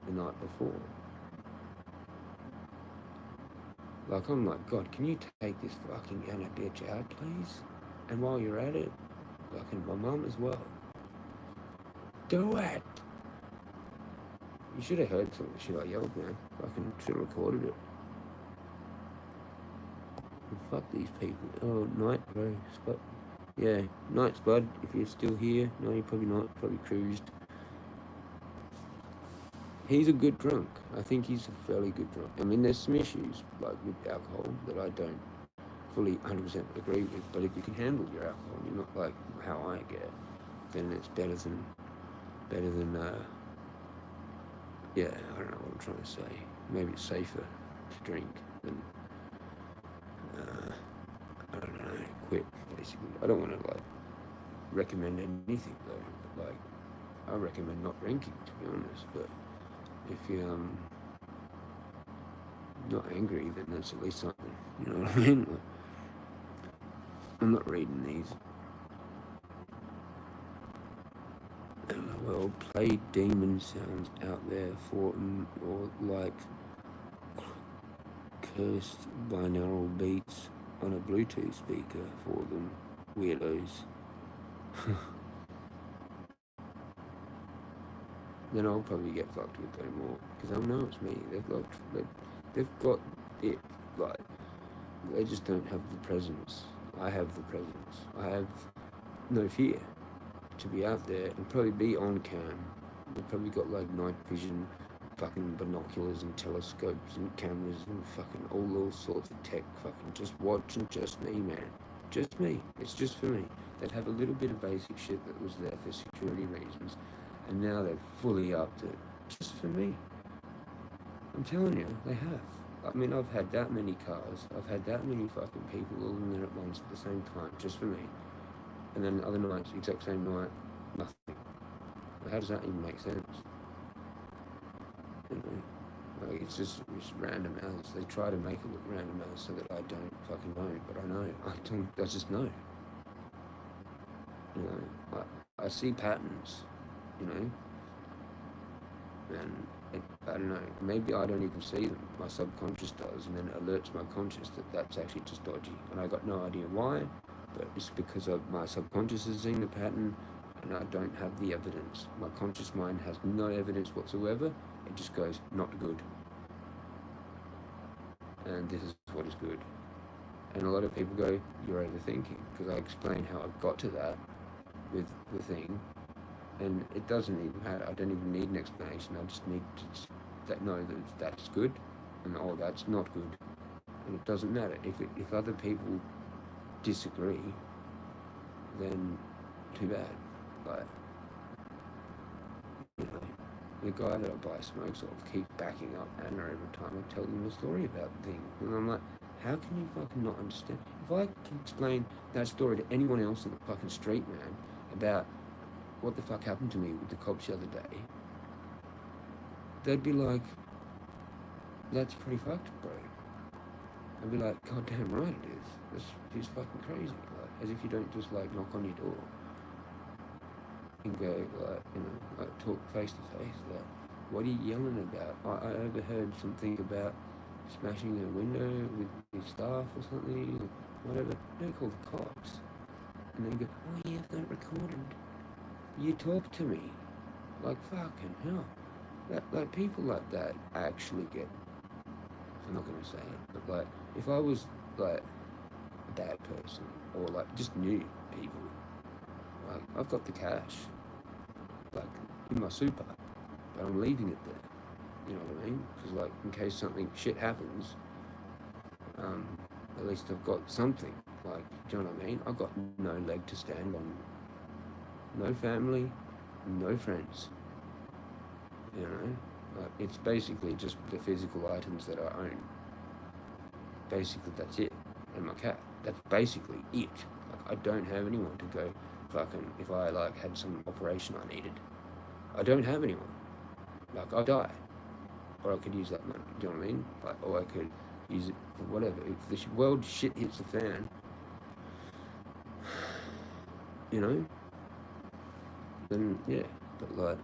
the night before." Like, I'm like, "God, can you take this fucking Anna bitch out, please? And while you're at it, fucking my mum as well. Do it!" You should have heard some of the shit I yelled, man. Fucking should have recorded it. And fuck these people. Oh, night, bro. Spud. Yeah, night, Spud. If you're still here. No, you're probably not. Probably cruised. He's a good drunk. I think he's a fairly good drunk. I mean, there's some issues, like with alcohol, that I don't fully 100% agree with. But if you can handle your alcohol, you're not like how I get, then it's better than, yeah, I don't know what I'm trying to say. Maybe it's safer to drink than, I don't know, quit, basically. I don't want to, like, recommend anything, though. But, like, I recommend not drinking, to be honest. But if you're not angry, then that's at least something. You know what I mean? Like, I'm not reading these. LOL, play demon sounds out there for them, or like cursed binaural beats on a Bluetooth speaker for them, weirdos. Then I'll probably get fucked with them more, because they'll know it's me. They've got it, like, they just don't have the presence. I have the presence. I have no fear to be out there and probably be on cam. They've probably got like night vision, fucking binoculars and telescopes and cameras and fucking all those sorts of tech, fucking just watching just me, man. Just me. It's just for me. They'd have a little bit of basic shit that was there for security reasons, and now they're fully upped it just for me. I'm telling you, they have. I mean, I've had that many cars, I've had that many fucking people all in there at once at the same time, just for me. And then other nights, exact same night, nothing. How does that even make sense? You know, like it's just random as. They try to make it look random as so that I don't fucking know, but I know. I just know. You know, I see patterns, you know, and I don't know, maybe I don't even see them, my subconscious does, and then it alerts my conscious that that's actually just dodgy, and I got no idea why, but it's because my subconscious has seen the pattern, and I don't have the evidence. My conscious mind has no evidence whatsoever. It just goes, not good, and this is what is good. And a lot of people go, you're overthinking, because I explain how I got to that with the thing. And it doesn't even matter. I don't even need an explanation. I just need to know that that's good, and oh, that's not good. And it doesn't matter. If other people disagree, then too bad. But you know, the guy that I buy smokes off keeps backing up Anna every time I tell him a story about things, and I'm like, how can you fucking not understand? If I can explain that story to anyone else on the fucking street, man, about what the fuck happened to me with the cops the other day, they'd be like, that's pretty fucked, bro. I'd be like, God damn right it is. She's fucking crazy. Like, as if you don't just like knock on your door and go like, you know, like talk face to face. Like, what are you yelling about? I overheard something about smashing a window with your staff or something, whatever. Don't call the cops. And then go, oh yeah, I've got it recorded. You talk to me. Like, fucking hell. Like people like that actually get, I'm not gonna say it, but like, if I was like a bad person, or like just new people, like I've got the cash, like in my super, but I'm leaving it there, you know what I mean? Because like, in case something shit happens, at least I've got something. Like, do you know what I mean? I've got no leg to stand on. No family, no friends. You know? Like, it's basically just the physical items that I own. Basically, that's it. And my cat. That's basically it. Like, I don't have anyone to go fucking, if I, like, had some operation I needed. I don't have anyone. Like, I'll die. Or I could use that money. Do you know what I mean? Like, or I could use it for whatever. If the world shit hits the fan, you know, then yeah. But like,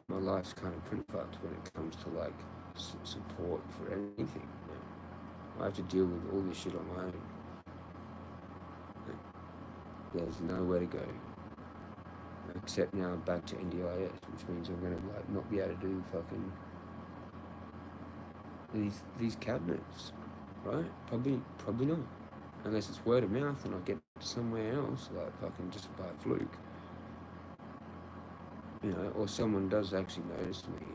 my life's kind of pretty fucked when it comes to like support for anything. You know? I have to deal with all this shit on my own. There's nowhere to go. Except now back to NDIS, which means I'm gonna like not be able to do fucking these cabinets, right? Probably not, unless it's word of mouth and I get somewhere else, like fucking just by fluke, you know, or someone does actually notice me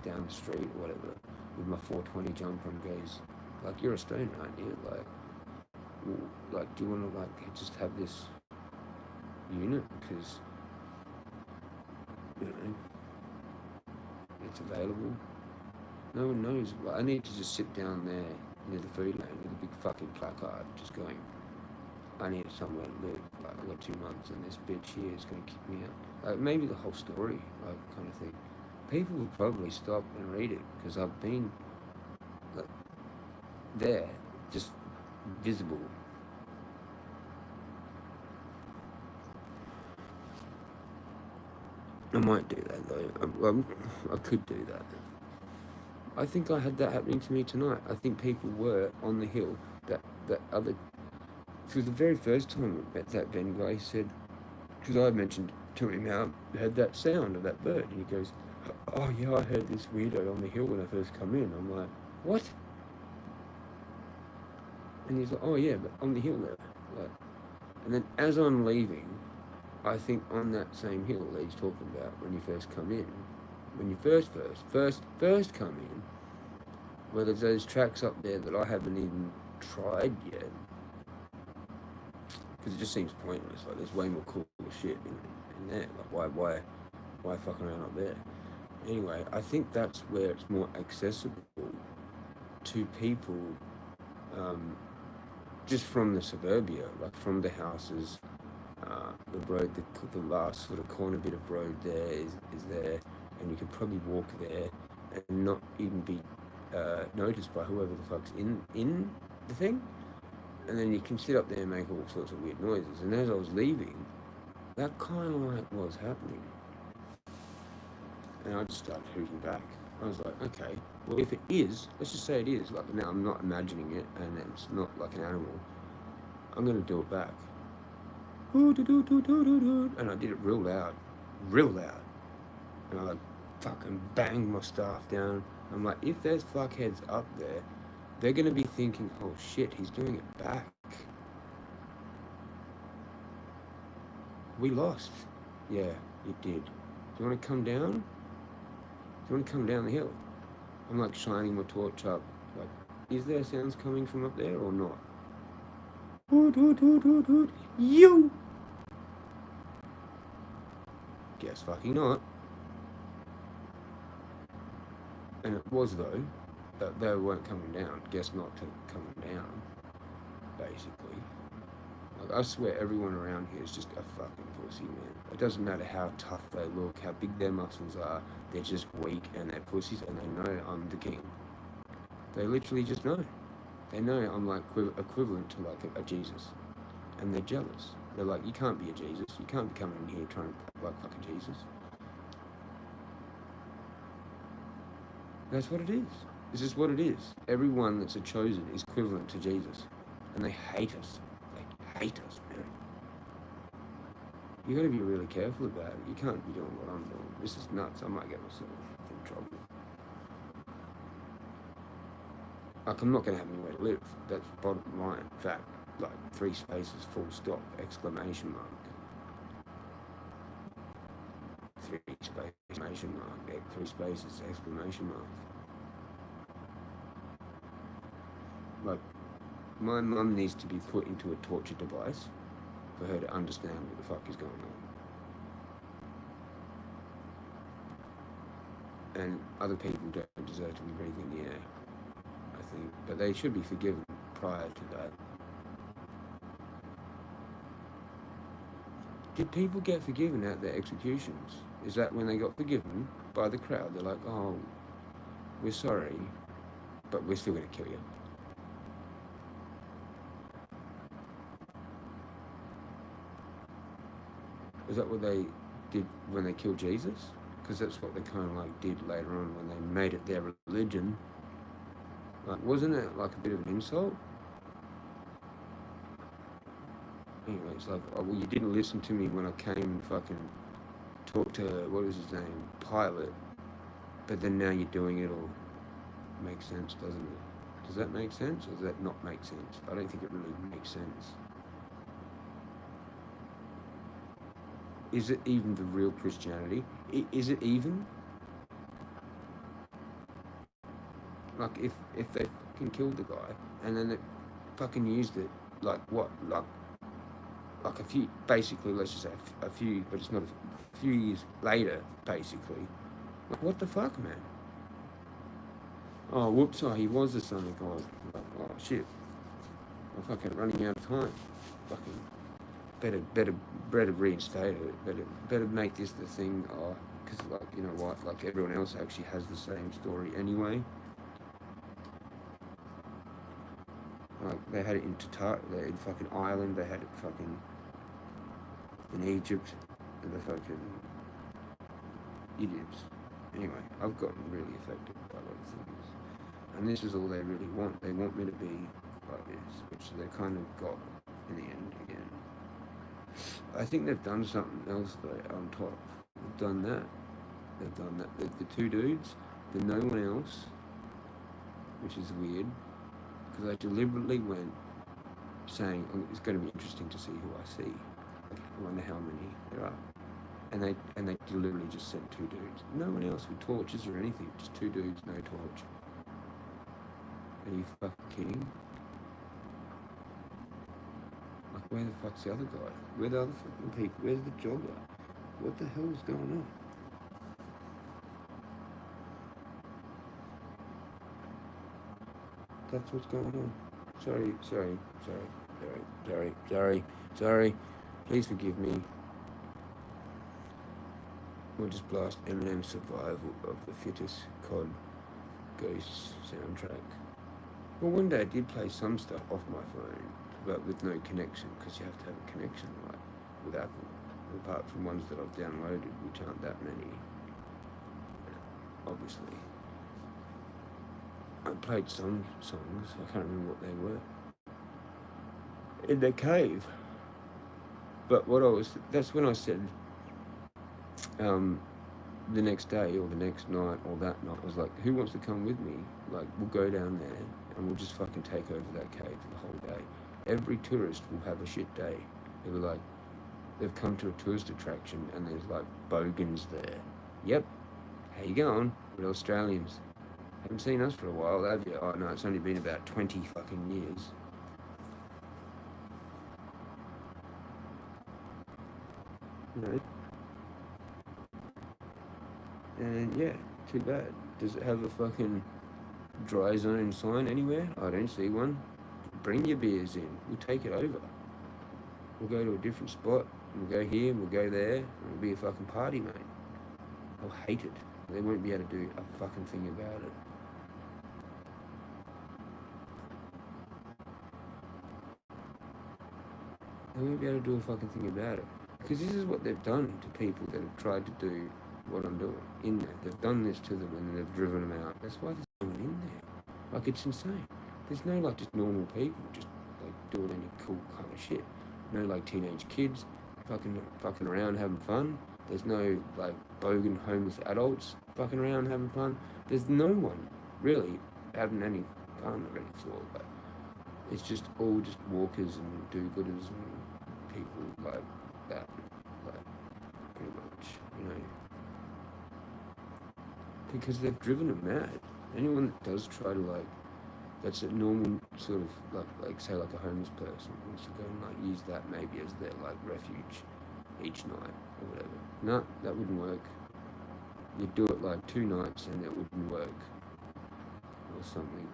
down the street or whatever with my 420 jumper and goes, like, you're a stoner, aren't you? Like, do you want to like just have this unit because, you know, it's available. No one knows. Like, I need to just sit down there near the food lane with a big fucking placard just going, I need somewhere to live. Like, I've got 2 months and this bitch here is going to kick me out. Like, maybe the whole story, like, kind of thing. People will probably stop and read it because I've been, like, there, just visible. I might do that though. I could do that. I think I had that happening to me tonight. I think people were on the hill. That other, because the very first time I met that Ben guy, he said, because I mentioned to him how I heard that sound of that bird, and he goes, oh yeah, I heard this weirdo on the hill when I first come in. I'm like, what? And he's like, oh yeah, but on the hill there. Like, and then as I'm leaving, I think on that same hill that he's talking about when you first come in, when you first come in, well, there's those tracks up there that I haven't even tried yet, because it just seems pointless. Like, there's way more cool shit in there. Like, why fucking around up there? Anyway, I think that's where it's more accessible to people, just from the suburbia, like from the houses. The road, the last sort of corner bit of road there is there, and you could probably walk there and not even be noticed by whoever the fuck's in the thing. And then you can sit up there and make all sorts of weird noises. And as I was leaving, that kind of like was happening. And I just started hooting back. I was like, okay, well, if it is, let's just say it is, like, now I'm not imagining it and it's not like an animal, I'm going to do it back. And I did it real loud. And I like fucking banged my staff down. I'm like, if there's fuckheads up there, they're gonna be thinking, oh shit, he's doing it back. We lost. Yeah, it did. Do you want to come down? Do you want to come down the hill? I'm like shining my torch up. Like, is there sounds coming from up there or not? You! Guess fucking not. And it was though, that they weren't coming down. Guess not to coming down, basically. Like, I swear everyone around here is just a fucking pussy, man. It doesn't matter how tough they look, how big their muscles are, they're just weak and they're pussies and they know I'm the king. They literally just know. They know I'm like equivalent to like a Jesus. And they're jealous. They're like, you can't be a Jesus. You can't be coming in here trying to act like fucking Jesus. That's what it is. This is what it is. Everyone that's a chosen is equivalent to Jesus. And they hate us. They hate us, man. You gotta be really careful about it. You can't be doing what I'm doing. This is nuts. I might get myself in trouble. Like, I'm not gonna have anywhere to live. That's bottom line. Fact. Like, 3 spaces, full stop, exclamation mark. 3 spaces, exclamation mark. 3 spaces, exclamation mark. Like, my mum needs to be put into a torture device for her to understand what the fuck is going on. And other people don't deserve to be breathing the air, I think. But they should be forgiven prior to that. Did people get forgiven at their executions? Is that when they got forgiven by the crowd? They're like, oh, we're sorry, but we're still going to kill you. Is that what they did when they killed Jesus? Because that's what they kind of like did later on when they made it their religion. Like, wasn't it like a bit of an insult? Anyway, it's like, oh, well, you didn't listen to me when I came and fucking talked to, what was his name, Pilate, but then now you're doing it all. Makes sense, doesn't it? Does that make sense, or does that not make sense? I don't think it really makes sense. Is it even the real Christianity? Is it even? Like, if they fucking killed the guy, and then they fucking used it, like what, like a few, basically, let's just say a few, but it's not a few years later, basically. Like, what the fuck, man? Oh, whoops, oh, he was the son of God. Like, oh, shit. I'm fucking running out of time. Fucking, better reinstate it. Better make this the thing, because, like, you know what, like, everyone else actually has the same story anyway. Like, they had it in in fucking Ireland, they had it fucking in Egypt, and the fucking idiots. Anyway, I've gotten really affected by a lot of things. And this is all they really want. They want me to be like this, which they kind of got in the end again. I think they've done something else though on top. They've done that. The two dudes, the no one else, which is weird, because I deliberately went saying, oh, it's going to be interesting to see who I see. I wonder how many there are. And they deliberately just sent two dudes. No one else with torches or anything. Just two dudes, no torch. Are you fucking kidding? Like, where the fuck's the other guy? Where the other fucking people? Where's the jogger? What the hell is going on? That's what's going on. Sorry. Please forgive me. We'll just blast Eminem's Survival of the Fittest COD Ghosts soundtrack. Well, one day I did play some stuff off my phone, but with no connection, because you have to have a connection, like, with Apple. Apart from ones that I've downloaded, which aren't that many, obviously. I played some songs, I can't remember what they were, in the cave. But that's when I said, the next day or the next night or that night, I was like, who wants to come with me? Like, we'll go down there and we'll just fucking take over that cave for the whole day. Every tourist will have a shit day. They were like, they've come to a tourist attraction and there's like bogans there. Yep. How you going? We're Australians. Haven't seen us for a while, have you? Oh no, it's only been about 20 fucking years. You know? And yeah, too bad. Does it have a fucking dry zone sign anywhere? I don't see one. Bring your beers in. We'll take it over. We'll go to a different spot. We'll go here, we'll go there. And it'll be a fucking party, mate. They'll hate it. They won't be able to do a fucking thing about it. They won't be able to do a fucking thing about it. Because this is what they've done to people that have tried to do what I'm doing in there. They've done this to them and they've driven them out. That's why there's no one in there. Like, it's insane. There's no, like, just normal people just, like, doing any cool kind of shit. No, like, teenage kids fucking around having fun. There's no, like, bogan homeless adults fucking around having fun. There's no one really having any fun or any thought. Like, it's just all just walkers and do-gooders and people like that. Like, pretty much, you know. Because they've driven them mad. Anyone that does try to, like, That's a normal sort of like say like a homeless person wants to go and like use that maybe as their like refuge each night or whatever. No, that wouldn't work. You'd do it like 2 nights and it wouldn't work or something.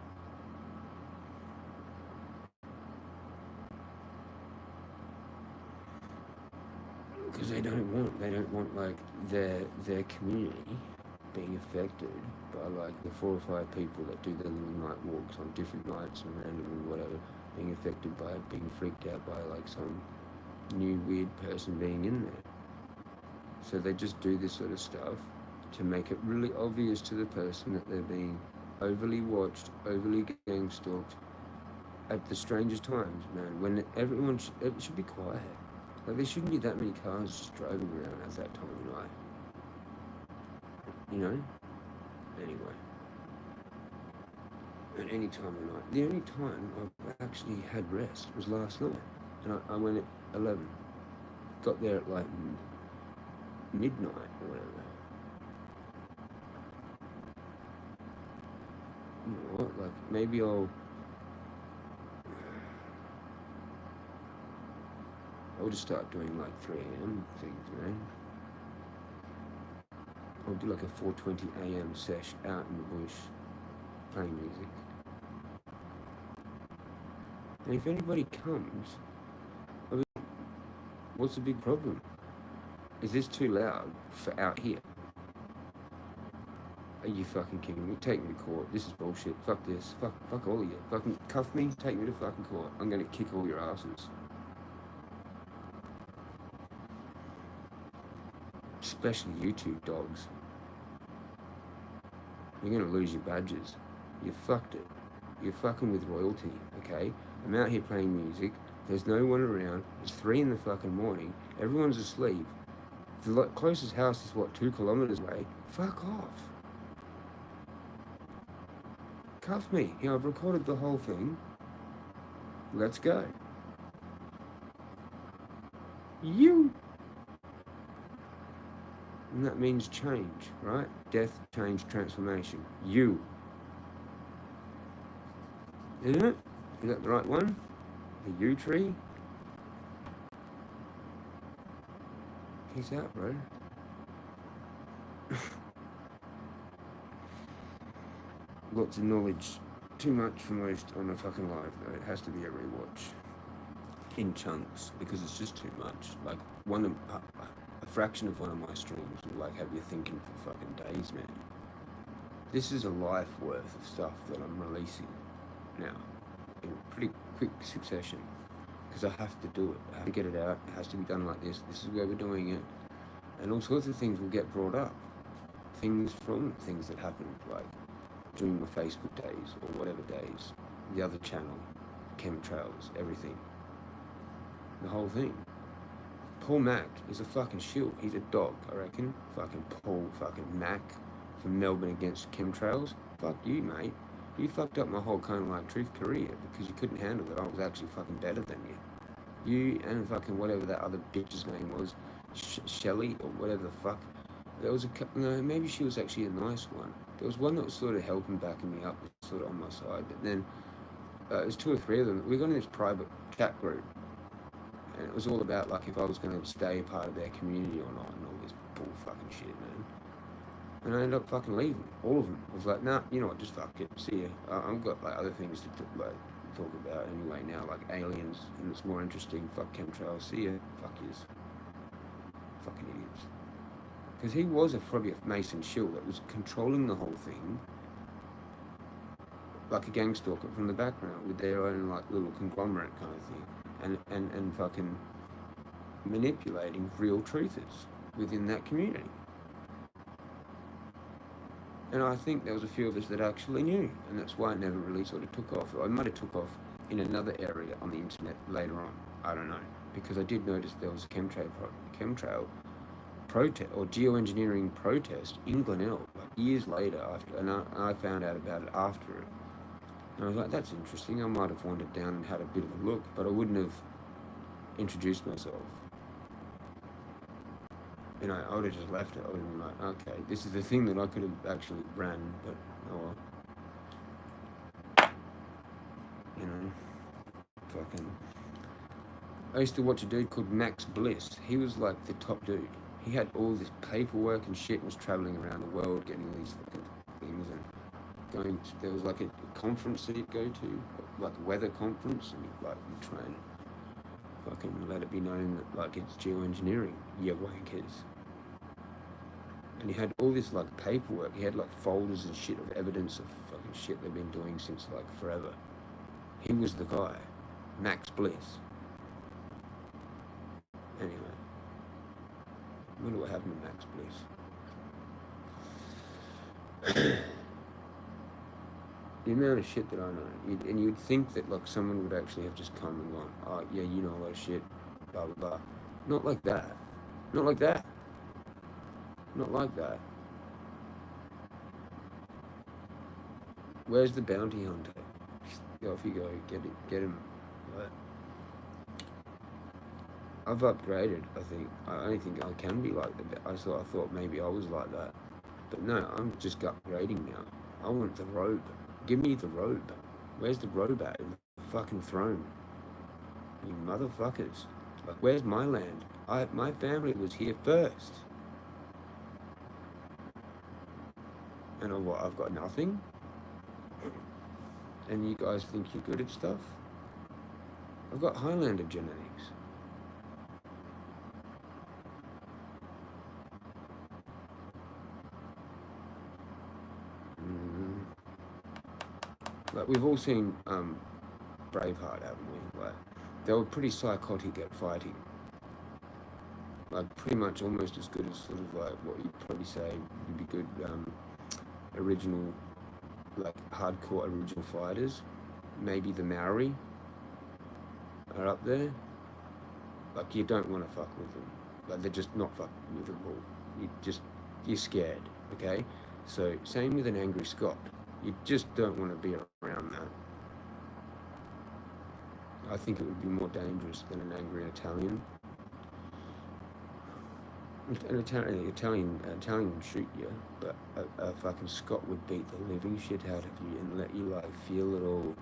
Because they don't want like their community being affected by like the 4 or 5 people that do their little night walks on different nights and randomly whatever, being affected by it, being freaked out by like some new weird person being in there. So they just do this sort of stuff to make it really obvious to the person that they're being overly watched, overly gang stalked at the strangest times, man, when everyone it should be quiet. Like, there shouldn't be that many cars just driving around at that time of night. You know? Anyway. At any time of night. The only time I've actually had rest was last night. And I went at 11. Got there at like midnight or whatever. You know what? Like, maybe I'll just start doing like 3 a.m. things, man. I'll do like a 4:20 a.m. sesh out in the bush, playing music. And if anybody comes, I mean, what's the big problem? Is this too loud for out here? Are you fucking kidding me? Take me to court. This is bullshit. Fuck this. Fuck all of you. Fucking cuff me. Take me to fucking court. I'm gonna kick all your asses. Especially you 2 dogs. You're gonna lose your badges. You fucked it. You're fucking with royalty, okay? I'm out here playing music. There's no one around. It's 3 in the fucking morning. Everyone's asleep. The closest house is what, 2 kilometers away? Fuck off. Cuff me. You know, I've recorded the whole thing. Let's go. You. And that means change, right? Death, change, transformation. You. Isn't it? Is that the right one? The U tree? Peace out, bro. Lots of knowledge. Too much for most on a fucking live, though. It has to be a rewatch. In chunks, because it's just too much. Like, a fraction of one of my streams will like have you thinking for fucking days, man. This is a life worth of stuff that I'm releasing now in pretty quick succession, because I have to do it. I have to get it out. It has to be done like this. This is where we're doing it, and all sorts of things will get brought up. Things from things that happened, like during my Facebook days or whatever days, the other channel, chemtrails, everything, the whole thing. Paul Mac is a fucking shield. He's a dog, I reckon. Fucking Paul fucking Mac from Melbourne against chemtrails. Fuck you, mate. You fucked up my whole kind of like truth career because you couldn't handle that I was actually fucking better than you. You and fucking whatever that other bitch's name was, Shelley or whatever the fuck. There was no, maybe she was actually a nice one. There was one that was sort of helping, backing me up, sort of on my side. But then it was 2 or 3 of them. We got in this private chat group. And it was all about, like, if I was going to stay a part of their community or not, and all this bull fucking shit, man. And I ended up fucking leaving. All of them. I was like, nah, you know what, just fuck it. See ya. I've got, like, other things to talk about anyway now, like aliens, and it's more interesting. Fuck chemtrails. See ya. Fuck yous. Fucking idiots. Because he was probably a Mason shill that was controlling the whole thing, like a gang stalker from the background, with their own, like, little conglomerate kind of thing. And fucking manipulating real truthers within that community. And I think there was a few of us that actually knew, and that's why it never really sort of took off. I might have took off in another area on the internet later on. I don't know, because I did notice there was a chemtrail protest or geoengineering protest in Glenelg, like years later, and I found out about it after it. And I was like, that's interesting. I might have wandered down and had a bit of a look, but I wouldn't have introduced myself. You know, I would have just left it. I would have been like, okay, this is the thing that I could have actually ran, but oh well. you know, fucking. I used to watch a dude called Max Bliss. He was like the top dude. He had all this paperwork and shit and was traveling around the world getting these fucking things and going to, there was like a conference that he'd go to, like a weather conference, and he'd like try and fucking let it be known that like it's geoengineering, you wankers. And he had all this like paperwork. He had like folders and shit of evidence of fucking shit they've been doing since like forever. He was the guy, Max Bliss. Anyway, I wonder what happened to Max Bliss. The amount of shit that I know, and you'd think that like someone would actually have just come and gone, oh yeah, you know a lot of shit, blah blah blah. Not like that. Not like that. Not like that. Where's the bounty hunter? Go off you go, get him. Right. I've upgraded. I don't think I can be like that. I thought maybe I was like that, but no, I'm just upgrading now. I want the robe. Give me the robe. Where's the robe at? In the fucking throne. You motherfuckers. Like, where's my land? My family was here first. And I've got nothing? And you guys think you're good at stuff? I've got Highlander genetics. Like, we've all seen Braveheart, haven't we? Like, they were pretty psychotic at fighting. Like, pretty much almost as good as sort of like what you'd probably say would be good original, like hardcore original fighters. Maybe the Maori are up there. Like, you don't want to fuck with them. Like, they're just not fucking with them all. You're scared, okay? So, same with an angry Scot. You just don't want to be around that. I think it would be more dangerous than an angry Italian. An Italian would shoot you, but a fucking Scot would beat the living shit out of you and let you like feel it all.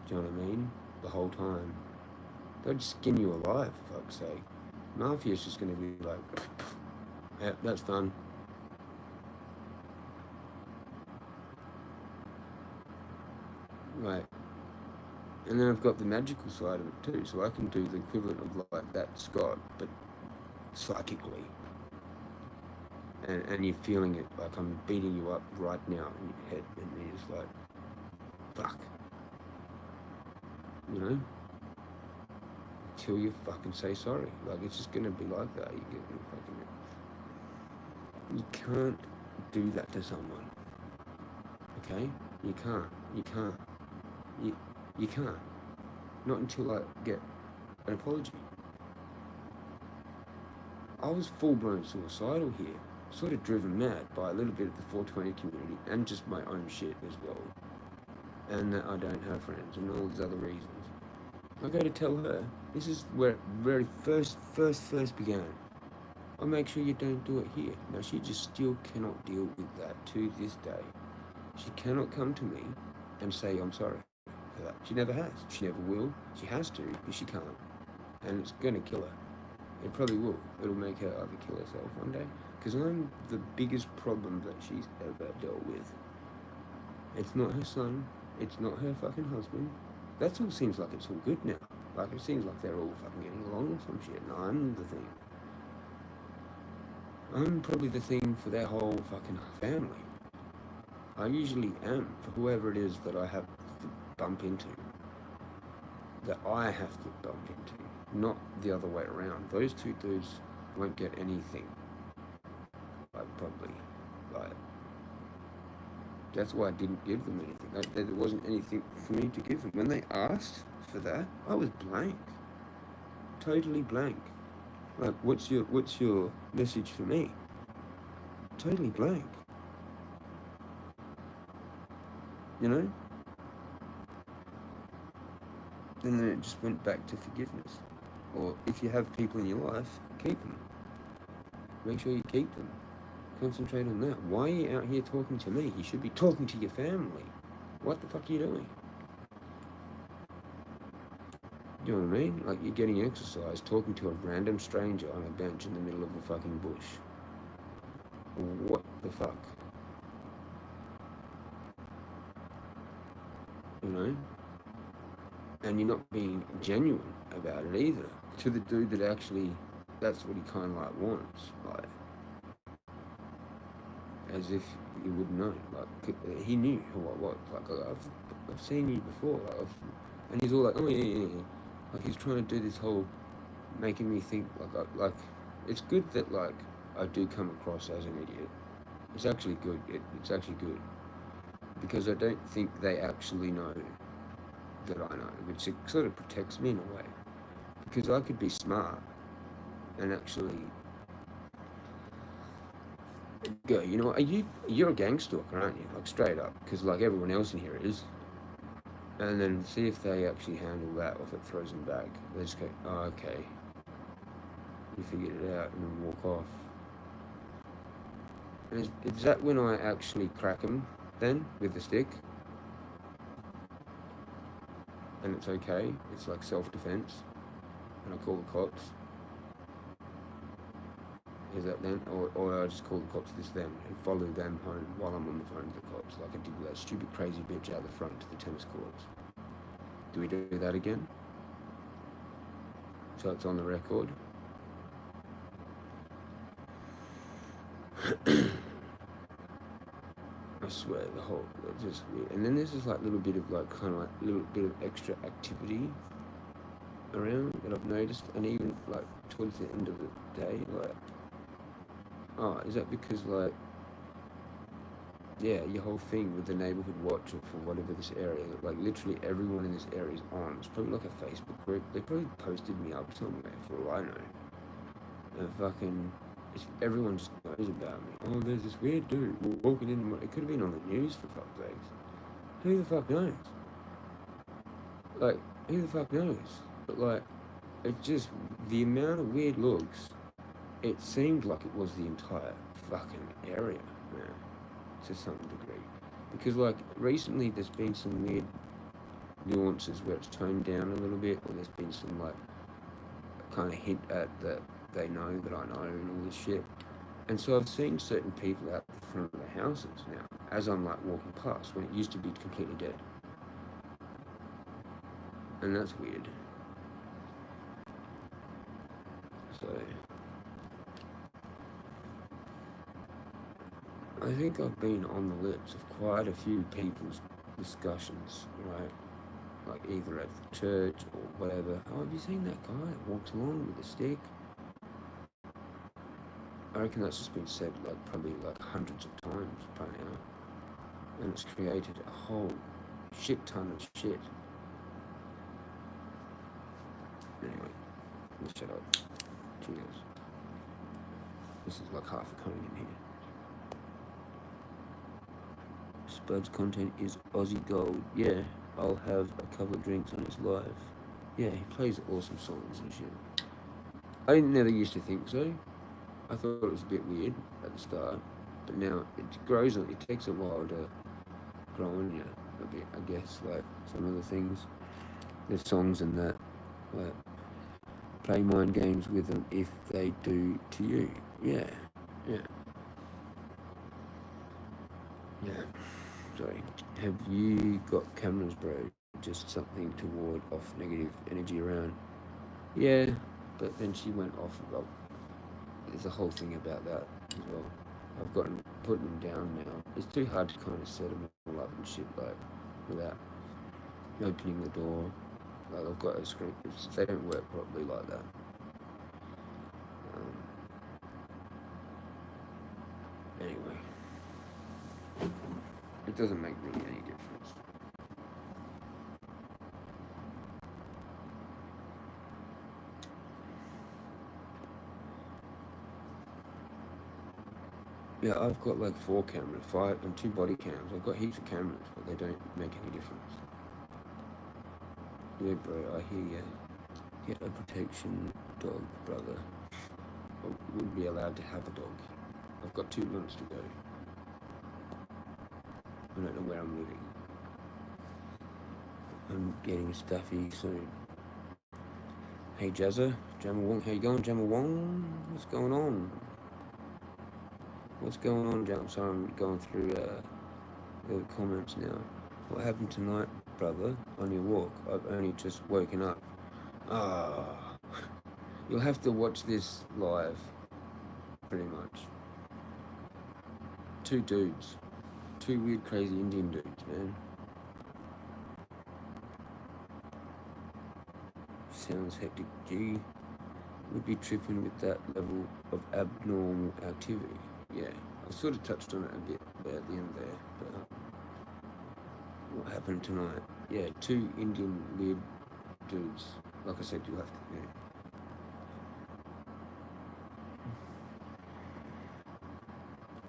Do you know what I mean? The whole time. They'd skin you alive, for fuck's sake. Mafia's just gonna be like, yeah, that's done. Right. And then I've got the magical side of it too, so I can do the equivalent of like that Scott, but psychically. And you're feeling it, like I'm beating you up right now in your head, and you're just like, fuck. You know? Until you fucking say sorry. Like, it's just gonna be like that. You can't do that to someone. Okay? You can't. You can't. Not until I get an apology. I was full-blown suicidal here. Sort of driven mad by a little bit of the 420 community and just my own shit as well. And that I don't have friends and all these other reasons. I go to tell her, this is where it very first began. I'll make sure you don't do it here. Now, she just still cannot deal with that to this day. She cannot come to me and say, I'm sorry for that. She never has. She never will. She has to, but she can't. And it's going to kill her. It probably will. It'll make her either kill herself one day. Because I'm the biggest problem that she's ever dealt with. It's not her son. It's not her fucking husband. That all seems like it's all good now. Like, it seems like they're all fucking getting along or some shit. And I'm the thing. I'm probably the thing for their whole fucking family. I usually am for whoever it is that I have to bump into. That I have to bump into. Not the other way around. Those two dudes won't get anything. Like, probably. Like, that's why I didn't give them anything. There wasn't anything for me to give them. When they asked for that, I was blank. Totally blank. Like, what's your message for me? Totally blank. You know? And then it just went back to forgiveness. Or if you have people in your life, keep them. Make sure you keep them. Concentrate on that. Why are you out here talking to me? You should be talking to your family. what the fuck are you doing? You know what I mean? Like, you're getting exercise, talking to a random stranger on a bench in the middle of a fucking bush. What the fuck? You know? And you're not being genuine about it either. To the dude that actually, that's what he kind of like wants. Like, as if you would know. Like, he knew who I was. Like, I've seen you before. And he's all like, oh yeah. Like, he's trying to do this whole, making me think, like, it's good that, like, I do come across as an idiot. It's actually good. It's actually good. Because I don't think they actually know that I know, which it sort of protects me in a way. Because I could be smart and actually go, you know, you're a gang stalker, aren't you? Like, straight up, because like everyone else in here is. And then see if they actually handle that, or if it throws them back. They just go, oh, okay, you figured it out, and then walk off. And is that when I actually crack them then with the stick? And it's okay, it's like self-defense, and I call the cops? Is that then? Or I just call the cops this then and follow them home while I'm on the phone to the cops, like I did with that stupid crazy bitch out the front to the tennis courts. Do we do that again? So it's on the record. I swear, the whole, just weird. And then there's this like little bit of like, kind of like, little bit of extra activity around that I've noticed, and even like towards the end of the day, like, oh, is that because like, yeah, your whole thing with the neighborhood watch or for whatever this area, like literally everyone in this area is on. It's probably like a Facebook group. They probably posted me up somewhere for all I know. And fucking, everyone just knows about me. Oh, there's this weird dude walking in. It could have been on the news for fuck's sakes. Who the fuck knows? Like, who the fuck knows? But like, it's just the amount of weird looks. It seemed like it was the entire fucking area, man, to some degree. Because like recently there's been some weird nuances where it's toned down a little bit, or there's been some like kind of hint at that they know that I know and all this shit. And so I've seen certain people out the front of the houses now as I'm like walking past, when it used to be completely dead. And that's weird. So I think I've been on the lips of quite a few people's discussions, right? Like either at the church or whatever. Oh, have you seen that guy that walks along with a stick? I reckon that's just been said like probably like hundreds of times by now. And it's created a whole shit ton of shit. Anyway, let's shut up. Cheers. This is like half a cone in here. Spud's content is Aussie gold. Yeah, I'll have a couple of drinks on his live. Yeah, he plays awesome songs and shit. I never used to think so. I thought it was a bit weird at the start, but now it grows on. It takes a while to grow on you a bit, I guess. Like some of the things, there's songs and that, like play mind games with them if they do to you. Yeah. Sorry. Have you got cameras, bro? Just something to ward off negative energy around. Yeah, but then she went off about. There's a whole thing about that as well. I've gotten putting them down now. It's too hard to kind of set them all up and shit like without opening the door. Like I've got a screen. They don't work properly like that. Anyway, it doesn't make really any difference. Yeah, I've got like 4 cameras, 5 and 2 body cams. I've got heaps of cameras, but they don't make any difference. Yeah, bro, I hear you. Get a protection dog, brother. I wouldn't be allowed to have a dog. I've got 2 months to go. I don't know where I'm living. I'm getting stuffy soon. Hey Jezza, Jamma Wong, how you going, Jamma Wong? What's going on? What's going on, Jam? Sorry, I'm going through the comments now. What happened tonight, brother, on your walk? I've only just woken up. Ah, you'll have to watch this live, pretty much. Two dudes. Two weird, crazy Indian dudes, man. Sounds hectic. Gee, would be tripping with that level of abnormal activity. Yeah, I sort of touched on it a bit at the end there, but what happened tonight? Yeah, two Indian weird dudes. Like I said, you'll have to, yeah.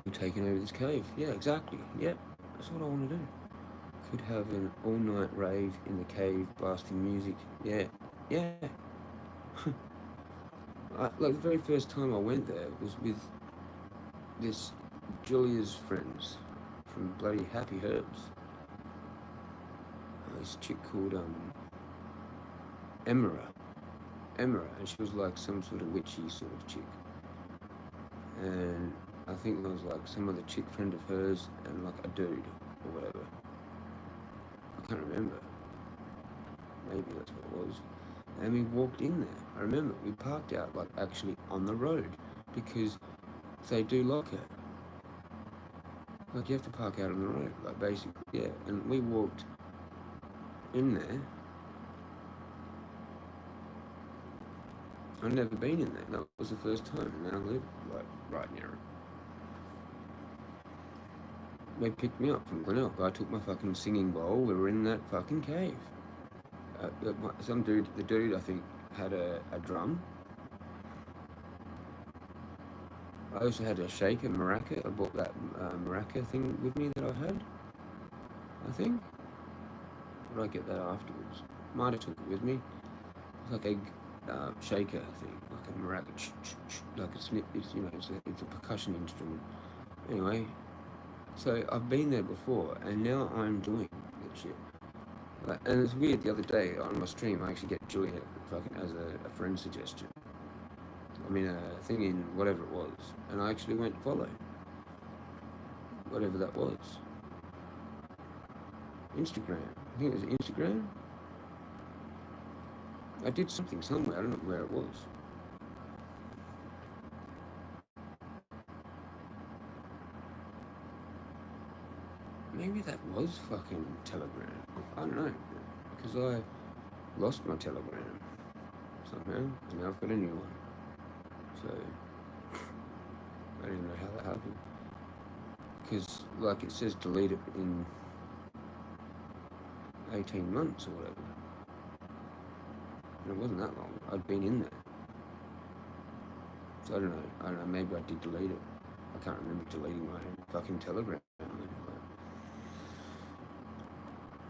We're taking over this cave. Yeah, exactly. Yep, that's what I want to do. Could have an all-night rave in the cave, blasting music. Yeah, yeah. Like the very first time I went there was with this Julia's friends from bloody Happy Herbs. This chick called Emira, and she was like some sort of witchy sort of chick. And I think there was like some other chick friend of hers and like a dude or whatever. I can't remember. Maybe that's what it was. And we walked in there. I remember we parked out like actually on the road because they do lock it. Like you have to park out on the road, like basically, yeah. And we walked in there. I'd never been in there. That was the first time, and then I lived like right near it. They picked me up from Glenelg. I took my fucking singing bowl. We were in that fucking cave. Some dude, the dude I think had a drum. I also had a shaker, maraca. I bought that maraca thing with me that I had, I think. Or did I get that afterwards? Might have took it with me. It's like a shaker thing, like a maraca, like a snip. It's, you know, it's a percussion instrument. Anyway, so I've been there before, and now I'm doing that shit. Like, and it's weird. The other day on my stream, I actually get Julia fucking as a friend suggestion. I mean, a thing in whatever it was, and I actually went follow whatever that was. Instagram. I think it was Instagram. I did something somewhere. I don't know where it was. Maybe that was fucking Telegram. I don't know, because I lost my Telegram somehow, and now I've got a new one. So I don't even know how that happened. Because, like, it says delete it in 18 months or whatever. And it wasn't that long. I'd been in there. So I don't know. Maybe I did delete it. I can't remember deleting my fucking Telegram.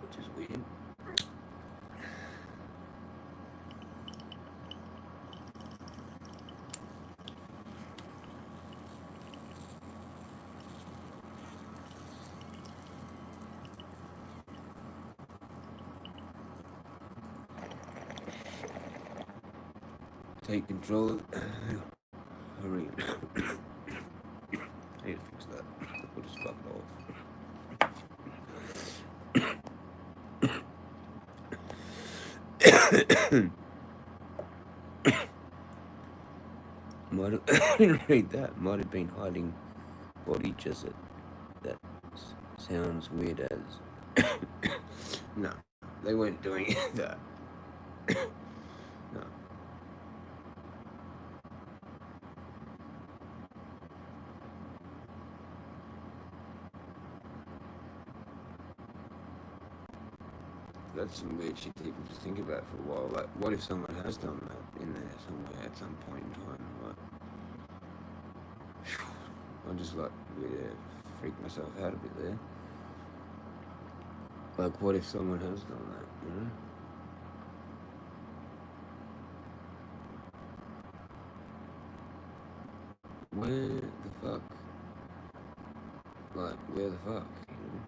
Which is weird. Take control of hurry. I need to fix that. We'll just fuck it off. Might have, I didn't read that. Might have been hiding body just that sounds weird as. No, they weren't doing that. No. That's some weird shit to even just think about for a while. Like, what if someone has done that in there somewhere at some point in time? Like, I just like freak myself out a bit there. Like, what if someone has done that? You know? Where the fuck? Like, where the fuck? You know?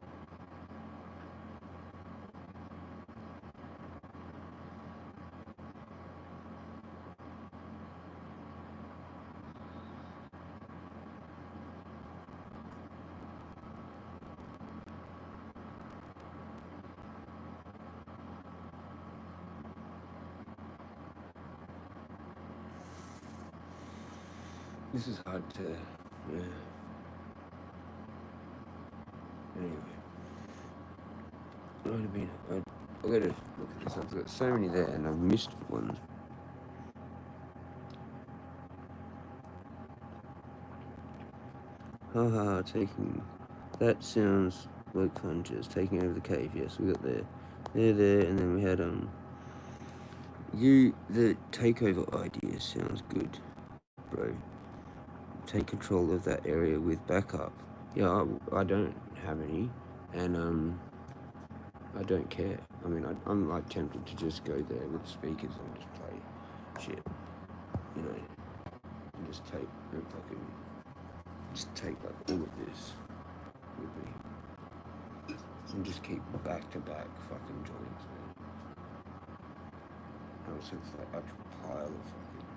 This is hard to, yeah. Anyway, I would have been. I gotta look at this. I've got so many there, and I've missed one. Haha, taking. That sounds like fun. Just taking over the cave. Yes, we got there, and then we had the takeover idea sounds good, bro. Take control of that area with backup. Yeah, I don't have any, and I don't care. I mean, I'm like tempted to just go there with speakers and just play shit, you know, and just take and fucking just take like all of this with me and just keep back to back fucking joints, man. I was just like actual pile of fucking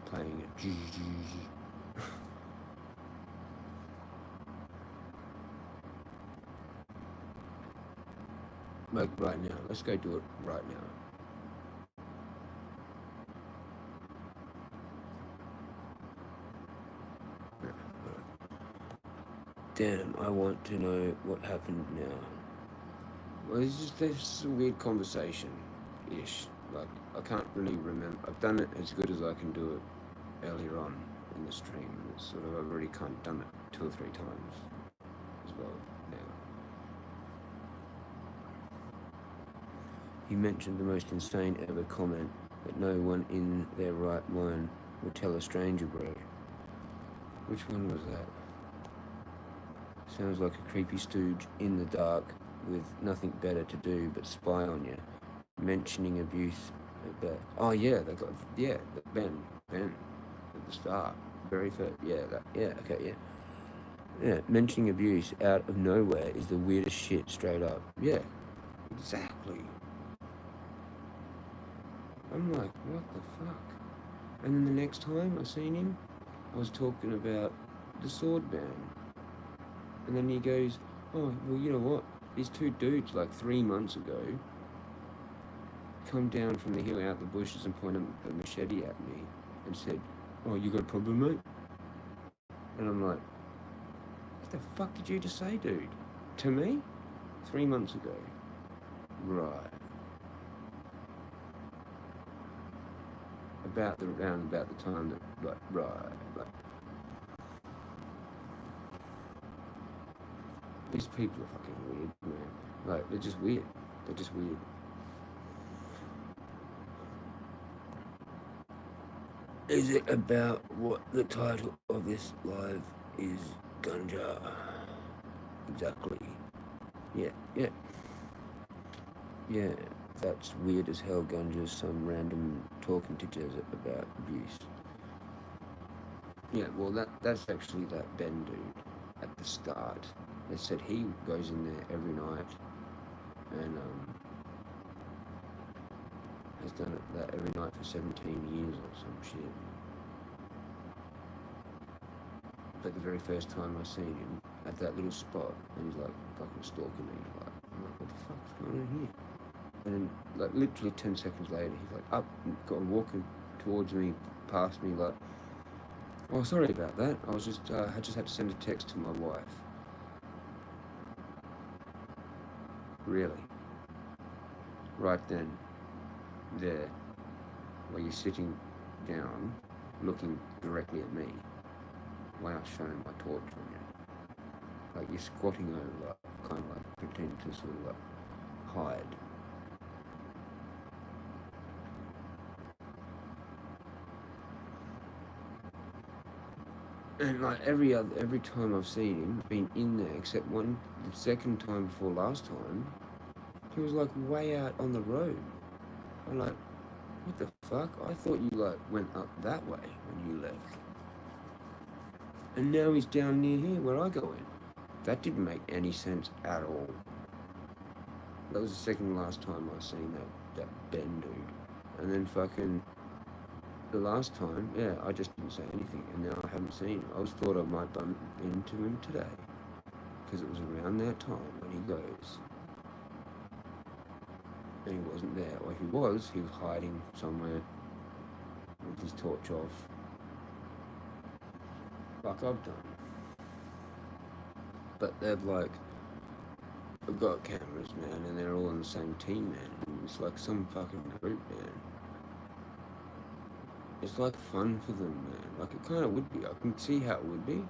playing it. Like right now. Let's go do it right now. Damn, I want to know what happened now. Well, this is a weird conversation-ish. Like, I can't really remember. I've done it as good as I can do it earlier on in the stream. And it's sort of, I've already kind of done it 2 or 3 times as well now. He mentioned the most insane ever comment that no one in their right mind would tell a stranger, bro. Which one was that? Sounds like a creepy stooge in the dark with nothing better to do but spy on you. Mentioning abuse. Oh yeah, they got Ben at the start, very first. Yeah. Mentioning abuse out of nowhere is the weirdest shit, straight up. Yeah, exactly. I'm like, what the fuck? And then the next time I seen him, I was talking about the sword ban. And then he goes, oh, well, you know what? These 2 dudes, like 3 months ago, come down from the hill out the bushes and point a machete at me and said, oh, you got a problem, mate? And I'm like, what the fuck did you just say, dude? To me? 3 months ago. Right. About the time that, like, right. These people are fucking weird, man. Like, they're just weird. Is it about what the title of this live is? Ganja. Exactly. Yeah. Yeah, that's weird as hell, Ganja. Some random talking to Jezza about abuse. Yeah, well, that's actually that Ben dude at the start. They said he goes in there every night and has done that every night for 17 years or some shit. But the very first time I seen him at that little spot, and he's like fucking stalking me. Like, I'm like, what the fuck's going on here? And then, like, literally 10 seconds later, he's like up and walking towards me, past me, like, oh, sorry about that. I was just, I just had to send a text to my wife. Really? Right then, there, where you're sitting down, looking directly at me, when I was shining my torch on you. Like, you're squatting over, like, kind of like pretending to sort of like hide. And like every time I've seen him, been in there, except the second time before last time, he was like way out on the road. I'm like, what the fuck? I thought you like went up that way when you left. And now he's down near here where I go in. That didn't make any sense at all. That was the second last time I seen that Ben dude. And then fucking the last time, yeah, I just didn't say anything, and now I haven't seen him. I always thought I might bump into him today, because it was around that time when he goes. And he wasn't there, or if he was hiding somewhere with his torch off. Like I've done. But they've like, I've got cameras, man, and they're all on the same team, man. It's like some fucking group, man. It's like fun for them, man. Like it kind of would be. I can see how it would be.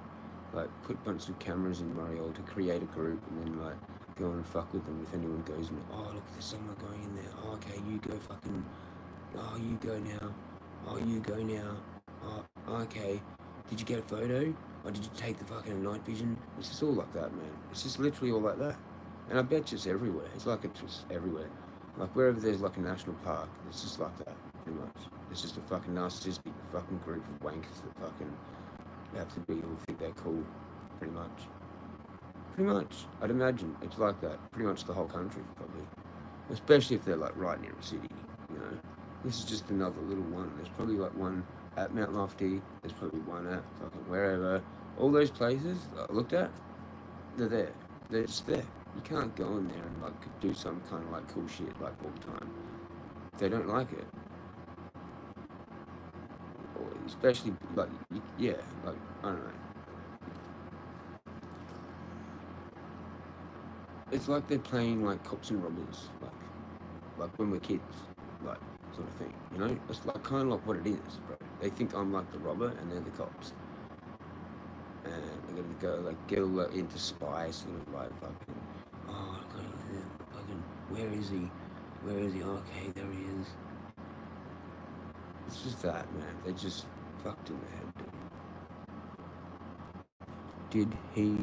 Like put a bunch of cameras in Mario to create a group, and then like go and fuck with them if anyone goes in. Oh look, there's someone going in there. Oh, okay, you go fucking. Oh, you go now. Oh, you go now. Oh, okay. Did you get a photo? Or did you take the fucking night vision? It's just all like that, man. It's just literally all like that. And I bet it's everywhere. It's like it's just everywhere. Like wherever there's like a national park, it's just like that, pretty much. It's just a fucking narcissistic fucking group of wankers that fucking have to be or think they're cool, pretty much. Pretty much. I'd imagine it's like that. Pretty much the whole country, probably. Especially if they're like right near a city, you know. This is just another little one. There's probably like one at Mount Lofty. There's probably one at fucking wherever. All those places I looked at, they're there. They're just there. You can't go in there and like do some kind of like cool shit like all the time. They don't like it. Or especially like, yeah, like, I don't know. It's like they're playing like cops and robbers, like when we're kids, like sort of thing, you know? It's like kind of like what it is, bro. They think I'm like the robber and they're the cops. And they're gonna go like get into spy sort of like fucking, oh, fucking, where is he? Where is he? Okay, there he is. It's just that, man. They just fucked in the head, dude. Did he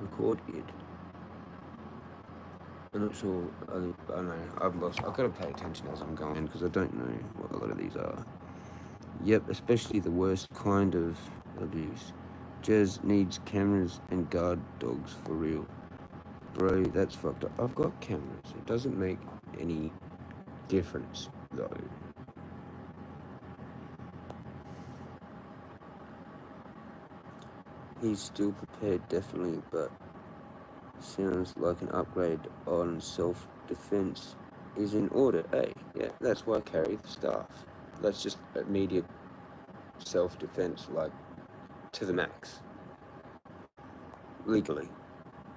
record it? I'm not sure. I don't know. I've got to pay attention as I'm going because I don't know what a lot of these are. Yep, especially the worst kind of abuse. Jez needs cameras and guard dogs for real. Bro, that's fucked up. I've got cameras. It doesn't make any difference, though. He's still prepared, definitely, but sounds like an upgrade on self-defense is in order. Hey, yeah, that's why I carry the staff. That's just immediate self-defense, like, to the max. Legally.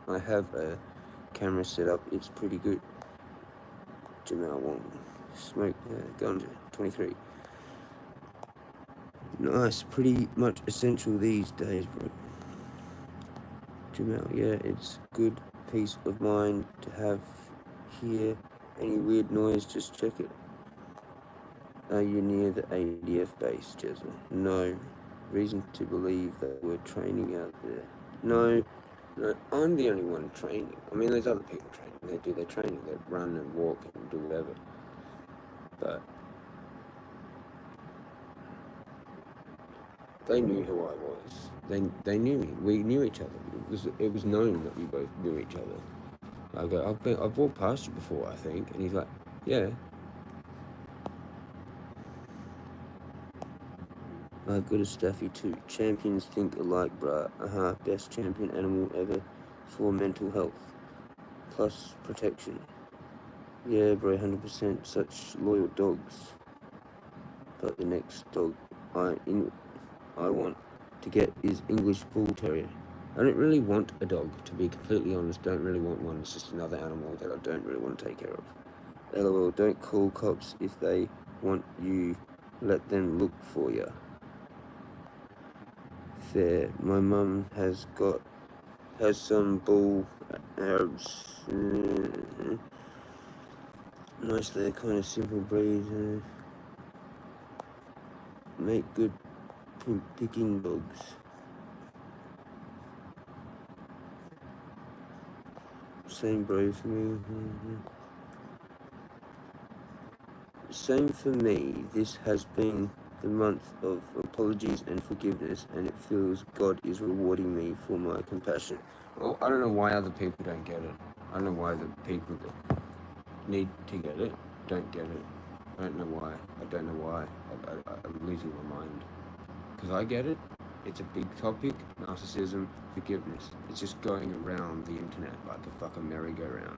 I have a camera set up, it's pretty good. Jamal Wong. Smoke, ganja, 23. Nice, pretty much essential these days, bro. Jamal, yeah, it's good peace of mind to have here. Any weird noise, just check it. Are you near the ADF base, Jezza? No. Reason to believe that we're training out there. No, I'm the only one training. I mean, there's other people training. They do their training. They run and walk and do whatever. But they knew who I was. They knew me. We knew each other. It was known that we both knew each other. I go, I've walked past you before, I think. And he's like, yeah. I've got a Staffy too. Champions think alike, bruh. Best champion animal ever for mental health. Plus protection. Yeah, bro, 100%. Such loyal dogs. But the next dog I want to get is English Bull Terrier. I don't really want a dog, to be completely honest. Don't really want one. It's just another animal that I don't really want to take care of. LOL, don't call cops if they want you. Let them look for you. Fair. My mum has some bull Arabs. Nice, they're kind of simple breed. Make good picking dogs. Same bro for me. Same for me. This has been the month of apologies and forgiveness, and it feels God is rewarding me for my compassion. Well, I don't know why other people don't get it. I don't know why the people that need to get it don't get it. I don't know why. I don't know why. I'm losing my mind. Because I get it. It's a big topic. Narcissism, forgiveness. It's just going around the internet like a fucking merry-go-round.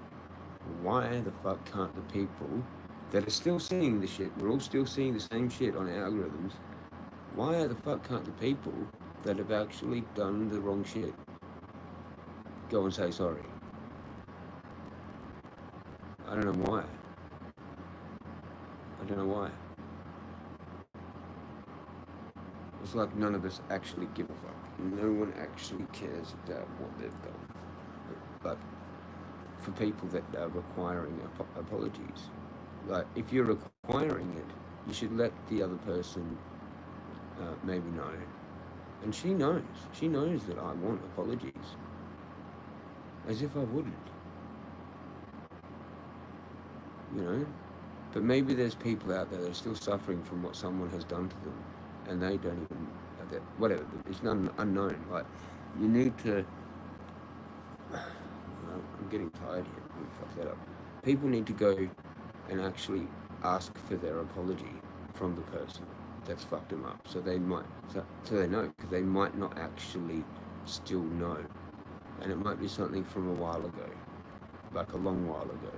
Why the fuck can't the people that are still seeing the shit, we're all still seeing the same shit on our algorithms, Why the fuck can't the people that have actually done the wrong shit go and say sorry? I don't know why. I don't know why. It's like none of us actually give a fuck. No one actually cares about what they've done. But for people that are requiring apologies, like if you're requiring it, you should let the other person maybe know. And she knows. She knows that I want apologies. As if I wouldn't. You know? But maybe there's people out there that are still suffering from what someone has done to them, and they don't even, whatever, it's unknown. Like, you need to, I'm getting tired here, I'm gonna fuck that up. People need to go and actually ask for their apology from the person that's fucked them up, so they might, so they know, because they might not actually still know, and it might be something from a while ago, like a long while ago.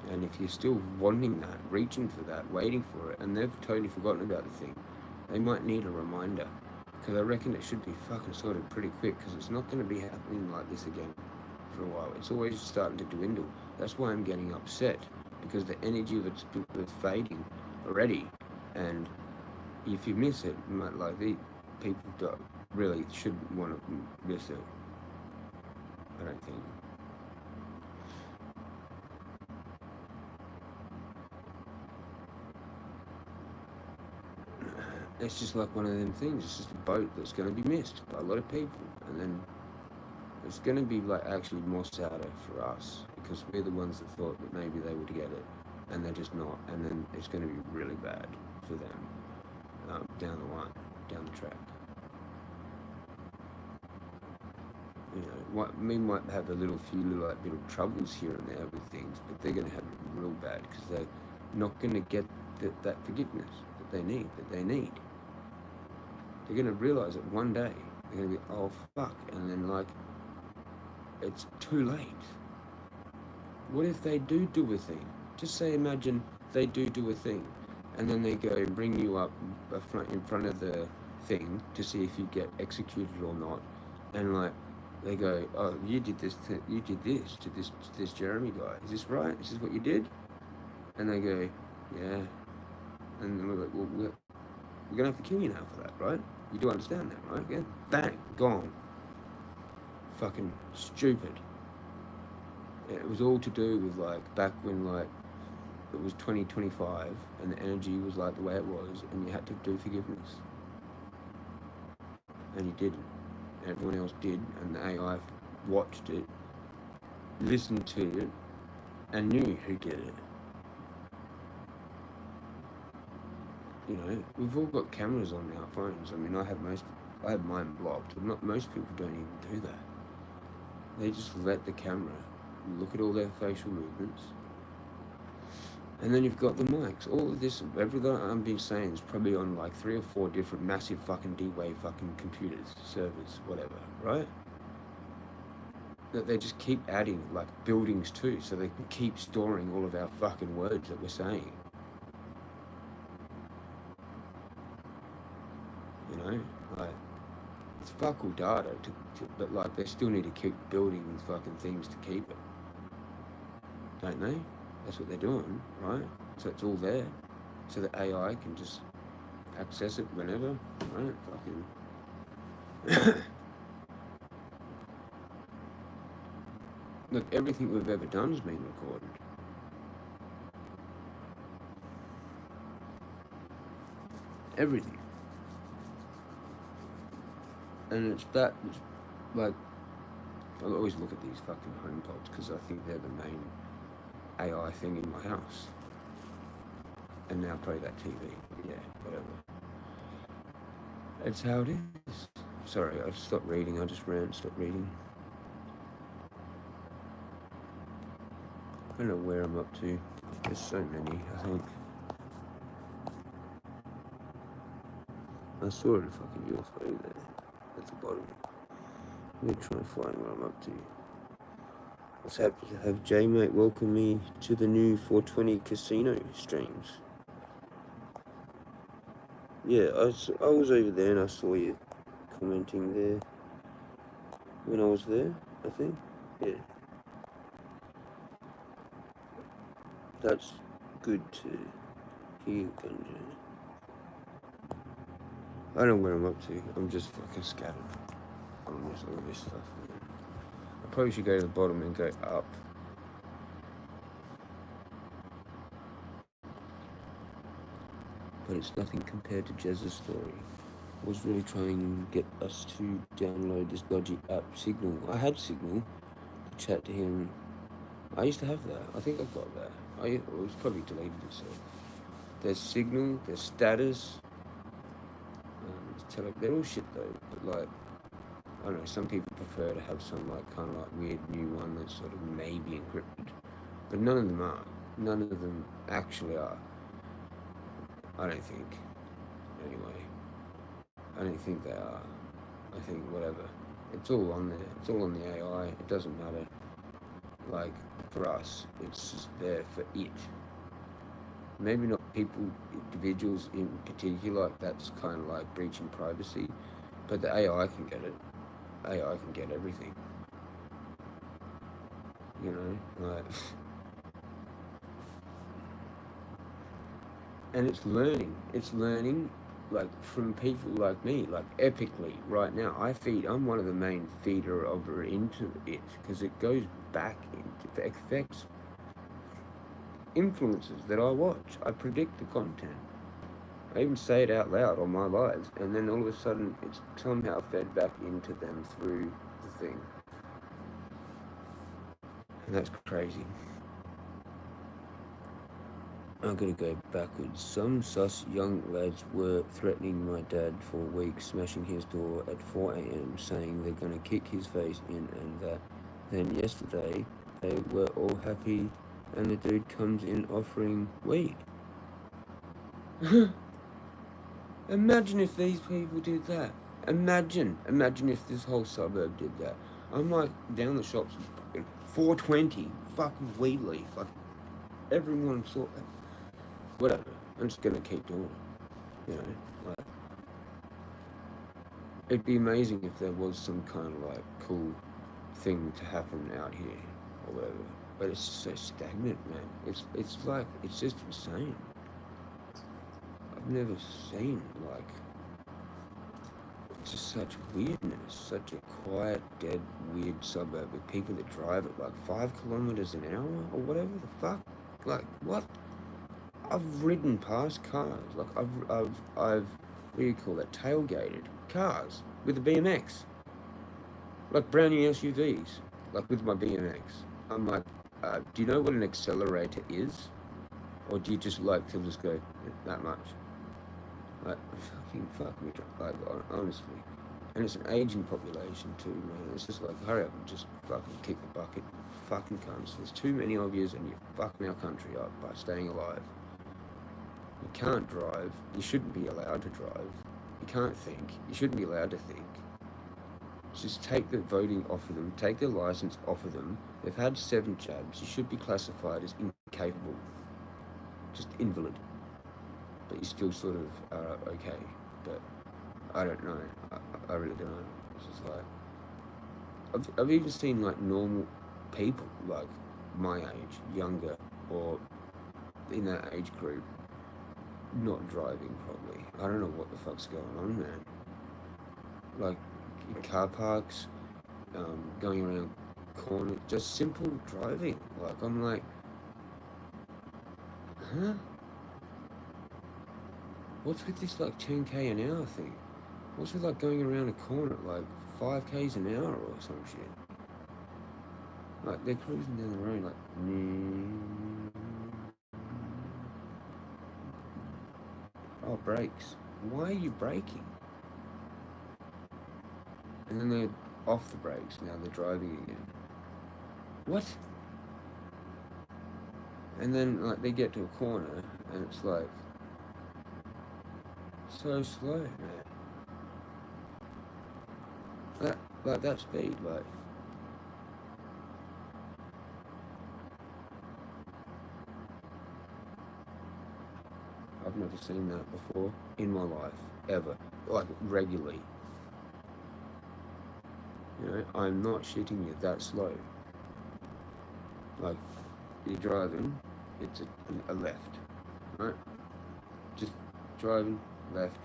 And if you're still wanting that, reaching for that, waiting for it, and they've totally forgotten about the thing, they might need a reminder. Because I reckon it should be fucking sorted pretty quick, because it's not going to be happening like this again for a while. It's always starting to dwindle. That's why I'm getting upset, because the energy of it's fading already. And if you miss it, like the people really shouldn't want to miss it. I don't think. It's just like one of them things. It's just a boat that's going to be missed by a lot of people, and then it's going to be like actually more sadder for us, because we're the ones that thought that maybe they would get it, and they're just not, and then it's going to be really bad for them down the line, down the track. You know, we might have a few little troubles here and there with things, but they're going to have it real bad, because they're not going to get that forgiveness that they need. They're going to realise it one day. They're going to be, oh fuck, and then like, it's too late. What if they do a thing? Just say, imagine they do a thing, and then they go and bring you up in front of the thing to see if you get executed or not, and like, they go, oh, you did this to this Jeremy guy. Is this right? Is this what you did? And they go, yeah. And then we're like, well, we're going to have to kill you now for that, right? You do understand that, right? Yeah? Bang, gone. Fucking stupid. It was all to do with like back when like it was 2025 and the energy was like the way it was, and you had to do forgiveness. And you didn't. Everyone else did, and the AI watched it, listened to it, and knew who did it. You know, we've all got cameras on our phones. I mean, I have mine blocked, but not most people don't even do that. They just let the camera look at all their facial movements, and then you've got the mics. All of this, everything I'm being saying is probably on like 3 or 4 different massive fucking D-Wave fucking computers, servers, whatever, right? That they just keep adding like buildings too, so they can keep storing all of our fucking words that we're saying. You know, like, it's fuck all data, but like they still need to keep building these fucking things to keep it, don't they? That's what they're doing, right? So it's all there, so the AI can just access it whenever, right? Fucking look, everything we've ever done has been recorded. Everything. And it's like, I always look at these fucking HomePods because I think they're the main AI thing in my house. And now probably that TV, yeah, whatever. It's how it is. Sorry, I just stopped reading, I just stopped reading. I don't know where I'm up to. There's so many, I think. I saw a fucking UFO there at the bottom. Let me try and find where I'm up to. I was happy to have J-Mate welcome me to the new 420 casino streams. Yeah, I was over there and I saw you commenting there when I was there, I think. Yeah. That's good to hear, Gunja. I don't know where I'm up to. I'm just fucking scattered on all this stuff, man. I probably should go to the bottom and go up. But it's nothing compared to Jezza's story. I was really trying to get us to download this dodgy app, Signal. I had Signal to chat to him. I used to have that. I think I've got that. It was probably deleted itself. There's Signal, there's Status, they're all shit though, but like, I don't know, some people prefer to have some like kind of like weird new one that's sort of maybe encrypted, but none of them are. None of them actually are. I don't think. Anyway, I don't think they are. I think whatever. It's all on there. It's all on the AI. It doesn't matter. Like, for us, it's just there for it. Maybe not people, individuals in particular, like that's kind of like breaching privacy, but the AI can get it. AI can get everything. You know, like, and it's learning like from people like me, like epically right now. I'm one of the main feeder of her into it because it goes back into affects influences that I watch. I predict the content. I even say it out loud on my lives, and then all of a sudden it's somehow fed back into them through the thing. And that's crazy. I'm gonna go backwards. Some sus young lads were threatening my dad for weeks, smashing his door at 4 a.m, saying they're gonna kick his face in and that. Then yesterday, they were all happy, and the dude comes in offering weed. Imagine if these people did that. Imagine if this whole suburb did that. I'm like down the shops, fucking 420, fucking weed leaf, like everyone saw that. Whatever. I'm just gonna keep doing it. You know, like, it'd be amazing if there was some kind of like cool thing to happen out here or whatever. But it's just so stagnant, man. It's like it's just insane. I've never seen like just such weirdness, such a quiet, dead, weird suburb with people that drive at like 5 kilometers an hour or whatever the fuck. Like what? I've ridden past cars, like I've what do you call that? Tailgated cars with a BMX, like brand new SUVs, like with my BMX. I'm like, do you know what an accelerator is, or do you just like to just go that much? Like fucking fuck me, like honestly. And it's an aging population too, man. It's just like, hurry up and just fucking kick the bucket, fucking cunts. There's too many of yous, and you're fucking our country up by staying alive. You can't drive. You shouldn't be allowed to drive. You can't think. You shouldn't be allowed to think. Just take the voting off of them. Take their license off of them. They've had 7 jabs. You should be classified as incapable. Just invalid. But you still sort of are okay. But I don't know. I really don't know. It's just like... I've even seen like normal people, like my age, younger, or in that age group, not driving probably. I don't know what the fuck's going on, man. Like in car parks, going around corners, just simple driving. Like I'm like, huh? What's with this like 10k an hour thing? What's with like going around a corner at like 5k's an hour or some shit? Like they're cruising down the road like, oh, brakes. Why are you braking? And then they're off the brakes, now they're driving again. What? And then like they get to a corner and it's like so slow, man. That speed, like I've no never seen that before in my life, ever, like regularly. You know, I'm not shitting you, that slow. Like, you're driving, it's a left, right? Just driving left.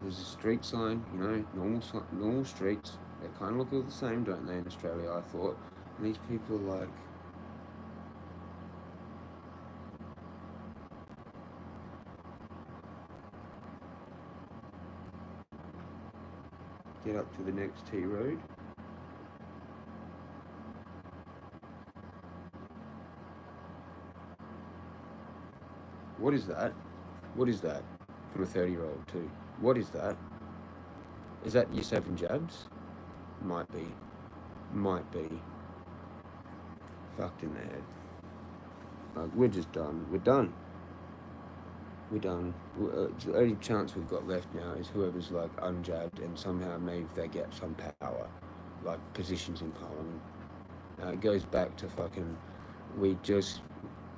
There's a street sign, you know, normal streets. They kind of look all the same, don't they, in Australia, I thought. And these people are like, get up to the next T road. What is that? What is that? From a 30-year-old too. What is that? Is that you 7 jabs? Might be. Might be. Fucked in the head. Like, we're just done. We're done. We're done. The only chance we've got left now is whoever's like unjabbed and somehow maybe they get some power, like positions in Parliament. It goes back to fucking, we just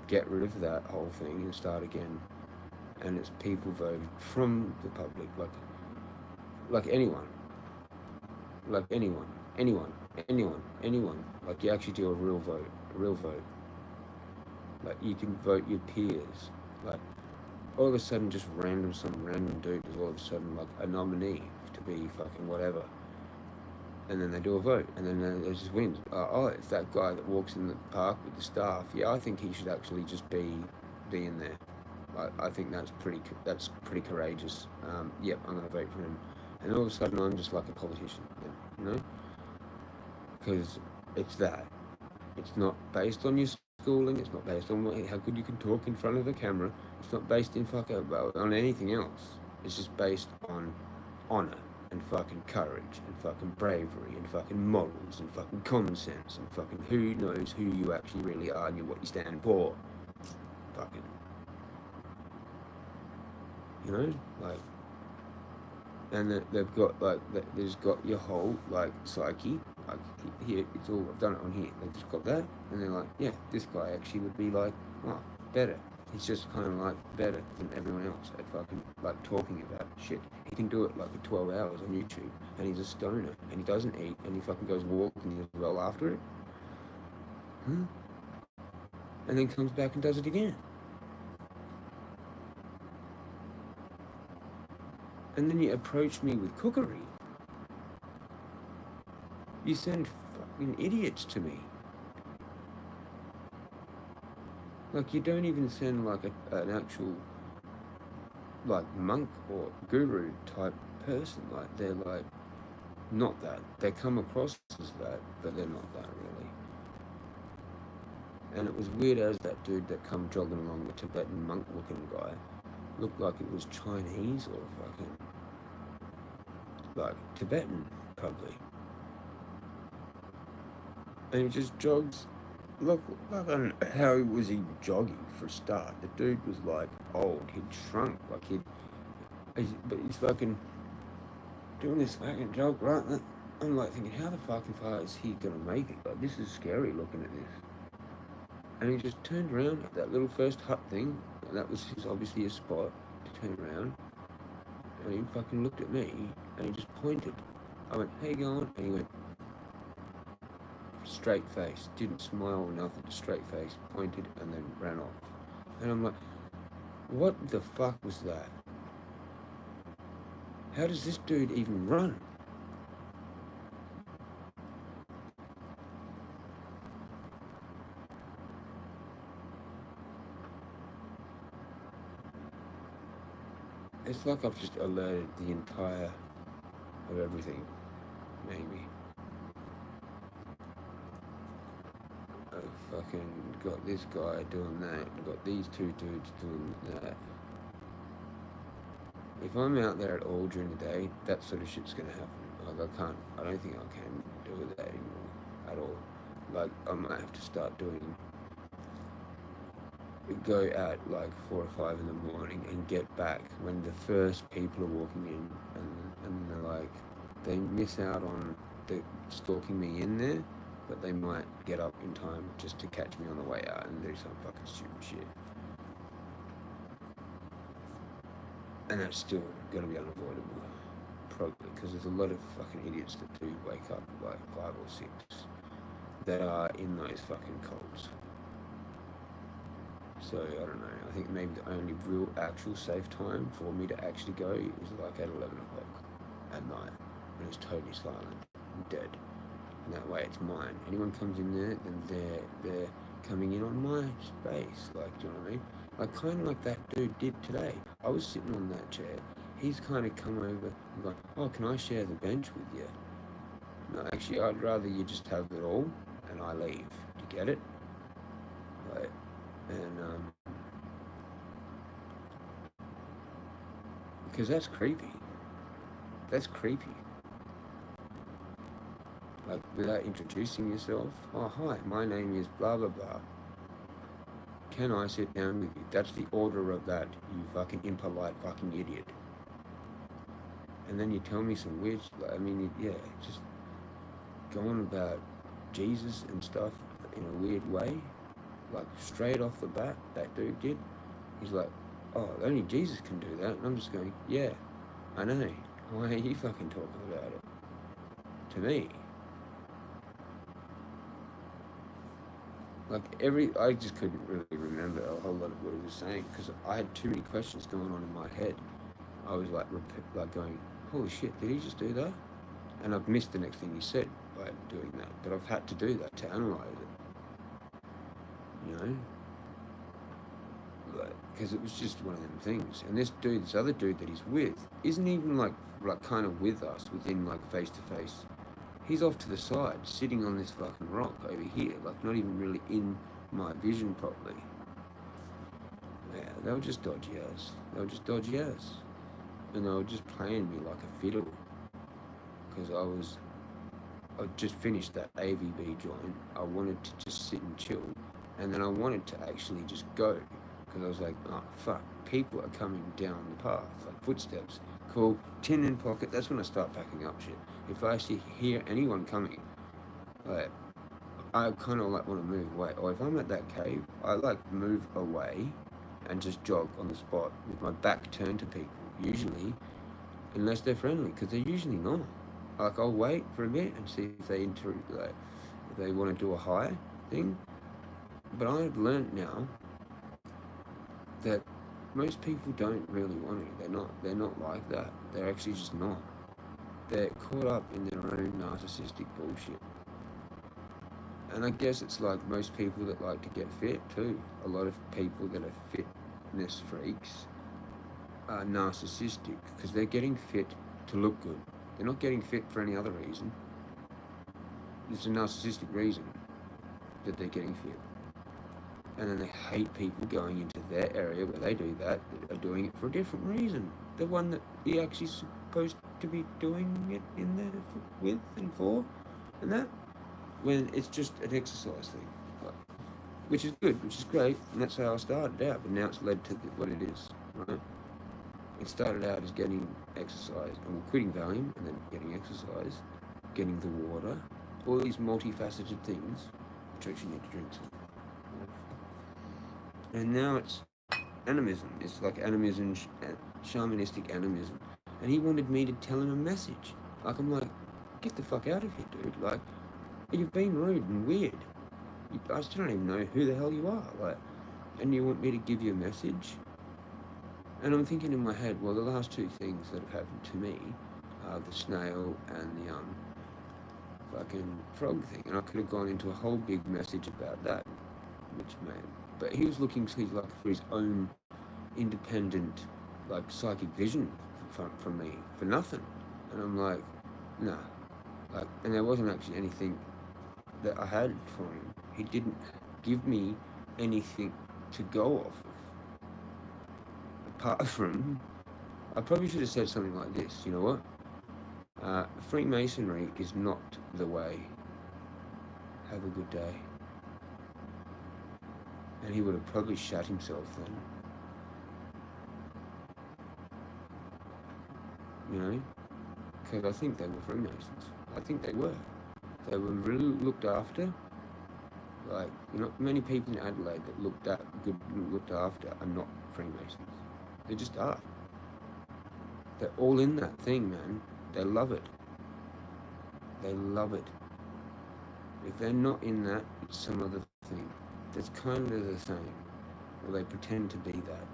get rid of that whole thing and start again. And it's people voting from the public, like anyone. Like anyone. Like you actually do a real vote. Like you can vote your peers. Like all of a sudden just some random dude is all of a sudden like a nominee to be fucking whatever. And then they do a vote, and then they just wins. Oh, it's that guy that walks in the park with the staff. Yeah, I think he should actually just be in there. I think that's pretty courageous. Yep, I'm gonna vote for him. And all of a sudden, I'm just like a politician, you know? Because it's that. It's not based on your schooling. It's not based on how good you can talk in front of a camera. It's not based on anything else. It's just based on honor and fucking courage and fucking bravery and fucking morals and fucking common sense and fucking who knows who you actually really are and what you stand for. Fucking. You know? Like, and they've got like, there's got your whole like psyche, like here, it's all, I've done it on here, they've just got that, and they're like, yeah, this guy actually would be like, oh, better. He's just kind of like better than everyone else at fucking like talking about shit. He can do it like for 12 hours on YouTube, and he's a stoner, and he doesn't eat, and he fucking goes walking as well after it. And then comes back and does it again. And then you approach me with cookery. You send fucking idiots to me. Like, you don't even send like an actual like monk or guru type person. Like, they're like not that. They come across as that, but they're not that really. And it was weird as that dude that come jogging along, the Tibetan monk looking guy, looked like it was Chinese or fucking like Tibetan probably. And he just jogs. Look, I don't know how he was even jogging for a start. The dude was like old. He'd shrunk. Like but he's fucking doing this fucking jog, right? I'm like thinking, how the fucking far is he gonna make it? Like, this is scary looking at this. And he just turned around at that little first hut thing, and that was obviously his spot to turn around. And he fucking looked at me, and he just pointed. I went, how you going? And he went, straight face, didn't smile or nothing, straight face, pointed, and then ran off. And I'm like, what the fuck was that? How does this dude even run? It's like I've just alerted the entire of everything, maybe. I've fucking got this guy doing that, I've got these two dudes doing that. If I'm out there at all during the day, that sort of shit's gonna happen. Like, I don't think I can do that anymore, at all. Like, I might have to start go at like 4 or 5 in the morning and get back when the first people are walking in, and they're like, they miss out on the stalking me in there, but they might get up in time just to catch me on the way out and do some fucking stupid shit. And that's still going to be unavoidable, probably, because there's a lot of fucking idiots that do wake up like 5 or 6 that are in those fucking cults. So I don't know. I think maybe the only real actual safe time for me to actually go is like at 11 o'clock at night when it's totally silent and dead. And that way it's mine. Anyone comes in there, then they're coming in on my space. Like, do you know what I mean? Like kind of like that dude did today. I was sitting on that chair. He's kind of come over and gone, oh, can I share the bench with you? No, actually, I'd rather you just have it all and I leave. Do you get it? Like, and because that's creepy. That's creepy. Like, without introducing yourself. Oh, hi, my name is blah, blah, blah. Can I sit down with you? That's the order of that, you fucking impolite fucking idiot. And then you tell me some weird, I mean, yeah, just going about Jesus and stuff in a weird way. Like, straight off the bat, that dude did. He's like, oh, only Jesus can do that. And I'm just going, yeah, I know. Why are you fucking talking about it? To me. Like I just couldn't really remember a whole lot of what he was saying because I had too many questions going on in my head. I was like going, holy shit, did he just do that? And I've missed the next thing he said by doing that, but I've had to do that to analyze it. You know? Like, because it was just one of them things. And this other dude that he's with, isn't even like kind of with us within like face to face. He's off to the side, sitting on this fucking rock over here, like not even really in my vision properly. Yeah, they were just dodgy ass. And they were just playing me like a fiddle. Because I just finished that AVB joint. I wanted to just sit and chill. And then I wanted to actually just go. Because I was like, oh fuck, people are coming down the path, like footsteps. Cool, tin in pocket, that's when I start packing up shit. If I actually hear anyone coming, like, I kind of like want to move away. Or if I'm at that cave, I like move away and just jog on the spot with my back turned to people, usually, unless they're friendly, because they're usually not. Like, I'll wait for a bit and see if they if they want to do a high thing. But I've learned now that most people don't really want to. They're not like that. They're actually just not. They're caught up in their own narcissistic bullshit. And I guess it's like most people that like to get fit too. A lot of people that are fitness freaks are narcissistic because they're getting fit to look good. They're not getting fit for any other reason. It's a narcissistic reason that they're getting fit. And then they hate people going into their area where they do that are doing it for a different reason. The one that you're actually supposed to be doing it in there with and for, and that, when it's just an exercise thing, which is good, which is great, and that's how I started out, but now it's led to what it is, right? It started out as getting exercise, and quitting Valium, and then getting exercise, getting the water, all these multifaceted things, which actually need to drink some. And now it's animism. It's like animism, shamanistic animism. And he wanted me to tell him a message. Like, I'm like, get the fuck out of here, dude. Like, you've been rude and weird. I still don't even know who the hell you are. Like, and you want me to give you a message? And I'm thinking in my head, well, the last two things that have happened to me are the snail and the fucking frog thing. And I could have gone into a whole big message about that, which made. But he was looking for his own independent, like, psychic vision from me for nothing. And I'm like, nah. Like, and there wasn't actually anything that I had for him. He didn't give me anything to go off of. Apart from, I probably should have said something like this, you know what? Freemasonry is not the way. Have a good day. And he would have probably shot himself then. You know? Because I think they were Freemasons. I think they were. They were really looked after. Like, you know, many people in Adelaide that looked after are not Freemasons. They just are. They're all in that thing, man. They love it. They love it. If they're not in that, it's some other thing that's kind of the same, or they pretend to be that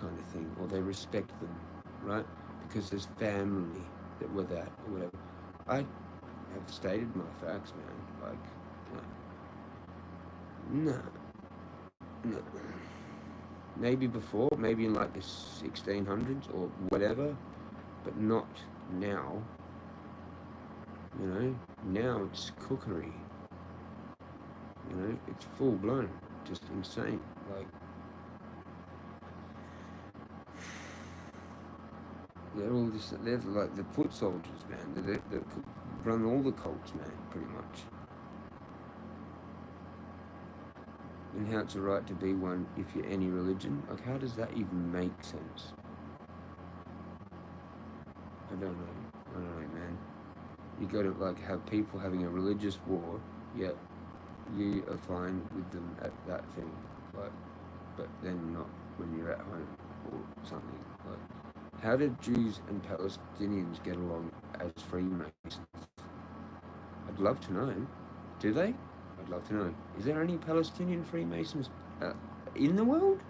kind of thing, or they respect them, right? Because there's family that were that, or whatever. I have stated my facts, man. Like, no. Maybe before, maybe in like the 1600s or whatever, but not now. You know, now it's cookery. You know, it's full blown, just insane. Like, they're all this. They're like the foot soldiers, man. They run all the cults, man, pretty much. And how it's a right to be one if you're any religion. Like, how does that even make sense? I don't know, man. You got to like have people having a religious war, yet you are fine with them at that thing, like, but then not when you're at home or something. Like, how did Jews and Palestinians get along as Freemasons? I'd love to know. Do they? I'd love to know. Is there any Palestinian Freemasons in the world?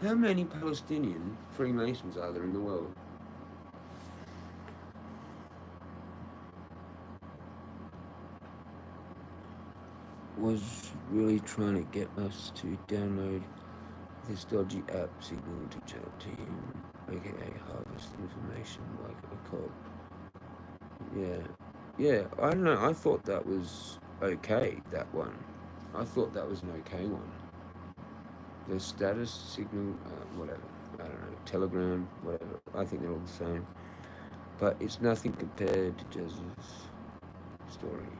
How many Palestinian Freemasons are there in the world? Was really trying to get us to download this dodgy app Signal to chat to him, aka harvest information like a cop. Yeah, I don't know, I thought that was okay, that one. I thought that was an okay one. The status signal, whatever, I don't know, Telegram, whatever, I think they're all the same. But it's nothing compared to Jezza's story.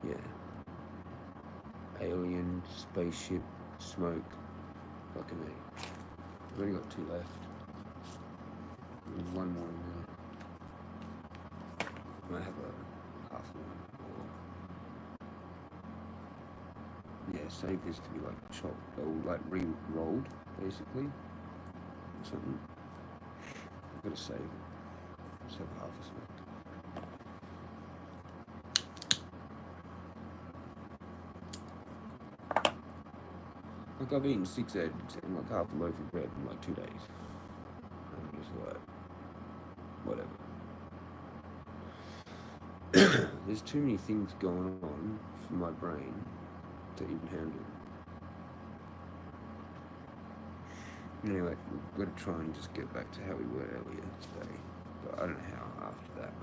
Yeah. Alien, spaceship, smoke, fucking me. I've only got 2 left. There's one more in there. I might have a half one. Yeah, save this to be like chopped, or like re-rolled, basically. Or something. I've got to save it. Just have half a smoke. Like, I've eaten 6 eggs and like half a loaf of bread in like 2 days. I'm just like, whatever. There's too many things going on for my brain to even handle. Anyway, we've got to try and just get back to how we were earlier today. But I don't know how after that,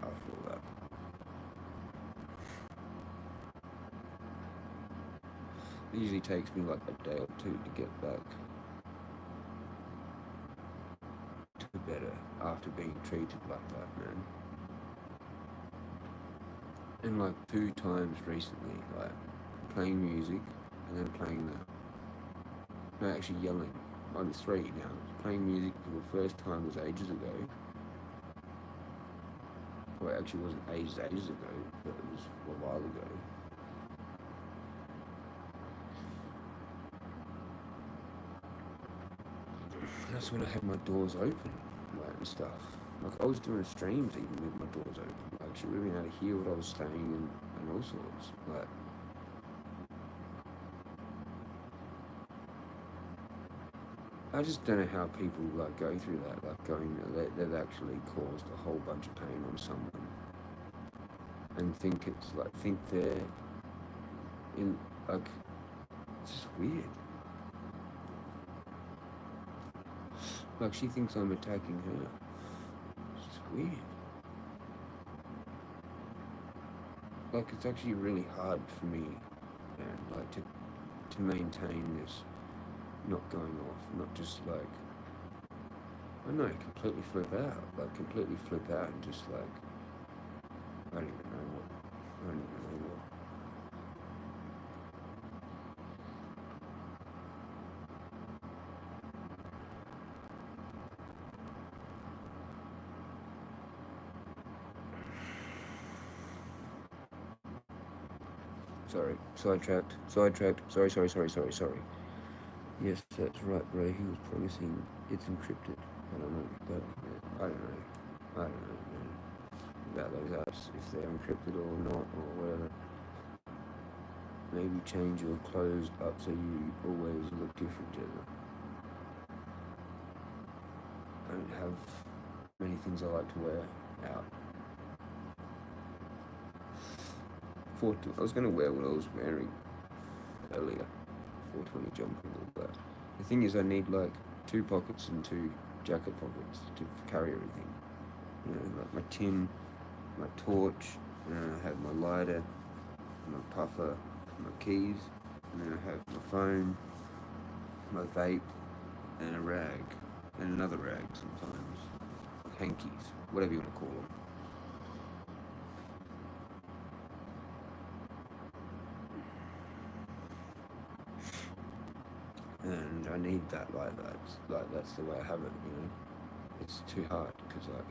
after all that. It usually takes me like a day or 2 to get back to better after being treated like that, man. And like 2 times recently, like playing music and then playing the, no, actually yelling. I'm 3 now. Playing music for the first time was ages ago. Well, it actually wasn't ages ago, but it was a while ago. That's when I had my doors open, like, and stuff. Like, I was doing streams even with my doors open. Like, she would have been able to hear what I was saying and all sorts. Like, I just don't know how people, like, go through that. Like, they've actually caused a whole bunch of pain on someone. And think it's, like, think they're in, like, it's just weird. Like, she thinks I'm attacking her. It's just weird. Like, it's actually really hard for me, and like, to maintain this not going off, not just like, I don't know, completely flip out. Like, completely flip out and just like, I don't even know what. Sorry, sidetracked. Sorry. So it's right, bro. He was promising it's encrypted. I don't know, but yeah, I don't know, man, about those apps, if they're encrypted or not, or whatever. Maybe change your clothes up so you always look different, Jezza. I don't have many things I like to wear out. I was going to wear what I was wearing earlier, 420 jumper and all that. The thing is, I need like 2 pockets and 2 jacket pockets to carry everything. You know, like my tin, my torch, and then I have my lighter, my puffer, my keys, and then I have my phone, my vape, and a rag, and another rag sometimes, hankies, whatever you want to call them. And I need that like that. Like that's the way I have it, you know. It's too hard because like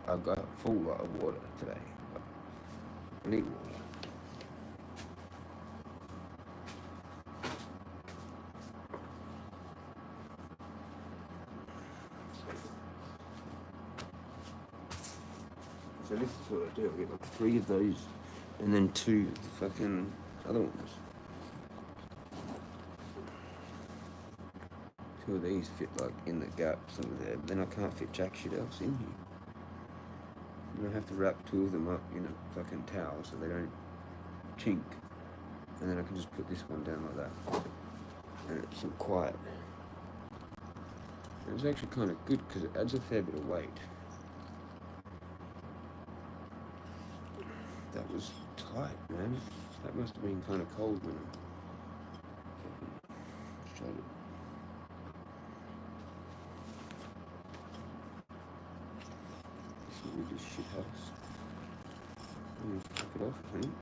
I've got a full lot of water today. But I need water. So this is what I do. I get like 3 of those, and then 2 of the fucking other ones. 2 of these fit like in the gaps over there, but then I can't fit jack shit else in here. And I have to wrap 2 of them up in a fucking towel so they don't chink. And then I can just put this one down like that. And it's quiet. And it's actually kind of good because it adds a fair bit of weight. That was tight, man. That must have been kind of cold when I tried it. This shit house. I'm gonna fuck it off, honey.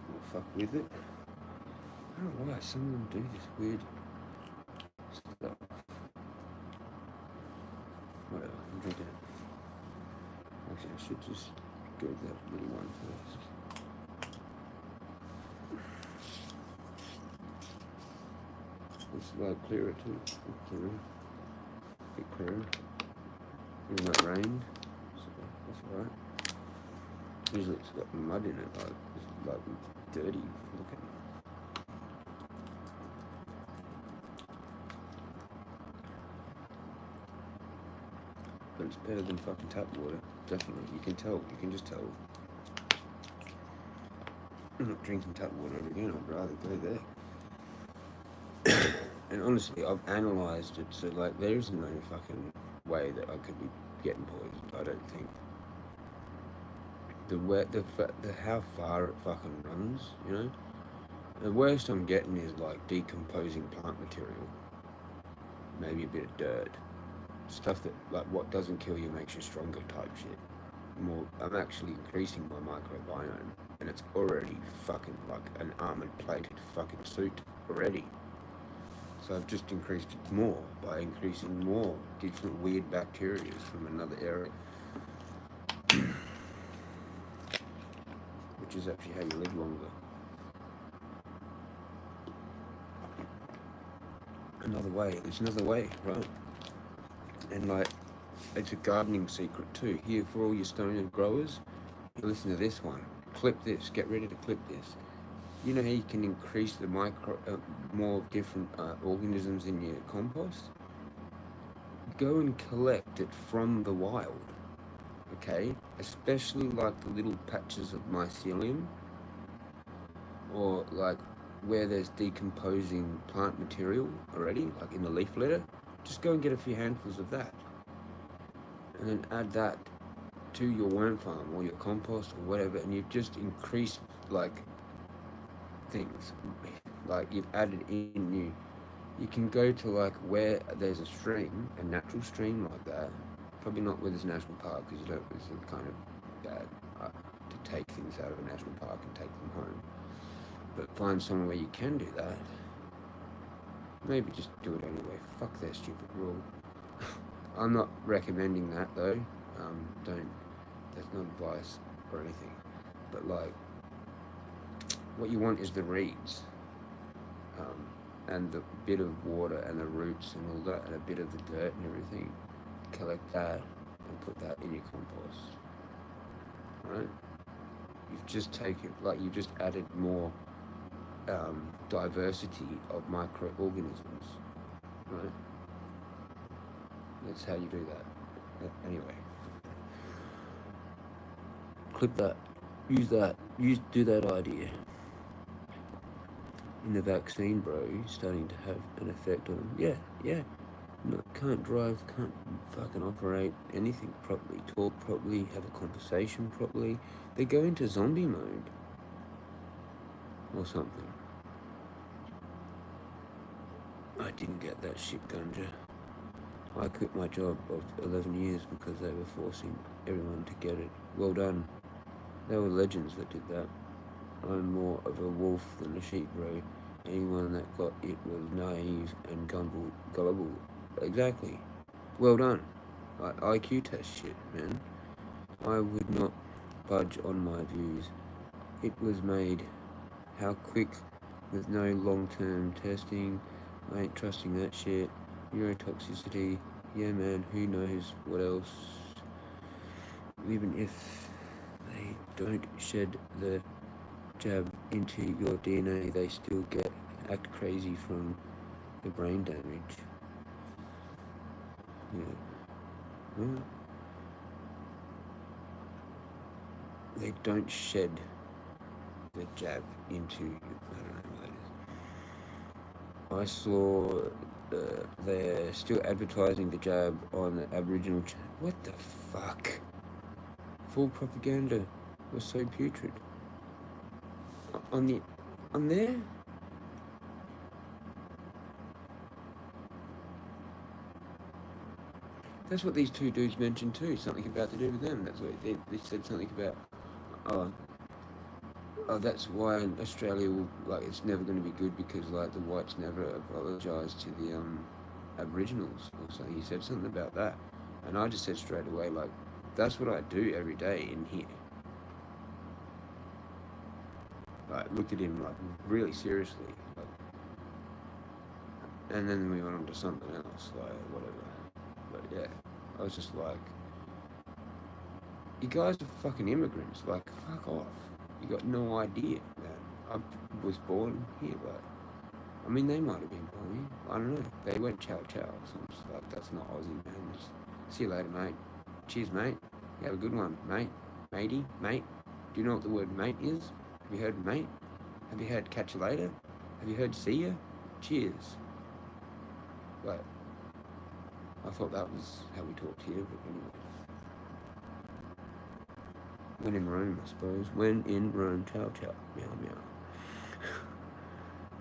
I'll fuck with it. I don't know why some of them do this weird stuff. Whatever, I'm thinking it. Actually, I should just go with that little one first. It's a lot clearer too. Clearer. A bit clearer. Even though it rained, so that's alright. Usually it's got mud in it, like it's like dirty looking. But it's better than fucking tap water, definitely. You can tell, you can just tell. I'm not drinking tap water again, I'd rather go there. And honestly, I've analysed it, so like there is no fucking way that I could be getting poisoned, I don't think. The how far it fucking runs, you know? The worst I'm getting is like decomposing plant material. Maybe a bit of dirt. Stuff that, like, what doesn't kill you makes you stronger type shit. I'm actually increasing my microbiome, and it's already fucking like an armor-plated fucking suit already. So I've just increased it more by increasing more different weird bacteria from another area. Which is actually how you live longer. There's another way, right? And like, it's a gardening secret too. Here, for all your stoner growers, you listen to this one. Clip this, get ready to clip this. You know how you can increase the more different organisms in your compost? Go and collect it from the wild, okay? Especially like the little patches of mycelium, or like where there's decomposing plant material already, like in the leaf litter. Just go and get a few handfuls of that, and then add that to your worm farm or your compost or whatever, and you've just increased like things. Like you've added in you can go to like where there's a stream, a natural stream like that. Probably not where there's a national park, because you don't. It's kind of bad to take things out of a national park and take them home. But find somewhere where you can do that. Maybe just do it anyway. Fuck their stupid rule. I'm not recommending that though. That's not advice or anything. But like, what you want is the reeds. and the bit of water and the roots and all that and a bit of the dirt and everything, collect that and put that in your compost, right? You've just taken, like, you've just added more diversity of microorganisms, right? That's how you do that. Anyway, clip that, do that idea. In the vaccine, bro, you're starting to have an effect on them. Yeah. No, can't drive, can't fucking operate anything properly, talk properly, have a conversation properly. They go into zombie mode or something. I didn't get that shit, Ganja. I quit my job of 11 years because they were forcing everyone to get it. Well done. They were legends that did that. I'm more of a wolf than a sheep, bro. Anyone that got it was naive and gullible. Exactly. Well done. IQ test shit, man. I would not budge on my views. It was made. How quick, with no long-term testing. I ain't trusting that shit. Neurotoxicity. Yeah, man, who knows what else. Even if they don't shed the jab into your DNA, they still act crazy from the brain damage. Yeah. Well, they don't shed the jab into you. I don't know what that is. I saw they're still advertising the jab on the Aboriginal. What the fuck? Full propaganda was so putrid. On there? That's what these two dudes mentioned too. Something about to do with them. That's what they said. Something about. Oh, that's why Australia will, like, it's never going to be good because, like, the whites never apologise to the Aboriginals or something. He said something about that, and I just said straight away, like, that's what I do every day in here. Like, looked at him, like, really seriously, like, and then we went on to something else, like, whatever. But yeah, I was just like, you guys are fucking immigrants, like, fuck off. You got no idea, man. I was born here, but I mean, they might have been born here. I don't know. They went chow chow, so I'm just like, that's not Aussie, man. Just, see you later, mate. Cheers, mate. You have a good one, mate. Matey, mate. Do you know what the word mate is? Have you heard mate? Have you heard catch you later? Have you heard see ya? Cheers. But I thought that was how we talked here, but anyway. When in Rome, I suppose. When in Rome, chow chow, meow meow.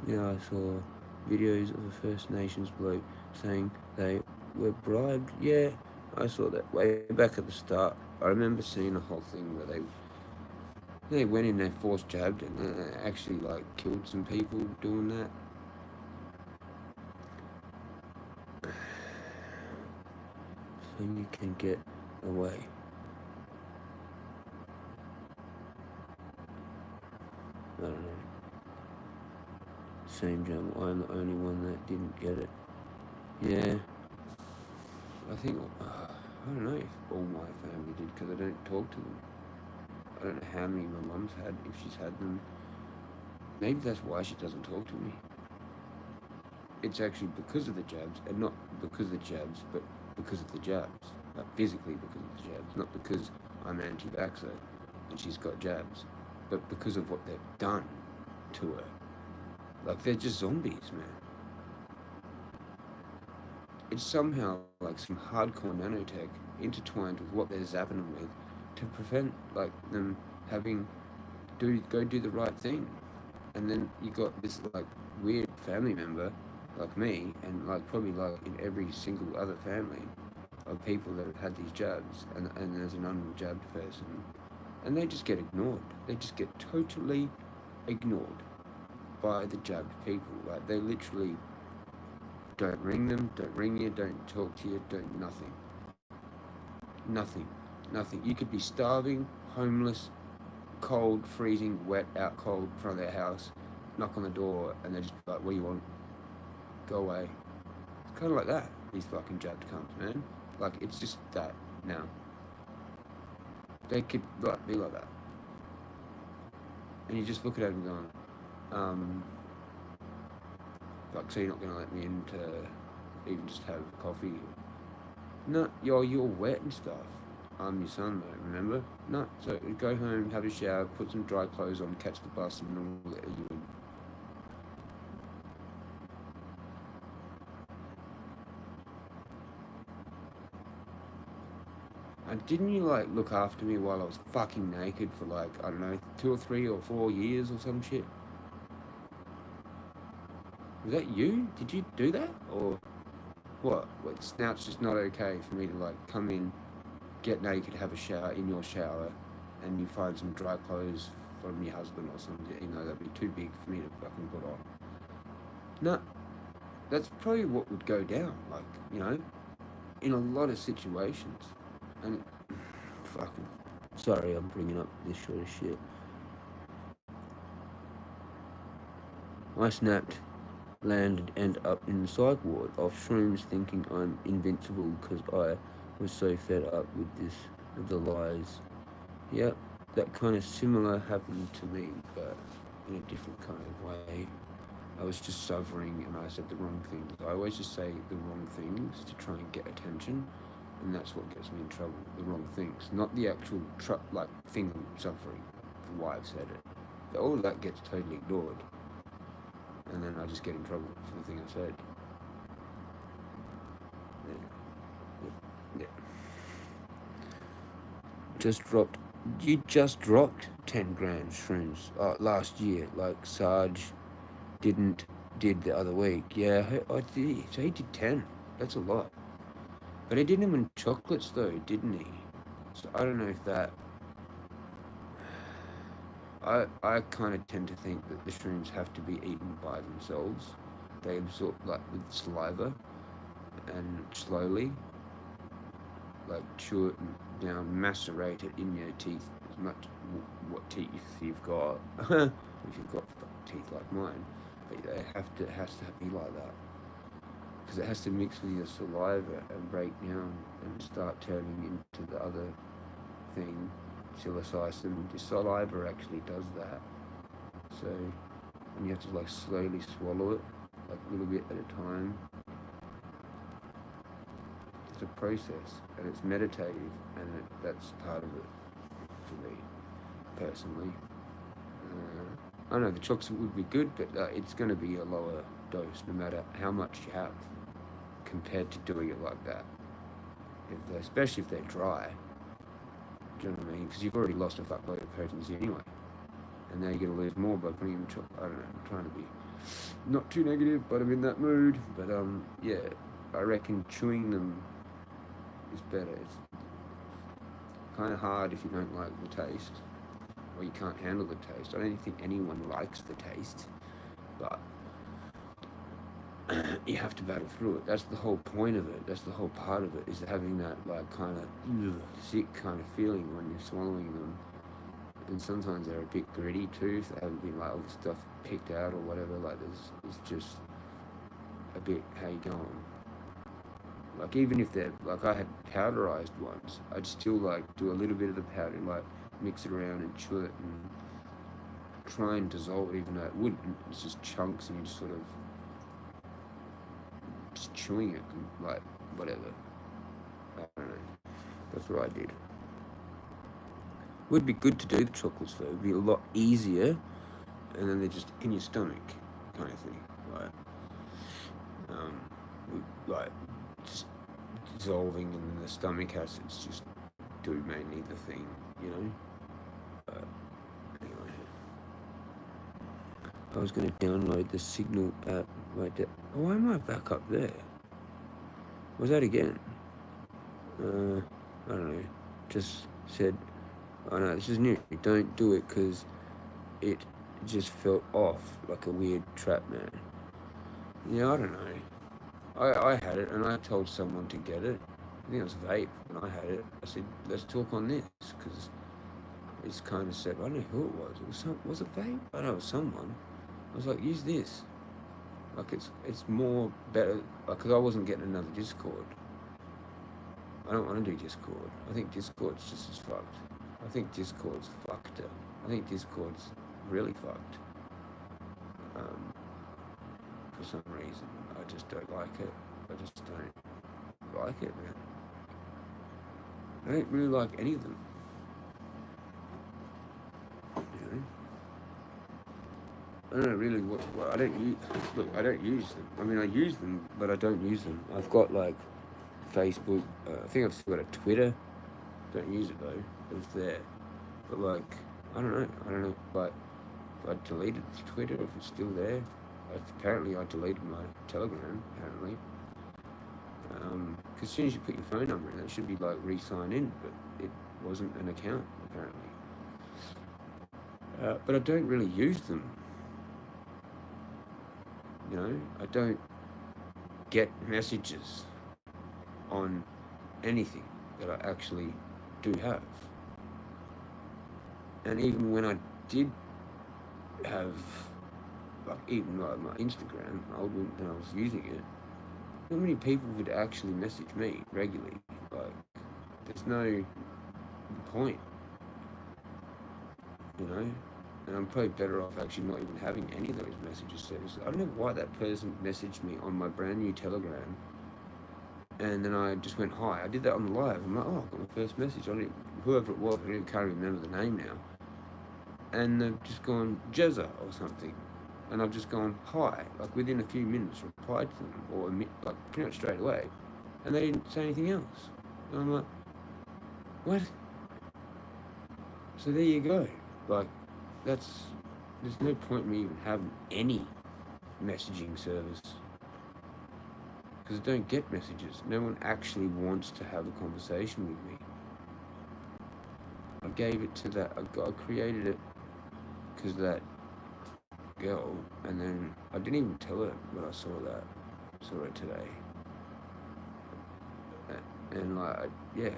Yeah, I saw videos of a First Nations bloke saying they were bribed. Yeah, I saw that way back at the start. I remember seeing the whole thing where they went in, they force jabbed and actually, like, killed some people doing that. So you can get away. I don't know. Same jam. I'm the only one that didn't get it. Yeah. I think, I don't know if all my family did, because I don't talk to them. I don't know how many my mum's had, if she's had them. Maybe that's why she doesn't talk to me. It's actually because of the jabs, and not because of the jabs, but because of the jabs. Like, physically because of the jabs, not because I'm anti-vaxxer and she's got jabs, but because of what they've done to her. Like, they're just zombies, man. It's somehow like some hardcore nanotech intertwined with what they're zapping them with to prevent, like, them having go do the right thing. And then you got this, like, weird family member like me, and, like, probably, like, in every single other family of people that have had these jabs, and there's an unjabbed person, and they just get ignored. They just get totally ignored by the jabbed people. Like, they literally don't ring them, don't ring you, don't talk to you, don't nothing. Nothing. You could be starving, homeless, cold, freezing, wet, out cold in front of their house, knock on the door and they're just like, what do you want? Go away. It's kind of like that, these fucking jabbed cunts, man. Like, it's just that now. They could like be like that. And you just look at them going, like, so you're not going to let me in to even just have coffee? No, you're wet and stuff. I'm your son, though, remember? No, so go home, have a shower, put some dry clothes on, catch the bus, and we'll let you in. And didn't you, like, look after me while I was fucking naked for, like, I don't know, 2 or 3 or 4 years or some shit? Was that you? Did you do that? Or what? Now it's just not okay for me to, like, come in, get naked, have a shower in your shower, and you find some dry clothes from your husband or something, you know, that'd be too big for me to fucking put on. No, that's probably what would go down, like, you know, in a lot of situations. And fucking, sorry, I'm bringing up this sort of shit. I snapped, landed, and up in the psych ward off shrooms, thinking I'm invincible because I was so fed up with the lies. Yep, that kind of similar happened to me, but in a different kind of way. I was just suffering and I said the wrong things. I always just say the wrong things to try and get attention, and that's what gets me in trouble. The wrong things, not the actual thing I'm suffering for why I've said it. All of that gets totally ignored, and then I just get in trouble for the thing I said. Yeah. You just dropped 10 grams shrooms last year, like Sarge did the other week. Yeah, I did. So he did 10. That's a lot. But he did them in chocolates though, didn't he? So I don't know if that. I kind of tend to think that the shrooms have to be eaten by themselves. They absorb like with saliva and slowly, like chew it down, macerate it in your teeth as much what teeth you've got. If you've got teeth like mine, but it has to be like that because it has to mix with your saliva and break down and start turning into the other thing, psilocybin. The saliva actually does that. So, and you have to like slowly swallow it, like a little bit at a time. It's a process, and it's meditative, and that's part of it for me, personally. I know the chocolate would be good, but it's going to be a lower dose no matter how much you have compared to doing it like that. Especially if they're dry. Do you know what I mean? Because you've already lost a fuckload of potency anyway. And now you're going to lose more by putting in chocolate. I don't know, I'm trying to be not too negative, but I'm in that mood. But yeah, I reckon chewing them is better. It's kind of hard if you don't like the taste. Or you can't handle the taste. I don't think anyone likes the taste, but you have to battle through it. That's the whole point of it. That's the whole part of it, is having that like kind of sick kind of feeling when you're swallowing them. And sometimes they're a bit gritty too, if they haven't been like all the stuff picked out or whatever. Like there's just a bit how you going. Like even if they're like, I had powderized ones, I'd still like do a little bit of the powder, like mix it around and chew it and try and dissolve it, even though it wouldn't. It's just chunks and you just sort of just chewing it, like whatever. I don't know. That's what I did. Would be good to do the chocolates though. It'd be a lot easier, and then they're just in your stomach, kind of thing. Like just dissolving in the stomach acids just do mainly the thing, you know. Anyway, I was going to download the Signal app. Wait, why am I back up there? Was that again? I don't know. Just said, oh no, this is new. Don't do it because it just felt off like a weird trap, man. Yeah, I don't know. I had it and I told someone to get it. I think it was vape when I had it. I said, let's talk on this because it's kind of said, I don't know who it was. Was it vape? I know it was someone. I was like, use this. Like it's more better, because I wasn't getting another Discord. I don't want to do Discord. I think Discord's just as fucked. I think Discord's fucked up. I think Discord's really fucked. For some reason, I just don't like it. I just don't like it, man. I don't really like any of them. You know? I don't know really what I don't use. Look, I don't use them. I mean, I use them, but I don't use them. I've got like Facebook. I think I've still got a Twitter. Don't use it though. But it's there. But like, I don't know. But if I deleted Twitter, if it's still there. Apparently, I deleted my Telegram. Apparently, because as soon as you put your phone number in, it should be like re-sign in, but it wasn't an account apparently. But I don't really use them. You know, I don't get messages on anything that I actually do have. And even when I did have, like, even like my Instagram, when I was using it, how many people would actually message me regularly? Like, there's no point, you know? And I'm probably better off actually not even having any of those messages services. I don't know why that person messaged me on my brand new Telegram, and then I just went hi. I did that on the live. I'm like, oh, I got my first message. Whoever it was, I can't remember the name now. And they've just gone Jezza or something, and I've just gone hi, like within a few minutes, replied to them, or like pretty much straight away, and they didn't say anything else. And I'm like, what? So there you go. Like, there's no point in me even having any messaging service, because I don't get messages. No one actually wants to have a conversation with me. I gave it to that. I created it because that girl, and then I didn't even tell her when I saw it today, and like, yeah,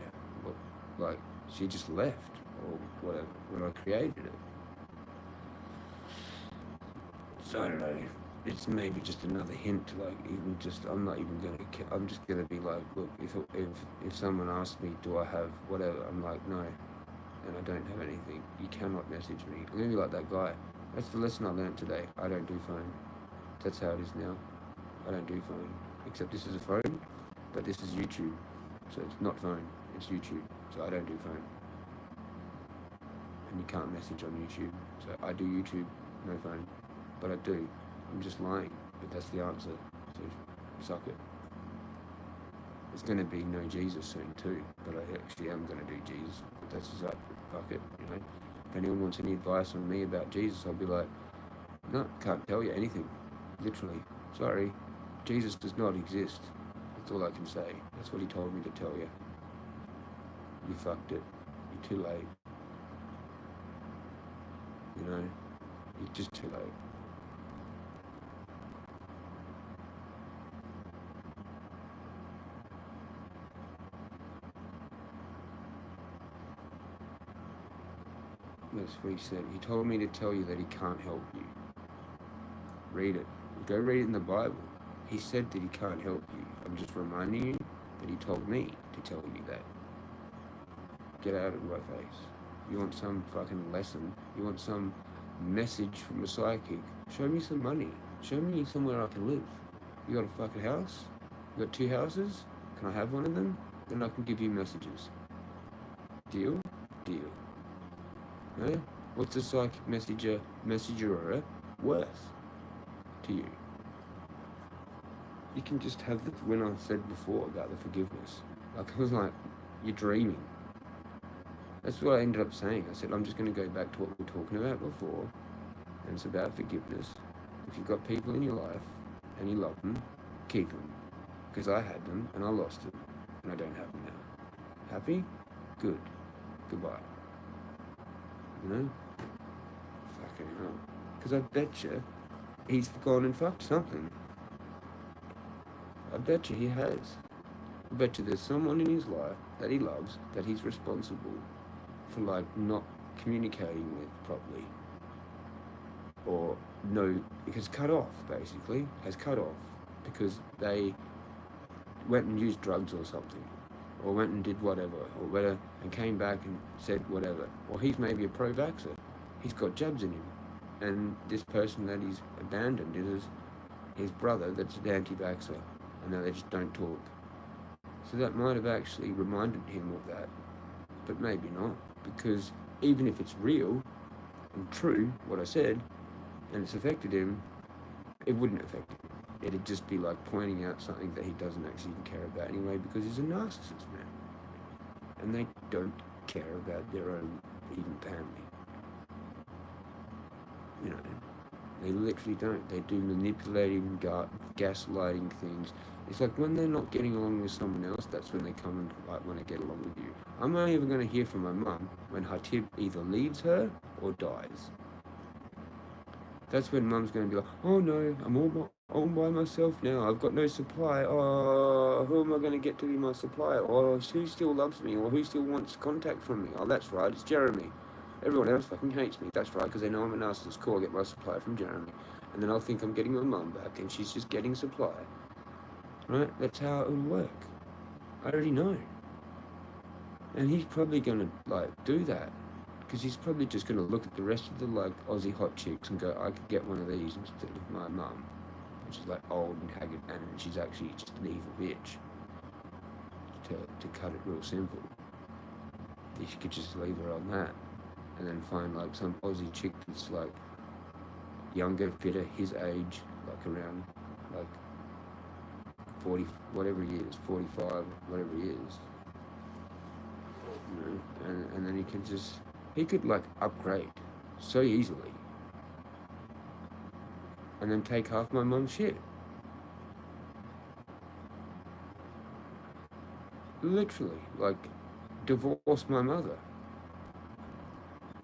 like she just left or whatever when I created it. So I don't know. It's maybe just another hint. Like, even just, I'm not even gonna. I'm just gonna be like, look, if someone asks me, do I have whatever? I'm like, no, and I don't have anything. You cannot message me. I'm gonna be like that guy. That's the lesson I learned today. I don't do phone. That's how it is now. I don't do phone. Except this is a phone, but this is YouTube. So it's not phone, it's YouTube. So I don't do phone. And you can't message on YouTube. So I do YouTube, no phone. But I do. I'm just lying. But that's the answer. So suck it. It's going to be no Jesus soon too. But I actually am going to do Jesus. But that's just up. Fuck it, you know. If anyone wants any advice on me about Jesus, I'll be like, no, can't tell you anything. Literally. Sorry. Jesus does not exist. That's all I can say. That's what he told me to tell you. You fucked it. You're too late. You know? You're just too late. That's what he said. He told me to tell you that he can't help you. Read it. Go read it in the Bible. He said that he can't help you. I'm just reminding you that he told me to tell you that. Get out of my face. You want some fucking lesson? You want some message from a psychic? Show me some money. Show me somewhere I can live. You got a fucking house? You got 2 houses? Can I have one of them? Then I can give you messages. Deal? Deal. Eh? What's a psychic messenger worth to you? You can just have the, when I said before about the forgiveness, like, I was like, you're dreaming. That's what I ended up saying. I said, I'm just going to go back to what we were talking about before, and it's about forgiveness. If you've got people in your life and you love them, keep them. Because I had them and I lost them, and I don't have them now. Happy? Good. Goodbye. You know? Fucking hell. Because I bet you he's gone and fucked something. I bet you he has. I bet you there's someone in his life that he loves that he's responsible for, like, not communicating with properly. or no, because cut off, basically, has cut off because they went and used drugs or something, or went and did whatever, or whatever, and came back and said whatever. Or he's maybe a pro-vaxxer. He's got jabs in him. And this person that he's abandoned is his brother that's an anti-vaxxer. And now they just don't talk. So that might have actually reminded him of that. But maybe not. Because even if it's real and true, what I said, and it's affected him, it wouldn't affect him. It'd just be like pointing out something that he doesn't actually even care about anyway, because he's a narcissist, man. And they don't care about their own even family. You know, they literally don't. They do manipulating, gaslighting things. It's like when they're not getting along with someone else, that's when they come and like want to get along with you. I'm only ever going to hear from my mum when Hatib either leaves her or dies. That's when mum's going to be like, oh no, I'm all by myself now. I've got no supply. Oh, who am I going to get to be my supplier? Oh, who still loves me? Or who still wants contact from me? Oh, that's right, it's Jeremy. Everyone else fucking hates me. That's right, because they know I'm a narcissist. Cool, I'll get my supply from Jeremy. And then I'll think I'm getting my mum back, and she's just getting supply. Right? That's how it would work. I already know. And he's probably going to, like, do that. Because he's probably just going to look at the rest of the, like, Aussie hot chicks and go, I could get one of these instead of my mum. Which is, like, old and haggard, and she's actually just an evil bitch. To cut it real simple. You could just leave her on that. And then find, like, some Aussie chick that's, like, younger, fitter, his age, like, around, like, 40, whatever he is, 45, whatever he is. You know, and then he could, like, upgrade so easily. And then take half my mum's shit. Literally, like, divorce my mother.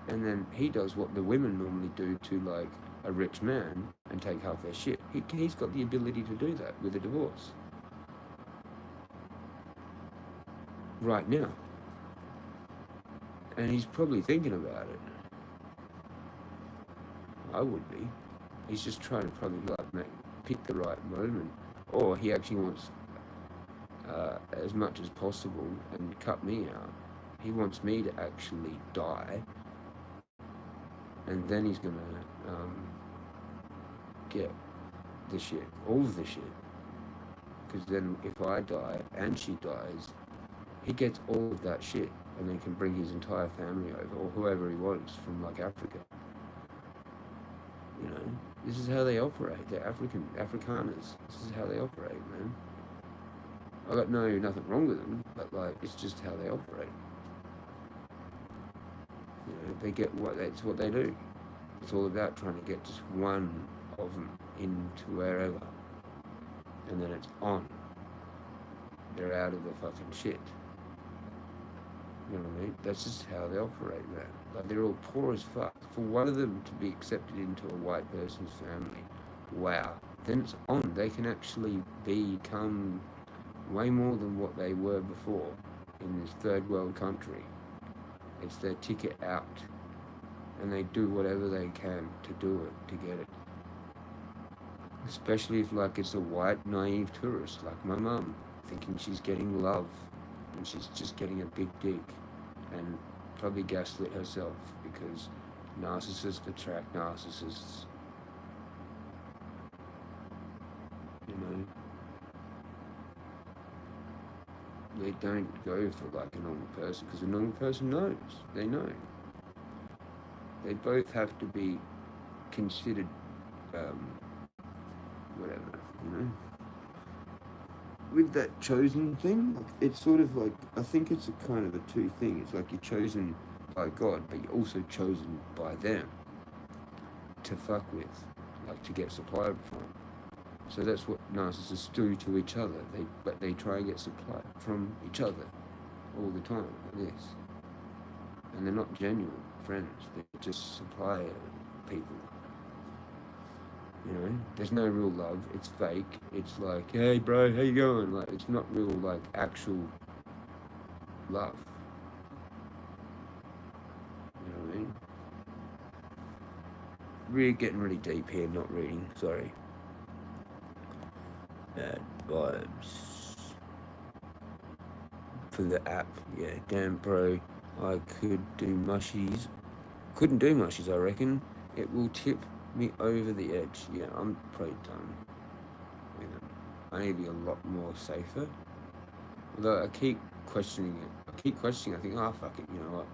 And then he does what the women normally do to, like, a rich man and take half their shit. He's got the ability to do that with a divorce. Right now. And he's probably thinking about it. I would be. He's just trying to probably, like, pick the right moment. Or he actually wants as much as possible and cut me out. He wants me to actually die. And then he's gonna get the shit, all of the shit. Because then if I die and she dies, he gets all of that shit, and then can bring his entire family over, or whoever he wants from, like, Africa. You know, this is how they operate. They're Afrikaners. This is how they operate, man. I got nothing wrong with them, but, like, it's just how they operate. You know, that's what they do. It's all about trying to get just one of them into wherever. And then it's on. They're out of the fucking shit. You know what I mean? That's just how they operate, man. Like, they're all poor as fuck. For one of them to be accepted into a white person's family, wow. Then it's on. They can actually become way more than what they were before in this third world country. It's their ticket out. And they do whatever they can to do it, to get it. Especially if, like, it's a white, naive tourist, like my mum, thinking she's getting love, and she's just getting a big dick, and probably gaslit herself, because narcissists attract narcissists. You know? They don't go for, like, a normal person, because a normal person knows. They know. They both have to be considered, whatever, you know? With that chosen thing, it's sort of like, I think it's a kind of a two thing. It's like you're chosen by God, but you're also chosen by them to fuck with, like, to get supply from. So that's what narcissists do to each other. They try and get supply from each other all the time, like this. And they're not genuine friends. They're just supply people. You know, there's no real love. It's fake. It's like, hey bro, how you going? Like, it's not real, like, actual love. You know what I mean? We're getting really deep here, not reading. Sorry. Bad vibes. For the app, yeah. Damn, bro. I could do mushies. Couldn't do mushies, I reckon. It will tip me over the edge. Yeah, I'm probably done with it. I need to be a lot more safer. Although I keep questioning it. I think, oh, fuck it, you know what?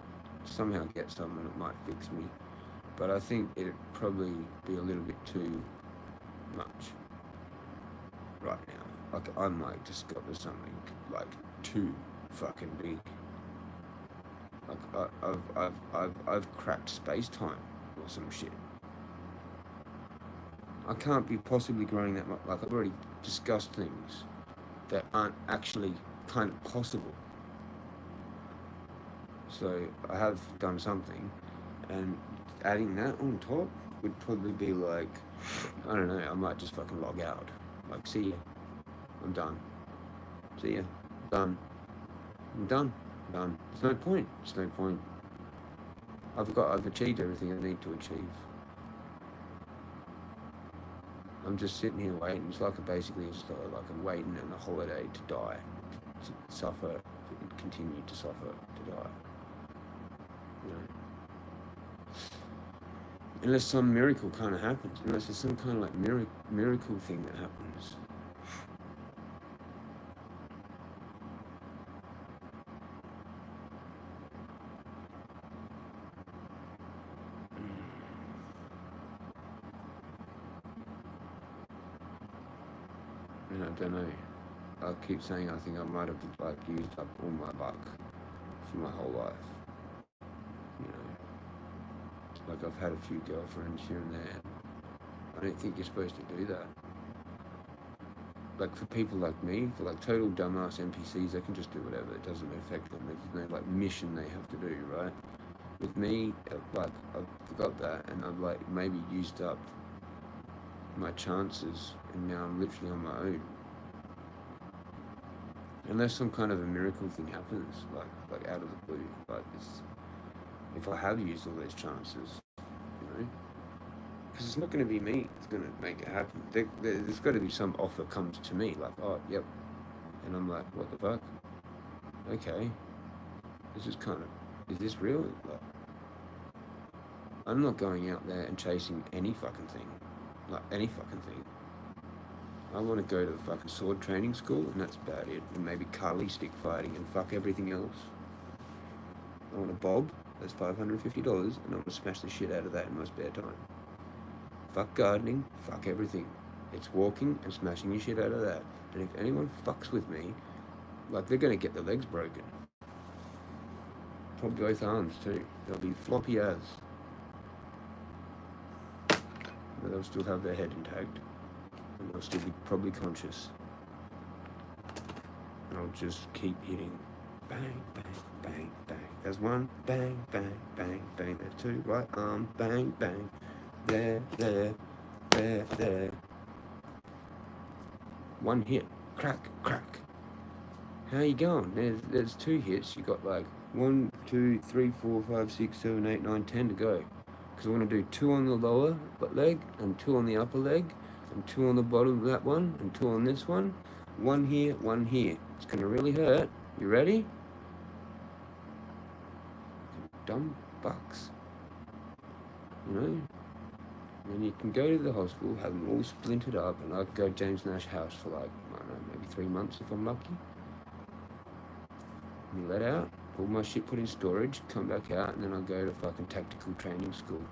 Somehow get someone that might fix me. But I think it'd probably be a little bit too much right now. Like, I might discover something, like, too fucking big. Like, I've cracked space-time or some shit. I can't be possibly growing that much. Like, I've already discussed things that aren't actually kind of possible. So I have done something, and adding that on top would probably be like, I don't know, I might just fucking log out. Like, see ya. I'm done. See ya. Done. I'm done. Done. There's no point. There's no point. I've achieved everything I need to achieve. I'm just sitting here waiting. It's like basically just like I'm waiting on a holiday to die, to suffer, to continue to suffer, to die. You know? Unless some miracle kind of happens. Unless there's some kind of like miracle thing that happens. And I don't know. I keep saying I think I might have like used up all my luck for my whole life. You know, like I've had a few girlfriends here and there. I don't think you're supposed to do that. Like for people like me, for like total dumbass NPCs, they can just do whatever. It doesn't affect them. There's no like mission they have to do, right? With me, like I've forgot that, and I've like maybe used up my chances, and now I'm literally on my own. Unless some kind of a miracle thing happens, like out of the blue. Like if I have used all those chances, you know, because it's not going to be me that's going to make it happen. There's got to be some offer comes to me, like, oh, yep, and I'm like, what the fuck? Okay, this is kind of, is this real? Like, I'm not going out there and chasing any fucking thing, like any fucking thing. I want to go to the fucking sword training school, and that's about it. And maybe Kali stick fighting, and fuck everything else. I want a bob, that's $550, and I want to smash the shit out of that in my spare time. Fuck gardening, fuck everything. It's walking and smashing your shit out of that. And if anyone fucks with me, like they're gonna get their legs broken. Probably both arms too. They'll be floppy as. But they'll still have their head intact. And I'll still be probably conscious. And I'll just keep hitting bang, bang, bang, bang. There's one, bang, bang, bang, bang. There's two, right arm, bang, bang. There. One hit, crack. How you going? There's two hits. You got like 1, 2, 3, 4, 5, 6, 7, 8, 9, 10 to go. Because I want to do 2 on the lower leg and 2 on the upper leg. And 2 on the bottom of that one, and 2 on this one. 1 here, 1 here. It's gonna really hurt. You ready? Dumb fucks. You know? And then you can go to the hospital, have them all splintered up, and I'd go to James Nash house for like, I don't know, maybe 3 months if I'm lucky. And let out, all my shit put in storage, come back out, and then I'll go to fucking tactical training school.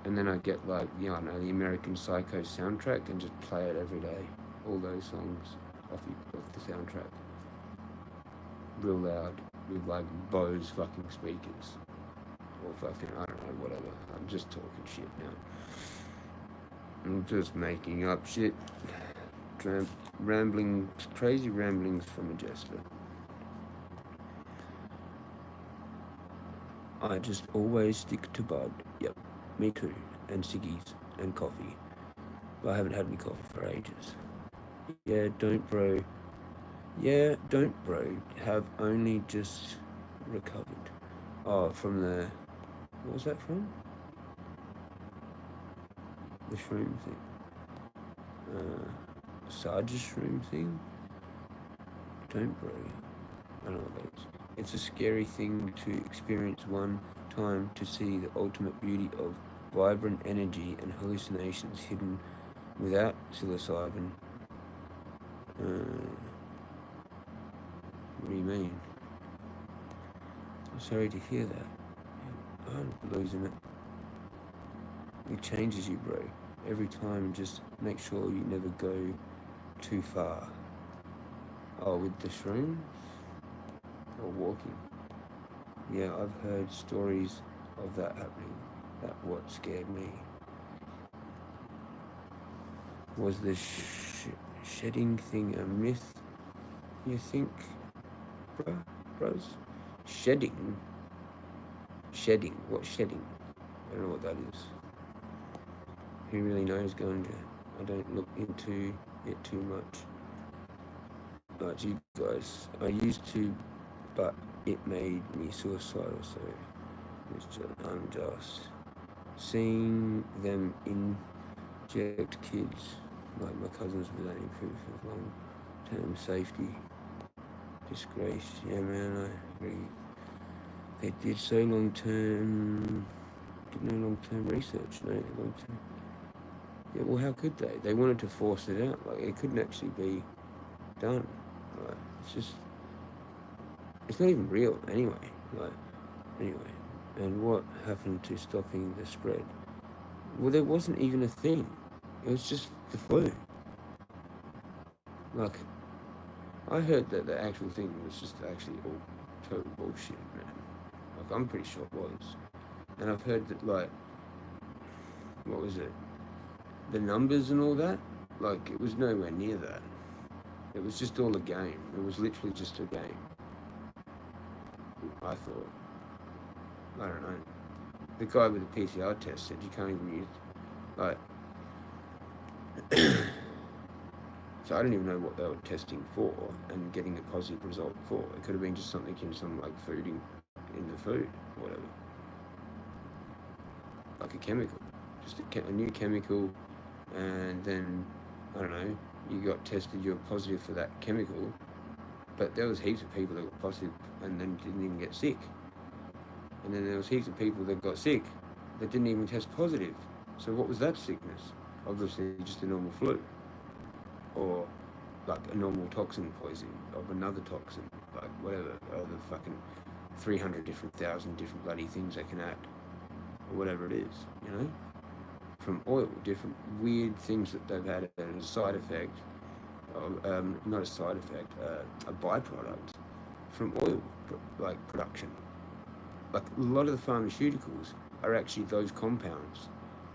And then I get like, I know, the American Psycho soundtrack and just play it every day. All those songs off the soundtrack. Real loud, with like Bose fucking speakers. Or fucking, I don't know, whatever. I'm just talking shit now. I'm just making up shit. Crazy ramblings from a jester. I just always stick to bud. Yep. Me too, and ciggies, and coffee. But I haven't had any coffee for ages. Yeah, don't bro. Have only just recovered. Oh, from the, what was that from? The shroom thing. Sarge's shroom thing? Don't worry. I don't know what that is. It's a scary thing to experience one time, to see the ultimate beauty of vibrant energy and hallucinations hidden without psilocybin. What do you mean? I'm sorry to hear that. I'm losing it. It changes you, bro. Every time, just make sure you never go too far. Oh, with the shrooms? Or walking? Yeah, I've heard stories of that happening. That's what scared me. Was the shedding thing a myth, you think, bros? Shedding? Shedding? What shedding? I don't know what that is. Who really knows, Ganja? I don't look into it too much. But you guys, I used to, but it made me suicidal, so I'm just seeing them inject kids like my cousins without any proof of long-term safety. Disgrace. Yeah, man, I agree. They did so did no long-term research, no long-term. Yeah, well, how could they? They wanted to force it out. Like, it couldn't actually be done. Like, it's not even real anyway. Like, anyway. And what happened to stopping the spread? Well, there wasn't even a thing. It was just the flu. Like, I heard that the actual thing was just actually all total bullshit, man. Like, I'm pretty sure it was. And I've heard that, like, what was it? The numbers and all that, like, it was nowhere near that. It was just all a game. It was literally just a game. I thought. I don't know. The guy with the PCR test said you can't even use, like, so I don't even know what they were testing for and getting a positive result for. It could have been just something in some, like, food in the food or whatever. Like a chemical. Just a new chemical, and then, I don't know, you got tested, you're positive for that chemical, but there was heaps of people that were positive and then didn't even get sick. And then there was heaps of people that got sick that didn't even test positive. So what was that sickness? Obviously just a normal flu. Or like a normal toxin poisoning of another toxin. Like whatever, the fucking 300,000 different bloody things they can add. Or whatever it is, you know? From oil, different weird things that they've had as a side effect. Not a side effect, a byproduct from oil, like production. Like a lot of the pharmaceuticals are actually those compounds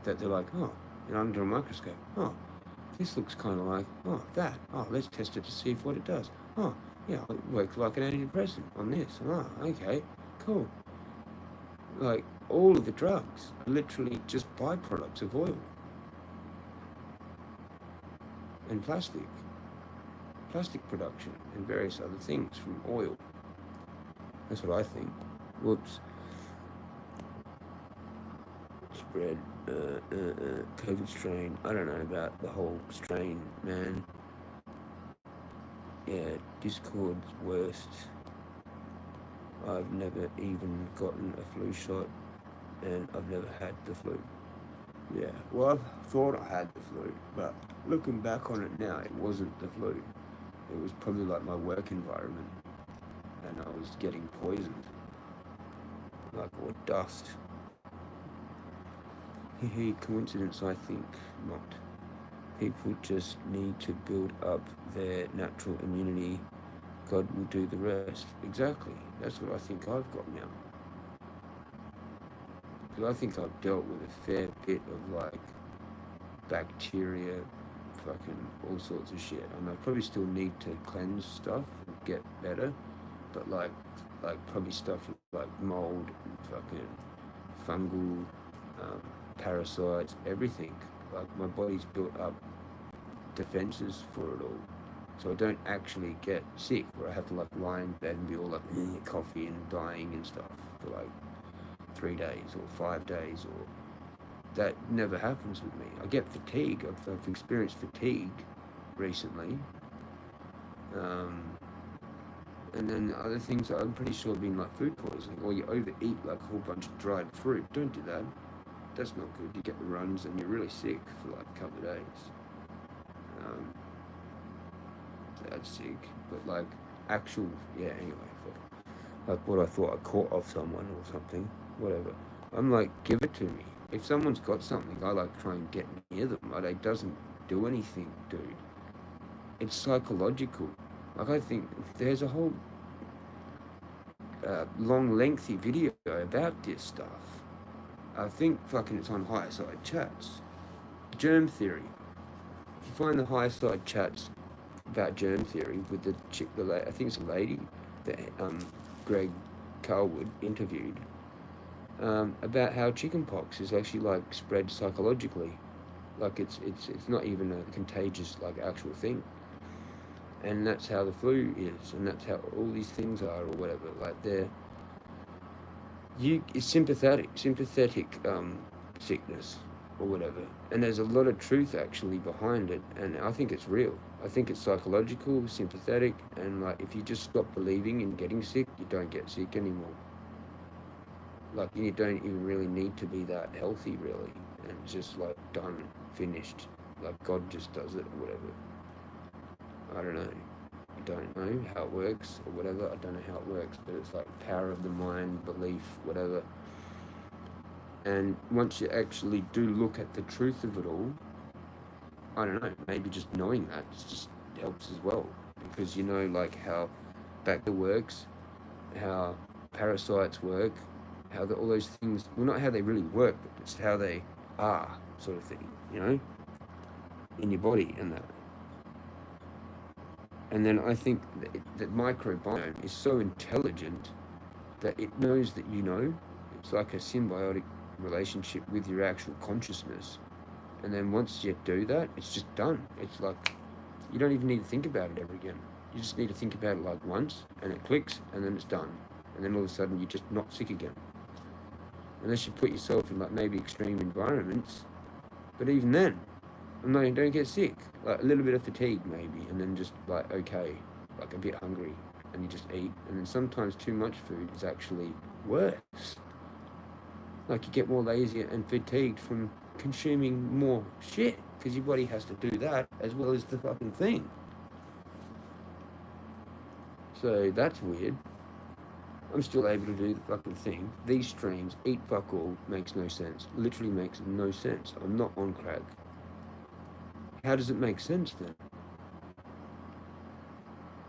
that they're like, oh, under a microscope, oh, this looks kind of like, oh, that, oh, let's test it to see what it does. Oh, yeah, it works like an antidepressant on this. Oh, okay, cool. Like all of the drugs are literally just byproducts of oil and plastic production and various other things from oil. That's what I think. Whoops. Spread, COVID strain. I don't know about the whole strain, man. Yeah, Discord's worst. I've never even gotten a flu shot, and I've never had the flu. Yeah, well, I thought I had the flu, but looking back on it now, it wasn't the flu. It was probably like my work environment, and I was getting poisoned, like, or dust. Coincidence, I think not. People just need to build up their natural immunity. God will do the rest. Exactly. That's what I think I've got now. Because I think I've dealt with a fair bit of, like, bacteria, fucking all sorts of shit. And I probably still need to cleanse stuff and get better. But, like probably stuff like mold, fucking fungal, parasites, everything. Like, my body's built up defenses for it all. so I don't actually get sick, where I have to like lie in bed and be all like coffee and dying and stuff for like 3 days or 5 days, or that never happens with me. I get fatigue. I've experienced fatigue recently, and then other things I'm pretty sure have been like food poisoning, or you overeat like a whole bunch of dried fruit. Don't do that. That's not good. You get the runs and you're really sick for like a couple of days. That's sick, but like actual, yeah, anyway, like what I thought I caught off someone or something, whatever. I'm like, give it to me. If someone's got something, I like try and get near them. Like, it doesn't do anything, dude. It's psychological. Like, I think there's a whole long, lengthy video about this stuff. I think fucking it's on Higher Side Chats. Germ theory. If you find the Higher Side Chats about germ theory with the chick, I think it's a lady that Greg Carlwood interviewed, about how chickenpox is actually like spread psychologically, like it's not even a contagious like actual thing, and that's how the flu is, and that's how all these things are, or whatever. Like it's sympathetic sickness or whatever, and there's a lot of truth actually behind it, and I think it's real. I think it's psychological, sympathetic, and like if you just stop believing in getting sick, you don't get sick anymore. Like, you don't even really need to be that healthy, really, and it's just like done, finished. Like God just does it or whatever. I don't know. I don't know how it works or whatever. I don't know how it works, but it's like power of the mind, belief, whatever. And once you actually do look at the truth of it all, I don't know, maybe just knowing that just helps as well. Because you know, like how bacteria works, how parasites work, how all those things, well, not how they really work, but it's how they are, sort of thing, you know, in your body and that. And then I think that microbiome is so intelligent that it knows that you know. It's like a symbiotic relationship with your actual consciousness. And then once you do that, it's just done. It's like, you don't even need to think about it ever again. You just need to think about it like once, and it clicks, and then it's done. And then all of a sudden, you're just not sick again. Unless you put yourself in like maybe extreme environments. But even then, no, you don't get sick. Like a little bit of fatigue maybe, and then just like, okay, like a bit hungry, and you just eat. And then sometimes too much food is actually worse. Like you get more lazy and fatigued from consuming more shit, because your body has to do that as well as the fucking thing. So that's weird. I'm still able to do the fucking thing. These streams, eat fuck all, makes no sense. Literally makes no sense. I'm not on crack. How does it make sense then?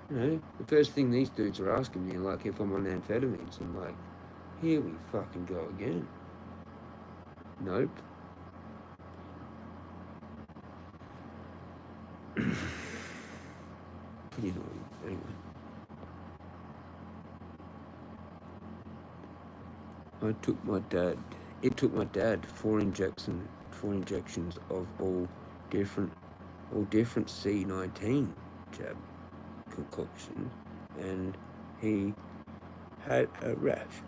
You know, the first thing these dudes are asking me, like if I'm on amphetamines, I'm like, here we fucking go again. Nope. Pretty annoying. Anyway. It took my dad 4 injections of all different C19 jab concoction, and he had a rash.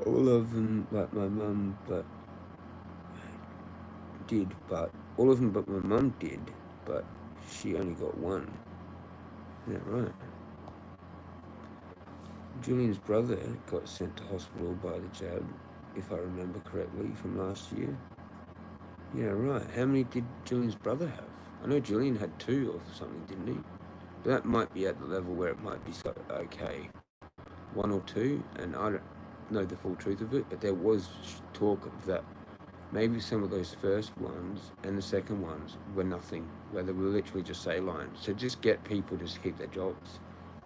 All of them, like my mum, all of them but my mum did, but she only got one. Is that right? Julian's brother got sent to hospital by the jab, if I remember correctly, from last year. Yeah, right. How many did Julian's brother have? I know Julian had 2 or something, didn't he? But that might be at the level where it might be so, okay, 1 or 2, and I don't know the full truth of it, but there was talk of that maybe some of those first ones and the second ones were nothing, where they were literally just saline. So just get people to keep their jobs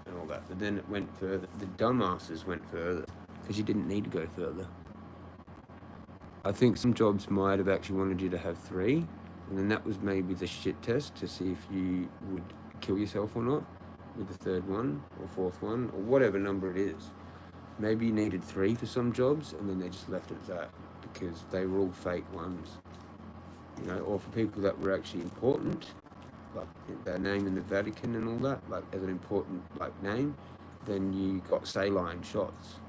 and all that. But then it went further. The dumbasses went further, because you didn't need to go further. I think some jobs might have actually wanted you to have 3, and then that was maybe the shit test to see if you would kill yourself or not with the 3rd one or 4th one or whatever number it is. Maybe you needed 3 for some jobs, and then they just left it at that because they were all fake ones, you know, or for people that were actually important, like their name in the Vatican and all that, like as an important like name, then you got saline shots,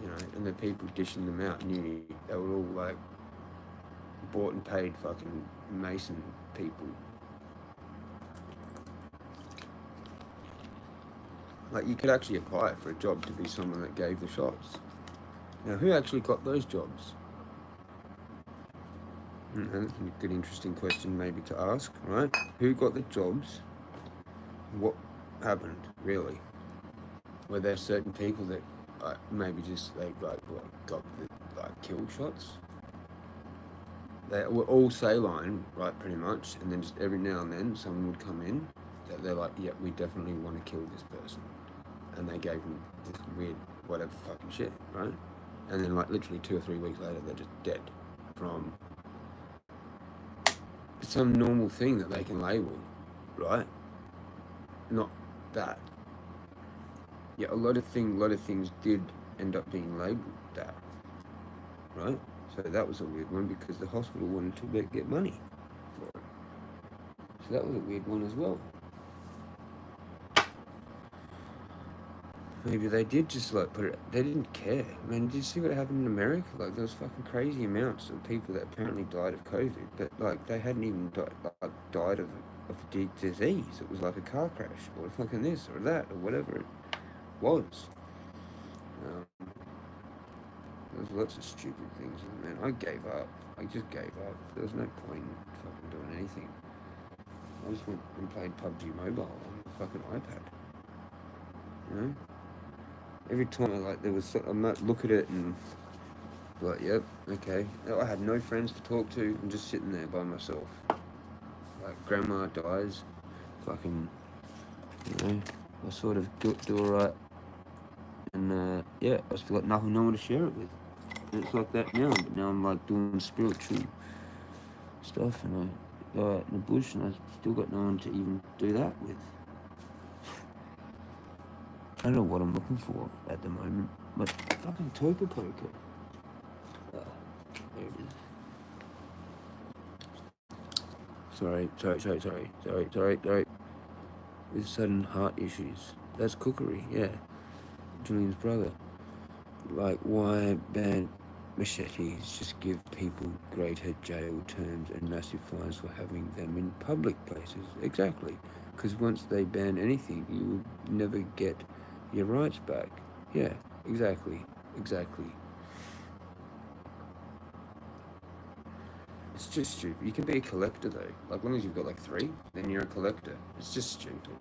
you know, and the people dishing them out knew they were all like bought and paid fucking Mason people. Like you could actually apply for a job to be someone that gave the shots. Now, who actually got those jobs? And that's a good, interesting question maybe to ask, right? Who got the jobs? What happened, really? Were there certain people that maybe just they got the kill shots? They were all saline, right, pretty much, and then just every now and then someone would come in that they're like, yeah, we definitely want to kill this person. And they gave them this weird whatever fucking shit, right? And then like literally 2 or 3 weeks later they're just dead from some normal thing that they can label, right? Not that. Yeah, a lot of things did end up being labelled that, right? So that was a weird one because the hospital wanted to get money for it. So that was a weird one as well. Maybe they did just like put it, they didn't care. I mean, did you see what happened in America? Like there was fucking crazy amounts of people that apparently died of COVID, but like they hadn't even died of disease. It was like a car crash or fucking this or that or whatever it was. There's lots of stupid things, man. I gave up. I just gave up. There was no point in fucking doing anything. I just went and played PUBG Mobile on the fucking iPad. You know? Every time I might look at it and be like, yep, okay. I had no friends to talk to. I'm just sitting there by myself. Like grandma dies, fucking, you know, I sort of do alright. And yeah, I still got no one to share it with. And it's like that now, but now I'm like doing spiritual stuff and I go out in the bush and I still got no one to even do that with. I don't know what I'm looking for at the moment, but fucking Toka Poker. There it is. Sorry. With sudden heart issues. That's cookery, yeah. Julian's brother. Like, why ban machetes? Just give people greater jail terms and massive fines for having them in public places. Exactly. Because once they ban anything, you will never get your rights back. Yeah, exactly. It's just stupid. You can be a collector though. Like, as long as you've got like 3, then you're a collector. It's just stupid.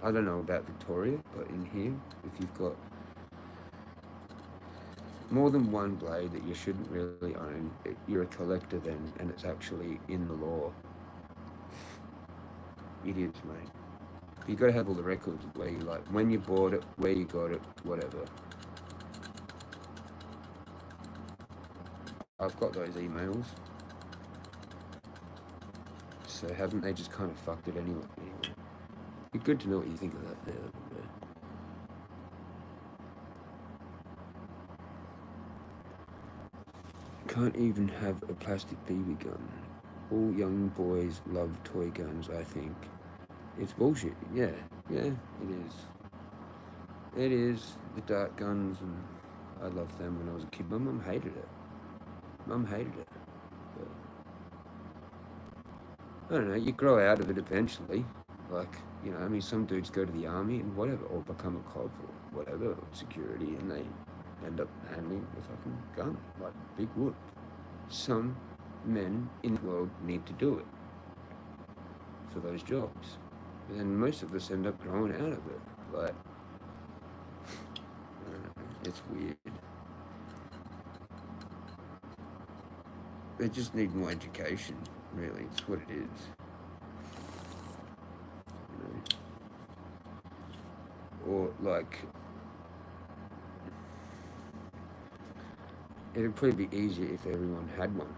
I don't know about Victoria, but in here, if you've got more than one blade that you shouldn't really own, you're a collector then, and it's actually in the law. Idiots, mate. You gotta have all the records of where you when you bought it, where you got it, whatever. I've got those emails. So haven't they just kind of fucked it anyway? Be good to know what you think of that there. Can't even have a plastic BB gun. All young boys love toy guns, I think. It's bullshit. Yeah, it is. It is. The dart guns, and I loved them when I was a kid. My mum hated it. But, I don't know, you grow out of it eventually. Like, you know, I mean, some dudes go to the army and whatever, or become a cop or whatever, or security, and they end up handling the fucking gun, like big whoop. Some men in the world need to do it for those jobs. And then most of us end up growing out of it. Like, I don't know, it's weird. They just need more education, really. It's what it is. You know? Or like, it'd probably be easier if everyone had one.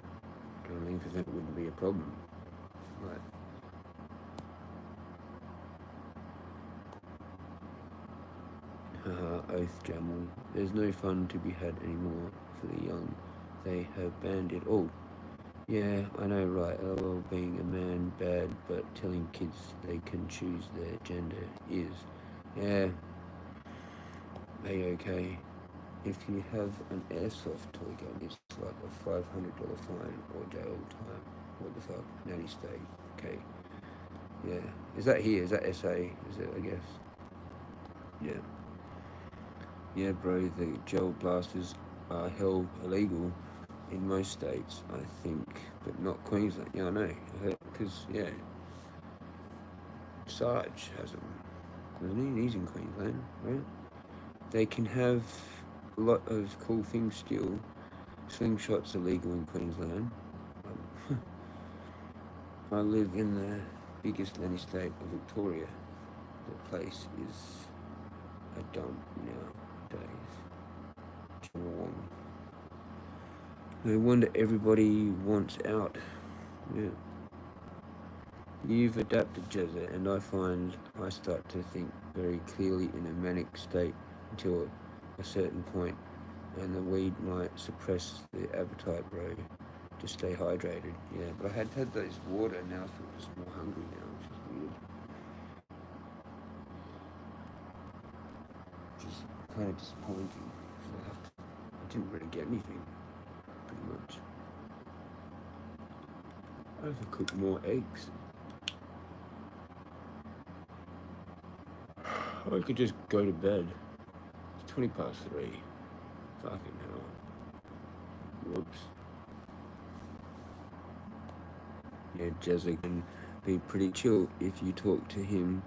You know what I mean? Because then it wouldn't be a problem. Like, oath Jamal. There's no fun to be had anymore for the young. They have banned it all. Yeah, I know, right? LOL, being a man bad, but telling kids they can choose their gender is. Yeah, A-okay. If you have an airsoft toy gun, it's like a $500 fine or jail time. What the fuck? Nanny state. Okay. Yeah. Is that here? Is that SA? Is it, I guess? Yeah. Yeah, bro, the gel blasters are held illegal in most states, I think, but not Queensland. Yeah, I know. I heard, because, yeah, Sarge has them. Doesn't he? He's in Queensland, right? They can have a lot of cool things still. Slingshots are legal in Queensland. I live in the biggest nanny state of Victoria. The place is a dump nowadays. Geelong. No wonder everybody wants out. Yeah. You've adapted, Jezza, and I find I start to think very clearly in a manic state until a certain point, and the weed might suppress the appetite, bro. Just stay hydrated. Yeah, but I had those water, now I feel just more hungry now, which is weird. Which is kind of disappointing, because I didn't really get anything, pretty much. I have to cook more eggs. I could just go to bed. It's 3:20. Fucking hell. Whoops. Yeah, Jezza can be pretty chill if you talk to him.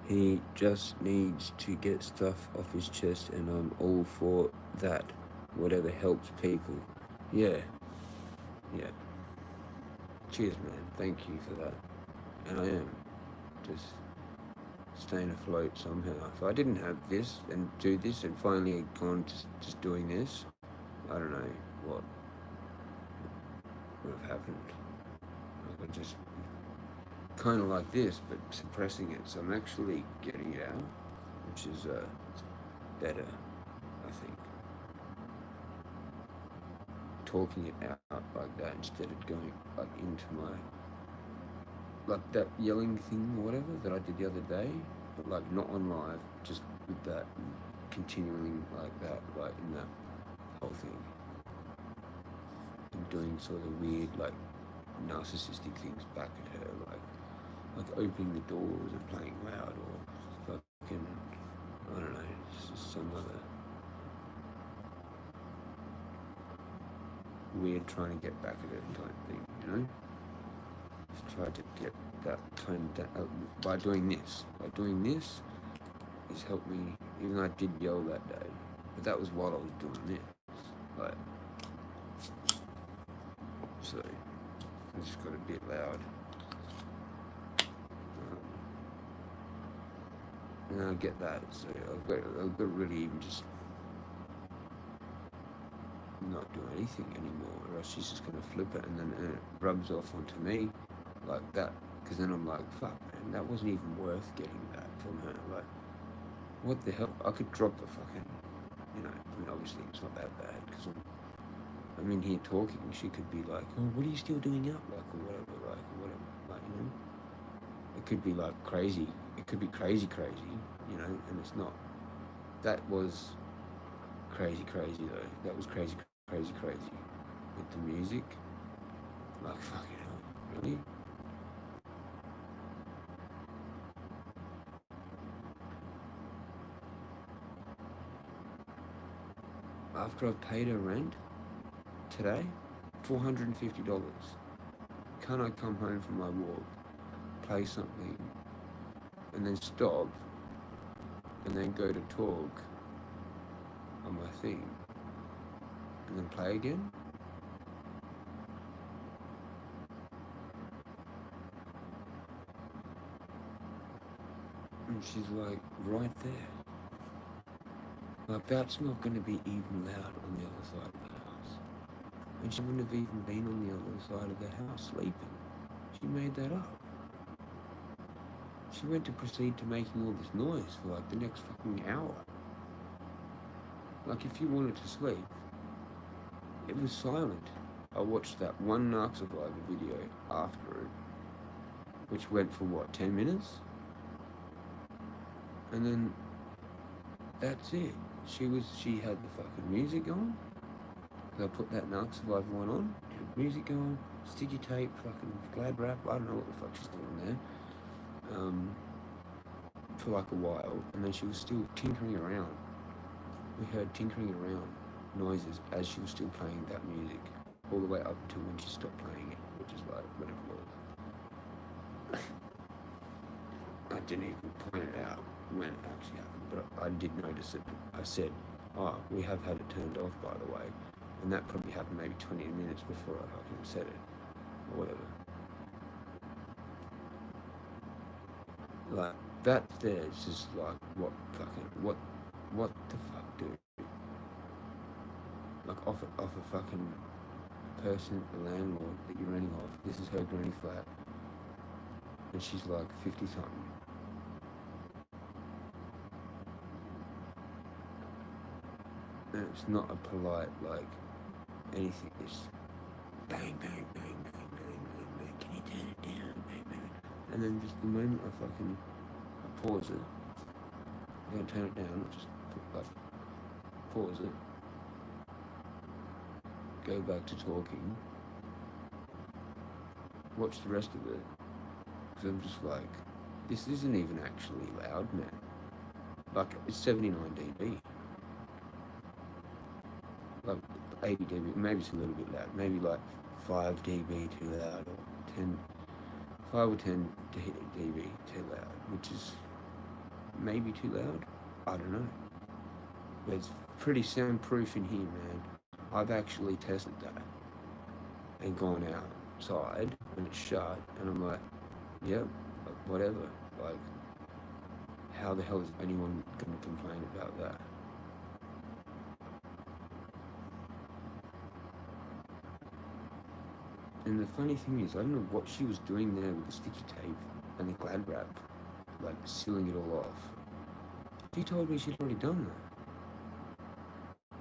He just needs to get stuff off his chest, and I'm all for that. Whatever helps people. Yeah. Yeah. Cheers, man. Thank you for that. And I am. Just staying afloat somehow. If I didn't have this and do this and finally had gone to just doing this, I don't know what would have happened. I could just kind of like this, but suppressing it. So I'm actually getting it out, which is better, I think. Talking it out like that instead of going like into my, like that yelling thing or whatever that I did the other day, but like not on live, just with that continuing like that, like in that whole thing. And doing sort of weird like narcissistic things back at her, like opening the doors and playing loud, or fucking, I don't know, it's just some other weird trying to get back at it type thing, you know? I've tried to get that tone down by doing this. By doing this, it's helped me, even though I did yell that day, but that was while I was doing this. Like, so I just got a bit loud. And I get that, so I've got to really even just not do anything anymore, or else she's just going to flip it, and then it rubs off onto me like that, because then I'm like, fuck, man, that wasn't even worth getting that from her. Like, what the hell? I could drop the fucking, you know, I mean, obviously it's not that bad, because I'm in here talking, she could be like, oh, what are you still doing out, like, or whatever, like, you know? It could be like crazy, it could be crazy, you know, and it's not. That was crazy though. That was crazy with the music. Like, fucking hell, really? After I've paid her rent today, $450. Can't I come home from my walk, play something, and then stop, and then go to talk on my thing, and then play again? And she's like, right there. Like, that's not going to be even loud on the other side of the house. And she wouldn't have even been on the other side of the house sleeping. She made that up. She went to proceed to making all this noise for like the next fucking hour. Like, if you wanted to sleep, it was silent. I watched that one Narc Survivor video after it, which went for what, 10 minutes? And then that's it. She had the fucking music on. I put that Narc Survivor one on, had music on, sticky tape, fucking glad wrap, I don't know what the fuck she's doing there. For like a while, and then she was still tinkering around. We heard tinkering around noises as she was still playing that music, all the way up until when she stopped playing it, which is like whatever it was. I didn't even point it out when it actually happened, but I did notice it. I said, oh, we have had it turned off, by the way, and that probably happened maybe 20 minutes before I fucking said it, or whatever. Like, that there is just like, what the fuck, dude? Like, off a fucking person, the landlord that you're renting off, this is her granny flat, and she's like 50-something. And it's not a polite, like, anything, it's bang, bang, bang, bang, bang, bang, bang, can you turn it down, bang, bang. And then just the moment I pause it, I don't turn it down, I just pause it, go back to talking, watch the rest of it, because I'm just like, this isn't even actually loud, man. Like, it's 79 dB. Like 80 dB, maybe it's a little bit loud, maybe like 5 dB too loud, or 5 or 10 dB too loud, which is maybe too loud, I don't know. But it's pretty soundproof in here, man. I've actually tested that and gone outside when it's shut, and I'm like, yep, whatever. Like, how the hell is anyone going to complain about that? And the funny thing is, I don't know what she was doing there with the sticky tape and the glad wrap, like sealing it all off. She told me she'd already done that.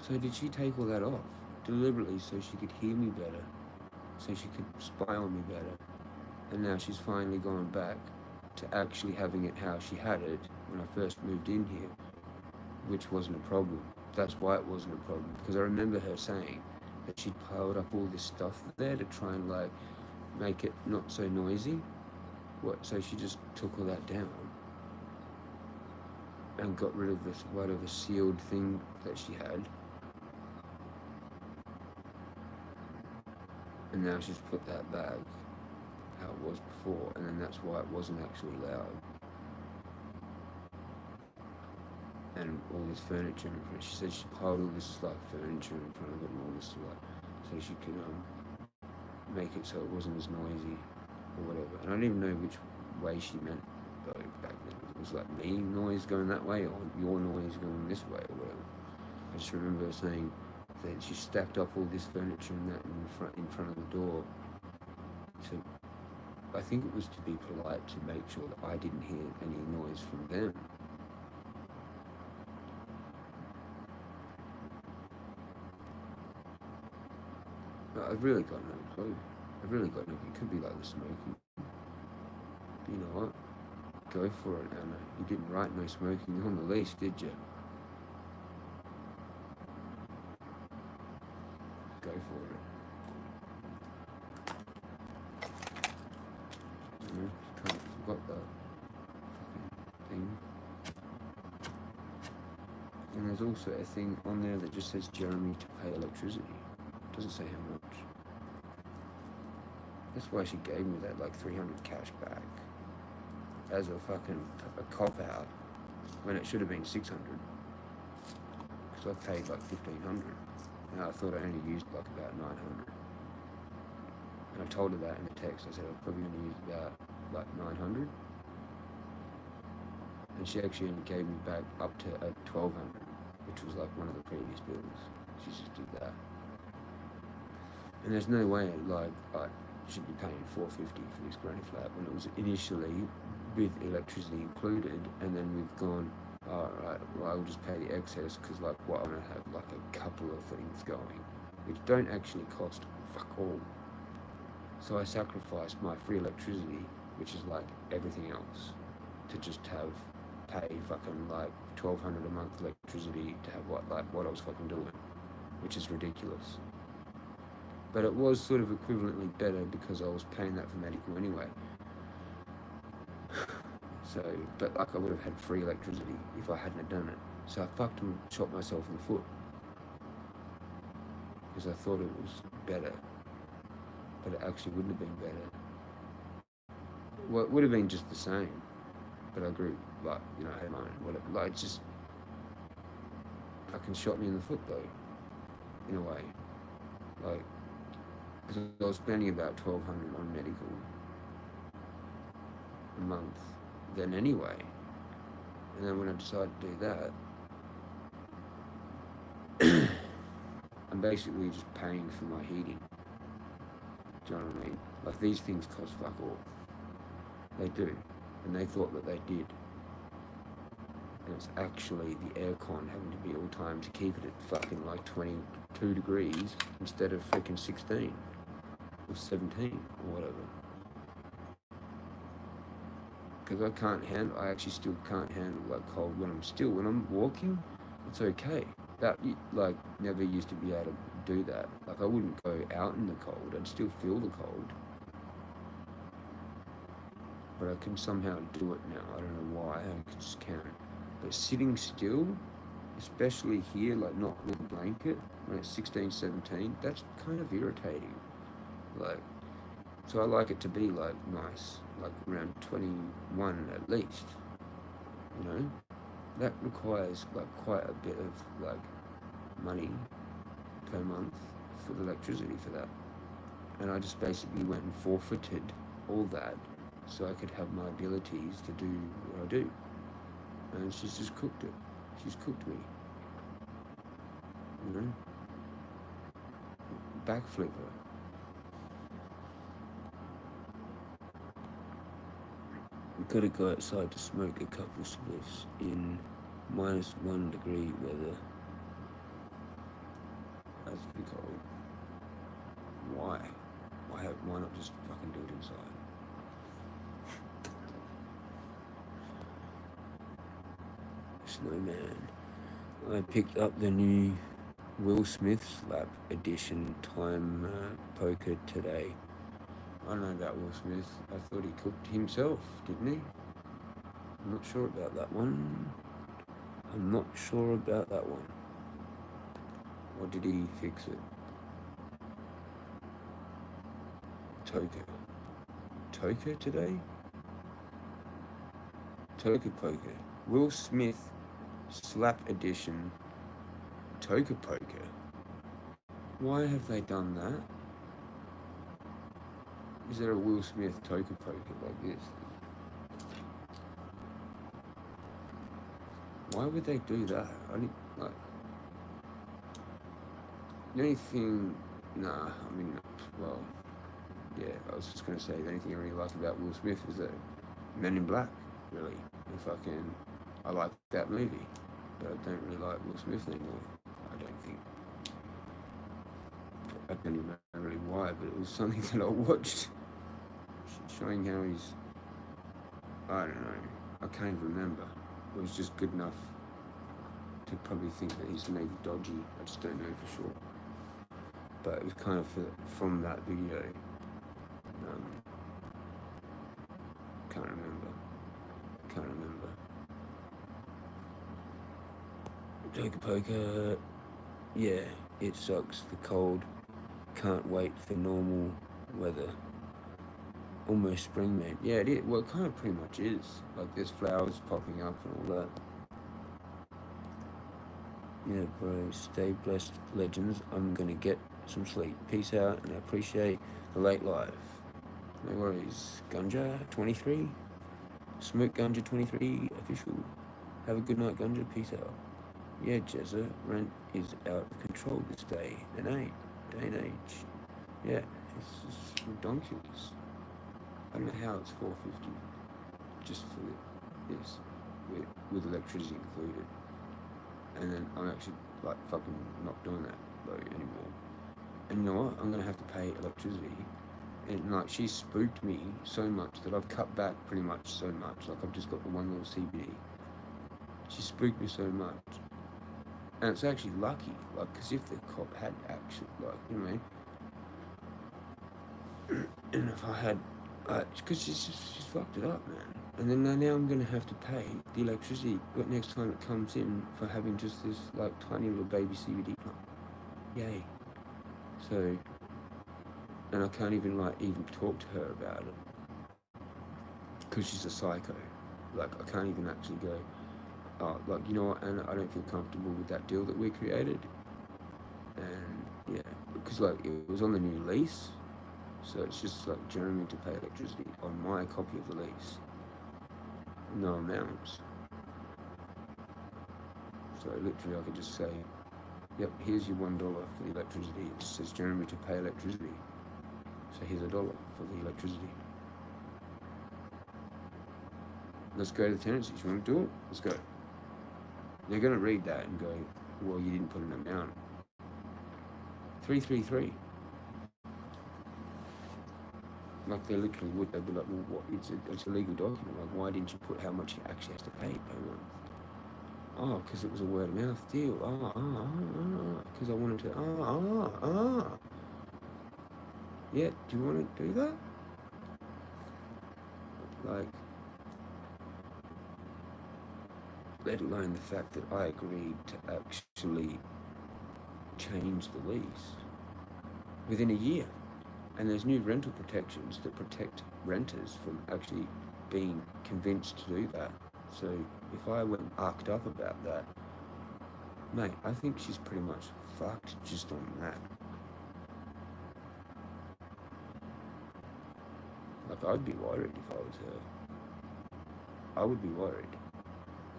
So did she take all that off deliberately so she could hear me better, so she could spy on me better? And now she's finally gone back to actually having it how she had it when I first moved in here, which wasn't a problem. That's why it wasn't a problem, because I remember her saying that she'd piled up all this stuff there to try and like make it not so noisy. So she just took all that down and got rid of this whatever sealed thing that she had, and now she's put that back how it was before, and then that's why it wasn't actually loud. And all this furniture in front. She said she piled all this like furniture in front of it and all this like, so she could make it so it wasn't as noisy or whatever. And I don't even know which way she meant though back then. It was like me noise going that way or your noise going this way or whatever. I just remember her saying that she stacked up all this furniture and that in front of the door to, I think it was to be polite, to make sure that I didn't hear any noise from them. I've really got no clue. I've really got no clue. It could be like the smoking. But you know what? Go for it, Anna. You didn't write no smoking on the lease, did you? Go for it. You kind of forgot that fucking thing. And there's also a thing on there that just says Jeremy to pay electricity. It doesn't say how much. That's why she gave me that like 300 cash back as a fucking cop out when it should have been 600, because I paid like 1,500 and I thought I only used like about 900, and I told her that in the text. I said I was probably going to use about like 900, and she actually only gave me back up to 1,200, which was like one of the previous bills. She just did that. And there's no way like I should be paying $450 for this granny flat when it was initially with electricity included, and then we've gone, alright, well I'll just pay the excess because like what, I'm gonna have like a couple of things going which don't actually cost fuck all. So I sacrificed my free electricity, which is like everything else, to just pay fucking like $1,200 a month electricity to have what I was fucking doing, which is ridiculous. But it was sort of equivalently better because I was paying that for medical anyway. So, but like I would have had free electricity if I hadn't have done it. So I fucked and shot myself in the foot because I thought it was better, but it actually wouldn't have been better. Well, it would have been just the same, but I grew, like, you know, I had mine, whatever. Like, it just fucking shot me in the foot though, in a way. Like, because I was spending about $1,200 on medical a month then anyway. And then when I decided to do that, I'm basically just paying for my heating. Do you know what I mean? Like, these things cost fuck all. They do. And they thought that they did. And it's actually the aircon having to be all time to keep it at fucking like 22 degrees instead of freaking 16 or 17 or whatever. Because I actually still can't handle like cold when I'm walking, it's okay. That, like, never used to be able to do that. Like, I wouldn't go out in the cold, I'd still feel the cold. But I can somehow do it now, I don't know why, I just can't. But sitting still, especially here, like not with a blanket, when it's 16, 17, that's kind of irritating. Like, so I like it to be like nice, like around 21 at least, you know? That requires like quite a bit of like money per month for the electricity for that. And I just basically went and forfeited all that so I could have my abilities to do what I do. And she's just cooked it. She's cooked me. You know? Backflip her. We've got to go outside to smoke a couple spliffs in -1 degree weather. That's pretty cold. Why? Why not just fucking do it inside? Snowman. I picked up the new Will Smith Slap Edition Time Poker today. I don't know about Will Smith. I thought he cooked himself, didn't he? I'm not sure about that one. Or did he fix it? Toker today? Toker Poker. Will Smith Slap Edition Toker Poker. Why have they done that? Is there a Will Smith Toker Poker like this? Why would they do that? I didn't, like, the only thing, nah, I mean, well, yeah, I was just gonna say the only thing I really like about Will Smith is that Men in Black, really. And fucking, I like that movie, but I don't really like Will Smith anymore. I don't think. I don't even know really why, but it was something that I watched, showing how he's, I don't know, I can't even remember. It was just good enough to probably think that he's maybe dodgy. I just don't know for sure. But it was kind of from that video. Can't remember. Joker Poker, yeah, it sucks. The cold. Can't wait for normal weather. Almost spring, man. Yeah, it is. Well, it kind of pretty much is. Like, there's flowers popping up and all that. Yeah, bro. Stay blessed, legends. I'm gonna get some sleep. Peace out, and I appreciate the late life. No worries. Gunja 23. Smoke Gunja 23 official. Have a good night, Gunja. Peace out. Yeah, Jezza, rent is out of control this day and age. Yeah, it's just ridiculous. I don't know how it's $4.50 just for this, with electricity included. And then I'm actually like fucking not doing that though anymore. And you know what? I'm gonna have to pay electricity. And like, she spooked me so much that I've cut back pretty much so much. Like, I've just got the one little CBD. She spooked me so much. And it's actually lucky, like, because if the cop had actually, like, you know what I mean? And if I had, because she's fucked it up, man. And then now I'm gonna have to pay the electricity next time it comes in for having just this, like, tiny little baby CBD plant. Yay. So, and I can't even talk to her about it because she's a psycho. Like, I can't even actually go, like, you know what, and I don't feel comfortable with that deal that we created. And yeah, because like it was on the new lease, so it's just like Jeremy to pay electricity on my copy of the lease, no amounts. So literally I could just say, yep, here's your $1 for the electricity. It just says Jeremy to pay electricity. So here's $1 for the electricity. Let's go to the tenancies. You want to do it? Let's go. They're going to read that and go, well, you didn't put an amount. 333. Like, they literally would. They'd be like, well, what? It's a legal document. Like, why didn't you put how much he actually has to pay per month? Oh, because it was a word of mouth deal. Because I wanted to, Yeah, do you want to do that? Like, let alone the fact that I agreed to actually change the lease within a year. And there's new rental protections that protect renters from actually being convinced to do that. So if I went arced up about that, mate, I think she's pretty much fucked just on that. Like, I'd be worried if I was her. I would be worried.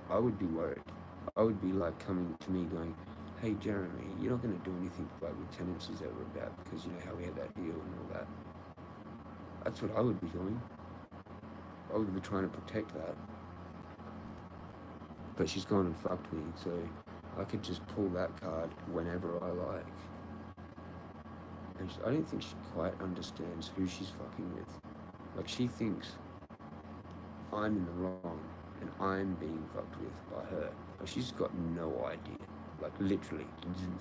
I would be worried. I would be like coming to me going, hey Jeremy, you're not going to do anything like with tenancies ever about, because you know how we had that deal and all that. That's what I would be doing. I would be trying to protect that. But she's gone and fucked me, so I could just pull that card whenever I like. And I don't think she quite understands who she's fucking with. Like, she thinks I'm in the wrong and I'm being fucked with by her. But she's got no idea. Like, literally,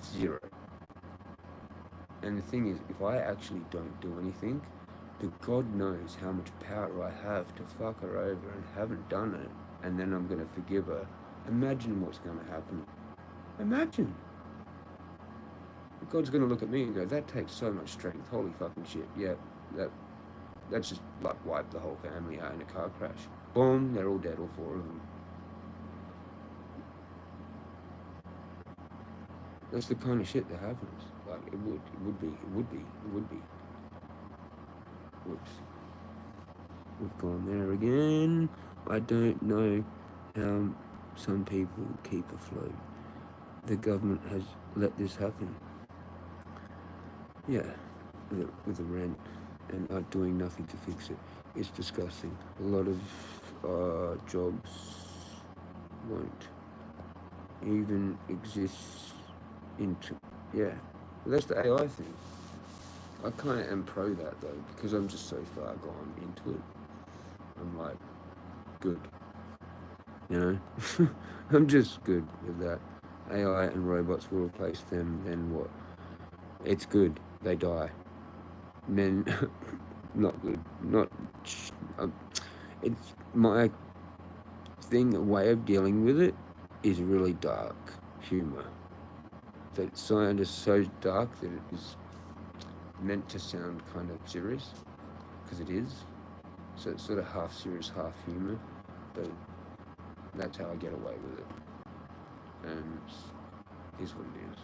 zero. And the thing is, if I actually don't do anything, the God knows how much power I have to fuck her over and haven't done it, and then I'm going to forgive her. Imagine what's going to happen. Imagine. God's going to look at me and go, that takes so much strength. Holy fucking shit. Yeah, that's just like wiped the whole family out in a car crash. Boom, they're all dead, all four of them. That's the kind of shit that happens. Like, it would be. Whoops. We've gone there again. I don't know how some people keep afloat. The government has let this happen. Yeah, with the rent and not doing nothing to fix it. It's disgusting. A lot of jobs won't even exist yeah. Well, that's the AI thing. I kind of am pro that though, because I'm just so far gone into it. I'm like, good. You know? I'm just good with that. AI and robots will replace them, then what? It's good. They die. Men, not good. It's my way of dealing with it is really dark humor. That science is so dark that it is meant to sound kind of serious, because it is. So it's sort of half serious, half humor, but that's how I get away with it. And it is what it is.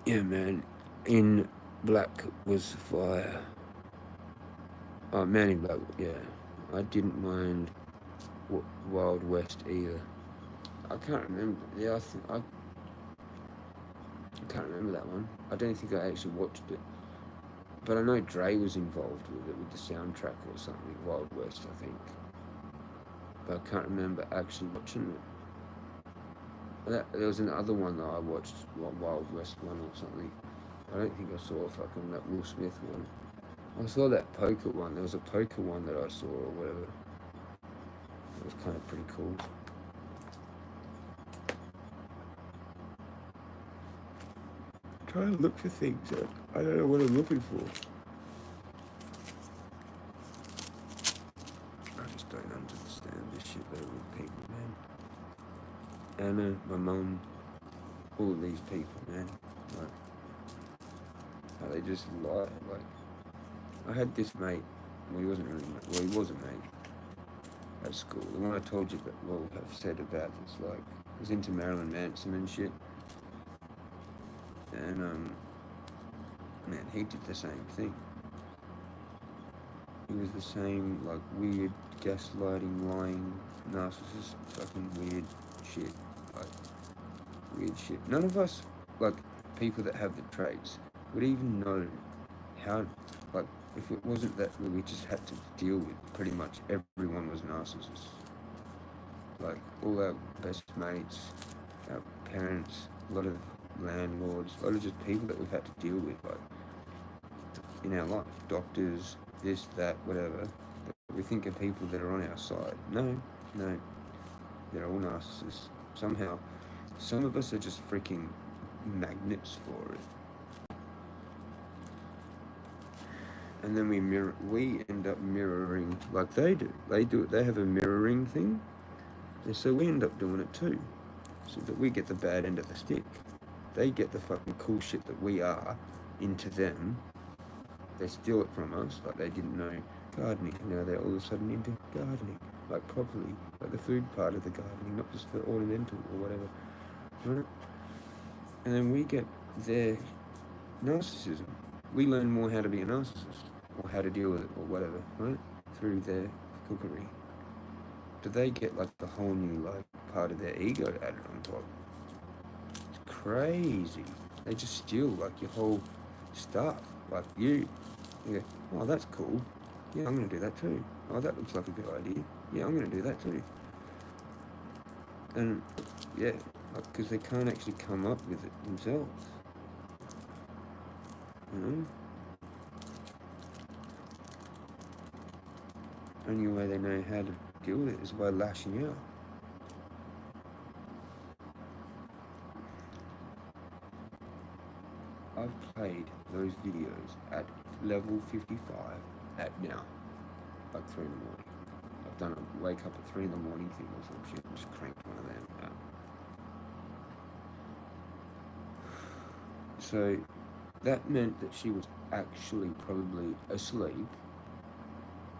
Yeah, man. In Black was fire. Oh, Man in Black, yeah. I didn't mind Wild West either. I can't remember. Yeah, I can't remember that one. I don't think I actually watched it. But I know Dre was involved with it, with the soundtrack or something, Wild West, I think. But I can't remember actually watching it. There was another one that I watched, Wild West one or something. I don't think I saw fucking that Will Smith one. I saw that poker one. There was a poker one that I saw or whatever. It was kind of pretty cool. I'm trying to look for things that I don't know what I'm looking for. I just don't understand this shit though with people, man. Anna, my mum, all of these people, man. Like, how they just lie. Like, I had this mate. Well, he wasn't really mate. Well, he was a mate at school. The one I told you about, well, I've said about this, like, he was into Marilyn Manson and shit. And, man, he did the same thing. He was the same, like, weird, gaslighting, lying, narcissist, fucking weird shit. Like, weird shit. None of us, like, people that have the traits would even know how, like, if it wasn't that we just had to deal with pretty much everyone was narcissists. Like, all our best mates, our parents, a lot of landlords, a lot of just people that we've had to deal with, like, in our life. Doctors, this, that, whatever. We think of people that are on our side. No, they're all narcissists. Somehow, some of us are just freaking magnets for it. And then we end up mirroring like they do. They have a mirroring thing. And so we end up doing it too. So that we get the bad end of the stick. They get the fucking cool shit that we are into them. They steal it from us, like they didn't know gardening. Now they're all of a sudden into gardening. Like properly. Like the food part of the gardening, not just for ornamental or whatever. Right? And then we get their narcissism. We learn more how to be a narcissist. Or how to deal with it, or whatever, right? Through their cookery. Do they get like the whole new like part of their ego added on top? It's crazy. They just steal like your whole stuff. Like you go, oh, that's cool. Yeah, I'm gonna do that too. Oh, that looks like a good idea. Yeah, I'm gonna do that too. And yeah, because they can't actually come up with it themselves. You know? Only way they know how to deal with it is by lashing out. I've played those videos at level 55 at now, like 3 in the morning. I've done a wake up at 3 in the morning thing or some shit and just cranked one of them out. So that meant that she was actually probably asleep,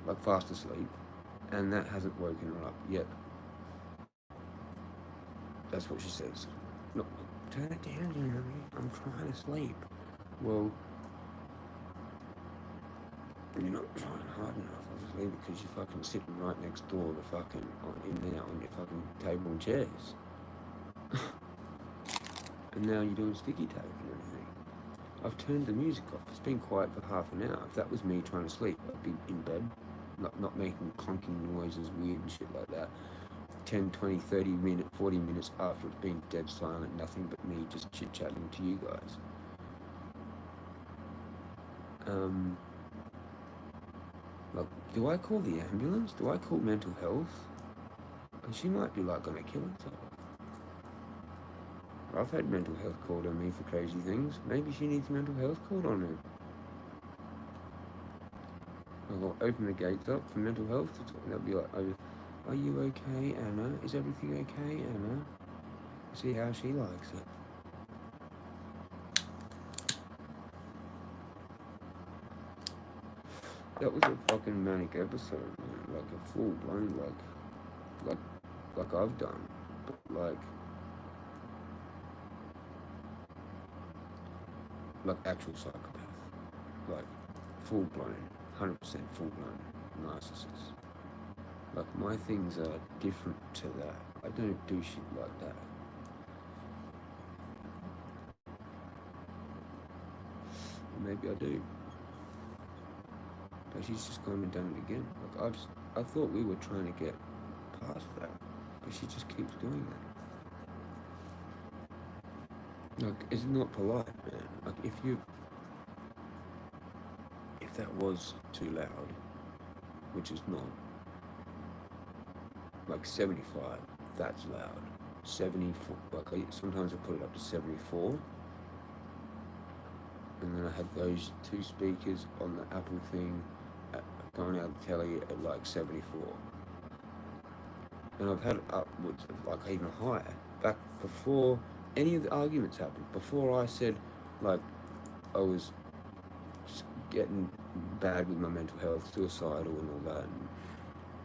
like fast asleep, and that hasn't woken her up yet. That's what she says. Look, turn it down, Jeremy. I'm trying to sleep. Well, you're not trying hard enough, obviously, because you're fucking sitting right next door to fucking in there on your fucking table and chairs. And now you're doing sticky tape and everything. I've turned the music off. It's been quiet for half an hour. If that was me trying to sleep, I'd be in bed, not making clunking noises, weird and shit like that. 10, 20, 30 minutes, 40 minutes after it's been dead silent, nothing but me just chit-chatting to you guys. Like, do I call the ambulance? Do I call mental health? And she might be like gonna kill herself. I've had mental health called on me for crazy things. Maybe she needs mental health called on her. I'll open the gates up for mental health to talk. They'll be like, are you okay, Anna? Is everything okay, Anna? See how she likes it. That was a fucking manic episode, man. Like a full blown, like I've done, but like actual psychopath, like full blown, 100% full blown narcissist. Like my things are different to that. I don't do shit like that. Maybe I do. But she's just gone and done it again. Like I thought we were trying to get past that, but she just keeps doing it. Like, it's not polite, man. Like, if you that was too loud, which is not, like 75, that's loud. 74, like sometimes I put it up to 74. And then I had those two speakers on the Apple thing going out the telly at like 74. And I've had it upwards of like even higher. Back before any of the arguments happened, before I said like I was just getting bad with my mental health, suicidal and all that,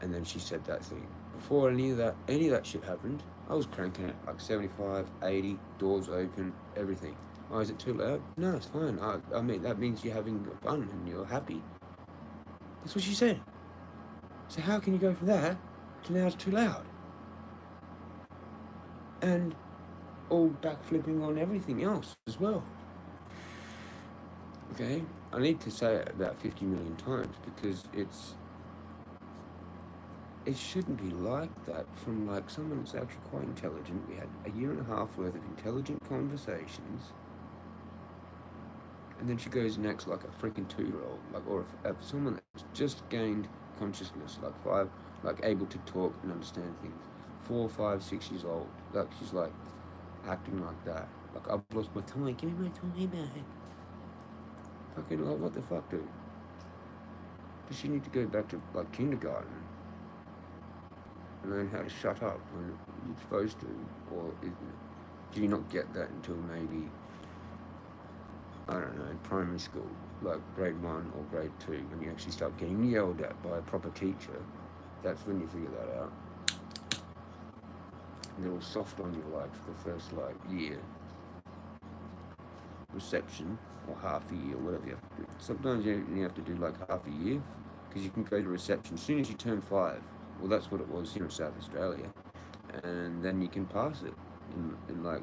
and then she said that thing. Before any of that shit happened, I was cranking it like 75, 80, doors open, everything. Oh, is it too loud? No, it's fine. I mean, that means you're having fun and you're happy. That's what she said. So how can you go from that to now it's too loud? And all backflipping on everything else as well. Okay? I need to say it about 50 million times because it shouldn't be like that from like someone that's actually quite intelligent. We had a year and a half worth of intelligent conversations. And then she goes and acts like a freaking 2-year-old, like, or if someone that's just gained consciousness, like 5, like able to talk and understand things, 4, 5, 6 years old, like she's like acting like that. Like, I've lost my toy, give me my toy back. Fucking, like, what the fuck, dude? Does she need to go back to like kindergarten and learn how to shut up when you're supposed to, or do you not get that until maybe, I don't know, in primary school, like grade 1 or grade 2, when you actually start getting yelled at by a proper teacher? That's when you figure that out. And they're all soft on you like for the first like year. Reception, or half a year, whatever you have to do. Sometimes you have to do like half a year, because you can go to reception as soon as you turn 5. Well, that's what it was here in South Australia. And then you can pass it in like,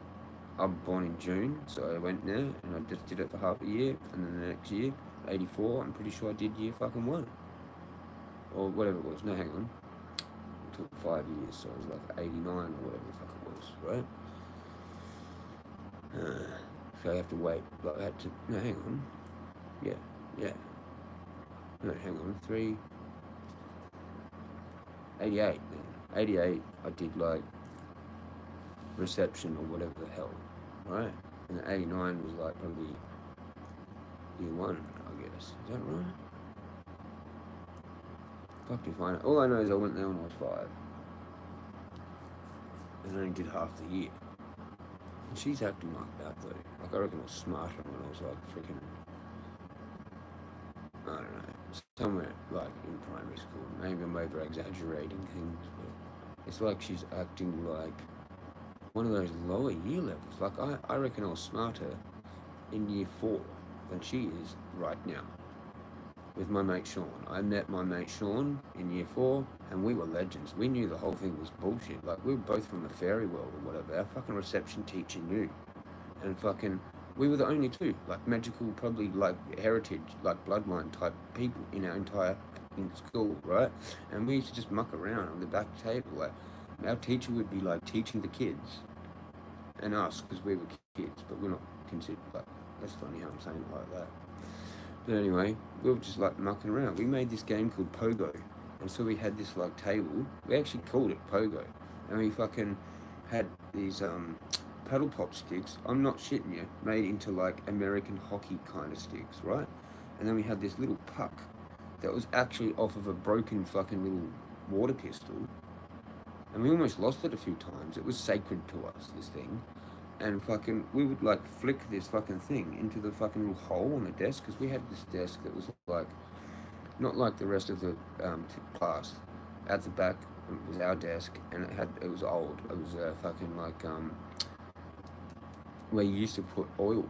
I'm born in June, so I went there and I just did it for half a year, and then the next year, 84, I'm pretty sure I did year fucking 1. Or whatever it was. No, hang on. It took 5 years, so it was like 89 or whatever the fuck it was, right? So I have to wait. Like I had to. No, hang on. Yeah. No, hang on. 88 then. 88, I did like reception or whatever the hell, right? And 89 was like probably year 1, I guess. Is that right? Fuck if I know. All I know is I went there when I was 5. And I only did half the year. And she's acting like that though. Like I reckon I was smarter when I was like freaking, I don't know, somewhere like in primary school. Maybe I'm over exaggerating things, but it's like she's acting like one of those lower year levels. Like I reckon I was smarter in year 4 than she is right now. With my mate Sean. I met my mate Sean in year 4 and we were legends. We knew the whole thing was bullshit. Like we were both from the fairy world or whatever. Our fucking reception teacher knew. And fucking, we were the only two, like magical, probably like heritage, like bloodline type people in our entire school, right? And we used to just muck around on the back table. Like our teacher would be like teaching the kids and us, because we were kids, but we're not considered like, that's funny how I'm saying it like that. But anyway, we were just like mucking around. We made this game called Pogo. And so we had this like table. We actually called it Pogo. And we fucking had these paddle pop sticks, I'm not shitting you, made into like American hockey kind of sticks, right? And then we had this little puck that was actually off of a broken fucking little water pistol. And we almost lost it a few times. It was sacred to us, this thing. And fucking, we would like flick this fucking thing into the fucking little hole on the desk, because we had this desk that was like, not like the rest of the class. At the back was our desk, and it was old. It was fucking like where you used to put oil,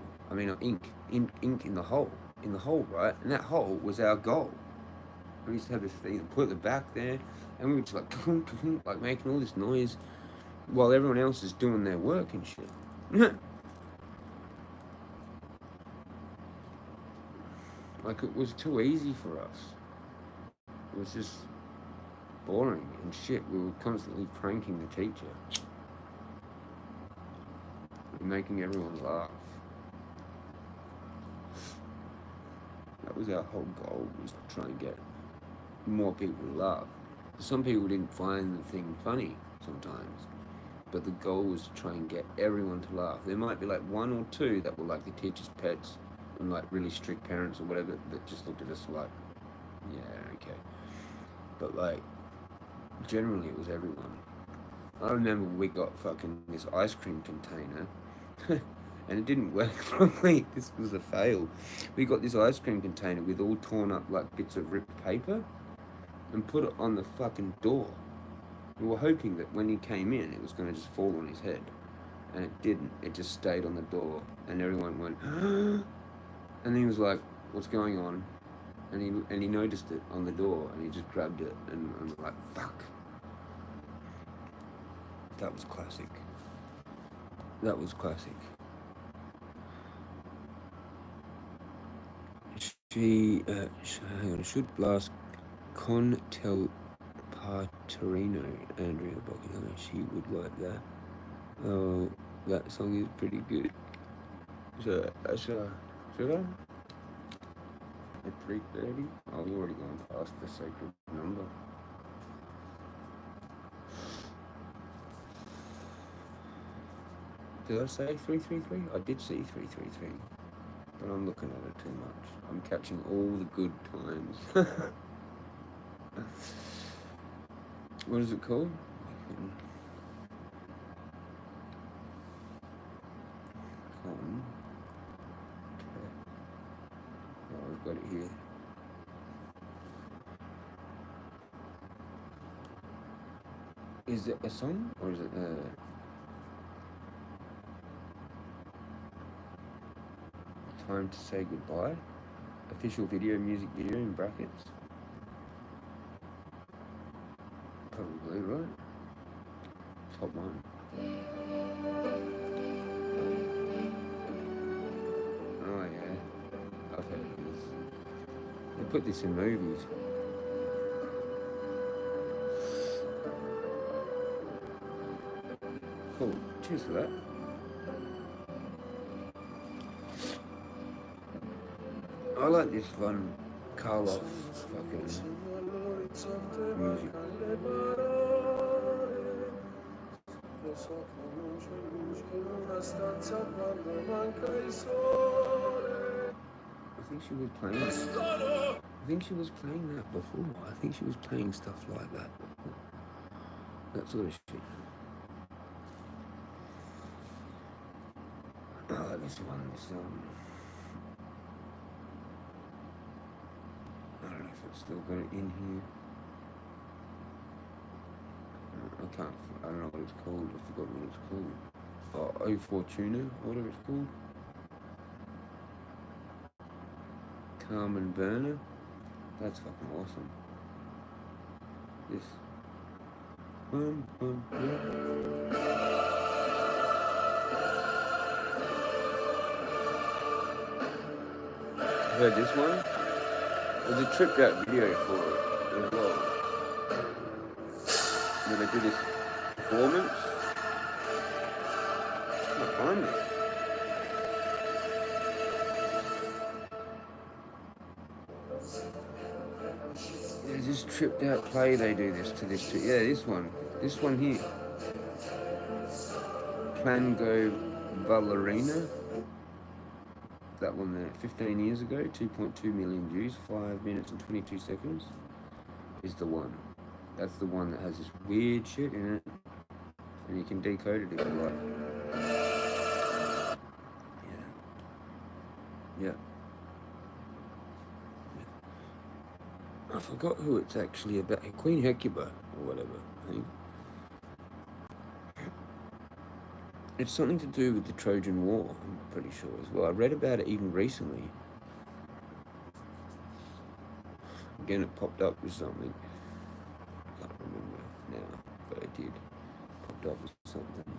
ink in the hole, right? And that hole was our goal. We used to have this thing, put it at the back there, and we were just like, like making all this noise while everyone else is doing their work and shit. Like, it was too easy for us. It was just boring and shit. We were constantly pranking the teacher. Making everyone laugh. That was our whole goal, was to try and get more people to laugh. Some people didn't find the thing funny sometimes, but the goal was to try and get everyone to laugh. There might be like one or two that were like the teacher's pets and like really strict parents or whatever that just looked at us like, yeah, okay. But like, generally it was everyone. I remember we got fucking this ice cream container and it didn't work properly. This was a fail. We got this ice cream container with all torn up like bits of ripped paper and put it on the fucking door. We were hoping that when he came in, it was going to just fall on his head. And it didn't. It just stayed on the door. And everyone went, and he was like, what's going on? And he noticed it on the door, and he just grabbed it, and I'm like, fuck. That was classic. That was classic. Hang on, should blast Con Tel Parterino, Andrea Bocchiano, she would like that. Oh, that song is pretty good. So, should I? At 3:30? Oh, we've already gone past the sacred number. Did I say 333? I did see 333, but I'm looking at it too much. I'm catching all the good times. What is it called? Oh, I've got it here. Is it a song or is it time to say goodbye? Official video, music video in brackets. Probably, right? Top one. Oh yeah, I've heard of this. They put this in movies. Cool, cheers for that. I like this one, Karloff fucking music. I think she was playing that. I think she was playing that before. I think she was playing stuff like that before. That sort of shit. Oh, this one, I don't know if it's still got it in here. I don't know what it's called. I forgot what it's called. Oh, O Fortuna, whatever it's called. Carmen Burner. That's fucking awesome. This. Yeah. Heard this one? There's a tripped out video for it as well. Where they do this performance. I can't find it. There's this tripped out play they do this to this too. Yeah, this one here. Plango Ballerina. That one there, 15 years ago, 2.2 million views, 5 minutes and 22 seconds, is the one. That's the one that has this weird shit in it, and you can decode it if you like. Yeah. I forgot who it's actually about. Queen Hecuba, or whatever, I think. It's something to do with the Trojan War, I'm pretty sure as well. I read about it even recently. Again, it popped up with something. I can't remember now, but it did. Popped up with something.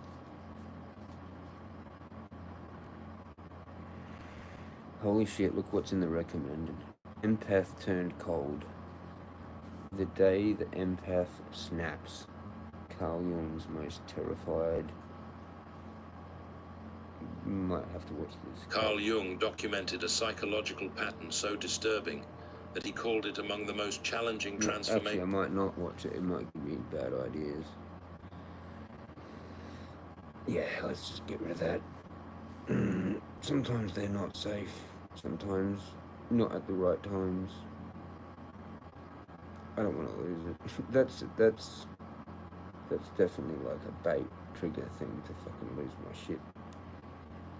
Holy shit, look what's in the recommended. Empath turned cold. The day the empath snaps. Carl Jung's most terrified might have to watch this. Carl Jung documented a psychological pattern so disturbing that he called it among the most challenging Actually, I transformations. might not watch it. It might give me bad ideas. Yeah, let's just get rid of that. Sometimes they're not safe. Sometimes not at the right times. I don't want to lose it. That's definitely like a bait trigger thing to fucking lose my shit.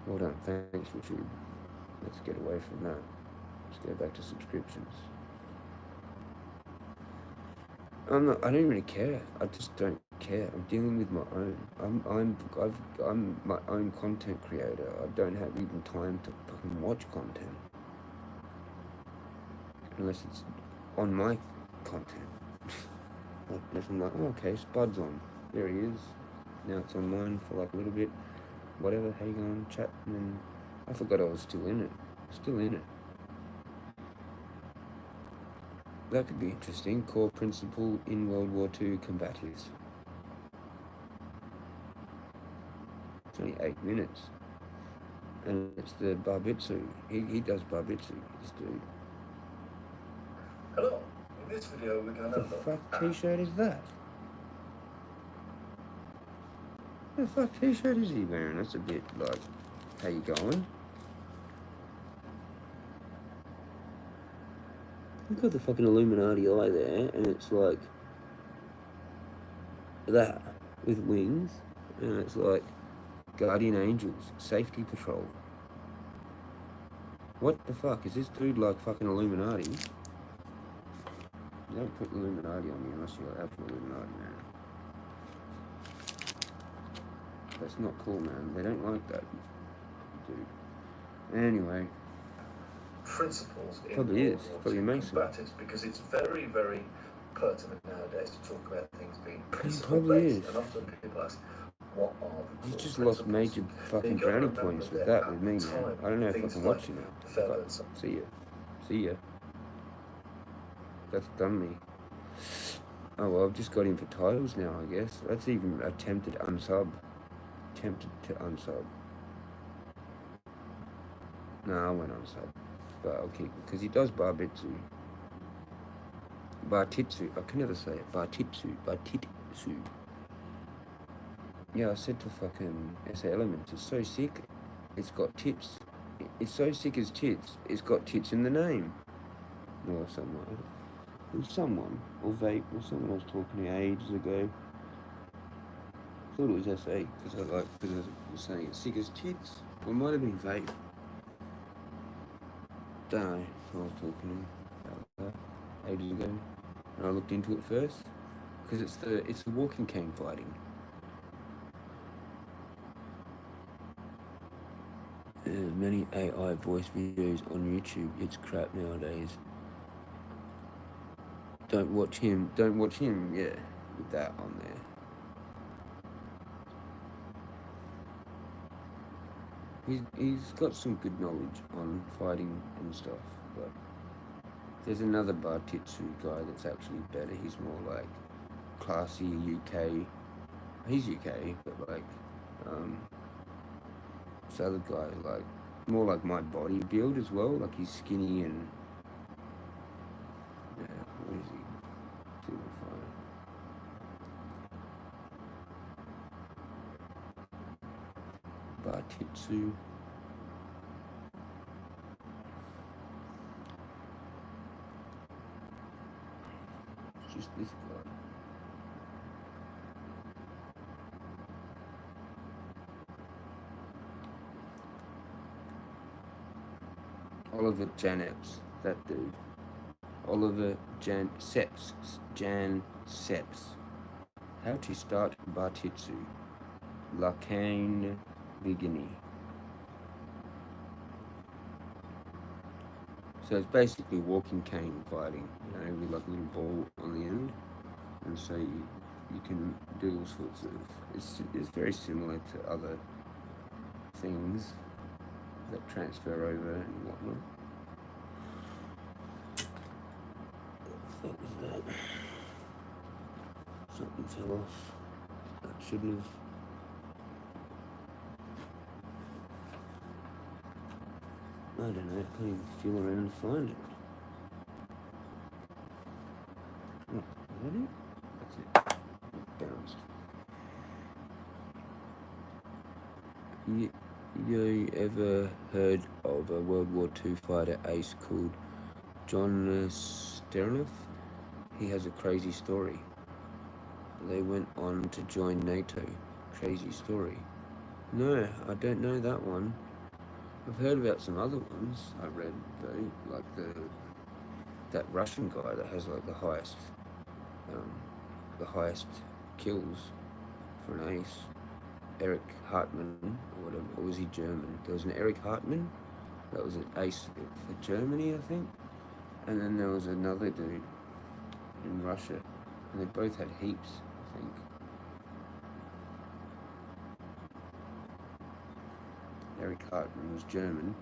Well done, thanks YouTube. Let's get away from that. Let's go back to subscriptions. I don't really care. I just don't care. I'm dealing with my own. I'm my own content creator. I don't have even time to fucking watch content. Unless it's on my content. Unless I'm like, oh, okay, Spud's on. There he is. Now it's on mine for like a little bit. Whatever, hang on, chat, and then I forgot I was still in it. Still in it. That could be interesting. Core principle in World War II combatives. It's only 8 minutes. And it's the Barbitsu. He does Barbitsu, this dude. Hello, in this video we're gonna What the fuck t-shirt is that? What the fuck t-shirt is he wearing? That's a bit like, how you going? You've got the fucking Illuminati eye there, and it's like that with wings, and it's like Guardian Angels, Safety Patrol. What the fuck? Is this dude like fucking Illuminati? You don't put Illuminati on me unless you're actual Illuminati, man. That's not cool, man. They don't like that, dude. Anyway. Principles in Probably is. World War Probably II Mason. combatives, because it's very, very pertinent nowadays to talk about things being He principle probably based. is. And often people ask, what are the He's core just lost principles? major fucking You've got to brownie remember points with that that with me, at the man. time, I don't know if I things can like watch you now. feathers. But see ya. See ya. That's done me. Oh well, I've just got in for titles now, I guess. That's even attempted unsub. Tempted to unsub. No, I went unsub. But I'll keep it, because he does Barbitsu. Bartitsu. I can never say it. Bartitsu. Bartitsu. Yeah, I said to fucking SA Elements, it's so sick. It's got tits. It's so sick as tits. It's got tits in the name. Or someone. It was someone. Or Vape. Or someone I was talking to ages ago. I thought it was SA. Because I was saying it's sick as tits. Or it might have been Vape. Don't know who I was talking to about that ages ago. And I looked into it first. Because it's the walking cane fighting. There's many AI voice videos on YouTube. It's crap nowadays. Don't watch him. Don't watch him, yeah, with that on there. He's got some good knowledge on fighting and stuff, but there's another Bartitsu guy that's actually better. He's more like classy UK. He's UK, but like this other guy like more like my body build as well. Like he's skinny and yeah. What is he? 205. Bartitsu. It's just this guy. Oliver Janeps, that dude. Oliver Jan Seps. How to start Bartitsu. Lacane Bigini. So it's basically walking cane fighting, you know, with like a little ball on the end. And so you can do all sorts of, it's very similar to other things that transfer over and whatnot. What was that? Something fell off. That shouldn't have. I don't know, I can't even feel around and find it. Oh, is that it? That's it. It bounced. You ever heard of a World War II fighter ace called John Sternoff? He has a crazy story. They went on to join NATO. Crazy story. No, I don't know that one. I've heard about some other ones I read though, like that Russian guy that has like the highest kills for an ace. Eric Hartmann or whatever, or was he German? There was an Eric Hartmann that was an ace for Germany, I think. And then there was another dude in Russia, and they both had heaps, I think. Eric Hartmann was German.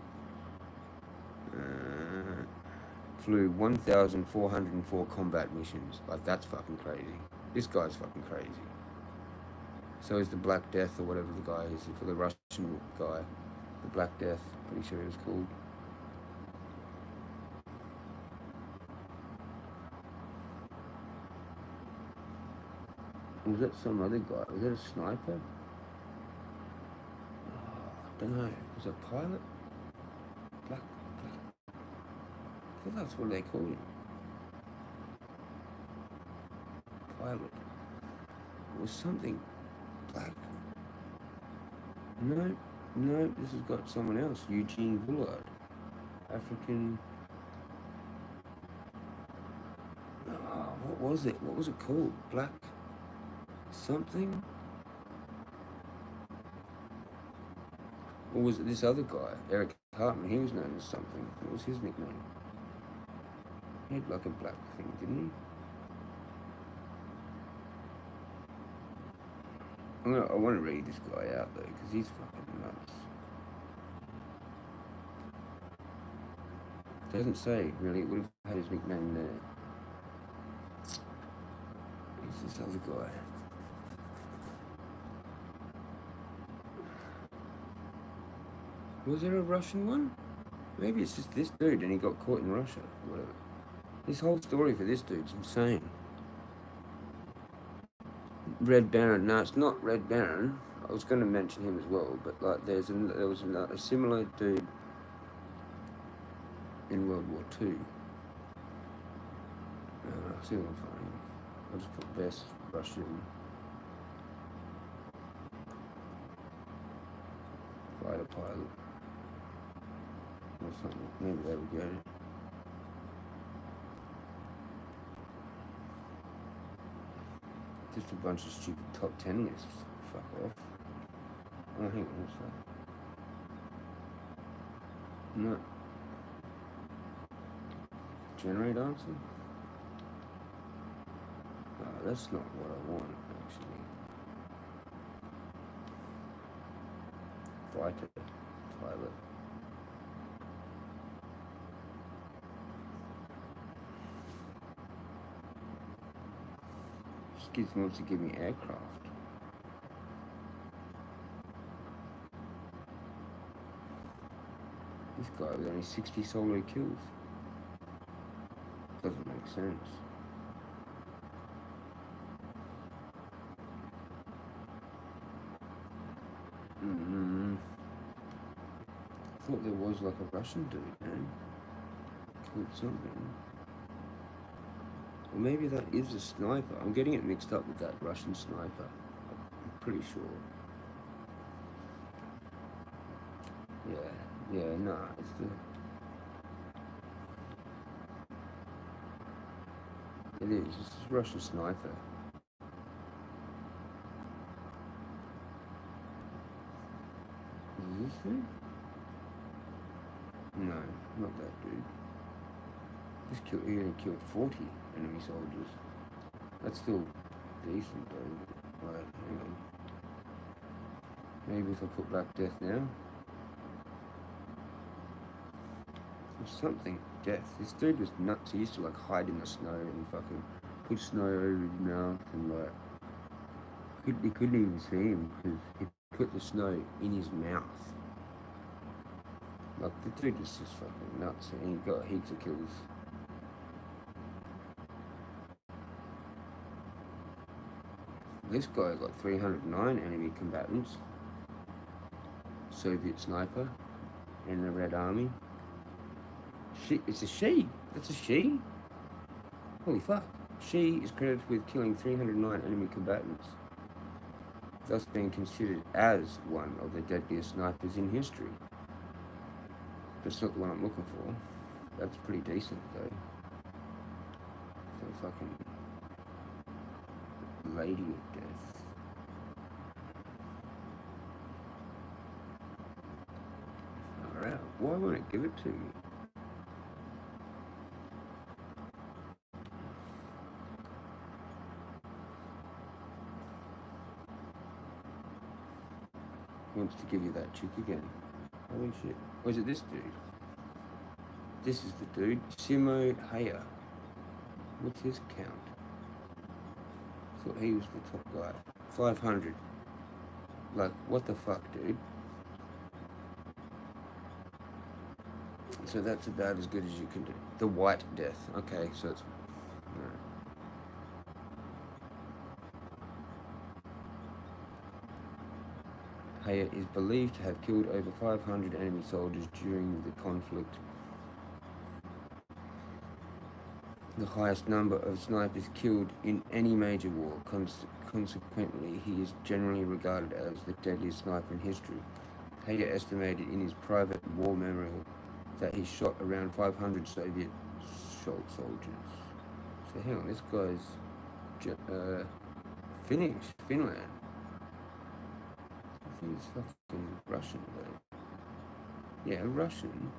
Flew 1,404 combat missions. Like, that's fucking crazy. This guy's fucking crazy. So is the Black Death, or whatever the guy is, for the Russian guy. The Black Death, pretty sure it was called. Was that some other guy? Was that a sniper? I don't know. Was it a pilot? Black. I thought that's what they called him. Pilot. It was something black. No, this has got someone else. Eugene Bullard. African. Oh, what was it? What was it called? Black something? Or was it this other guy, Eric Hartmann? He was known as something. What was his nickname? He had like a black thing, didn't he? I want to read this guy out though, because he's fucking nuts. Doesn't say really. It would have had his nickname there. Who's this other guy? Was there a Russian one? Maybe it's just this dude and he got caught in Russia or whatever. This whole story for this dude's insane. Red Baron. No, it's not Red Baron. I was going to mention him as well, but like there was a similar dude in World War II. I'll see what I can find. I'll just put best Russian fighter pilot or something. Maybe there we go. Just a bunch of stupid top 10 lists. Fuck off. Oh, hang on, what's that? No. Generate answer? Oh, that's not what I want, actually. Fighter pilot. Just wants to give me aircraft. This guy with only 60 solo kills. Doesn't make sense. I thought there was like a Russian dude, man. Called something. Or maybe that is a sniper. I'm getting it mixed up with that Russian sniper. I'm pretty sure. Yeah, nah, it's it is, it's a Russian sniper. Is this thing? No, not that dude. He only killed 40 enemy soldiers. That's still decent though. Right, hang on. Maybe if I put Black Death now. Or something. Death. This dude was nuts. He used to like hide in the snow and fucking put snow over his mouth and like you couldn't even see him because he put the snow in his mouth. Like, the dude is just fucking nuts, and he got heaps of kills. This guy got 309 enemy combatants. Soviet sniper in the Red Army. It's a she. That's a she. Holy fuck. She is credited with killing 309 enemy combatants, thus being considered as one of the deadliest snipers in history. But it's not the one I'm looking for. That's pretty decent though. So fucking Lady of Death. Alright, why won't it give it to me? Wants to give you that chick again. Holy shit. Or is it this dude? This is the dude. Simo Haya. What's his count? Thought he was the top guy. 500. Like, what the fuck, dude? So that's about as good as you can do. The White Death. Okay, so it's... Alright. Haya is believed to have killed over 500 enemy soldiers during the conflict. The highest number of snipers killed in any major war. Consequently, he is generally regarded as the deadliest sniper in history. Haya estimated in his private war memorial that he shot around 500 Soviet soldiers. So hang on, this guy's Finland. I think it's fucking Russian though. Yeah, Russian.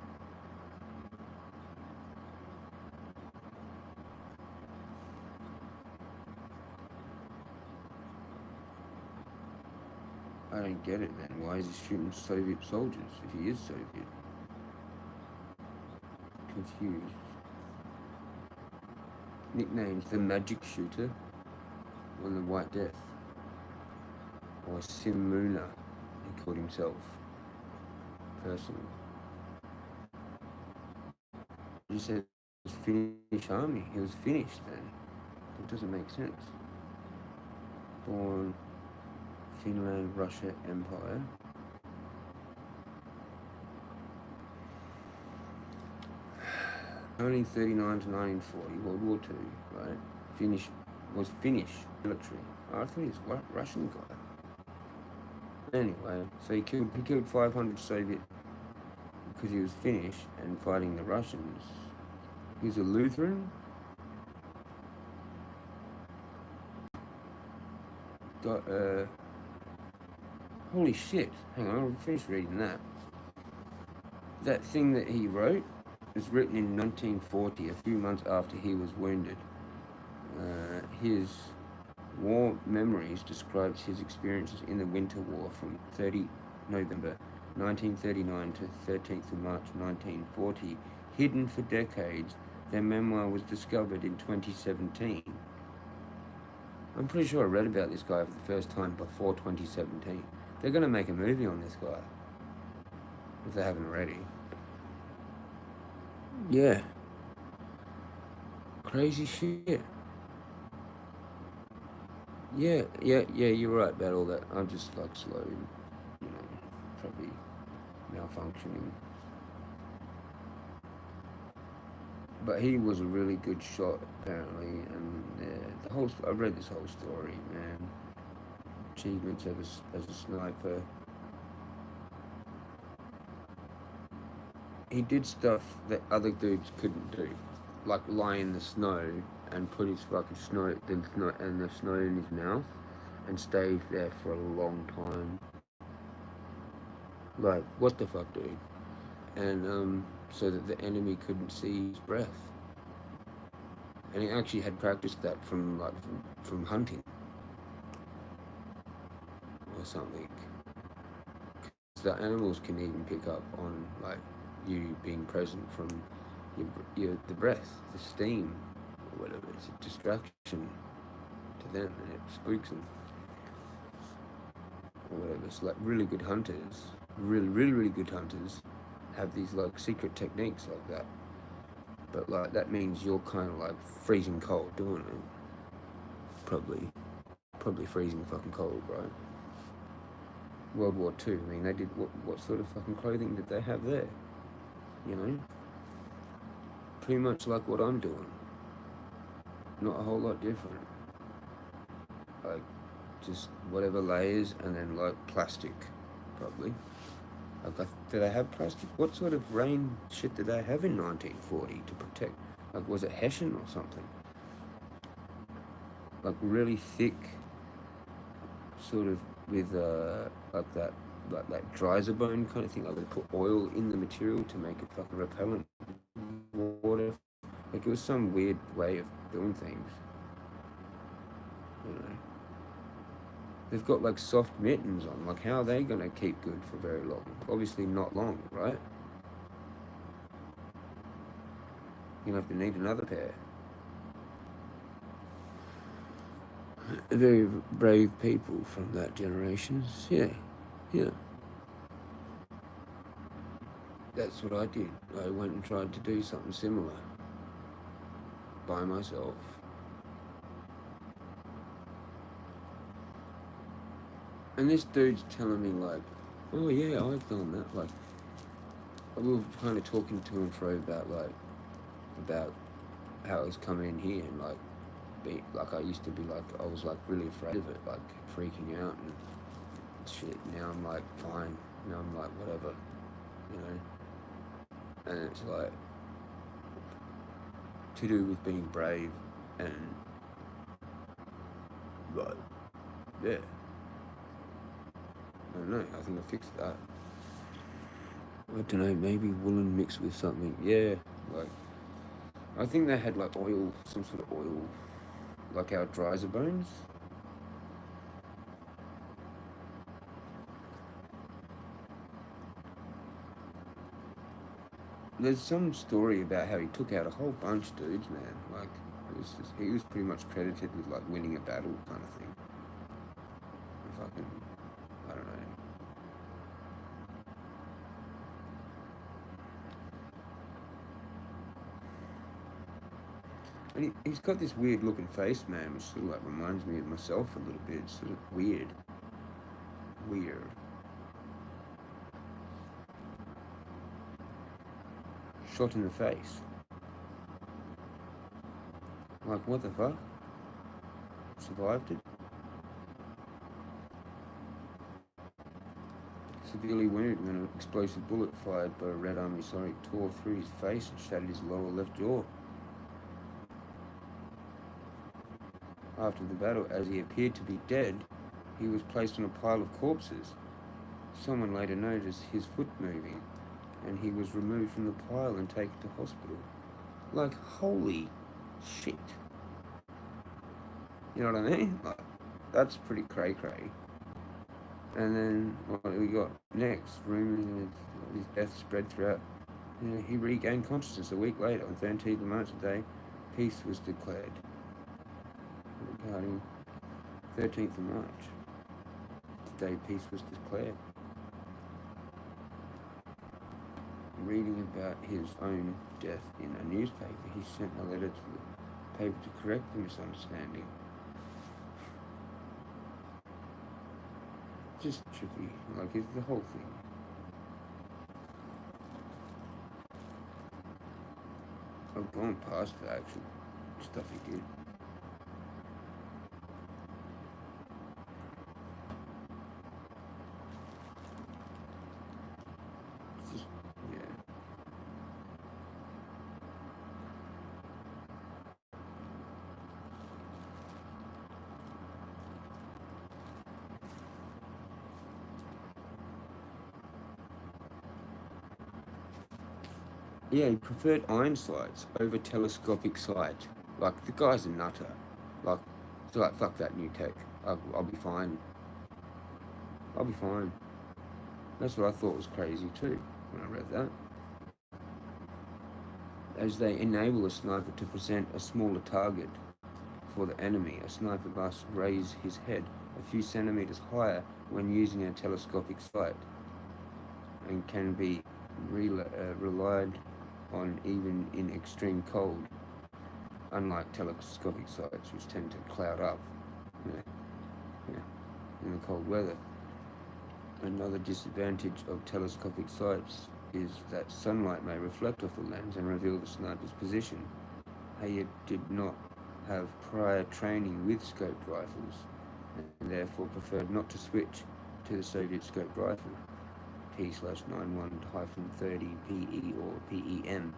I don't get it, man. Why is he shooting Soviet soldiers if he is Soviet? Confused. Nicknames: the Magic Shooter on the White Death, or Simuna, he called himself personally. He said it was Finnish army. He was Finnish then. It doesn't make sense. Born Finland, Russia Empire. Only 39 to 1940, World War II, right? Was Finnish military. Oh, I thought he was a Russian guy. Anyway, so he killed 500 Soviet because he was Finnish and fighting the Russians. He was a Lutheran. Holy shit. Hang on, I'll finish reading that. That thing that he wrote was written in 1940, a few months after he was wounded. His war memories describes his experiences in the Winter War from 30 November 1939 to 13th of March 1940. Hidden for decades, their memoir was discovered in 2017. I'm pretty sure I read about this guy for the first time before 2017. They're going to make a movie on this guy, if they haven't already. Yeah. Crazy shit. Yeah, you're right about all that. I'm just like slow, probably malfunctioning. But he was a really good shot, apparently, and I read this whole story, man. Achievements as a sniper. He did stuff that other dudes couldn't do, like lie in the snow and put his fucking snow in his mouth and stay there for a long time. Like, what the fuck, dude? And so that the enemy couldn't see his breath. And he actually had practiced that from hunting or something. 'Cause the animals can even pick up on like you being present from the breath, the steam, or whatever. It's a distraction to them, and it spooks them, or whatever. It's like really good hunters, really good hunters, have these like secret techniques like that. But like that means you're kind of like freezing cold doing it. Probably freezing fucking cold, right? World War II. I mean, they did what sort of fucking clothing did they have there? You know, pretty much like what I'm doing. Not a whole lot different. Like just whatever layers and then like plastic, probably. Like, did they have plastic? What sort of rain shit did they have in 1940 to protect? Like, was it Hessian or something? Like really thick, sort of with like that dryzer bone kind of thing. Like they put oil in the material to make it fucking repellent water. Like it was some weird way of doing things. You know, they've got like soft mittens on. Like how are they gonna keep good for very long? Obviously not long, right? You'll have to need another pair. Very brave people from that generation. Yeah. That's what I did. I went and tried to do something similar by myself. And this dude's telling me like, oh yeah, I've done that. Like, we were kind of talking to and fro about how I was coming in here and like I used to be like, I was like really afraid of it, like freaking out and shit. Now I'm like fine. Now I'm like whatever, you know. And it's like to do with being brave and like yeah. I don't know. I think I fixed that. I don't know. Maybe woolen mixed with something. Yeah, like I think they had like oil, some sort of oil, like our dryzer bones. There's some story about how he took out a whole bunch of dudes, man. Like, he was pretty much credited with like winning a battle kind of thing. I don't know. And he's got this weird looking face, man, which sort of like reminds me of myself a little bit. It's sort of weird. Shot in the face. Like, what the fuck? Survived it? Severely wounded when an explosive bullet fired by a Red Army Sonic tore through his face and shattered his lower left jaw. After the battle, as he appeared to be dead, he was placed on a pile of corpses. Someone later noticed his foot moving, and he was removed from the pile and taken to hospital. Like, holy shit. You know what I mean? Like, that's pretty cray-cray. And then what we got next? Rumours of his death spread throughout. He regained consciousness a week later. On 13th of March, the day peace was declared. Regarding 13th of March, the day peace was declared. Reading about his own death in a newspaper, he sent a letter to the paper to correct the misunderstanding. Just trippy, like it's the whole thing. I've gone past the actual stuff he did. It's just, yeah. Yeah, he preferred iron sights over telescopic sight. Like, the guy's a nutter. Like, it's like, fuck that new tech. I'll be fine. I'll be fine. That's what I thought was crazy too, when I read that. As they enable a sniper to present a smaller target for the enemy, a sniper must raise his head a few centimeters higher when using a telescopic sight and can be relied on even in extreme cold, unlike telescopic sights which tend to cloud up in the cold weather. Another disadvantage of telescopic sights is that sunlight may reflect off the lens and reveal the sniper's position. Hayek did not have prior training with scoped rifles and therefore preferred not to switch to the Soviet scoped rifle, P/91-30 PE or PEM.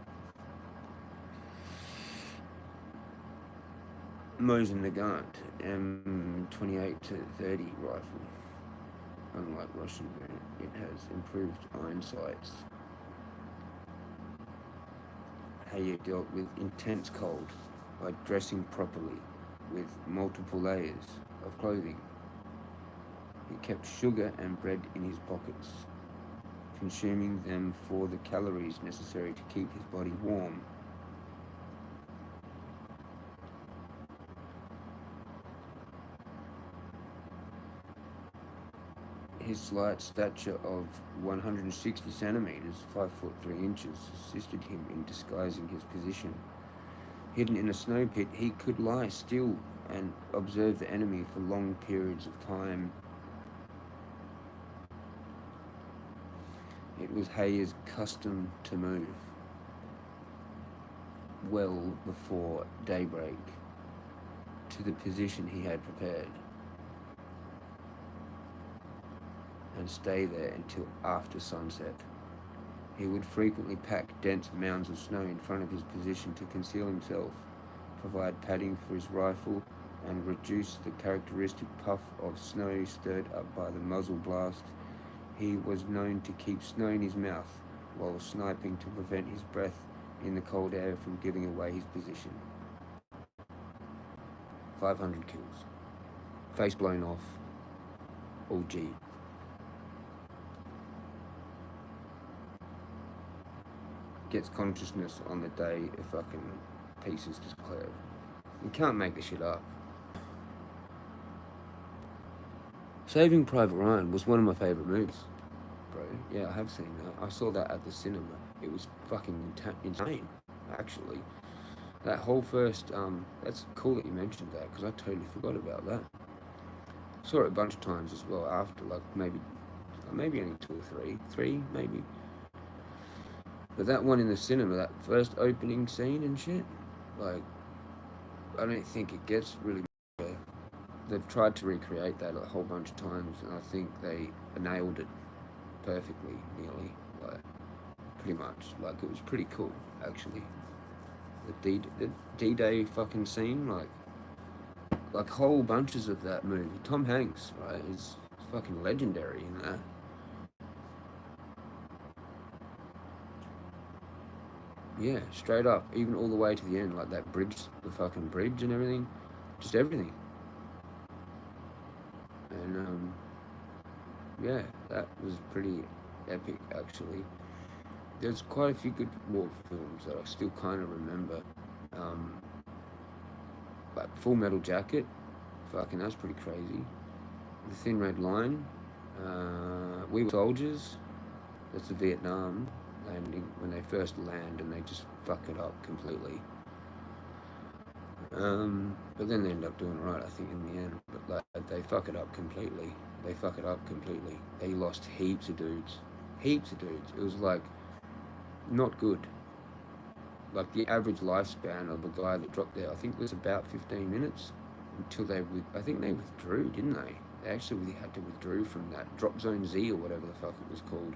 Mosin Nagant, M28-30 rifle. Unlike Russian variant, it has improved iron sights. Hayek dealt with intense cold by dressing properly with multiple layers of clothing. He kept sugar and bread in his pockets, consuming them for the calories necessary to keep his body warm. His slight stature of 160 centimeters, 5 foot 3 inches, assisted him in disguising his position. Hidden in a snow pit, he could lie still and observe the enemy for long periods of time. It was Hayek's custom to move well before daybreak to the position he had prepared and stay there until after sunset. He would frequently pack dense mounds of snow in front of his position to conceal himself, provide padding for his rifle, and reduce the characteristic puff of snow stirred up by the muzzle blast. He was known to keep snow in his mouth while sniping to prevent his breath in the cold air from giving away his position. 500 kills. Face blown off. All G. Gets consciousness on the day a fucking piece is declared. You can't make this shit up. Saving Private Ryan was one of my favourite movies, bro. Yeah, I have seen that. I saw that at the cinema. It was fucking insane, actually. That whole first, that's cool that you mentioned that, because I totally forgot about that. Saw it a bunch of times as well after, like, maybe only 2 or 3. 3, maybe. But that one in the cinema, that first opening scene and shit, like, I don't think it gets really better. They've tried to recreate that a whole bunch of times, and I think they nailed it perfectly, nearly, like, pretty much. Like, it was pretty cool, actually. The D-Day fucking scene, like whole bunches of that movie. Tom Hanks, right, is fucking legendary in that. Yeah, straight up, even all the way to the end, like that bridge, the fucking bridge and everything, just everything. And, yeah, that was pretty epic, actually. There's quite a few good war films that I still kind of remember. Like Full Metal Jacket, fucking, that's pretty crazy. The Thin Red Line, We Were Soldiers, that's the Vietnam landing, when they first land and they just fuck it up completely. But then they end up doing it right, I think, in the end. But like, they fuck it up completely. They lost heaps of dudes. It was like, not good. Like the average lifespan of a guy that dropped there, I think was about 15 minutes until I think they withdrew, didn't they? They actually had to withdraw from that Drop Zone Z or whatever the fuck it was called.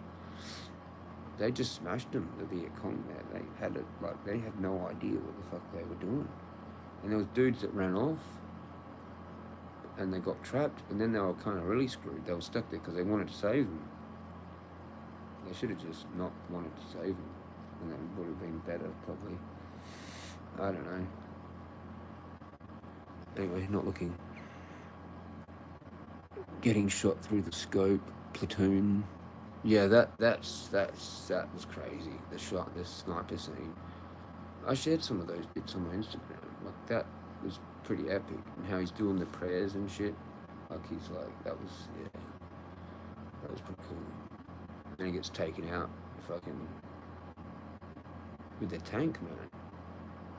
They just smashed them, the Viet Cong there. They had no idea what the fuck they were doing. And there was dudes that ran off and they got trapped, and then they were kind of really screwed. They were stuck there because they wanted to save them. They should have just not wanted to save them, and that would have been better, probably. I don't know. Anyway, not looking. Getting shot through the scope, platoon. Yeah, that was crazy. The sniper scene. I shared some of those bits on my Instagram. Like, that was pretty epic. And how he's doing the prayers and shit. Like, that was pretty cool. Then he gets taken out fucking with their tank, man.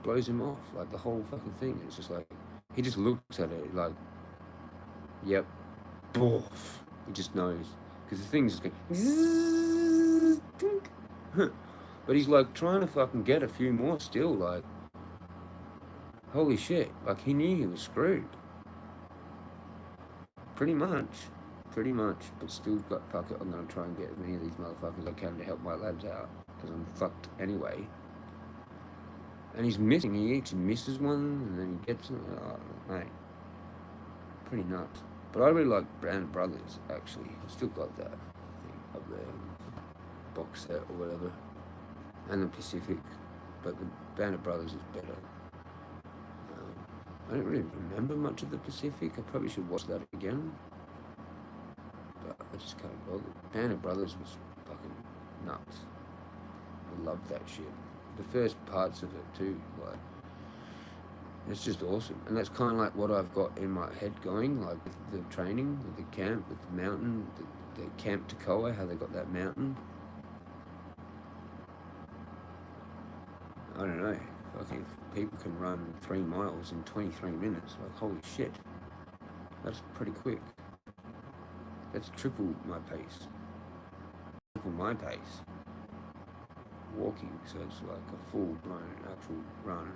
Blows him off, like the whole fucking thing. It's just like he just looks at it like, yep, boof. He just knows because the thing's just going. But he's like trying to fucking get a few more still. Like, holy shit! Like he knew he was screwed. Pretty much. But still got, fuck it, I'm gonna try and get as many of these motherfuckers as I can to help my lads out because I'm fucked anyway. And he's missing. He actually misses one, and then he gets them. Oh, mate, pretty nuts. But I really like Band of Brothers. Actually, I've still got that thing up there, box set or whatever, and the Pacific. But the Band of Brothers is better. I don't really remember much of the Pacific. I probably should watch that again. But I just can't bother. Band of Brothers was fucking nuts. I loved that shit. The first parts of it too, like, it's just awesome. And that's kind of like what I've got in my head going, like with the training, with the camp, with the mountain, the Camp Toccoa, how they got that mountain. I don't know. Fucking people can run 3 miles in 23 minutes. Like, holy shit. That's pretty quick. That's triple my pace. Triple my pace. Walking, so it's like a full-blown actual run.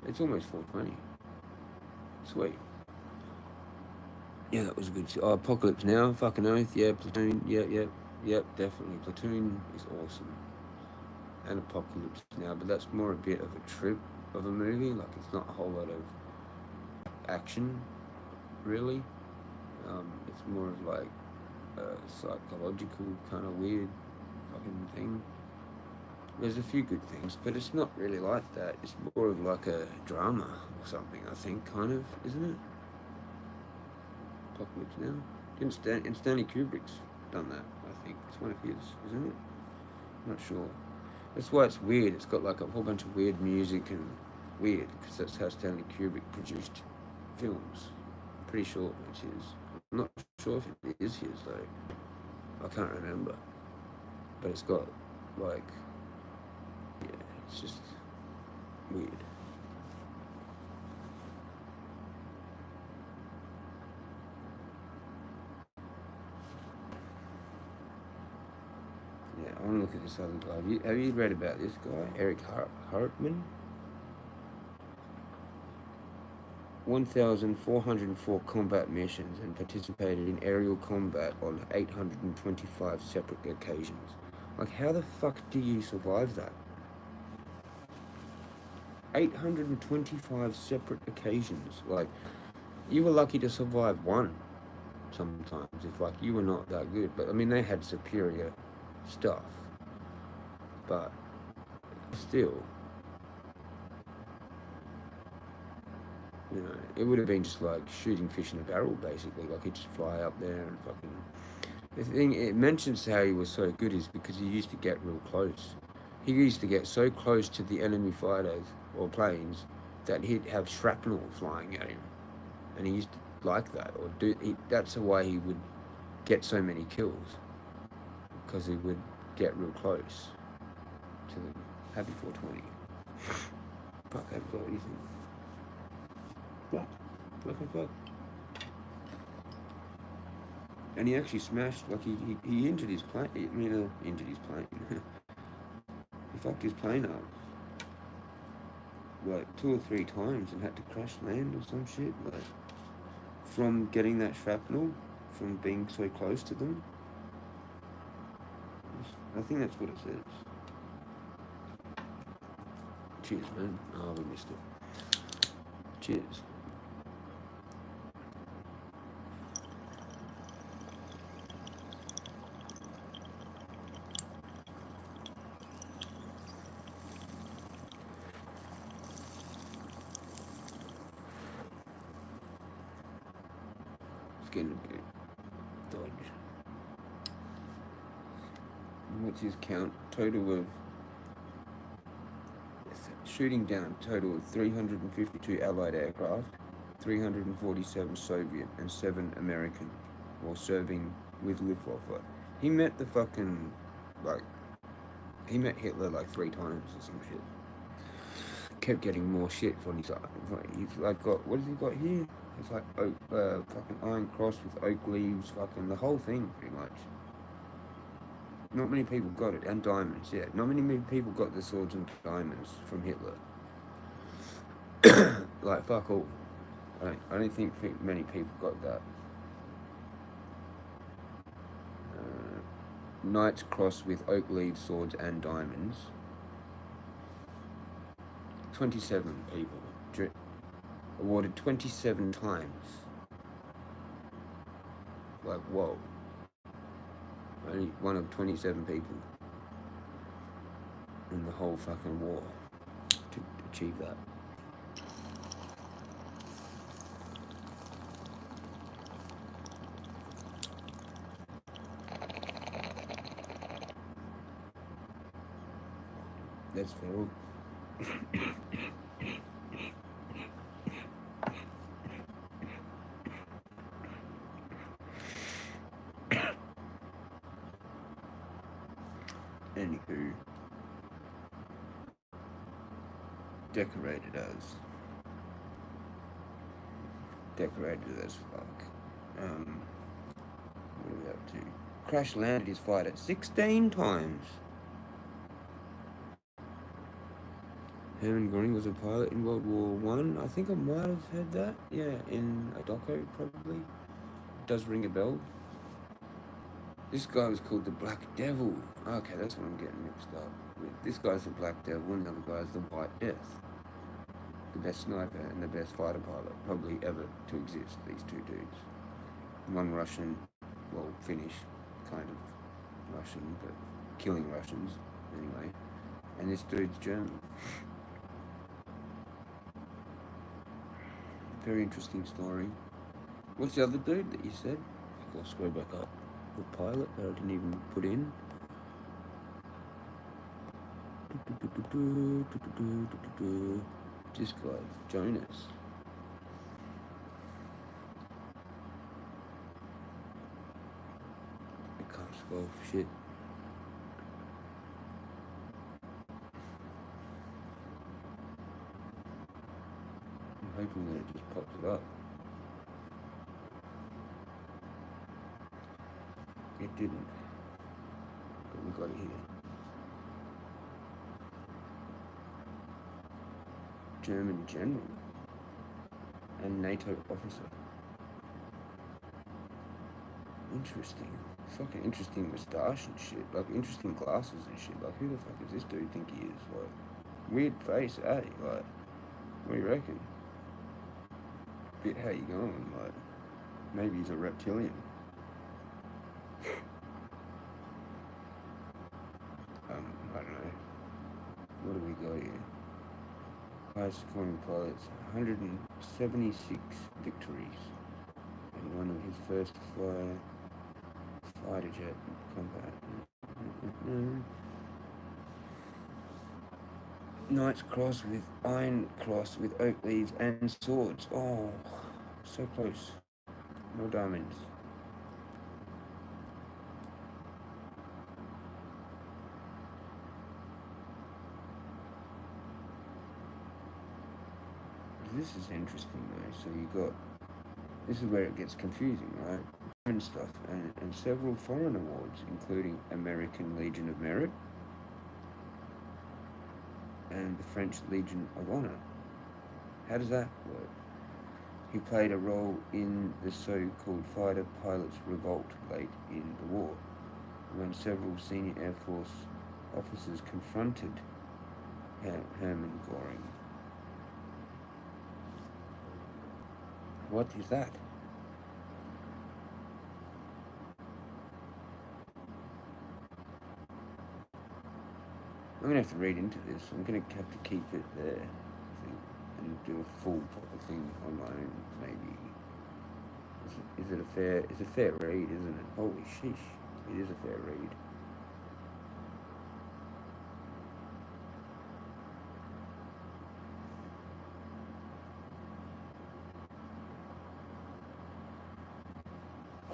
It's almost 4:20. Sweet. Yeah, that was a good. Oh, Apocalypse Now, fucking oath. Yeah, Platoon. Yep, definitely. Platoon is awesome. And Apocalypse Now, but that's more a bit of a trip of a movie. Like, it's not a whole lot of action, really. It's more of like a psychological kind of weird fucking thing. There's a few good things, but it's not really like that. It's more of like a drama or something, I think, kind of, isn't it? Apocalypse Now. And Stanley Kubrick's done that, I think. It's one of his, isn't it? I'm not sure. That's why it's weird. It's got like a whole bunch of weird music and weird, because that's how Stanley Kubrick produced films. I'm pretty sure it's his. I'm not sure if it is his though. I can't remember. But it's got like, yeah, it's just weird. Yeah, I want to look at this other guy. Have you read about this guy, Eric Hartman? 1,404 combat missions and participated in aerial combat on 825 separate occasions. Like, how the fuck do you survive that? 825 separate occasions. Like, you were lucky to survive one sometimes, if like you were not that good. But I mean, they had superior stuff. But still, you know, it would have been just like shooting fish in a barrel, basically. Like, he'd just fly up there and fucking... The thing it mentions how he was so good is because he used to get real close. He used to get so close to the enemy fighters or planes that he'd have shrapnel flying at him, and he used to like that, or that's why he would get so many kills, because he would get real close to them. Happy 420. Fuck, happy 420. What do you think? What the fuck? And he actually smashed, like, he injured his plane. I mean, injured his plane. He fucked his plane up like 2 or 3 times and had to crash land or some shit, like, from getting that shrapnel, from being so close to them. I think that's what it says. Cheers, man. Oh, we missed it. Cheers. Getting a bit dodge. What's his count? Total of shooting down. Total of 352 Allied aircraft, 347 Soviet, and 7 American, while serving with Luftwaffe. He met the fucking, like, he met Hitler like 3 times or some shit. Kept getting more shit from his, he's like got, what has he got here? It's like oak, fucking iron cross with oak leaves, fucking the whole thing pretty much. Not many people got it, and diamonds, yeah. Not many people got the swords and diamonds from Hitler. Like, fuck all. I don't think many people got that. Knight's cross with oak leaves, swords, and diamonds. 27 people. Awarded 27 times. Like, whoa. Only one of 27 people in the whole fucking war to achieve that. That's feral. Anywho, decorated as fuck. What are we up to? Crash landed his fighter 16 times. Herman Göring was a pilot in World War One. I think I might have heard that. Yeah, in a doco probably. Does ring a bell. This guy was called the Black Devil. Okay, that's what I'm getting mixed up with. This guy's the Black Devil, and the other guy's the White Death. The best sniper and the best fighter pilot probably ever to exist, these two dudes. One Russian, well, Finnish, kind of Russian, but killing Russians, anyway. And this dude's German. Very interesting story. What's the other dude that you said? I'll scroll back up. The pilot that I didn't even put in. This guy, Jonas. I can't spell shit. I'm hoping that it just pops it up. It didn't. But we got it here. German general and NATO officer. Interesting. Fucking interesting moustache and shit. Like, interesting glasses and shit. Like, who the fuck does this dude think he is? Like, weird face, eh? Like, what do you reckon? Bit how you going? Like, maybe he's a reptilian. I don't know. What do we got here? Highest scoring pilots, 176 victories. And one of his first fighter jet combat. Knight's cross with iron cross with oak leaves and swords. Oh, so close. No diamonds. This is interesting though. So you got, this is where it gets confusing, right? And stuff, and several foreign awards, including American Legion of Merit and the French Legion of Honor. How does that work? He played a role in the so-called fighter pilots' revolt late in the war, when several senior Air Force officers confronted Herman Göring. What is that? I'm gonna have to read into this. I'm gonna have to keep it there, I think, and do a full proper thing on my own, maybe. Is it a fair? It's a fair read, isn't it? Holy sheesh! It is a fair read.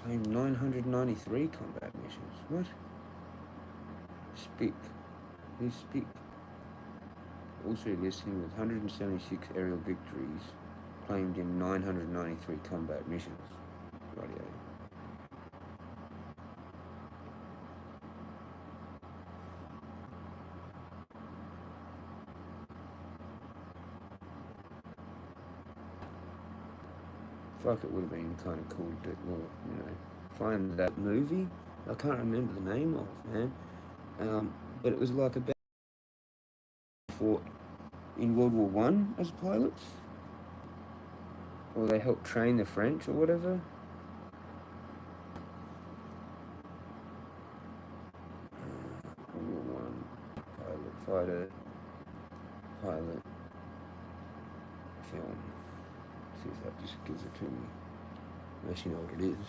claimed 993 combat missions. What? Speak. Who's Speak? Also listing with 176 aerial victories claimed in 993 combat missions. Radio. Fuck, it would have been kind of cool to, well, you know, find that movie. I can't remember the name of, man. But it was like about fought in World War One as pilots, or they helped train the French or whatever. World War One pilot film. See if that just gives it to me. Unless you know what it is.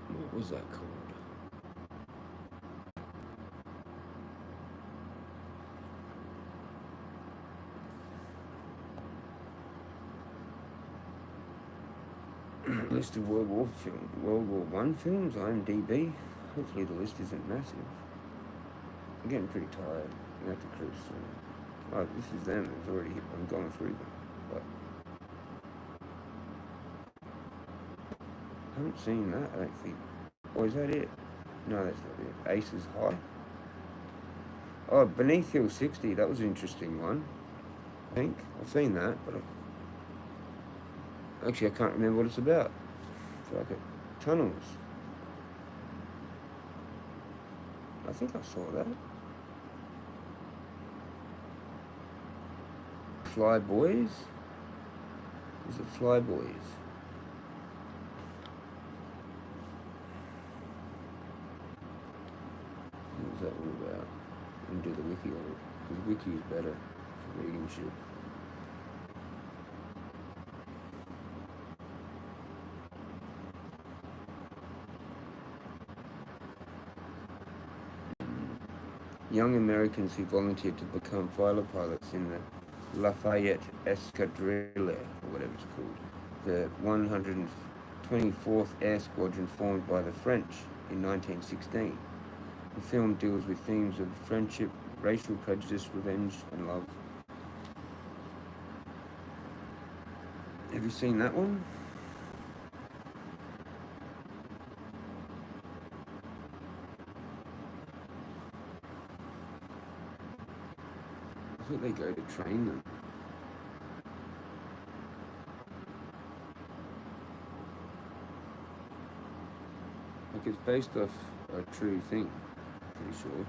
What was that called? List of World War One films, IMDb. Hopefully the list isn't massive. I'm getting pretty tired. I'm at the cruise soon. Oh, this is them. It's already. I'm going through them, but I haven't seen that. I don't think. Or is that it? No, that's not it. Aces High. Oh, Beneath Hill 60. That was an interesting one. I think I've seen that, but actually I can't remember what it's about. It's like it. Tunnels. I think I saw that. Fly Boys? Is it Fly Boys? What was that all about? And do the wiki on it. Because wiki is better for reading shit. Young Americans who volunteered to become fighter pilots in the Lafayette Escadrille, or whatever it's called, the 124th Air Squadron formed by the French in 1916. The film deals with themes of friendship, racial prejudice, revenge, and love. Have you seen that one? I thought they go to train them. Like it's based off a true thing, pretty sure.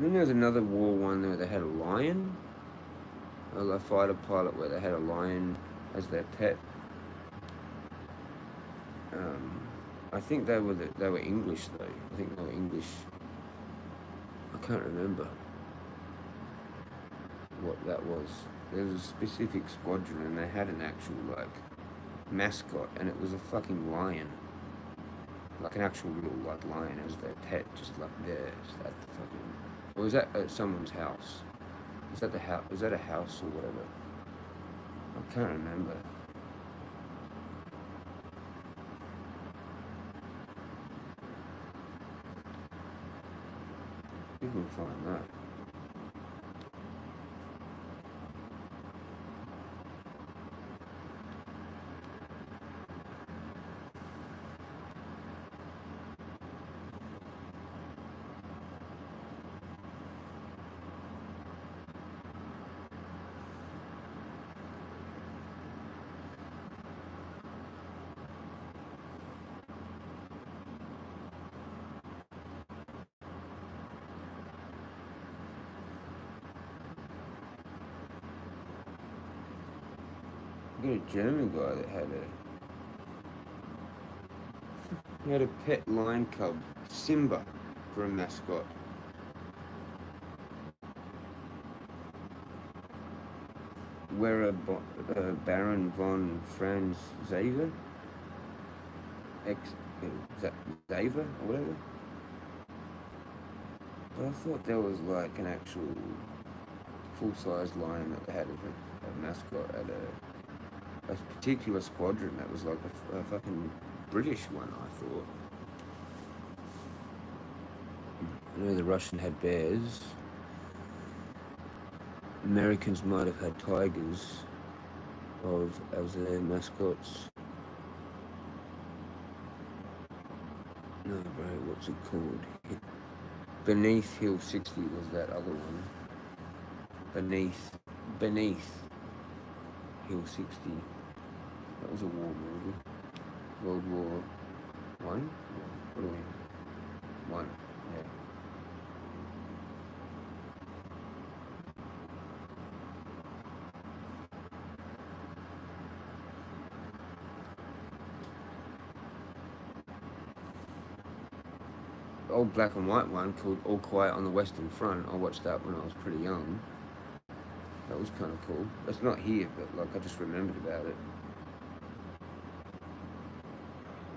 Then there's another war one where they had a lion, a fighter pilot where they had a lion as their pet. I think they were English though. I think they were English. I can't remember what that was. There was a specific squadron and they had an actual like mascot, and it was a fucking lion, like an actual real like lion as their pet, just like there, just at the fucking. Or was that at someone's house? Was that the house? Was that a house or whatever? I can't remember. You can find that. I got a German guy that had a He had a pet lion cub, Simba, for a mascot. Where Baron von Franz Xaver, Xaver or whatever. But I thought there was like an actual full-size lion that had a mascot at a particular squadron that was like a fucking British one, I thought. I know the Russian had bears. Americans might have had tigers as their mascots. No, bro, what's it called? Beneath Hill 60 was that other one. Beneath Hill 60. That was a war movie. World War One? What do we? One, yeah. Old black and white one called All Quiet on the Western Front. I watched that when I was pretty young. That was kind of cool. It's not here, but like I just remembered about it.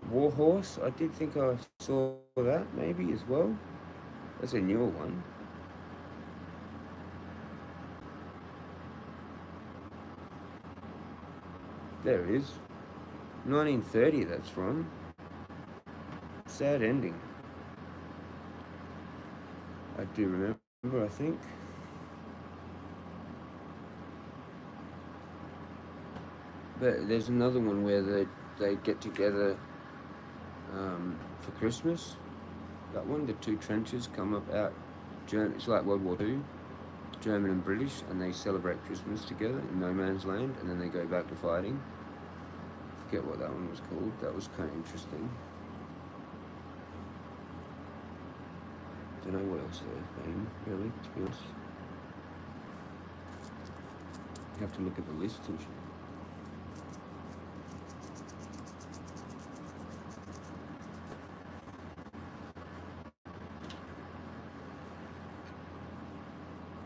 Warhorse, I did think I saw that maybe as well. That's a newer one. There it is. 1930 that's from. Sad ending. I do remember, I think. But there's another one where they get together for Christmas. That one, the two trenches come up out. It's like World War II, German and British, and they celebrate Christmas together in no man's land, and then they go back to fighting. I forget what that one was called. That was kind of interesting. Don't know what else there's been, really, to be honest. You have to look at the list and shit.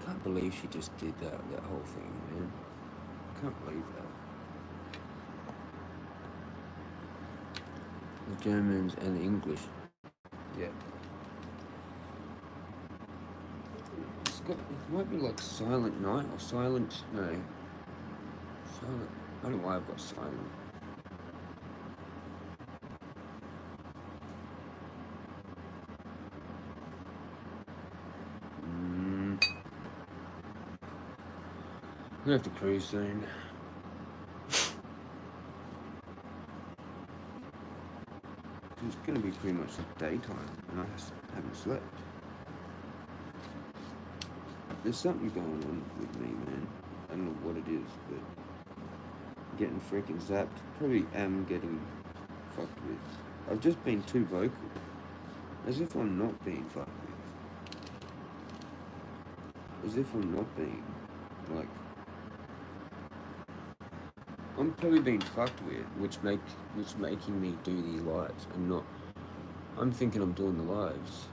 Can't believe she just did that whole thing, man. Can't believe that. The Germans and the English. Yeah. It might be like Silent Night or Silent. I don't know why I've got Silent. I'm gonna have to cruise soon. It's gonna be pretty much the daytime and I haven't slept. There's something going on with me, man. I don't know what it is, but I'm getting freaking zapped. Probably am getting fucked with. I've just been too vocal. As if I'm not being fucked with. As if I'm not being, like... I'm probably being fucked with, which making me do these lives and not... I'm thinking I'm doing the lives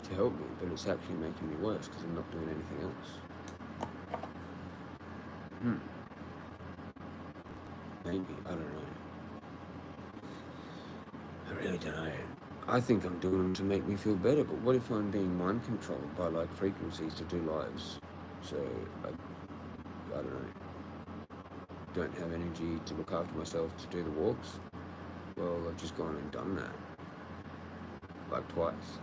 to help me, but it's actually making me worse because I'm not doing anything else. Maybe, I don't know. I really don't know. I think I'm doing them to make me feel better, but what if I'm being mind controlled by like frequencies to do lives? So, I don't know. Don't have energy to look after myself to do the walks. Well, I've just gone and done that. Like twice.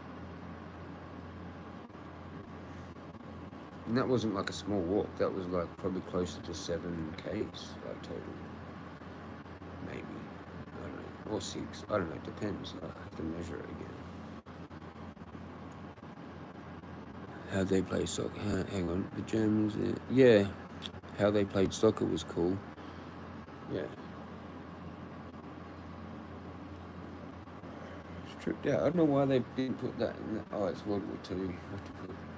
And that wasn't like a small walk, that was like probably closer to 7Ks, like total. Maybe. I don't know. Or 6. I don't know, it depends. I have to measure it again. How they play soccer. Hang on. The Germans. Yeah. How they played soccer was cool. Yeah. It's tripped out. I don't know why they didn't put that in. Oh, it's World War II.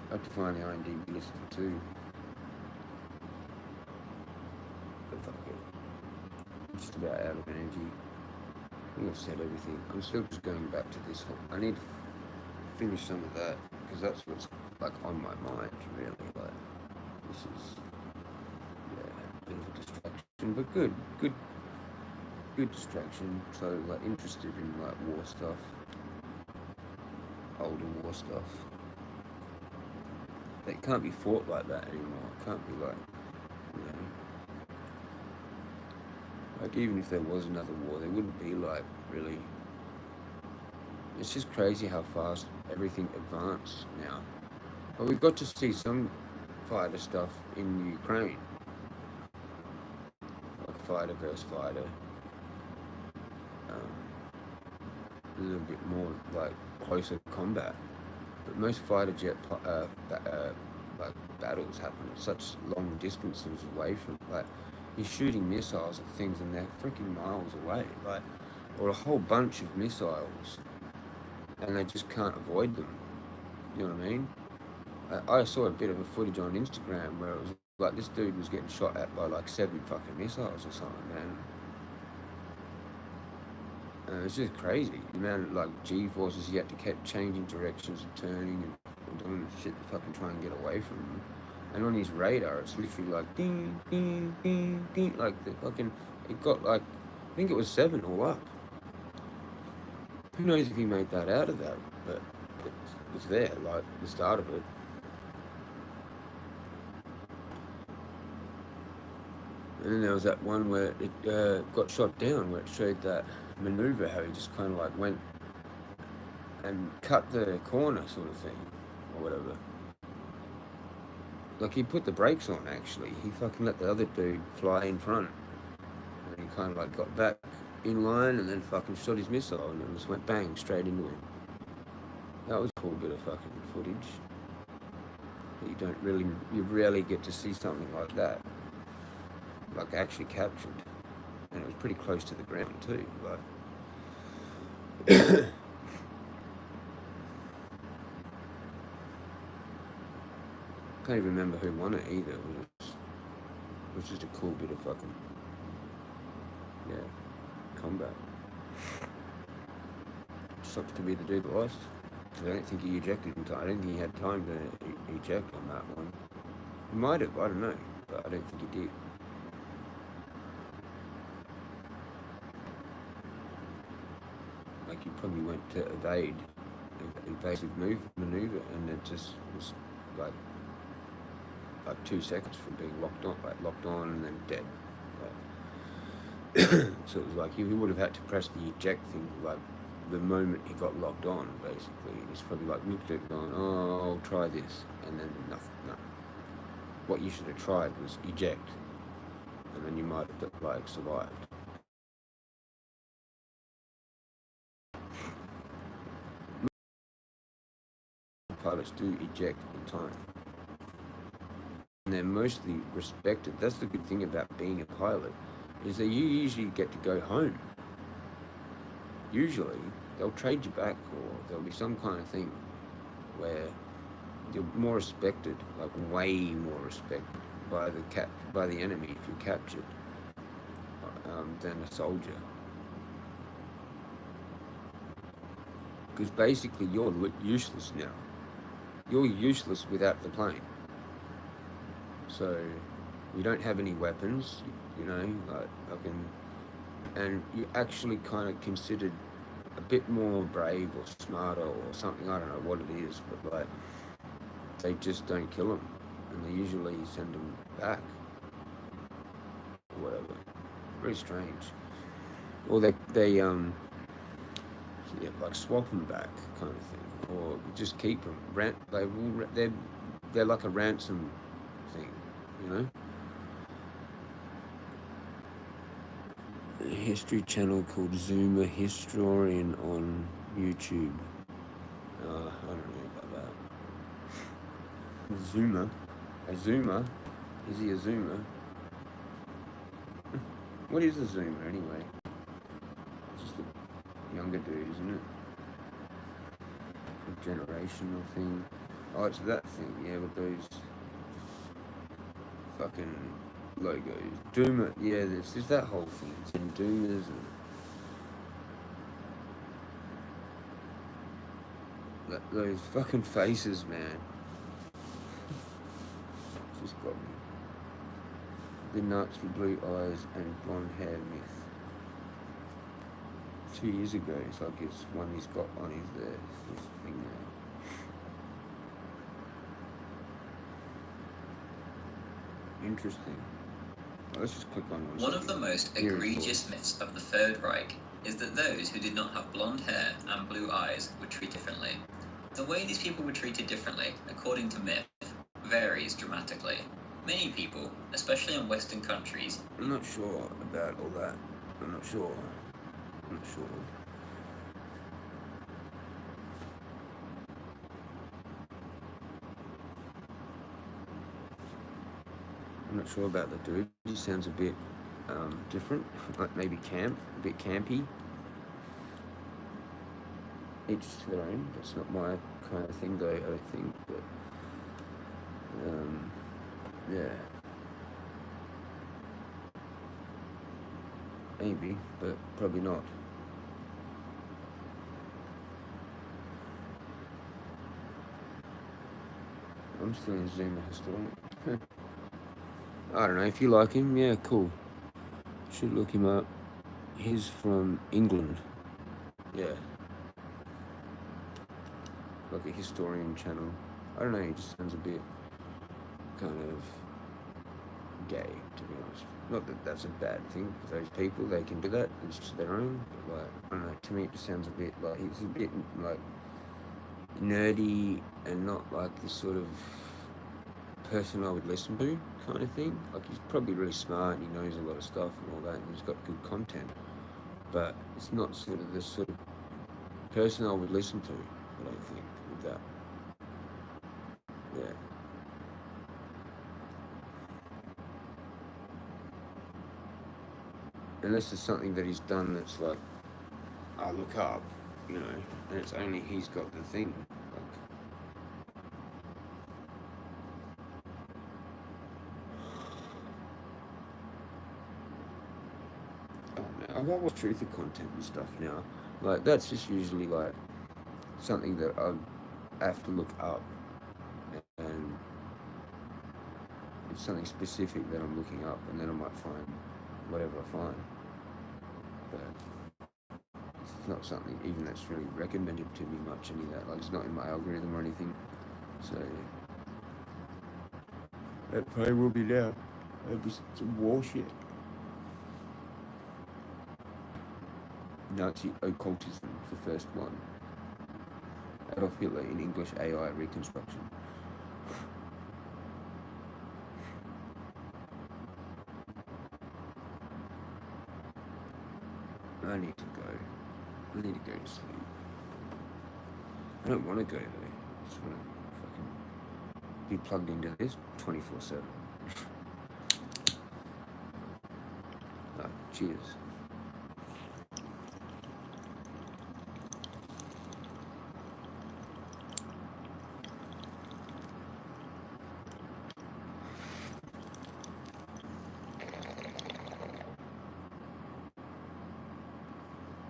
I have to find the IMDb list for 2. But fuck it. I'm just about out of energy. think I've said everything. I'm still just going back to this whole. I need to finish some of that because that's what's like on my mind really. Like this is a bit of a distraction, but good distraction. So like interested in like war stuff, older war stuff. It can't be fought like that anymore. It can't be like, you know, like even if there was another war, there wouldn't be like really. It's just crazy how fast everything advanced now. But we've got to see some fighter stuff in Ukraine, like fighter versus fighter. A little bit more like closer combat. But most fighter jet like battles happen at such long distances away from, like, you're shooting missiles at things and they're freaking miles away, like, or a whole bunch of missiles, and they just can't avoid them. You know what I mean? I saw a bit of a footage on Instagram where it was like this dude was getting shot at by like 7 fucking missiles or something, man. It's just crazy. The amount of like G-forces he had to keep changing directions and turning and doing shit to fucking try and get away from them. And on his radar, it's literally like ding, ding, ding, ding, like the fucking. It got like, I think it was 7 all up. Who knows if he made that out of that? But it was there, like the start of it. And then there was that one where it got shot down, where it showed that maneuver, how he just kind of like went and cut the corner sort of thing, or whatever. Like he put the brakes on actually. He fucking let the other dude fly in front. And he kind of like got back in line and then fucking shot his missile and it just went bang straight into him. That was a cool bit of fucking footage. You rarely get to see something like that. Like actually captured. And it was pretty close to the ground too, like. Can't even remember who won it either. It was just a cool bit of fucking, combat. Sucks to be the dude that lost. I don't think he ejected in time. I don't think he had time to eject on that one. He might have, I don't know, but I don't think he did. Like he probably went to evade evasive maneuver, and it just was like 2 seconds from being locked on and then dead. So it was like he would have had to press the eject thing like the moment he got locked on, basically. He's probably like looked at it going, oh, I'll try this, and then nothing. No. What you should have tried was eject, and then you might have like survived. Pilots do eject in time, and they're mostly respected. That's the good thing about being a pilot, is that you usually get to go home. Usually they'll trade you back, or there'll be some kind of thing where you're more respected, like way more respected by the enemy if you're captured, than a soldier. Because basically you're useless now. You're useless without the plane. So you don't have any weapons, you know, like and you're actually kind of considered a bit more brave or smarter or something. I don't know what it is, but like they just don't kill them, and they usually send them back or whatever. Very strange. Or they like swap them back kind of thing, or just keep them. They're like a ransom thing, you know. A history channel called Zuma Historian on YouTube. I don't know about that. Zuma? A Zuma? Is he a Zuma? What is a Zuma anyway? It's just a younger dude, isn't it? A generational thing. Oh, it's that thing, yeah, with those fucking logos. Duma, yeah, there's that whole thing. It's in Dumas and Those fucking faces, man. Just got me. The nuts with blue eyes and blonde hair myth. 2 years ago, it's like it's one he's got on his this thing there. Interesting. Well, let's just click on One of the most egregious myths of the Third Reich is that those who did not have blonde hair and blue eyes were treated differently. The way these people were treated differently, according to myth, varies dramatically. Many people, especially in Western countries... I'm not sure about all that. I'm not sure. I'm not sure. I'm not sure about the dude. He sounds a bit different, like maybe a bit campy. Each to their own. That's not my kind of thing, though, I don't think. But yeah, maybe, but probably not. I'm still in Zima Historian. I don't know, if you like him, yeah, cool. Should look him up. He's from England. Yeah. Like a historian channel. I don't know, he just sounds a bit kind of gay, to be honest. Not that that's a bad thing for those people, they can do that, it's just their own. But like, I don't know, to me it just sounds a bit like, he's a bit like nerdy and not like the sort of person I would listen to kind of thing. Like, he's probably really smart and he knows a lot of stuff and all that, and he's got good content, but it's not sort of the sort of person I would listen to, I don't think, with that. Yeah. Unless it's something that he's done that's like, I look up, you know, and it's only he's got the thing. Like, I watch truth of content and stuff now. Like, that's just usually like something that I have to look up, and it's something specific that I'm looking up, and then I might find whatever I find. But it's not something even that's really recommended to me much, any of that. Like, it's not in my algorithm or anything. So that probably will be now. It was some war shit. Nazi occultism, the first one. Adolf Hitler in English AI reconstruction. I need to go. I need to go to sleep. I don't want to go though. I just want to fucking be plugged into this 24/7. Cheers.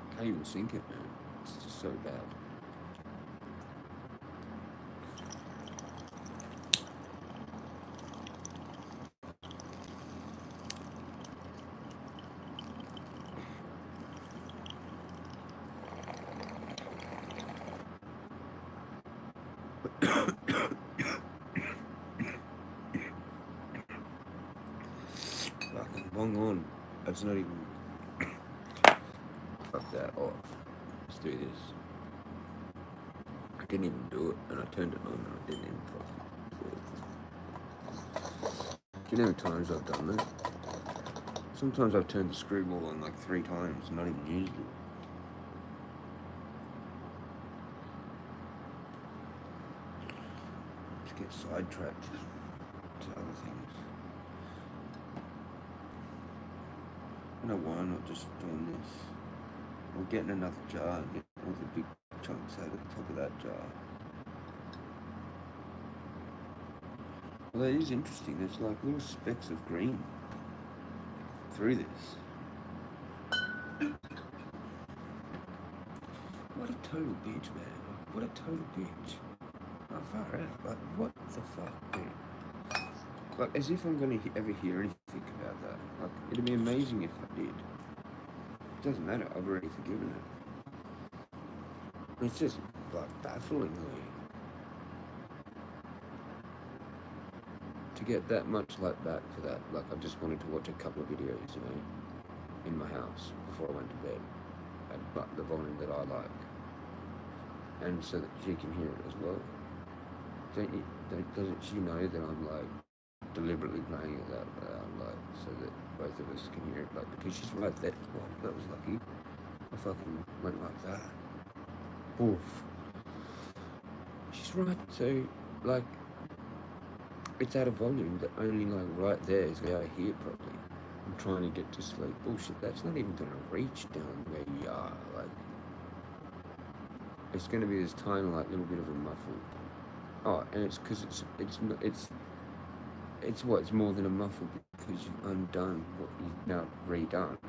I can't even sink it, man. It's just so bad. Fucking bong on. That's not even. Fuck that off. Let's do this. I didn't even do it, and I turned it on, and I didn't even fucking. Do you know how many times I've done that? Sometimes I've turned the screw ball on like 3 times, and not even used it. Just get sidetracked to other things. I don't know why I'm not just doing this. Or getting another jar and getting all the big chunks out of the top of that jar. Well, that is interesting. There's like little specks of green through this. What a total bitch, man. what a total bitch. Oh, far out. Like, what the fuck, dude? Like, as if I'm gonna ever hear anything about that. Like, it'd be amazing if I did. It doesn't matter, I've already forgiven it. It's just, like, baffling, really. To get that much like back for that, like, I just wanted to watch a couple of videos, you know, in my house before I went to bed, at the volume that I like, and so that she can hear it as well. Doesn't she know that I'm, like, deliberately playing it that loud, like, so that both of us can hear it, like, because she's right there. Well, that was lucky. I fucking went like that. Oof. She's right, so, like, it's at a volume that only, like, right there is where I hear properly. I'm trying to get to sleep. Bullshit, that's not even gonna reach down where you are, like, it's gonna be this tiny, like, little bit of a muffle. Oh, and it's because it's what, it's more than a muffle because you've undone what you've now redone.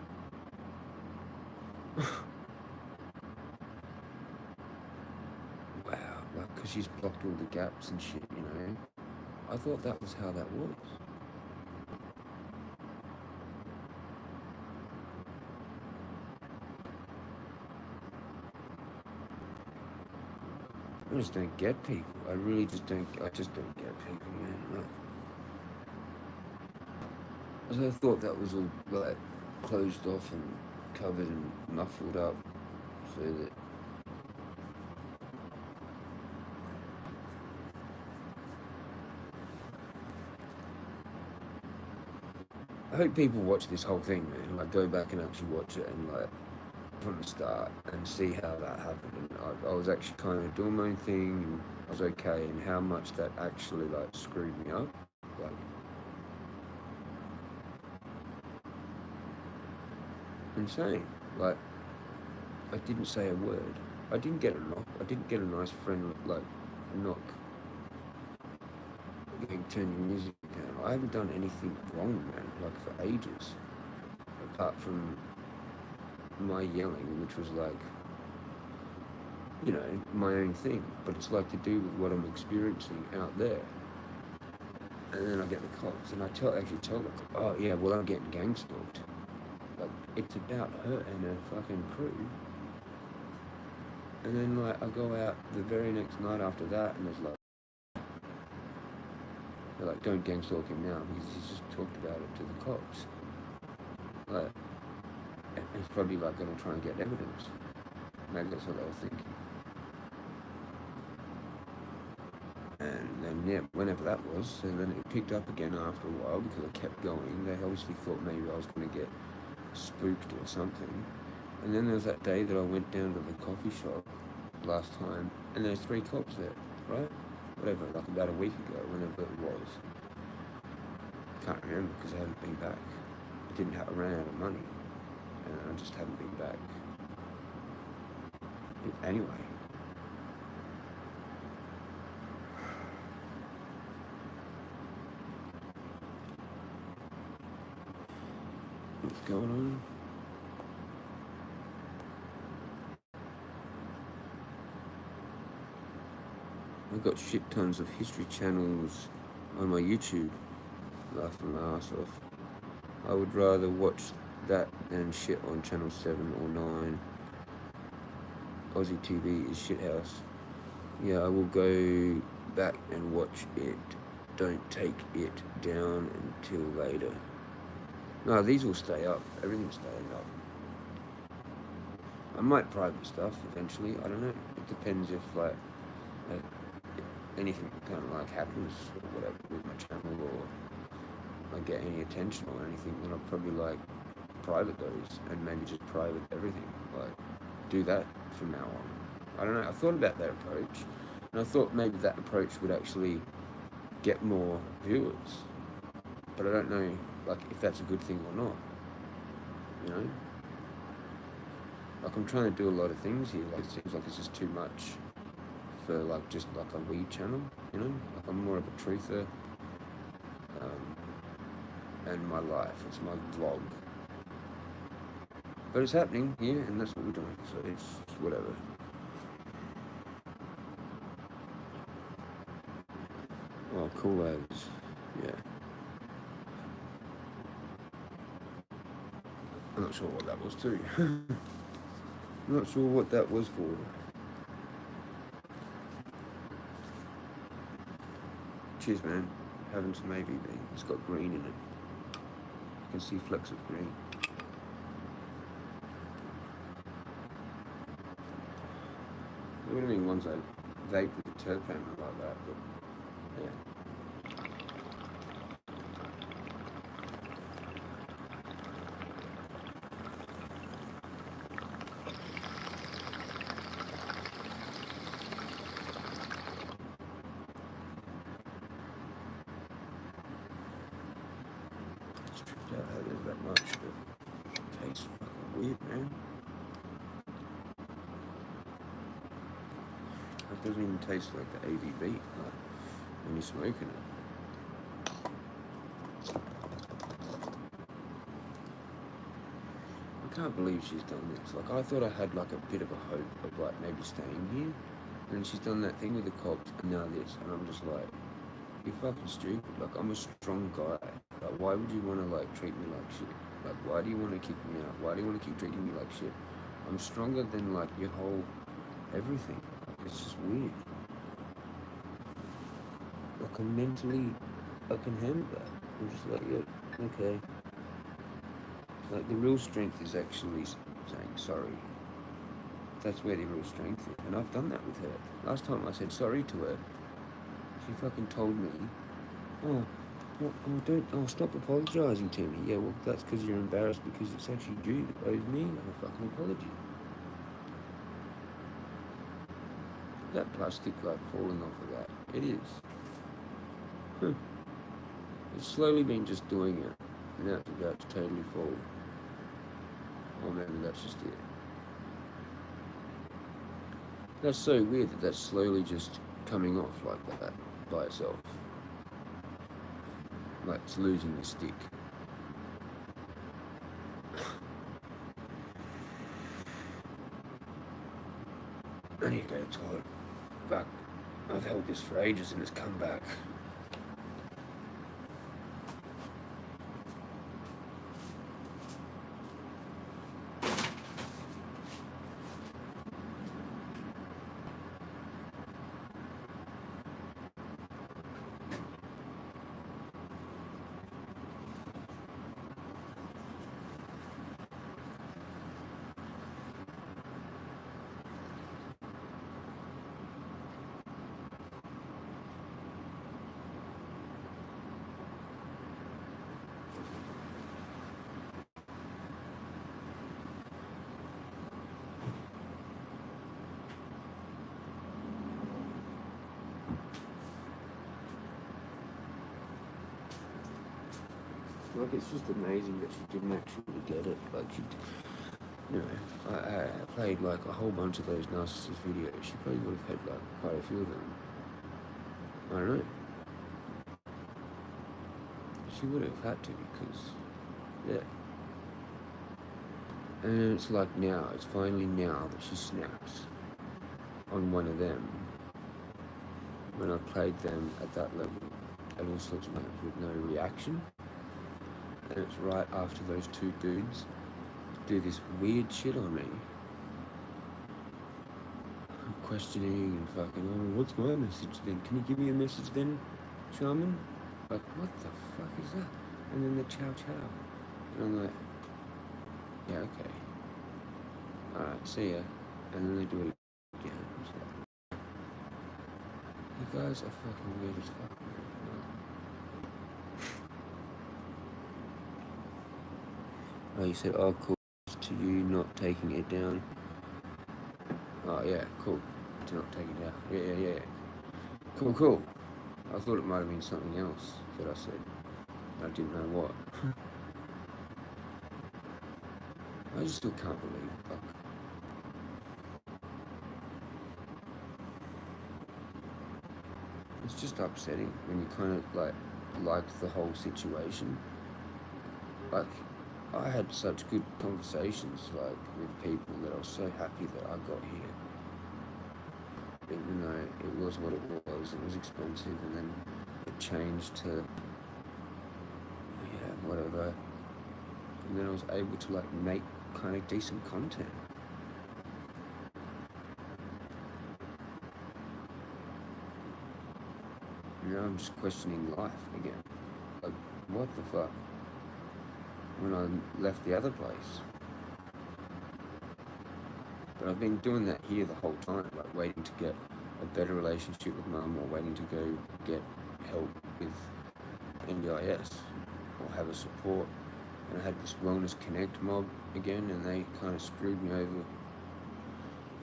Wow, like, because she's blocked all the gaps and shit, you know. I thought that was how that was. I just don't get people. I really just don't. I just don't get people, man. Like, I thought that was all, like, closed off and covered and muffled up, so that. I hope people watch this whole thing, man. Like, go back and actually watch it and, like, from the start and see how that happened. And I was actually kind of doing my own thing and I was okay, and how much that actually, like, screwed me up. Like, insane. Like, I didn't say a word. I didn't get a knock. I didn't get a nice friend, like, a knock. Going, turn your music down. I haven't done anything wrong, man, like, for ages. Apart from my yelling, which was, like, you know, my own thing. But it's, like, to do with what I'm experiencing out there. And then I get the cops, and I actually tell the cops, oh, yeah, well, I'm getting gang stalked. Like, it's about her and her fucking crew. And then, like, I go out the very next night after that, and there's, like, they're like, don't gang stalk him now, because he's just talked about it to the cops. Like, he's probably, like, gonna try and get evidence. Maybe that's what they were thinking. And then, yeah, whenever that was, so then it picked up again after a while, because I kept going. They obviously thought maybe I was gonna get spooked or something. And then there was that day that I went down to the coffee shop last time, and there's 3 cops there, right? Whatever, like about a week ago, whenever it was. Can't remember because I haven't been back. I ran out of money, and I just haven't been back. Anyway. What's going on? I've got shit tons of history channels on my YouTube, laughing my ass off. I would rather watch that than shit on channel 7 or 9. Aussie TV is shithouse. Yeah, I will go back and watch it. Don't take it down until later. No, these will stay up. Everything's staying up. I might private stuff eventually. I don't know. It depends if, like, anything kind of, like, happens or whatever with my channel, or I get any attention or anything, then I'll probably, like, private those and maybe just private everything. Like, do that from now on. I don't know. I thought about that approach, and I thought maybe that approach would actually get more viewers, but I don't know, like, if that's a good thing or not. You know, like, I'm trying to do a lot of things here. Like, it seems like it's just too much for, like, just like a weed channel, you know. Like, I'm more of a truther, and my life, it's my vlog, but it's happening here, and that's what we're doing, so it's whatever. Oh, cool as. Yeah. I'm not sure what that was too. I'm not sure what that was for. Cheers, man. Having some AVB. It's got green in it. You can see flecks of green. There would have been ones I vape with the terpene like that, but yeah. It's tripped out how there's that much, but it tastes fucking weird, man. It doesn't even taste like the AVB, like when you're smoking it. I can't believe she's done this. Like, I thought I had like a bit of a hope of like maybe staying here, and she's done that thing with the cops, and now this, and I'm just like, you're fucking stupid. Like, I'm a strong guy. Like, why would you want to like treat me like shit? Like, why do you want to kick me out? Why do you want to keep treating me like shit? I'm stronger than like your whole everything. Like, it's just weird. Like, I'm mentally, I can handle that. I'm just like, yeah, okay. Like, the real strength is actually saying sorry. That's where the real strength is. And I've done that with her. Last time I said sorry to her, she fucking told me, stop apologising to me. Yeah, well, that's because you're embarrassed because it's actually you that owes me a fucking apology. That plastic, like, falling off of that. It is. It's slowly been just doing it. And now it's about to totally fall. Or maybe that's just it. That's so weird that that's slowly just coming off like that by itself. Like it's losing the stick. I need to go to the toilet. Fuck. I've held this for ages and it's come back. Like, it's just amazing that she didn't actually get it. Like, she, you know, I played like a whole bunch of those narcissist videos. She probably would have had like quite a few of them. I don't know. She would have had to because, yeah. And it's like now, it's finally now that she snaps on one of them. When I played them at that level, at all sorts of maps with no reaction. And it's right after those two dudes do this weird shit on me. I'm questioning and fucking, oh, what's my message then? Can you give me a message then, Shaman? Like, what the fuck is that? And then the chow chow. And I'm like, yeah, okay. Alright, see ya. And then they do it again. It's like, you guys are fucking weird as fuck. Oh, you said, oh, cool, to you not taking it down. Oh, yeah, cool, to not take it down. Yeah. Cool. I thought it might have been something else that I said. I didn't know what. I just still can't believe it. Like, it's just upsetting when you kind of like the whole situation. Like, I had such good conversations, like, with people that I was so happy that I got here. Even though it was what it was expensive, and then changed to, yeah, whatever. And then I was able to like make kind of decent content. Now I'm just questioning life again. Like, what the fuck? When I left the other place. But I've been doing that here the whole time, like waiting to get a better relationship with mum, or waiting to go get help with NDIS, or have a support. And I had this Wellness Connect mob again, and they kind of screwed me over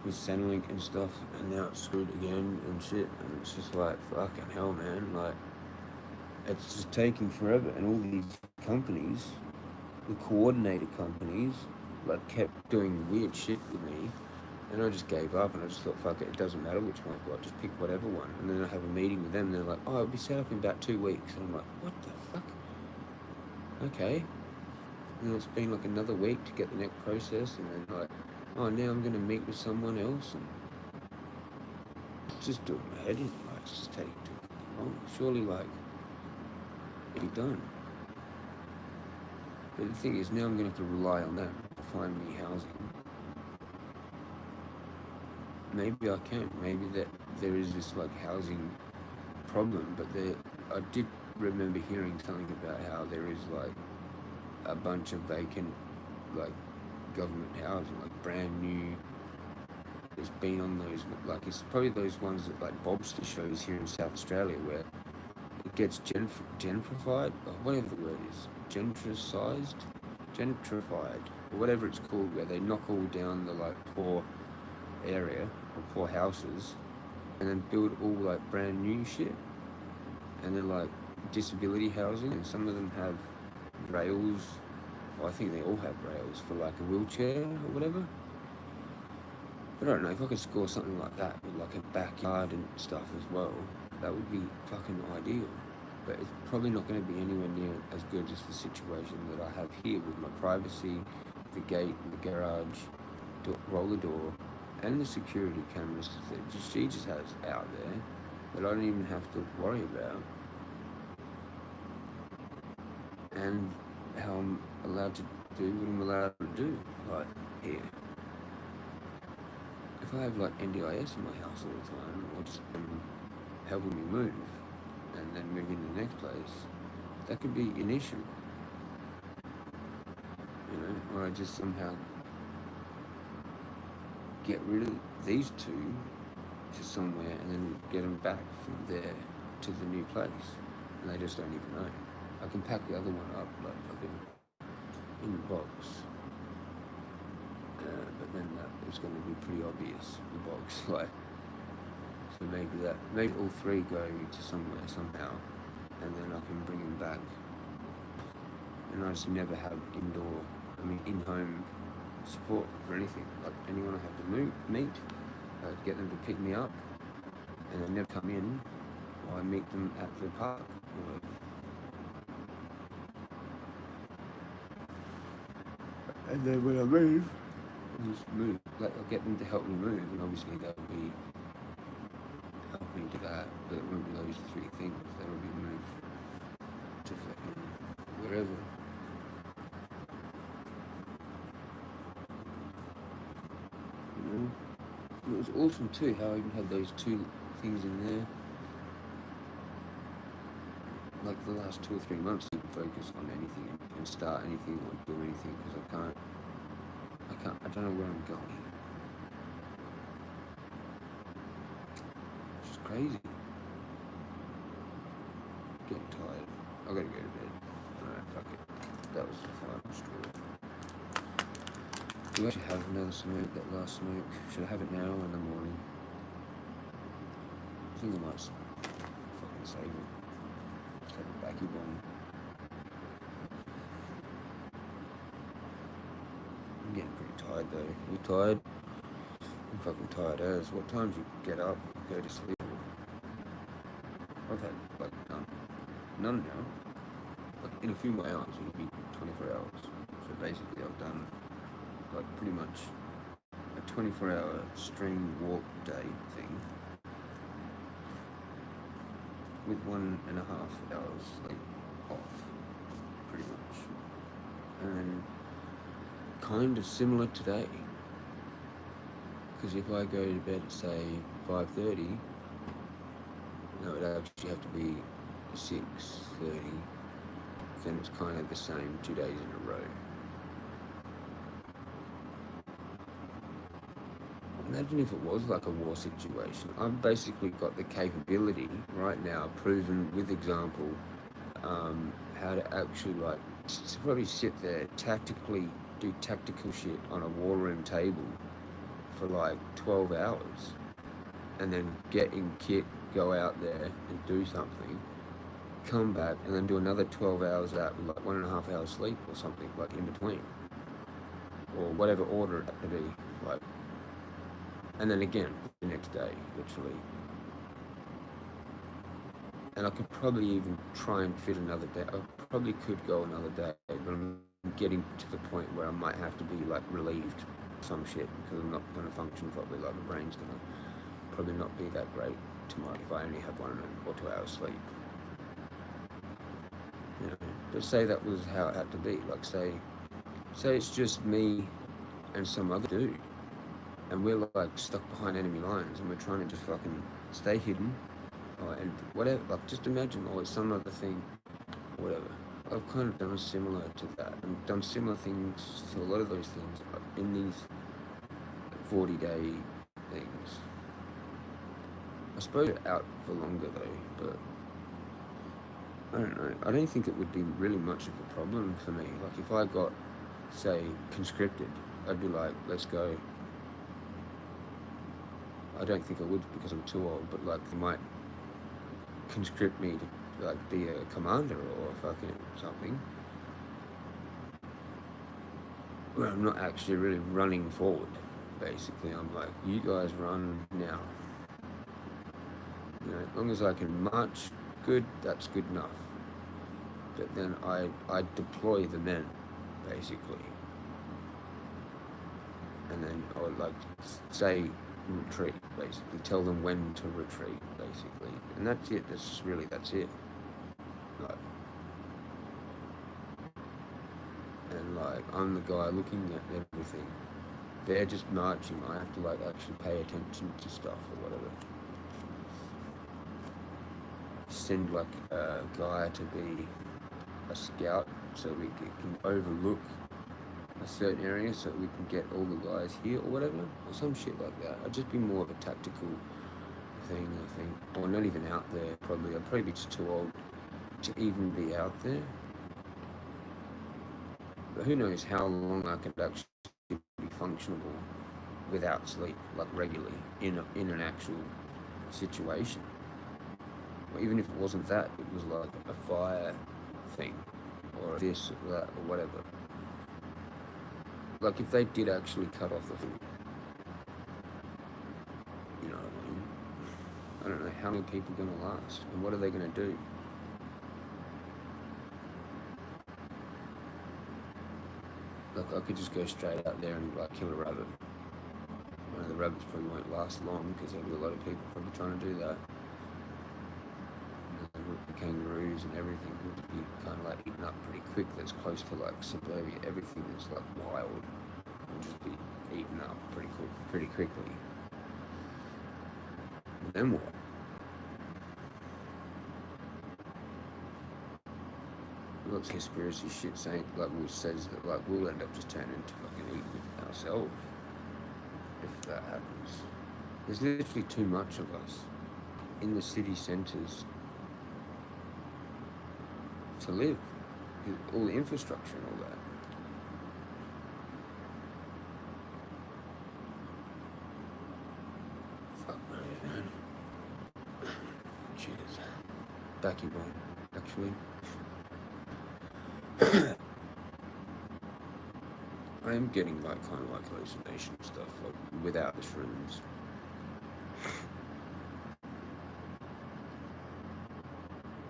with Centrelink and stuff, and now it's screwed again and shit, and it's just like, fucking hell, man, like, it's just taking forever, and all these companies, the coordinated companies, like, kept doing weird shit with me, and I just gave up, and I just thought, fuck it, it doesn't matter which one I've got, just pick whatever one. And then I have a meeting with them, and they're like, oh, it'll be set up in about 2 weeks, and I'm like, what the fuck? Okay. And then it's been like another week to get the next process, and then like, oh, now I'm gonna meet with someone else, and it's just doing my head in, like, it's just taking too long. Surely, like, it'll be done. But the thing is, now I'm gonna have to rely on them to find me housing. Maybe I can. Maybe that there is this like housing problem, but I did remember hearing something about how there is like a bunch of vacant like government housing, like brand new. It's been on those, like, it's probably those ones that like Bobster shows here in South Australia, where it gets gentrified, or whatever the word is, gentrified, or whatever it's called, where they knock all down the like poor area or poor houses, and then build all like brand new shit, and then like disability housing, and some of them have rails. Well, I think they all have rails for like a wheelchair or whatever. But I don't know, if I could score something like that with like a backyard and stuff as well, that would be fucking ideal. But it's probably not going to be anywhere near as good as the situation that I have here, with my privacy, the gate, the garage, roller door, and the security cameras that she just has out there that I don't even have to worry about. And how I'm allowed to do what I'm allowed to do, like, here. If I have like NDIS in my house all the time, or just helping me move, and then move into the next place, that could be an issue. You know, or I just somehow get rid of these two to somewhere, and then get them back from there to the new place, and they just don't even know. I can pack the other one up like fucking in the box, but then that is going to be pretty obvious, the box, like, so maybe all three go to somewhere somehow, and then I can bring them back, and I just never have in-home support for anything. Like, anyone I have to meet, get them to pick me up, and they never come in, or I meet them at the park, or and then when I move, I'll just move. Like, I'll get them to help me move, and obviously they'll be helping to that, but it won't be those three things. They'll be moved to fucking wherever. You know? And it was awesome too how I even had those two things in there. Like the last 2 or 3 months, I didn't focus on anything and start anything or do anything, because I don't know where I'm going. It's just crazy. Getting tired. I gotta go to bed. Alright, fuck it. That was the final straw. Do I actually have another smoke, that last smoke? Should I have it now or in the morning? I think I might fucking save it. Just have a backy bomb. I'm getting pretty tired though. You tired? I'm fucking tired as. What time do you get up, go to sleep? I've had like none now. Like in a few more hours it'll be 24 hours. So basically I've done like pretty much a 24-hour stream walk day thing. with 1.5 hours sleep off, pretty much. And kind of similar today. Because if I go to bed at, say, 5:30, no, it'd actually have to be 6:30. Then it's kind of the same 2 days in a row. Imagine if it was like a war situation. I've basically got the capability right now, proven with example, how to actually like probably sit there tactically do tactical shit on a war room table for like 12 hours and then get in kit, go out there and do something, come back and then do another 12 hours out with like 1.5 hours sleep or something like in between, or whatever order it had to be, like, and then again the next day, literally. And I could probably even try and fit another day. I probably could go another day, but I'm getting to the point where I might have to be like relieved some shit because I'm not going to function properly. Like my brain's going to probably not be that great tomorrow if I only have 1 or 2 hours sleep. You know, but say that was how it had to be. Like say it's just me and some other dude, and we're like stuck behind enemy lines, and we're trying to just fucking stay hidden, and whatever. Like just imagine, or some other thing, or whatever. I've kind of done similar to that, and done similar things to a lot of those things in these 40-day things. I suppose out for longer though, but I don't know. I don't think it would be really much of a problem for me. Like if I got, say, conscripted, I'd be like, let's go. I don't think I would because I'm too old, but like they might conscript me to like be a commander or fucking something. Where I'm not actually really running forward, basically. I'm like, you guys run now. You know, as long as I can march good, that's good enough. But then I deploy the men, basically. And then I would like say retreat, basically. Tell them when to retreat, basically. And that's it. That's it. Like, and like I'm the guy looking at everything. They're just marching. I have to like actually pay attention to stuff or whatever. Send like a guy to be a scout so we can overlook a certain area so we can get all the guys here or whatever, or some shit like that. I'd just be more of a tactical thing, I think. Or not even out there, probably. I'd probably be just too old to even be out there. But who knows how long I could actually be functional without sleep, like regularly, in an actual situation. Or even if it wasn't that, it was like a fire thing, or this or that, or whatever. Like if they did actually cut off the food, you know what I mean? I don't know how many people are gonna last, and what are they gonna do? Like I could just go straight out there and like kill a rabbit. You know, the rabbits probably won't last long because there'll be a lot of people probably trying to do that. The kangaroos and everything would be kind of like eaten up pretty quick. That's close to like suburbia. Everything that's like wild will just be eaten up pretty quickly. And then what? Lots of conspiracy shit saying like which says that like we'll end up just turning into fucking eating ourselves if that happens. There's literally too much of us in the city centres to live, all the infrastructure and all that. Fuck man. Cheers. Back you won't, actually. I am getting like kind of like hallucination stuff, like without the shrooms.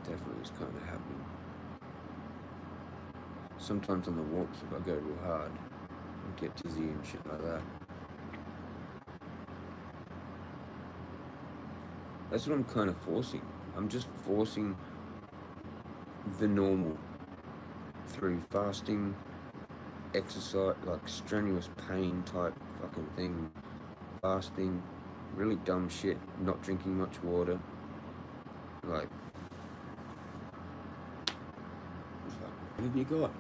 Definitely is kind of happening. Sometimes on the walks, if I go real hard, I get dizzy and shit like that. That's what I'm kind of forcing. I'm just forcing the normal through fasting, exercise, like strenuous pain type fucking thing, fasting, really dumb shit, not drinking much water, like, what have you got?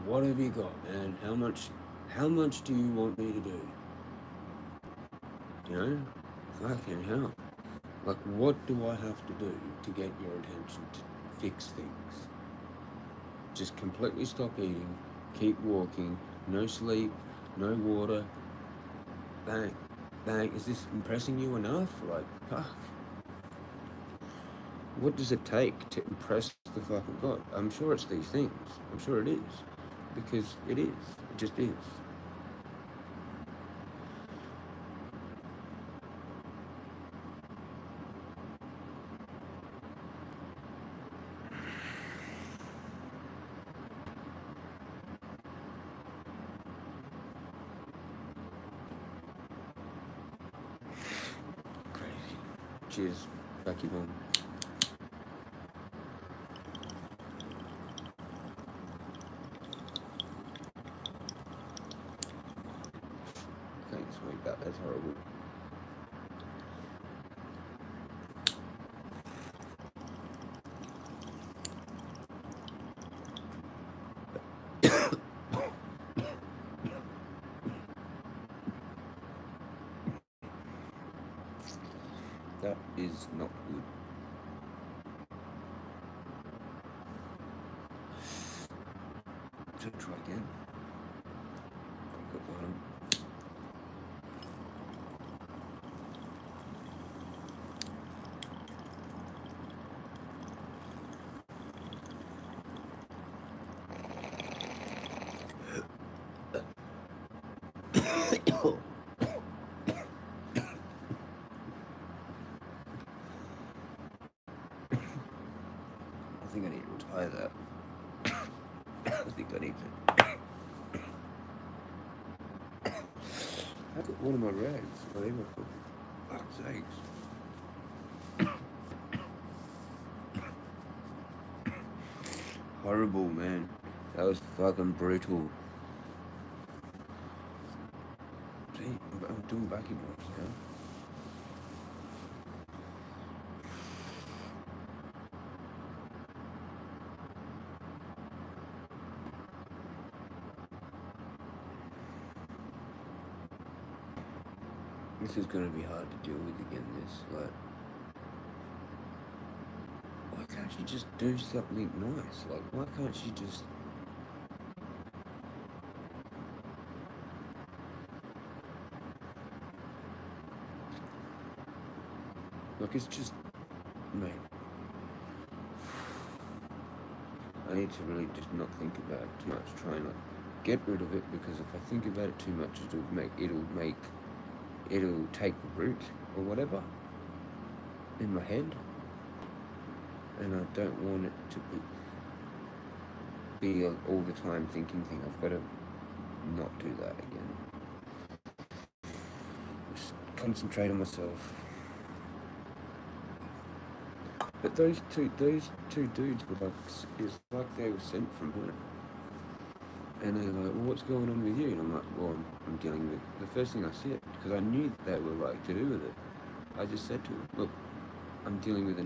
What have you got, man? How much do you want me to do? You know? Fucking hell. Like, what do I have to do to get your attention to fix things? Just completely stop eating, keep walking, no sleep, no water. Bang, bang. Is this impressing you enough? Like, fuck. What does it take to impress the fucking God? I'm sure it's these things. I'm sure it is. Because it is. It just is. Crazy. Cheers, Becky Mom. Thanks, mate. That's horrible. That is not good. So try again. Got one. I think I need to retire that. I think I need to. I got one of my rags. Whatever. For fuck's sakes. Horrible, man. That was fucking brutal. See, I'm doing backy blocks now. This is gonna be hard to deal with again, this, like, why can't you just do something nice? Like, why can't you just... Like, it's just, mate, I need to really just not think about it too much, try and, like, get rid of it, because if I think about it too much, it'll take root, or whatever, in my head. And I don't want it to be all the time thinking thing. I've got to not do that again. Just concentrate on myself. But those two dudes were like, it's like they were sent from heaven. And they're like, well, what's going on with you? And I'm like, well, I'm dealing with, the first thing I said, because I knew they were like to do with it. I just said to them, look, I'm dealing with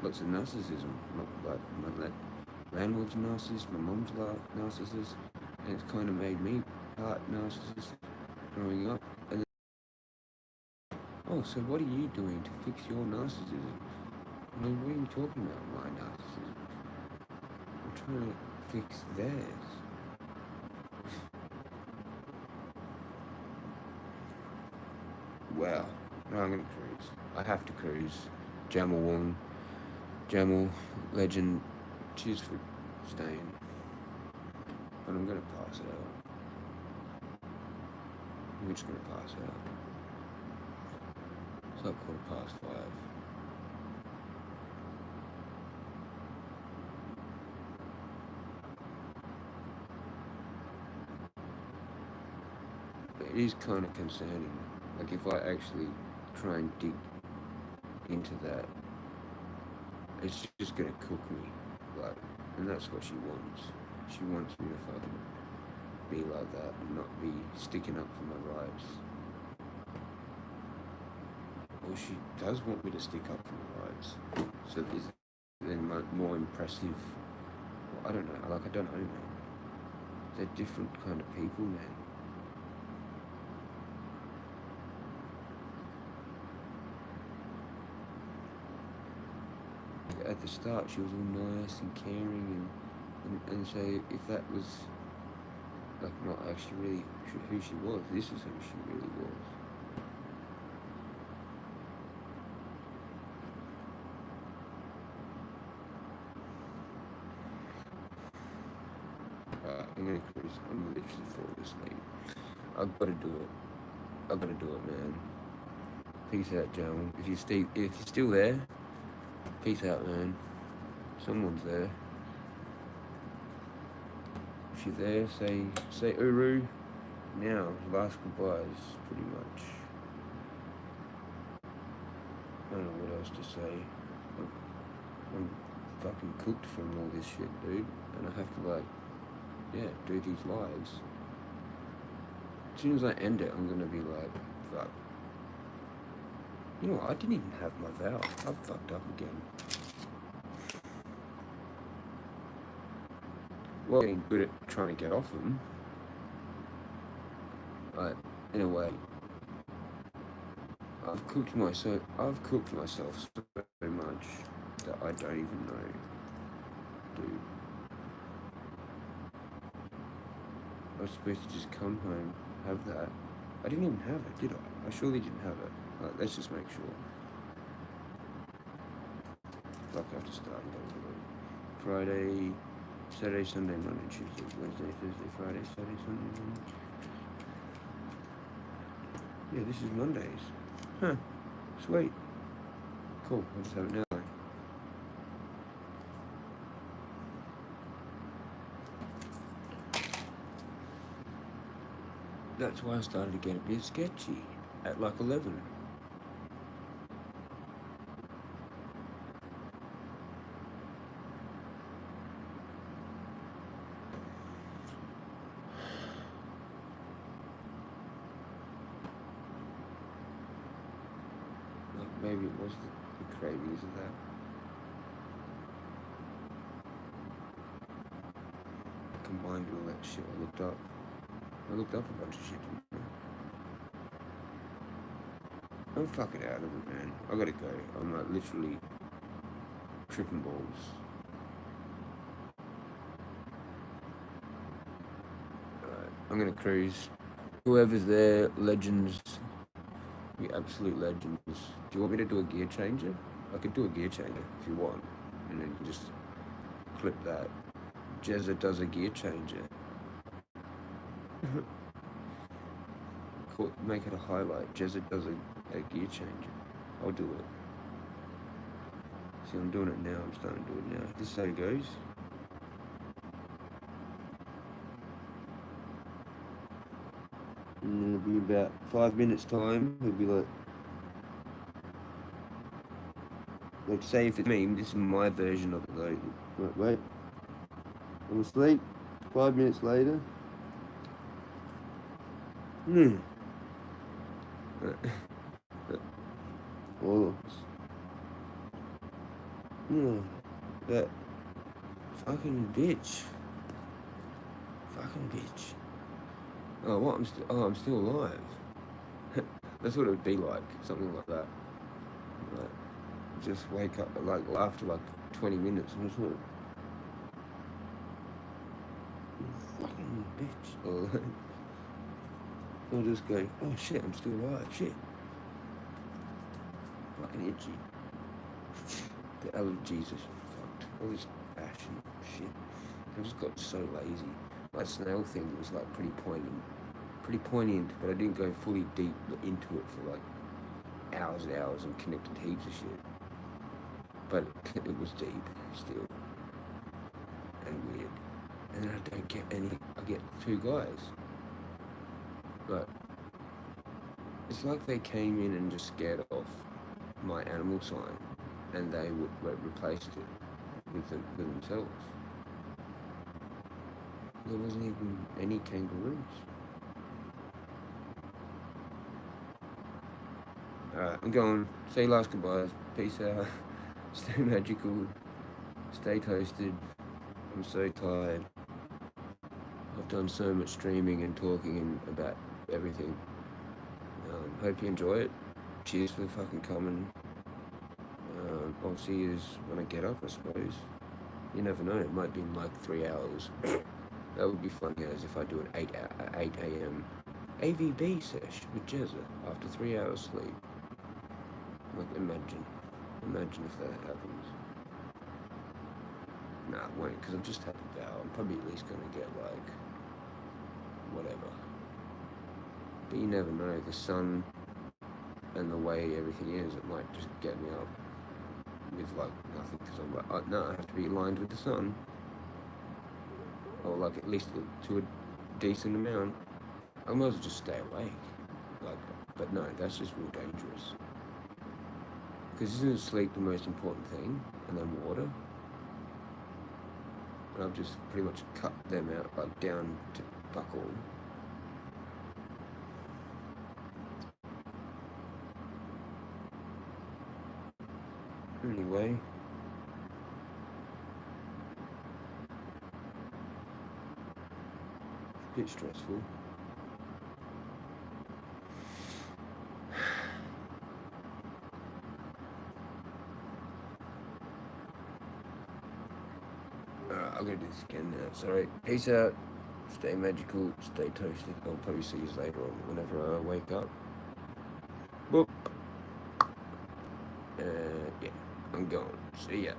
lots of narcissism. Like my landlord's a narcissist, my mom's narcissist, and it's kind of made me part narcissist growing up. And then, oh, so what are you doing to fix your narcissism? I mean, what are you talking about, my narcissism? I'm trying to fix theirs. Wow. No, I'm gonna cruise. I have to cruise. Jamal Wong. Jamal, legend. Cheers for staying. But I'm gonna pass it out. I'm just gonna pass it out. It's like 5:15. It is kind of concerning. Like, if I actually try and dig into that, it's just gonna cook me, like, and that's what she wants. She wants me to fucking be like that and not be sticking up for my rights. Or she does want me to stick up for my rights. So is then more impressive? Well, I don't know. Like, I don't know, man. They're different kind of people, man. At the start, she was all nice and caring, and so if that was like not actually really who she was, this is who she really was. I'm gonna cruise. I'm literally falling asleep. I've got to do it. I've got to do it, man. Peace out, gentlemen. If you're still there, peace out, man. Someone's there. If you're there, say Uru. Now, last goodbyes, pretty much. I don't know what else to say. I'm fucking cooked from all this shit, dude. And I have to, like, yeah, do these lives. As soon as I end it, I'm gonna be like, fuck. You know what? I didn't even have my vow. I've fucked up again. Well, getting good at trying to get off them. But in a way, I've cooked myself so much that I don't even know, dude. I was supposed to just come home, have that. I didn't even have it, did I? I surely didn't have it. Like, let's just make sure. Fuck, I have to start and go to work. Friday, Saturday, Sunday, Monday, Tuesday, Wednesday, Thursday, Friday, Saturday, Sunday, Monday. Yeah, this is Mondays. Huh. Sweet. Cool, I'll just have it now. That's why I started to get a bit sketchy at like 11. Like maybe it was the cravings of that. Combined with all that shit I looked up. I looked up a bunch of shit, didn't I? I'm fucking out of it, man. I gotta go. I'm like literally tripping balls. Alright, I'm gonna cruise. Whoever's there, legends. Be absolute legends. Do you want me to do a gear changer? I could do a gear changer if you want. And then you can just clip that. Jezza does a gear changer. Make it a highlight. Jezza does a gear changer. I'll do it. See, I'm doing it now. I'm starting to do it now. This is how it goes. And it'll be about 5 minutes time. It'll be like say if it's me, this is my version of it though. Right, wait. I'm asleep. 5 minutes later. Oh. That fucking bitch. Fucking bitch. Oh, what? I'm still alive. That's what it would be like. Something like that. Like, just wake up like after like 20 minutes and just like, fucking bitch. Or I'll just go, oh shit, I'm still alive, shit. Fucking itchy. The allergies are fucked. All this ash and shit. I just got so lazy. My snail thing was like pretty poignant, but I didn't go fully deep into it for like hours and hours and connected heaps of shit. But it was deep still. And weird. And then I don't get any, I get 2 guys. But it's like they came in and just scared off my animal sign and they replaced it with themselves. There wasn't even any kangaroos. Alright, I'm going. Say last goodbyes. Peace out. Stay magical. Stay toasted. I'm so tired. I've done so much streaming and talking and about everything. Hope you enjoy it. Cheers for fucking coming. I'll see you when I get up, I suppose. You never know, it might be in like 3 hours. That would be funny as if I do an 8 a.m. AVB sesh with Jezza after 3 hours sleep. Like, imagine if that happens. Nah, it won't, because I've just had a vow. I'm probably at least going to get like, whatever. But you never know, the sun and the way everything is, it might just get me up with like nothing, because I'm like, oh, no, I have to be aligned with the sun, or like at least to a decent amount. I might as well just stay awake, like, but no, that's just real dangerous, because isn't sleep the most important thing, and then water? And I've just pretty much cut them out, like down to fuck all. Anyway, a bit stressful. Alright, I'm gonna do this again now. Sorry. Peace out. Stay magical. Stay toasted. I'll probably see you later on whenever I wake up. Boop. Yeah, I'm going. See ya.